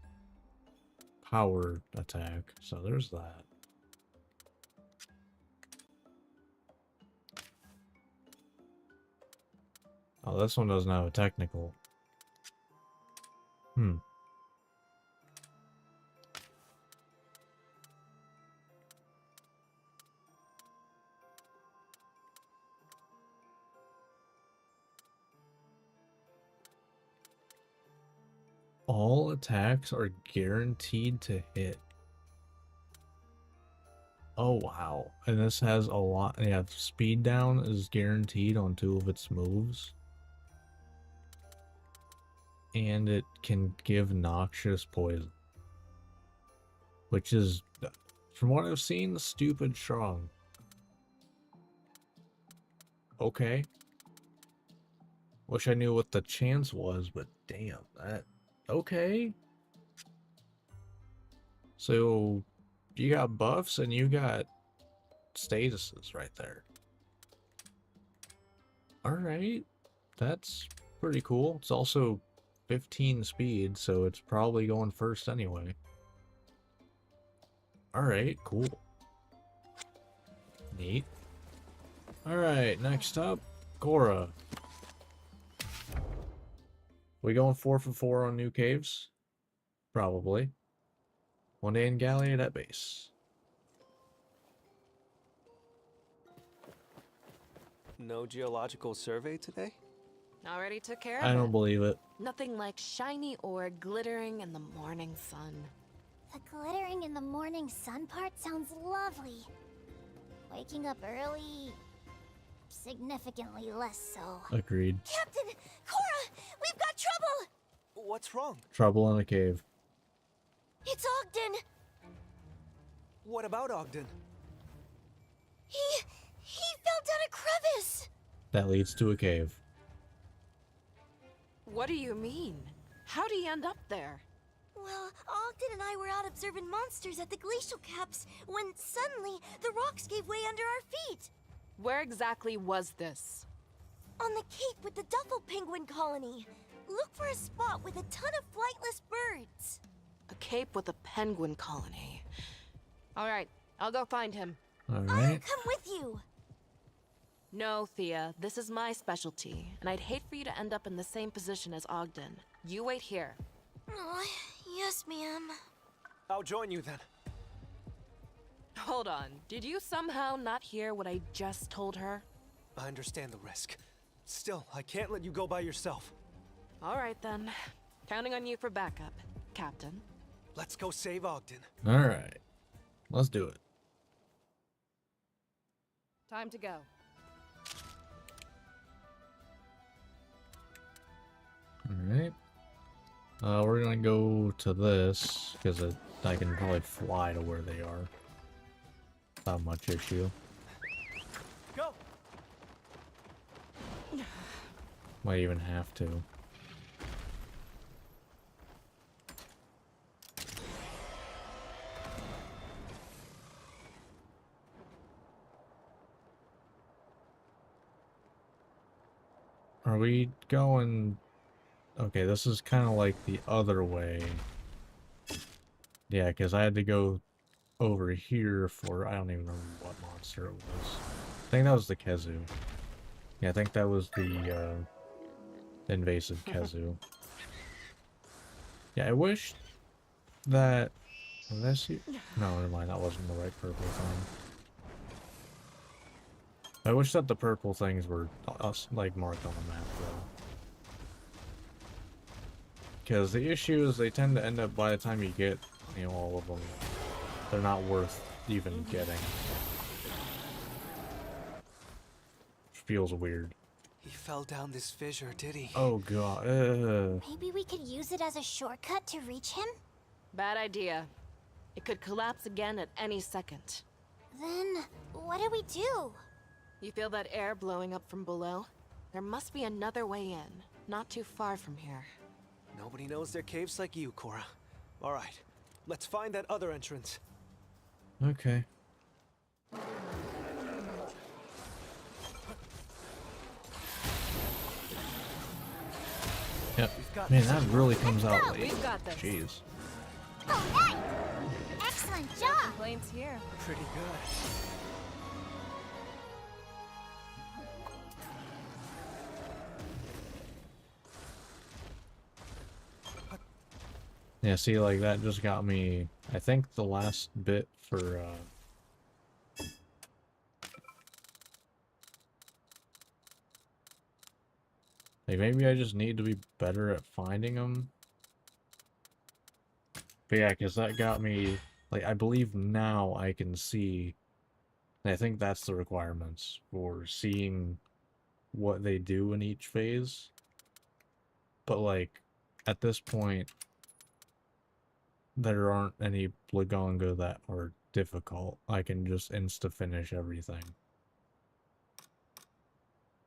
power attack, so there's that. Oh, this one doesn't have a technical. All attacks are guaranteed to hit. Oh wow. And this has a lot. Yeah, speed down is guaranteed on 2 of its moves. And it can give noxious poison. Which is, from what I've seen, stupid strong. Okay. Wish I knew what the chance was, but damn, that... Okay. So, you got buffs and you got statuses right there. Alright. That's pretty cool. It's also 15 speed, so it's probably going first anyway. Alright, cool. Neat. Alright, next up, Cora. We going 4 for 4 on new caves? Probably. One day in Galliad at base. No geological survey today? Already took care of I it. don't believe it. Nothing like shiny ore glittering in the morning sun. The glittering in the morning sun part sounds lovely. Waking up early, significantly less so. Agreed. Captain! Cora! We've got trouble! What's wrong? Trouble in a cave. It's Ogden! What about Ogden? He fell down a crevice! That leads to a cave. What do you mean? How'd he end up there? Well, Ogden and I were out observing monsters at the glacial caps when suddenly the rocks gave way under our feet. Where exactly was this? On the cape with the Duffel Penguin colony. Look for a spot with a ton of flightless birds. A cape with a penguin colony. All right, I'll go find him. All I'll right. come with you. No, Thea, this is my specialty, and I'd hate for you to end up in the same position as Ogden. You wait here. Oh, yes, ma'am. I'll join you then. Hold on, did you somehow not hear what I just told her? I understand the risk. Still, I can't let you go by yourself. All right then. Counting on you for backup, Captain. Let's go save Ogden. All right. Let's do it. Time to go. Alright. We're gonna go to this, because I can probably fly to where they are. Not much issue. Go! Might even have to. Are we going... Okay, this is kind of like the other way. Yeah, because I had to go over here for... I don't even remember what monster it was. I think that was the Kezu. Yeah, I think that was the invasive Kezu. Yeah, I wish that... Unless you... No, never mind, that wasn't the right purple thing. I wish that the purple things were like marked on the map though. Because the issue is they tend to end up, by the time you get, you know, all of them, they're not worth even getting. feels weird. He fell down this fissure, did he? Oh god. Maybe we could use it as a shortcut to reach him? Bad idea. It could collapse again at any second. Then, what do we do? You feel that air blowing up from below? There must be another way in, not too far from here. Nobody knows their caves like you, Cora. All right, let's find that other entrance. Okay. Yep. Man, that really comes out late. We've got this. Jeez. Oh, hey! Excellent job! Complaints here. Pretty good. Yeah, see, like, that just got me, I think, the last bit for, like, maybe I just need to be better at finding them. But yeah, because that got me, like, I believe now I can see, and I think that's the requirements for seeing what they do in each phase. But, like, at this point, there aren't any Blaganga that are difficult. I can just insta-finish everything.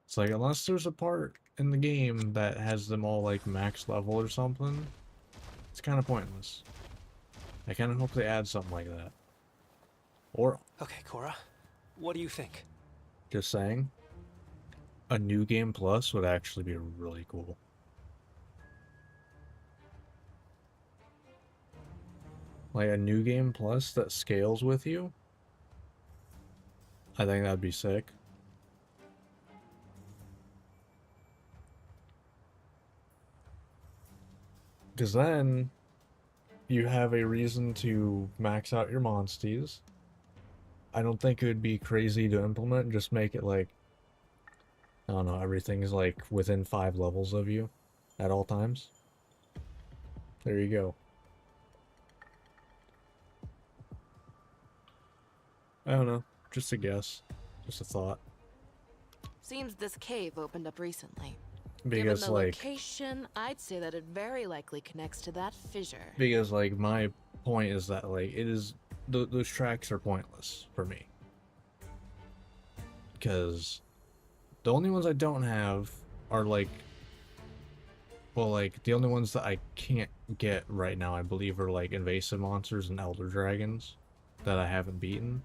It's like, unless there's a part in the game that has them all, like, max level or something, it's kind of pointless. I kind of hope they add something like that. Or... Okay, Cora, what do you think? Just saying, a New Game Plus would actually be really cool. Like a New Game Plus that scales with you. I think that'd be sick. Because then you have a reason to max out your monsties. I don't think it would be crazy to implement. Just make it like, I don't know, everything's like within 5 levels of you at all times. There you go. I don't know. Just a guess. Just a thought. Seems this cave opened up recently. Because, Given the like... location, I'd say that it very likely connects to that fissure. Because, like, my point is that, like, it is... those tracks are pointless for me. Because the only ones I don't have are, like... Well, like, the only ones that I can't get right now, I believe, are, like, invasive monsters and elder dragons that I haven't beaten.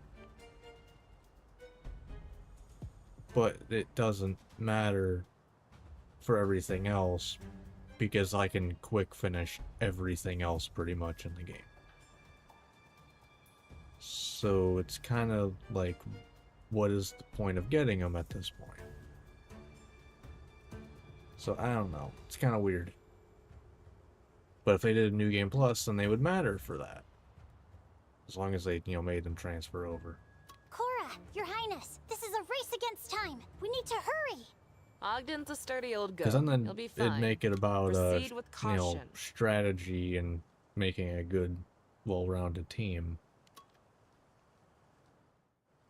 But it doesn't matter for everything else because I can quick finish everything else pretty much in the game. So it's kind of like, what is the point of getting them at this point? So I don't know. It's kind of weird. But if they did a New Game Plus, then they would matter for that. As long as they, you know, made them transfer over. Cora, Your Highness, this is a race against time. We need to hurry. Ogden's a sturdy old goat. Because then He'll be fine. it'd make it about, Proceed with you know, caution. strategy and making a good, well-rounded team.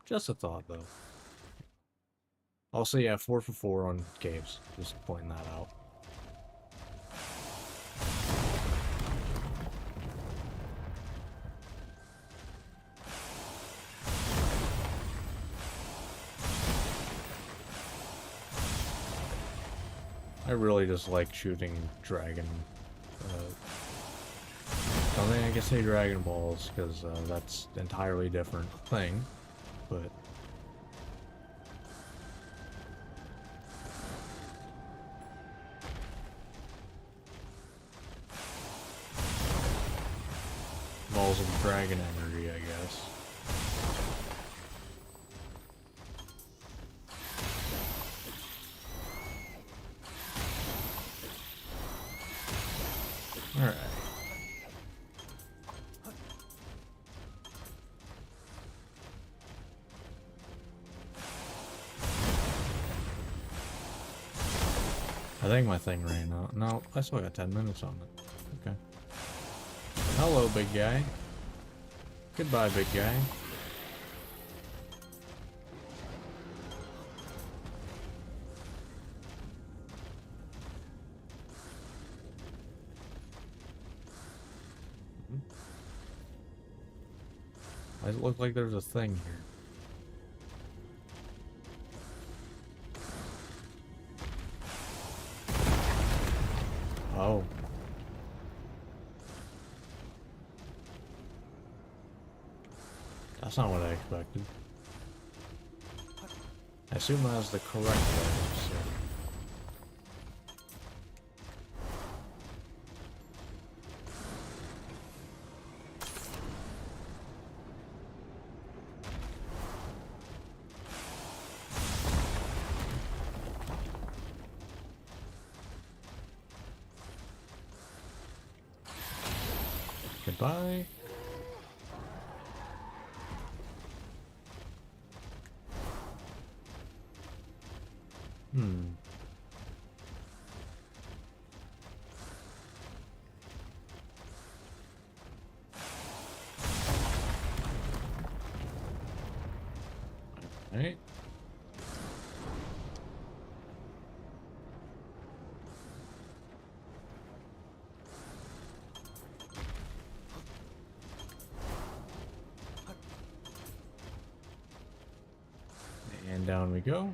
Just a thought, though. Also, yeah, 4 for 4 on caves. Just pointing that out. I really just like shooting dragon. I don't think I can say Dragon Balls because that's an entirely different thing, but balls of dragon energy, I guess. Alright. I think my thing ran out. No, I still got 10 minutes on it. Okay. Hello, big guy. Goodbye, big guy. Why does it look like there's a thing here? Oh. That's not what I expected. I assume that was the correct way, so. Goodbye. Alright. And down we go.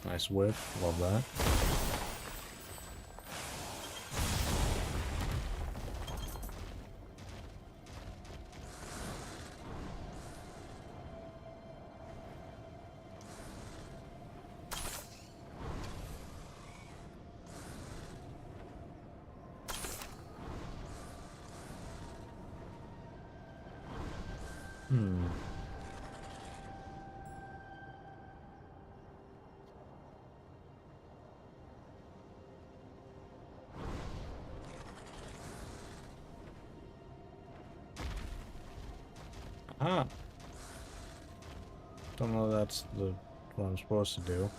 Nice whiff, love that. Ah. Don't know that's what I'm supposed to do.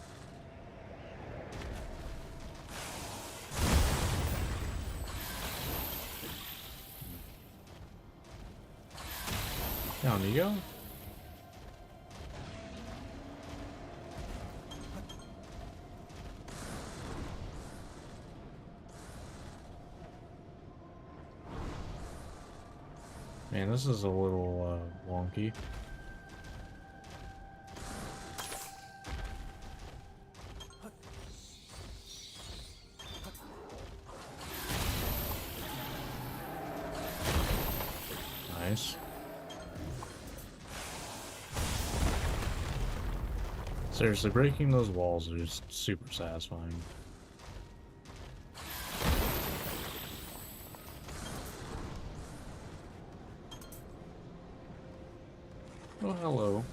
Down you go. Man, this is a little wonky. Nice. Seriously, breaking those walls is just super satisfying. Oh, hello.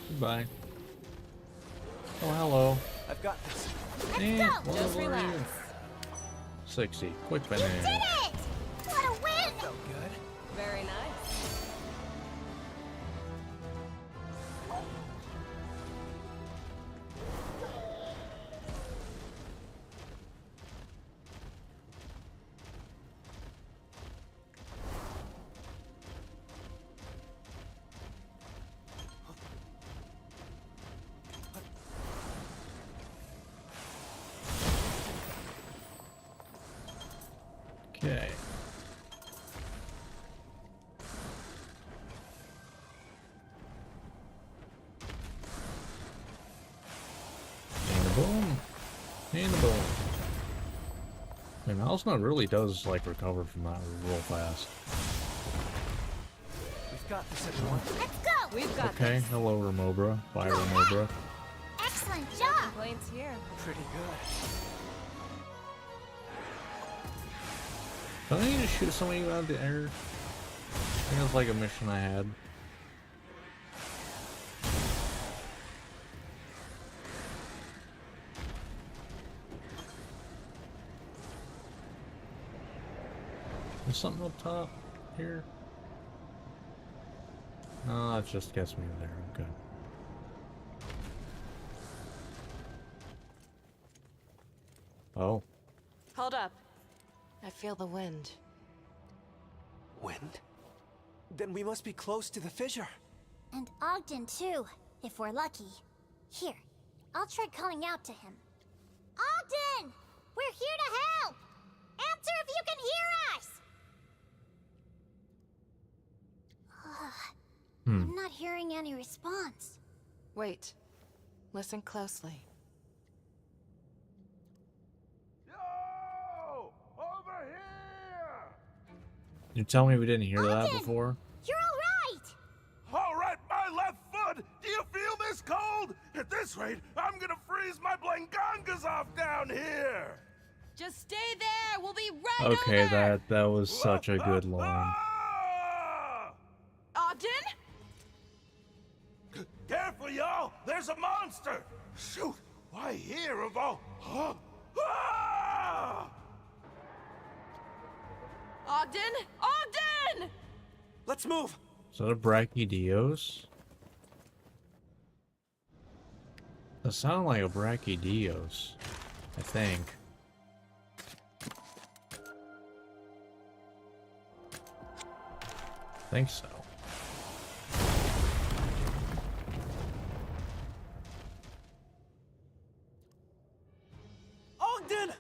Goodbye. Oh, hello. I've got this. Let's go! Just relax. 60. Quick You banana. did it! What a win! So good. Very nice. Okay. And a boom. And a boom. Man, Alisma really does like recover from that real fast. We've got this, everyone. Let's go! We've got Okay, hello Remobra. Bye Remobra. Excellent no job! complaints here. Pretty good. Don't I need to shoot somebody out of the air? I think it's like a mission I had. There's something up top here. No, that just gets me there. Okay. Oh, I feel the wind. Wind? Then we must be close to the fissure. And Ogden, too, if we're lucky. Here, I'll try calling out to him. Ogden! We're here to help! Answer if you can hear us! I'm not hearing any response. Wait. Listen closely. Yo! Over here! You tell me we didn't hear that before? You're All right, my left foot! Do you feel this cold? At this rate, I'm gonna freeze my blangangas off down here! Just stay there. We'll be right Okay, over. that was such a good line. Ogden? Careful, y'all! There's a monster! Shoot! Why here of all... Huh? Ah! Ogden? Ogden! Let's move! Is that a Brachydios? That sounded like a Brachydios, I think. I think so. Ogden!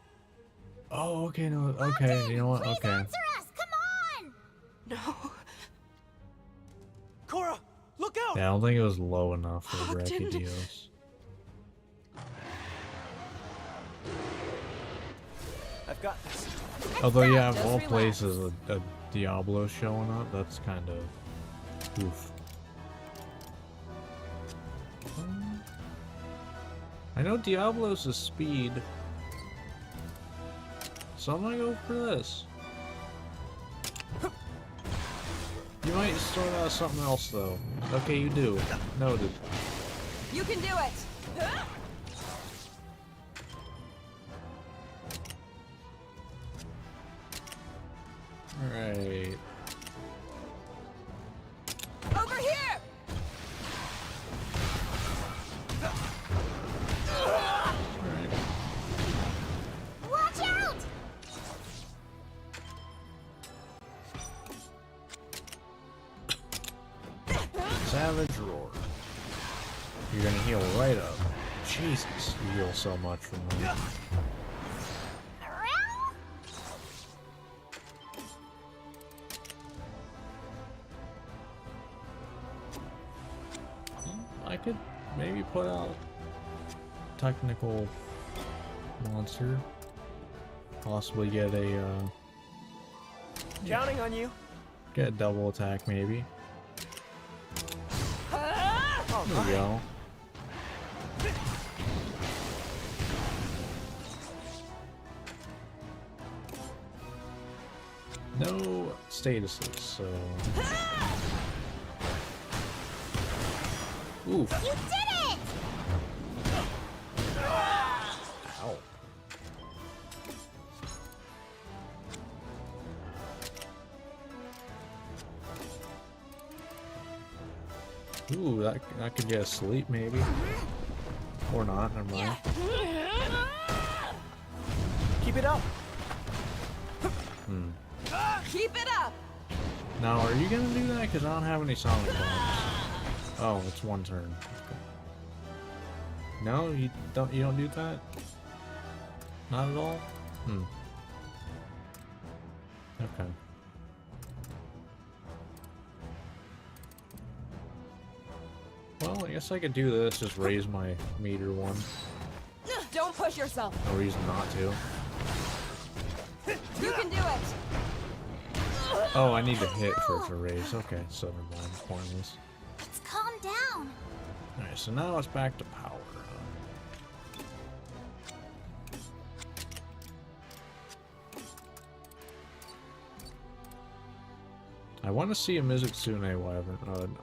Oh, okay, no, okay, you know what, okay. Answer us! Come on! No. Cora, look out! Yeah, I don't think it was low enough for Brachydios. I've got this. Although, yeah, of all places, a Diablo showing up, that's kind of oof. I know Diablo's is speed, so I'm gonna go for this. You might sort out something else, though. Okay, you do. Noted. You can do it. Alright. Over here. Watch out! Savage Roar. You're gonna heal right up. Jesus, you heal so much from that. I could maybe put out technical monster. Possibly get a Counting on you. get a double attack maybe. There we go. No statuses, so oof. You did it! Ow. Ooh, that could get asleep maybe. Or not, never mind. Keep it up. Keep it up. Now, are you gonna do that? Because I don't have any sonic bombs. Oh, it's one turn. Okay. No, you don't. You don't do that. Not at all. Okay. Well, I guess I could do this. Just raise my meter one. Don't push yourself. No reason not to. You can do it. Oh, I need to hit for it to raise. Okay, so never mind. Pointless. Let's calm down. Alright, so now it's back to power. I want to see a Mizutsune wyvern.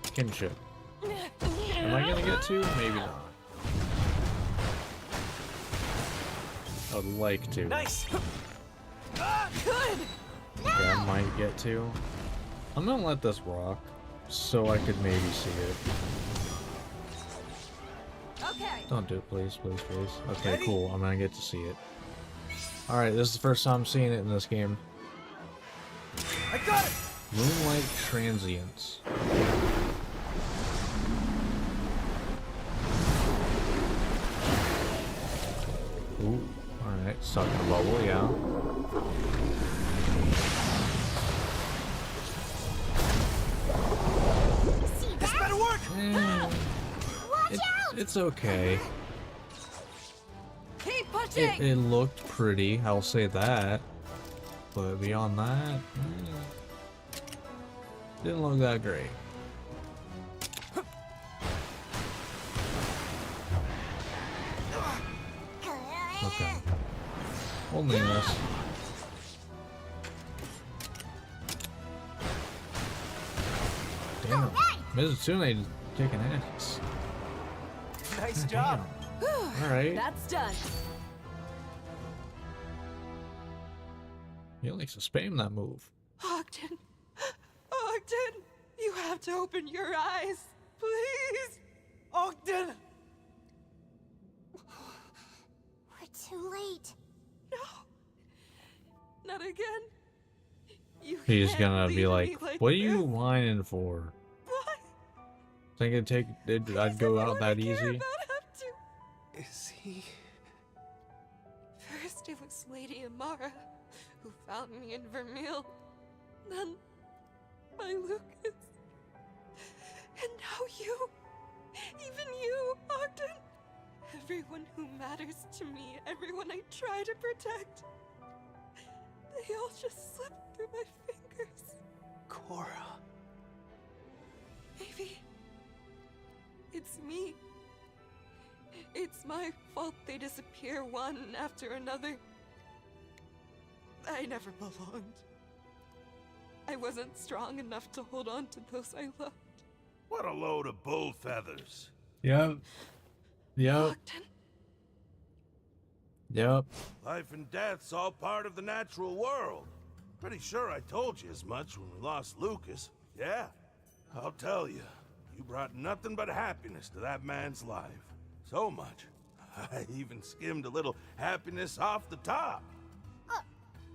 Kinship. Am I gonna get to? Maybe not. I would like to. Nice. Good. Okay, I might get to. I'm gonna let this rock, so I could maybe see it. Okay. Don't do it, please, please, please. Okay, Ready? cool. I'm gonna get to see it. Alright, this is the first time I'm seeing it in this game. I got it! Moonlight Transients. Ooh, alright, stuck in a bubble, yeah. This better work! It's okay. Keep pushing! It looked pretty, I'll say that. But beyond that, didn't look that great. Okay. Only this. Damn. Mizutsune's kicking ass. Nice job. Alright. That's done. He likes to spam that move. Ogden. Ogden, you have to open your eyes. Please. Ogden! We're too late. No. Not again. You He's can't gonna be leave like, me like what are this. you whining for? Think I'd go out that easy? Is he? First it was Lady Amara who found me in Vermeil. Then my Lucas. And now you. Even you, Ogden. Everyone who matters to me, everyone I try to protect. They all just slip through my fingers. Cora. Maybe it's me. It's my fault they disappear one after another. I never belonged. I wasn't strong enough to hold on to those I loved. What a load of bull feathers. Yep. Yep. Yep. Life and death's all part of the natural world. Pretty sure I told you as much when we lost Lucas. Yeah, I'll tell you. You brought nothing but happiness to that man's life. So much. I even skimmed a little happiness off the top.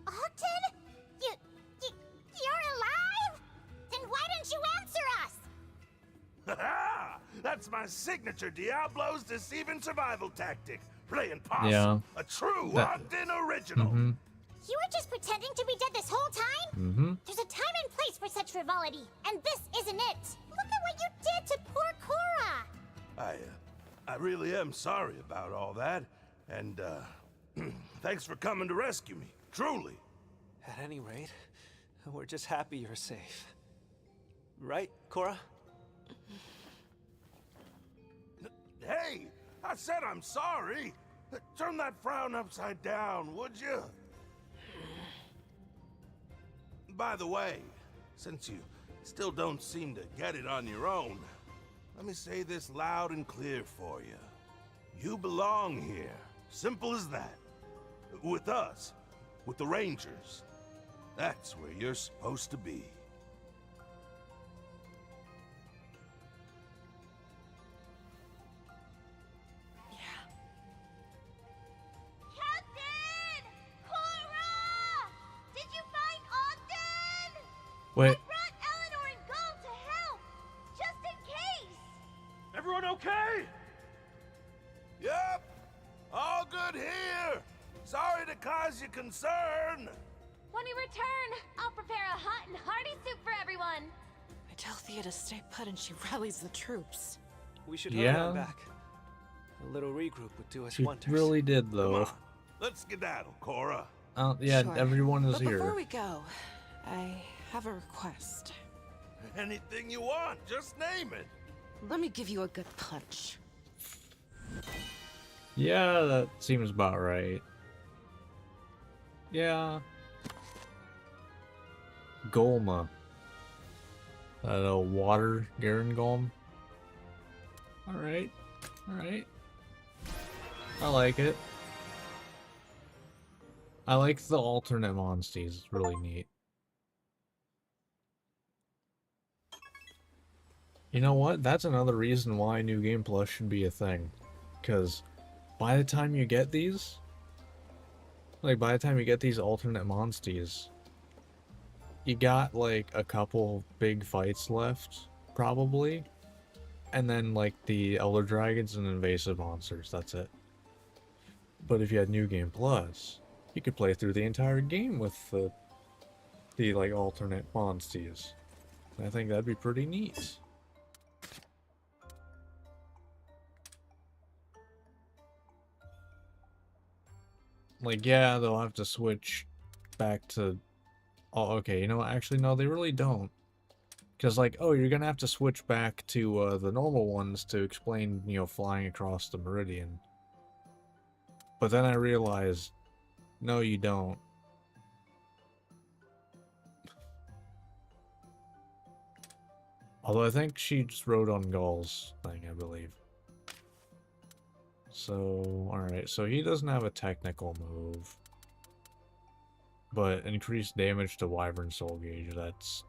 Ogden? You're alive? Then why didn't you answer us? Ha! That's my signature Diablo's deceiving survival tactic. Playing possum. Yeah. A true That- Ogden original. Mm-hmm. You were just pretending to be dead this whole time? Mm-hmm. There's a time and place for such frivolity, and this isn't it. Look at what you did to poor Cora. I really am sorry about all that. And, thanks for coming to rescue me. Truly. At any rate, we're just happy you're safe. Right, Cora? Hey, I said I'm sorry. Turn that frown upside down, would you? By the way, since you still don't seem to get it on your own, let me say this loud and clear for you. You belong here. Simple as that. With us. With the Rangers. That's where you're supposed to be. Captain! Cora! Did you find Ogden? Wait. I brought Eleanor and Gull to help, just in case. Everyone okay? Yep. All good here. Sorry to cause you concern. When we return, I'll prepare a hot and hearty soup for everyone. I tell Thea to stay put and she rallies the troops. We should hurry Yeah. on back. A little regroup would do us She wonders. really did, though. Let's skedaddle, Cora. Yeah, Sure. everyone is But here. before we go, I have a request. Anything you want, just name it. Let me give you a good punch. Yeah, that seems about right. Yeah. Golma. That water Garen Golem. Alright. Alright. I like it. I like the alternate monsties. It's really neat. You know what? That's another reason why New Game Plus should be a thing. Because by the time you get these, Like, by the time you get these alternate monsties, you got, like, a couple big fights left, probably. And then, like, the Elder Dragons and invasive monsters, that's it. But if you had New Game Plus, you could play through the entire game with the like, alternate monsties. I think that'd be pretty neat. Like, yeah, they'll have to switch back to... Oh, okay, you know what? Actually, no, they really don't. Because, like, oh, you're gonna have to switch back to the normal ones to explain, you know, flying across the meridian. But then I realized, no, you don't. Although I think she just rode on Gaul's thing, I believe. So, alright, so he doesn't have a technical move. But increased damage to Wyvern Soul Gauge, that's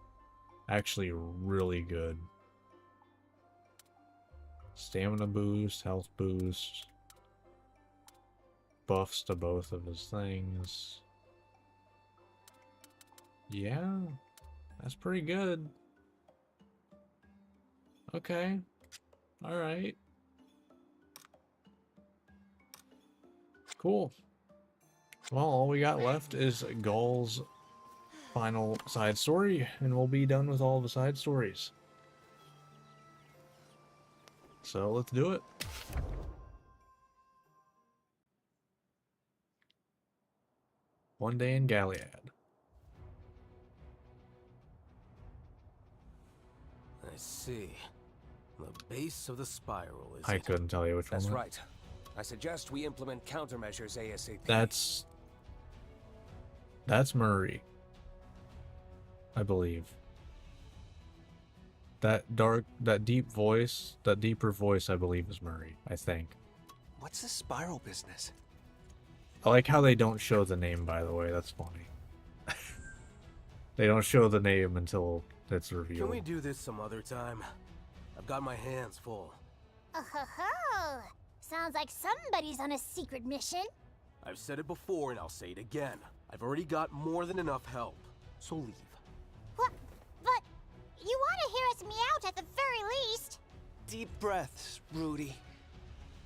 actually really good. Stamina boost, health boost. Buffs to both of his things. Yeah, that's pretty good. Okay, alright. Cool. Well, all we got left is Gaul's final side story, and we'll be done with all the side stories. So let's do it. One day in Galliad. I see. The base of the spiral is I couldn't tell you which one. That's right. I suggest we implement countermeasures ASAP. That's Murray. I believe. That deeper voice, I believe, is Murray, I think. What's the spiral business? I like how they don't show the name, by the way, that's funny. They don't show the name until it's revealed. Can we do this some other time? I've got my hands full. Oh-ho-ho! Sounds like somebody's on a secret mission. I've said it before and I'll say it again. I've already got more than enough help, so leave. What? But you want to hear us meow at the very least. Deep breaths, Rudy.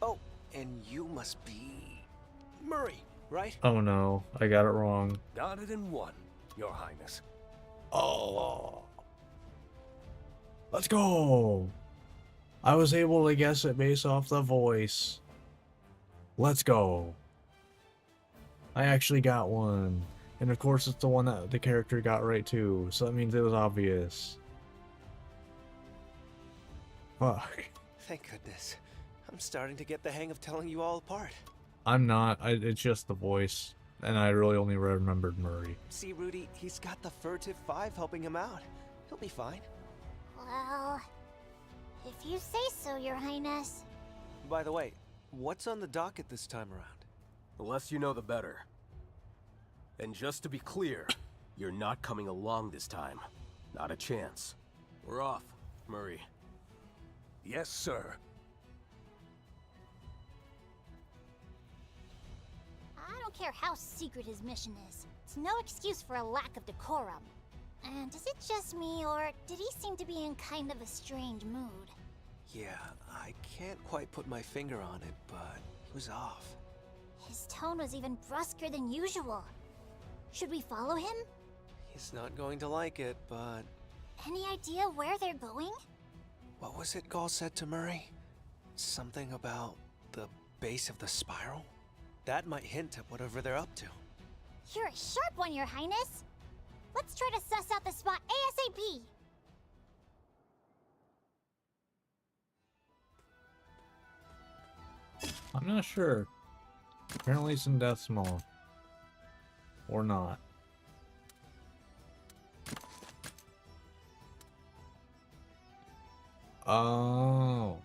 Oh, and you must be... Murray, right? Oh no, I got it wrong. Got it in one, Your Highness. Oh. Let's go! I was able to guess it based off the voice. Let's go. I actually got one. And of course it's the one that the character got right too, so that means it was obvious. Fuck. Thank goodness. I'm starting to get the hang of telling you all apart. I'm not. It's just the voice. And I really only remembered Murray. See, Rudy, he's got the Furtive 5 helping him out. He'll be fine. Well, if you say so, Your Highness. By the way, what's on the docket this time around? The less you know, the better. And just to be clear, you're not coming along this time. Not a chance. We're off, Murray. Yes, sir. I don't care how secret his mission is. It's no excuse for a lack of decorum. And is it just me, or did he seem to be in kind of a strange mood? Yeah, I can't quite put my finger on it, but he was off. His tone was even brusquer than usual. Should we follow him? He's not going to like it, but... Any idea where they're going? What was it Gaul said to Murray? Something about the base of the spiral? That might hint at whatever they're up to. You're a sharp one, Your Highness. Let's try to suss out the spot ASAP. I'm not sure. Apparently it's in Death's Maw. Or not. Oh.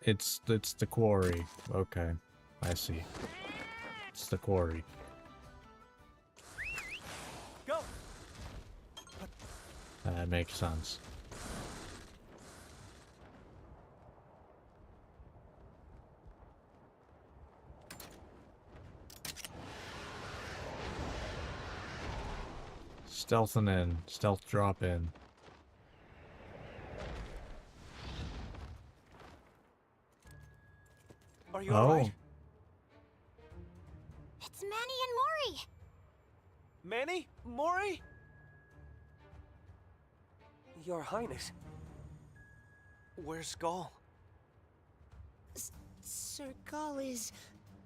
It's the quarry. Okay. I see. It's the quarry. Go. That makes sense. Stealthing in. Stealth drop in. Are you alright? It's Manny and Mori! Manny? Mori? Your Highness. Where's Gall? Sir Gall is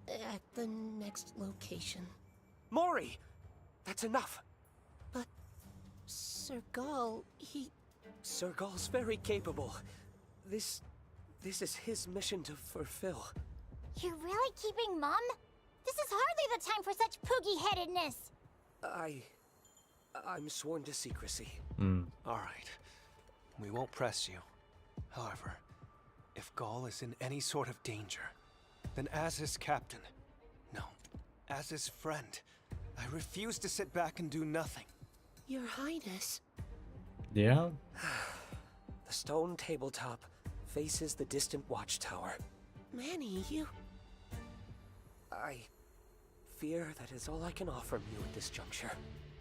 at the next location. Mori! That's enough! But Sir Gall, he... Sir Gall's very capable. This is his mission to fulfill. You're really keeping mum? This is hardly the time for such poogie-headedness! I'm sworn to secrecy. Alright. We won't press you. However, if Gall is in any sort of danger, then as his captain, no, as his friend, I refuse to sit back and do nothing. Your Highness. Yeah? The stone tabletop faces the distant watchtower. Manny, you... I fear that is all I can offer you at this juncture.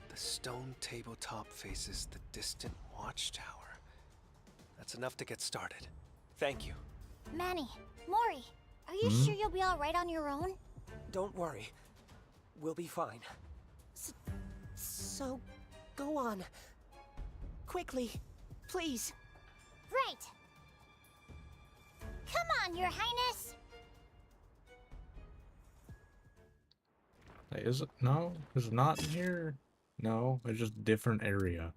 The stone tabletop faces the distant watchtower. That's enough to get started. Thank you. Manny, Mori, are you sure you'll be alright on your own? Don't worry. We'll be fine. So, go on. Quickly, please. Right! Come on, Your Highness! Is it? No? Is it not in here? No, it's just a different area.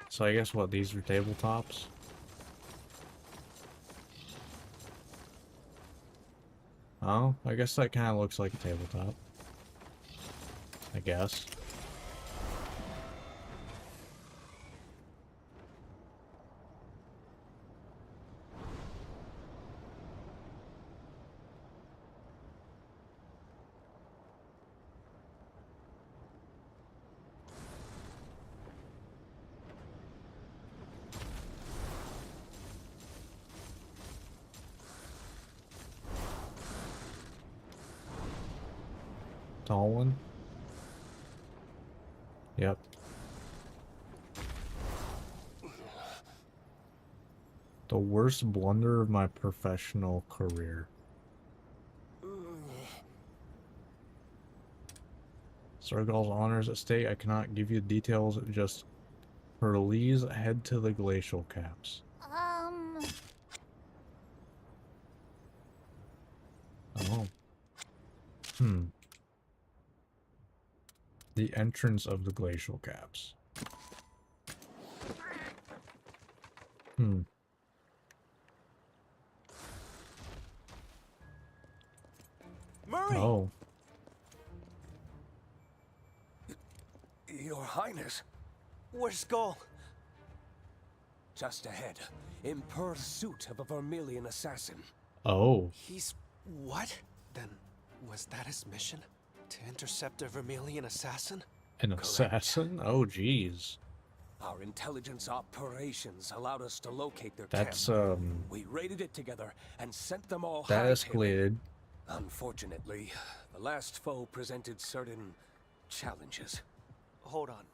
So I guess what, these are tabletops? Oh, I guess that kind of looks like a tabletop. I guess. Tall one? Yep. The worst blunder of my professional career. Sir Gall's honors at stake. I cannot give you details. Just please head to the glacial caps. Oh. The entrance of the glacial caps. Murray! Oh. Your Highness. Where's Gall? Just ahead, in pursuit of a Vermilion assassin. Oh. He's... what? Then, was that his mission? To intercept a Vermilion assassin? An assassin? Oh, jeez. Our intelligence operations allowed us to locate their That's, camp. We raided it together and sent them all that hightailing. escalated. Unfortunately, the last foe presented certain challenges. Hold on.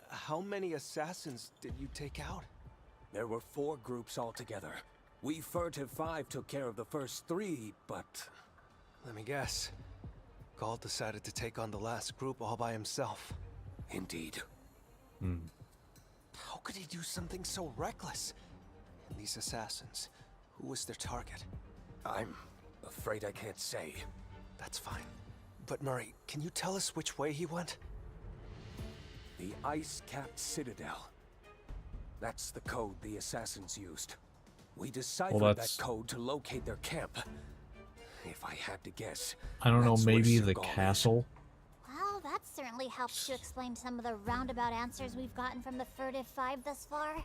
How many assassins did you take out? There were 4 groups altogether. We Furtive 5 took care of the first 3, but... Let me guess. Gall decided to take on the last group all by himself. Indeed. How could he do something so reckless? And these assassins, who was their target? I'm afraid I can't say. That's fine. But Murray, can you tell us which way he went? The Ice-Capped Citadel. That's the code the assassins used. We deciphered that code to locate their camp. If I had to guess, I don't know, that's where maybe Sir the Gall is. castle? Well, that certainly helps to explain some of the roundabout answers we've gotten from the Furtive 5 thus far.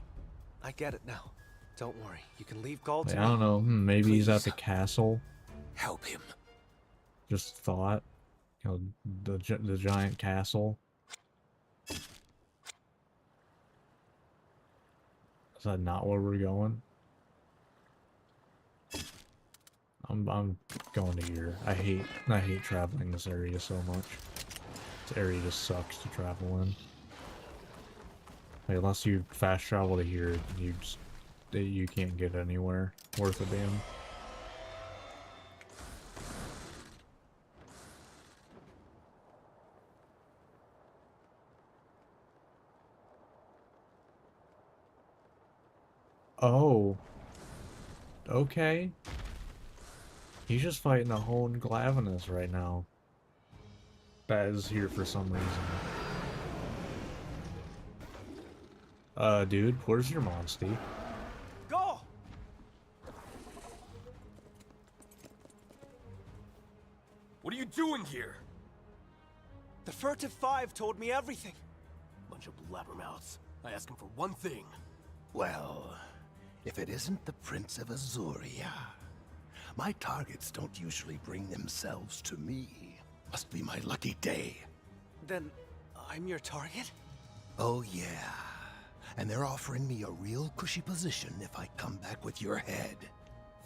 I get it now. Don't worry, you can leave Gall to I don't know, maybe he's at the Please. castle? Help him. Just thought. You know, the giant castle. Is that not where we're going? I'm going to here. I hate traveling this area so much. This area just sucks to travel in. Like, unless you fast travel to here, you can't get anywhere worth a damn. Oh. Okay. He's just fighting a whole Glavenus right now. That is here for some reason. Dude, where's your Monstie? Go! What are you doing here? The Furtive Five told me everything. Bunch of blabbermouths. I asked him for one thing. Well, if it isn't the Prince of Azuria. My targets don't usually bring themselves to me. Must be my lucky day. Then I'm your target? Oh yeah. And they're offering me a real cushy position if I come back with your head.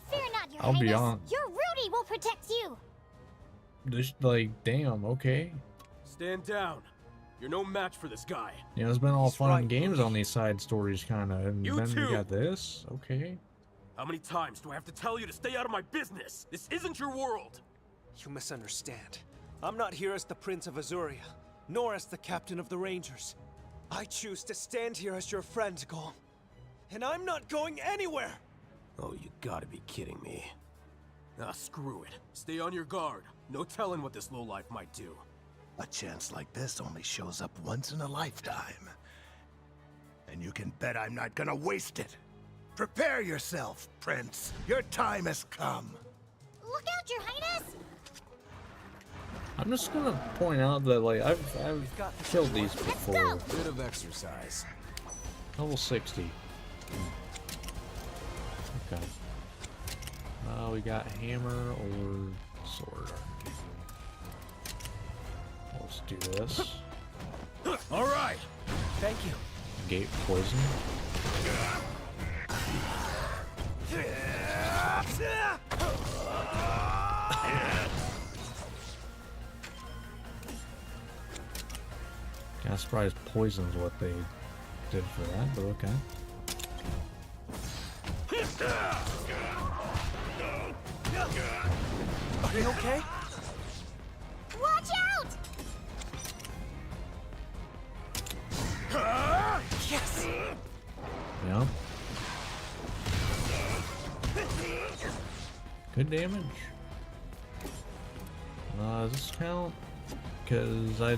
Fear not, Your I'll be Highness. on. Your Rudy will protect you. Just like, damn, okay. Stand down. You're no match for this guy. You know, it's been all fun and games on these side stories, kind of, and You then too. we got this. Okay. How many times do I have to tell you to stay out of my business? This isn't your world. You misunderstand. I'm not here as the Prince of Azuria, nor as the Captain of the Rangers. I choose to stand here as your friend, Gol. And I'm not going anywhere! Oh, you gotta be kidding me. Ah, screw it. Stay on your guard. No telling what this lowlife might do. A chance like this only shows up once in a lifetime. And you can bet I'm not gonna waste it. Prepare yourself, Prince. Your time has come. Look out, Your Highness! I'm just gonna point out that, like, I've killed these before. Bit of exercise. Level 60. Okay. We got hammer or sword. Let's do this. All right. Thank you. Gate poison. I'm surprised poison's what they did for that, but okay. Are you okay? Watch out! Yes! Yeah. Good damage. Does this count? Because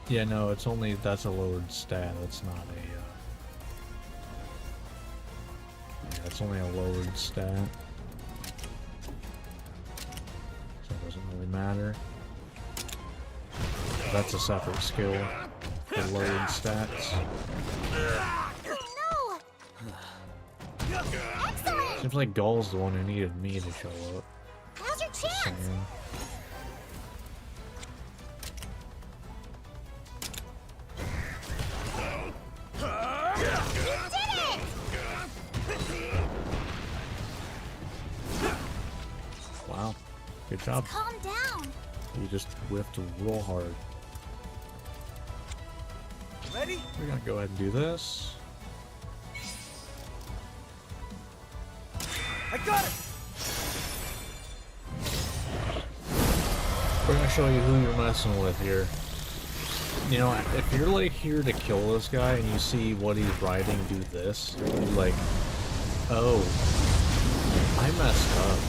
yeah, no, it's only, that's a lowered stat, it's not a, yeah, it's only a lowered stat. So it doesn't really matter. That's a separate skill for lowered stats. No! Excellent! Seems like Gull's the one who needed me to show up. Now's your chance! Saying. Wow, good job. Calm down. You just whiffed real hard. Ready? We're gonna go ahead and do this. I got it! We're gonna show you who you're messing with here. You know, if you're like here to kill this guy and you see what he's riding do this, you're like, oh, I messed up.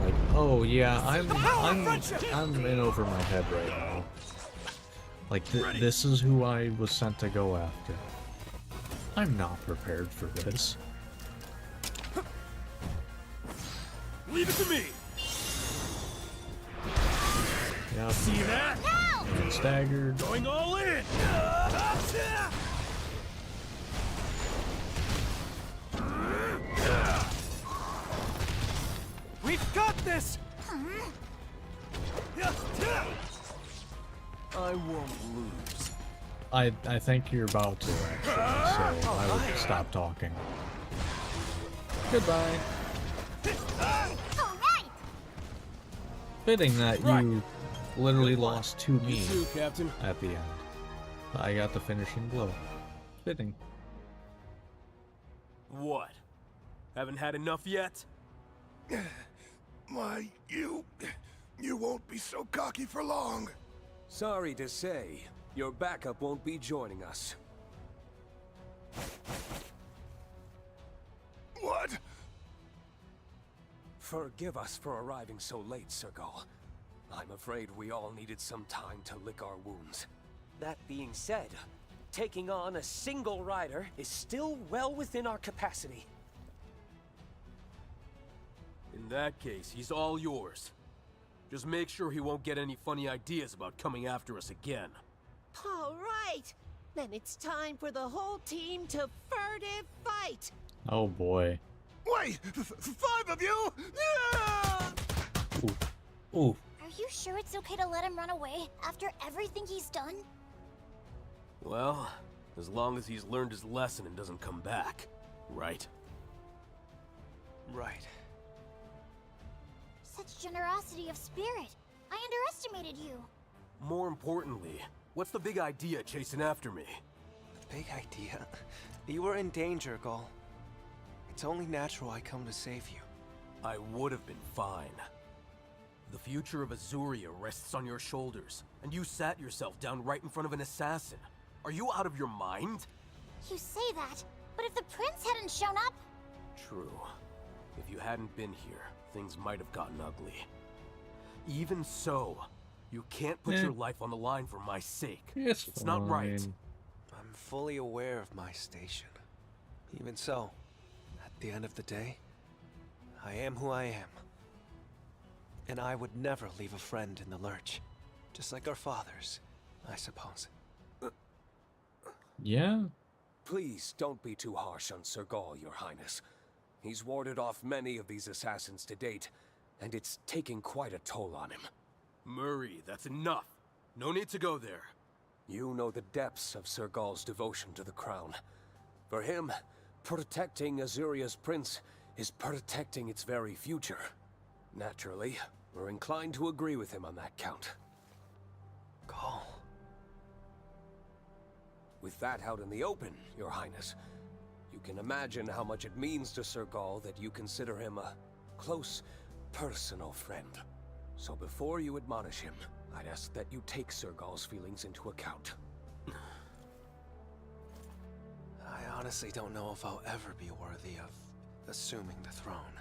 Like, oh yeah, I'm in over my head right now. Like this is who I was sent to go after. I'm not prepared for this. Leave it to me. Yeah. See that? And staggered. Going all in. We've got this! I won't lose. I think you're about to, actually, so I would stop talking. Goodbye. Fitting that you literally lost to me You too, Captain. at the end. I got the finishing blow. Fitting. What? Haven't had enough yet? Why, you won't be so cocky for long. Sorry to say, your backup won't be joining us. What? Forgive us for arriving so late, Sergal. I'm afraid we all needed some time to lick our wounds. That being said, taking on a single rider is still well within our capacity. In that case, he's all yours. Just make sure he won't get any funny ideas about coming after us again. All right. Then it's time for the whole team to furtive fight. Oh boy. Wait, 5 of you? Yeah! Ooh. Are you sure it's okay to let him run away after everything he's done? Well, as long as he's learned his lesson and doesn't come back, right? Right. Such generosity of spirit. I underestimated you. More importantly, what's the big idea chasing after me? The big idea? You were in danger, Gol. It's only natural I come to save you. I would have been fine. The future of Azuria rests on your shoulders, and you sat yourself down right in front of an assassin. Are you out of your mind? You say that, but if the prince hadn't shown up... True. If you hadn't been here, things might have gotten ugly. Even so, you can't put your life on the line for my sake. It's not right. I'm fully aware of my station. Even so, at the end of the day, I am who I am. And I would never leave a friend in the lurch. Just like our fathers, I suppose. Yeah? Please don't be too harsh on Sergal, Your Highness. He's warded off many of these assassins to date, and it's taking quite a toll on him. Murray, that's enough. No need to go there. You know the depths of Sergal's devotion to the crown. For him, protecting Azuria's prince is protecting its very future. Naturally, we're inclined to agree with him on that count. Gol. With that out in the open, Your Highness, you can imagine how much it means to Sergal that you consider him a close, personal friend. So before you admonish him, I'd ask that you take Sergal's feelings into account. I honestly don't know if I'll ever be worthy of assuming the throne.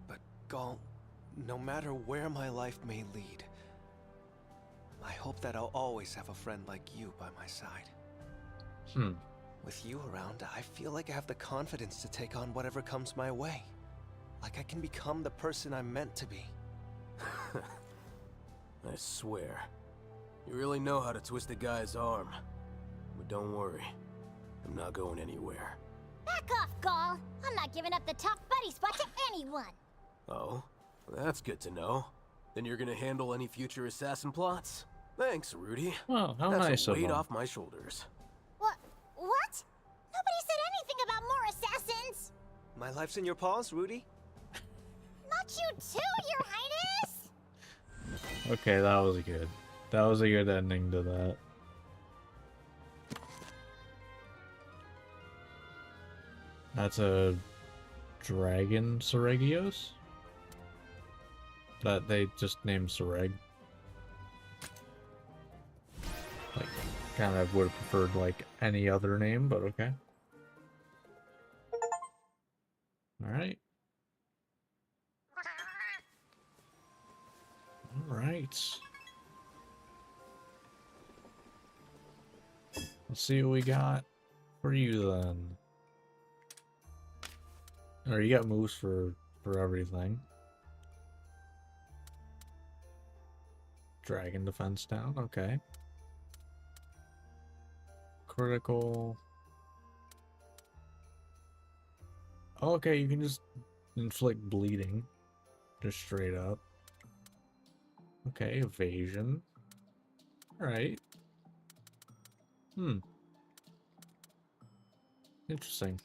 But Gol, no matter where my life may lead, I hope that I'll always have a friend like you by my side. With you around, I feel like I have the confidence to take on whatever comes my way. Like I can become the person I'm meant to be. I swear. You really know how to twist a guy's arm. But don't worry. I'm not going anywhere. Back off, Gol! I'm not giving up the top buddy spot to anyone! Oh? That's good to know. Then you're gonna handle any future assassin plots? Thanks, Rudy. Well, how That's nice a of weight him. off my shoulders. What? Nobody said anything about more assassins! My life's in your paws, Rudy. Not you too, Your Highness! Okay, that was good. That was a good ending to that. That's a dragon Seregios? That they just named Sereg. Like, kind of would have preferred like any other name, but okay. Alright. Alright. Let's see what we got for you then. Or you got moves for everything. Dragon defense down, okay. Critical. Oh, okay, you can just inflict bleeding. Just straight up. Okay, evasion. Alright. Interesting.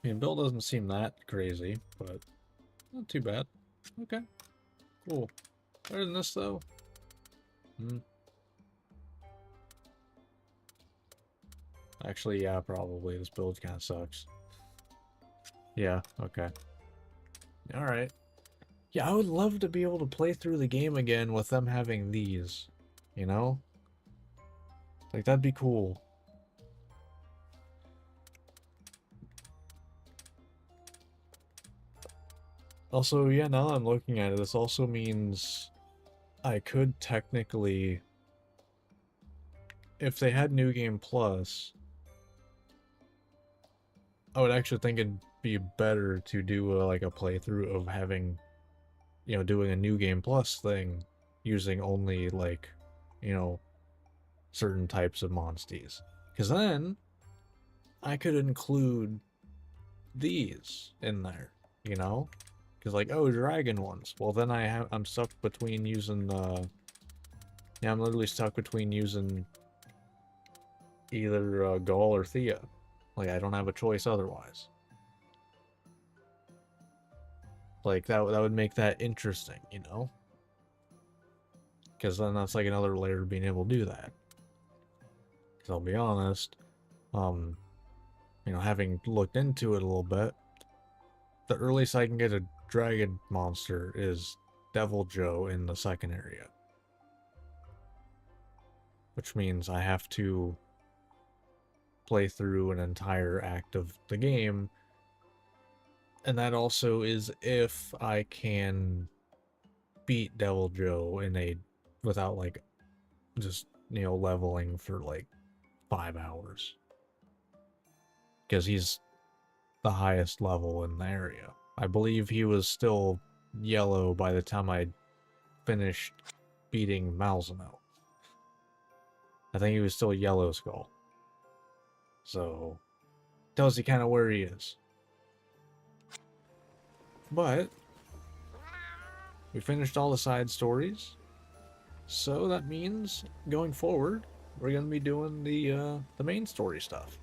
I mean, Bill doesn't seem that crazy, but not too bad. Okay, cool. Better than this, though. Actually, yeah, probably. This build kind of sucks. Yeah, okay. Alright. Yeah, I would love to be able to play through the game again with them having these. You know? Like, that'd be cool. Also, yeah, now I'm looking at it, this also means I could technically, if they had New Game Plus, I would actually think it'd be better to do like a playthrough of having, you know, doing a New Game Plus thing using only like, you know, certain types of monsties. Because then I could include these in there, you know? Because like, oh, dragon ones. Well, then I'm stuck between using yeah, I'm literally stuck between using either Gaul or Thea. Like, I don't have a choice otherwise. Like, that would make that interesting, you know? Because then that's like another layer of being able to do that. Because I'll be honest, you know, having looked into it a little bit, the earliest I can get a dragon monster is Devil Joe in the second area. Which means I have to play through an entire act of the game. And that also is if I can beat Devil Joe in a without like just, you know, leveling for like 5 hours. Because he's the highest level in the area. I believe he was still yellow by the time I finished beating Malzeno. I think he was still Yellow Skull. So, tells you kind of where he is. But, we finished all the side stories. So that means, going forward, we're going to be doing the main story stuff.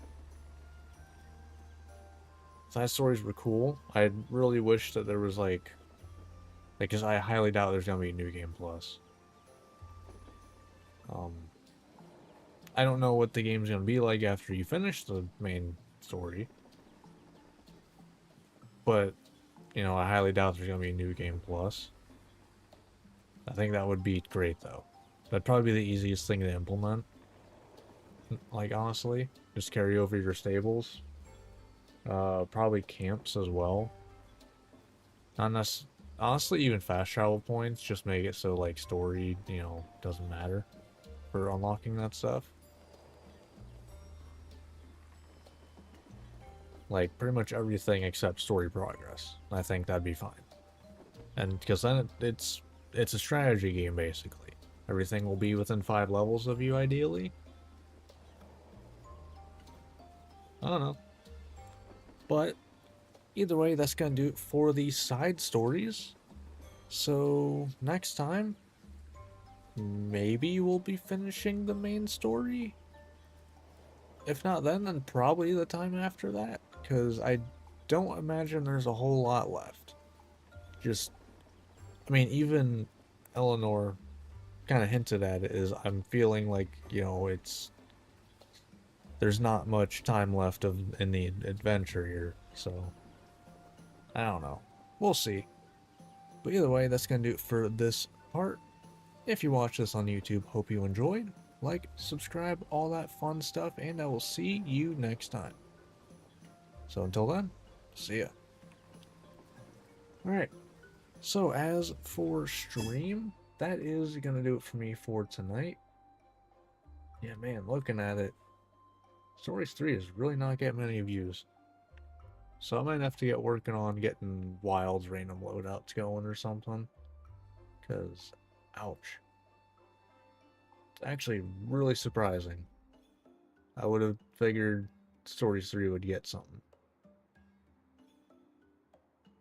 Side stories were cool. I really wish that there was like, because I highly doubt there's gonna be a New Game Plus. I don't know what the game's gonna be like after you finish the main story, but you know, I highly doubt there's gonna be a New Game Plus. I think that would be great though. That'd probably be the easiest thing to implement. Like honestly, just carry over your stables. Probably camps as well. Honestly, even fast travel points, just make it so like story, you know, doesn't matter for unlocking that stuff. Like pretty much everything except story progress. I think that'd be fine. And because then it's a strategy game basically. Everything will be within 5 levels of you ideally. I don't know. But either way, that's going to do it for these side stories. So next time, maybe we'll be finishing the main story. If not then probably the time after that. Because I don't imagine there's a whole lot left. Just, I mean, even Eleanor kind of hinted at it, is I'm feeling like, you know, there's not much time left in the adventure here, so I don't know. We'll see. But either way, that's going to do it for this part. If you watch this on YouTube, hope you enjoyed. Like, subscribe, all that fun stuff, and I will see you next time. So until then, see ya. Alright, so as for stream, that is going to do it for me for tonight. Yeah, man, looking at it, Stories 3 is really not getting many views. So I might have to get working on getting Wild's random loadouts going or something. Because, ouch. It's actually really surprising. I would have figured Stories 3 would get something.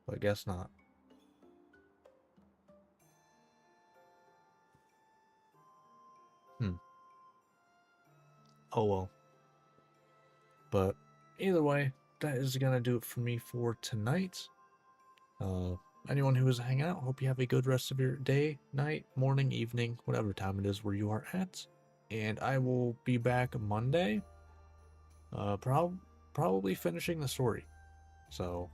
But I guess not. Oh well. But either way, that is gonna do it for me for tonight. Anyone who is hanging out, hope you have a good rest of your day, night, morning, evening, whatever time it is where you are at. And I will be back Monday, probably finishing the story. So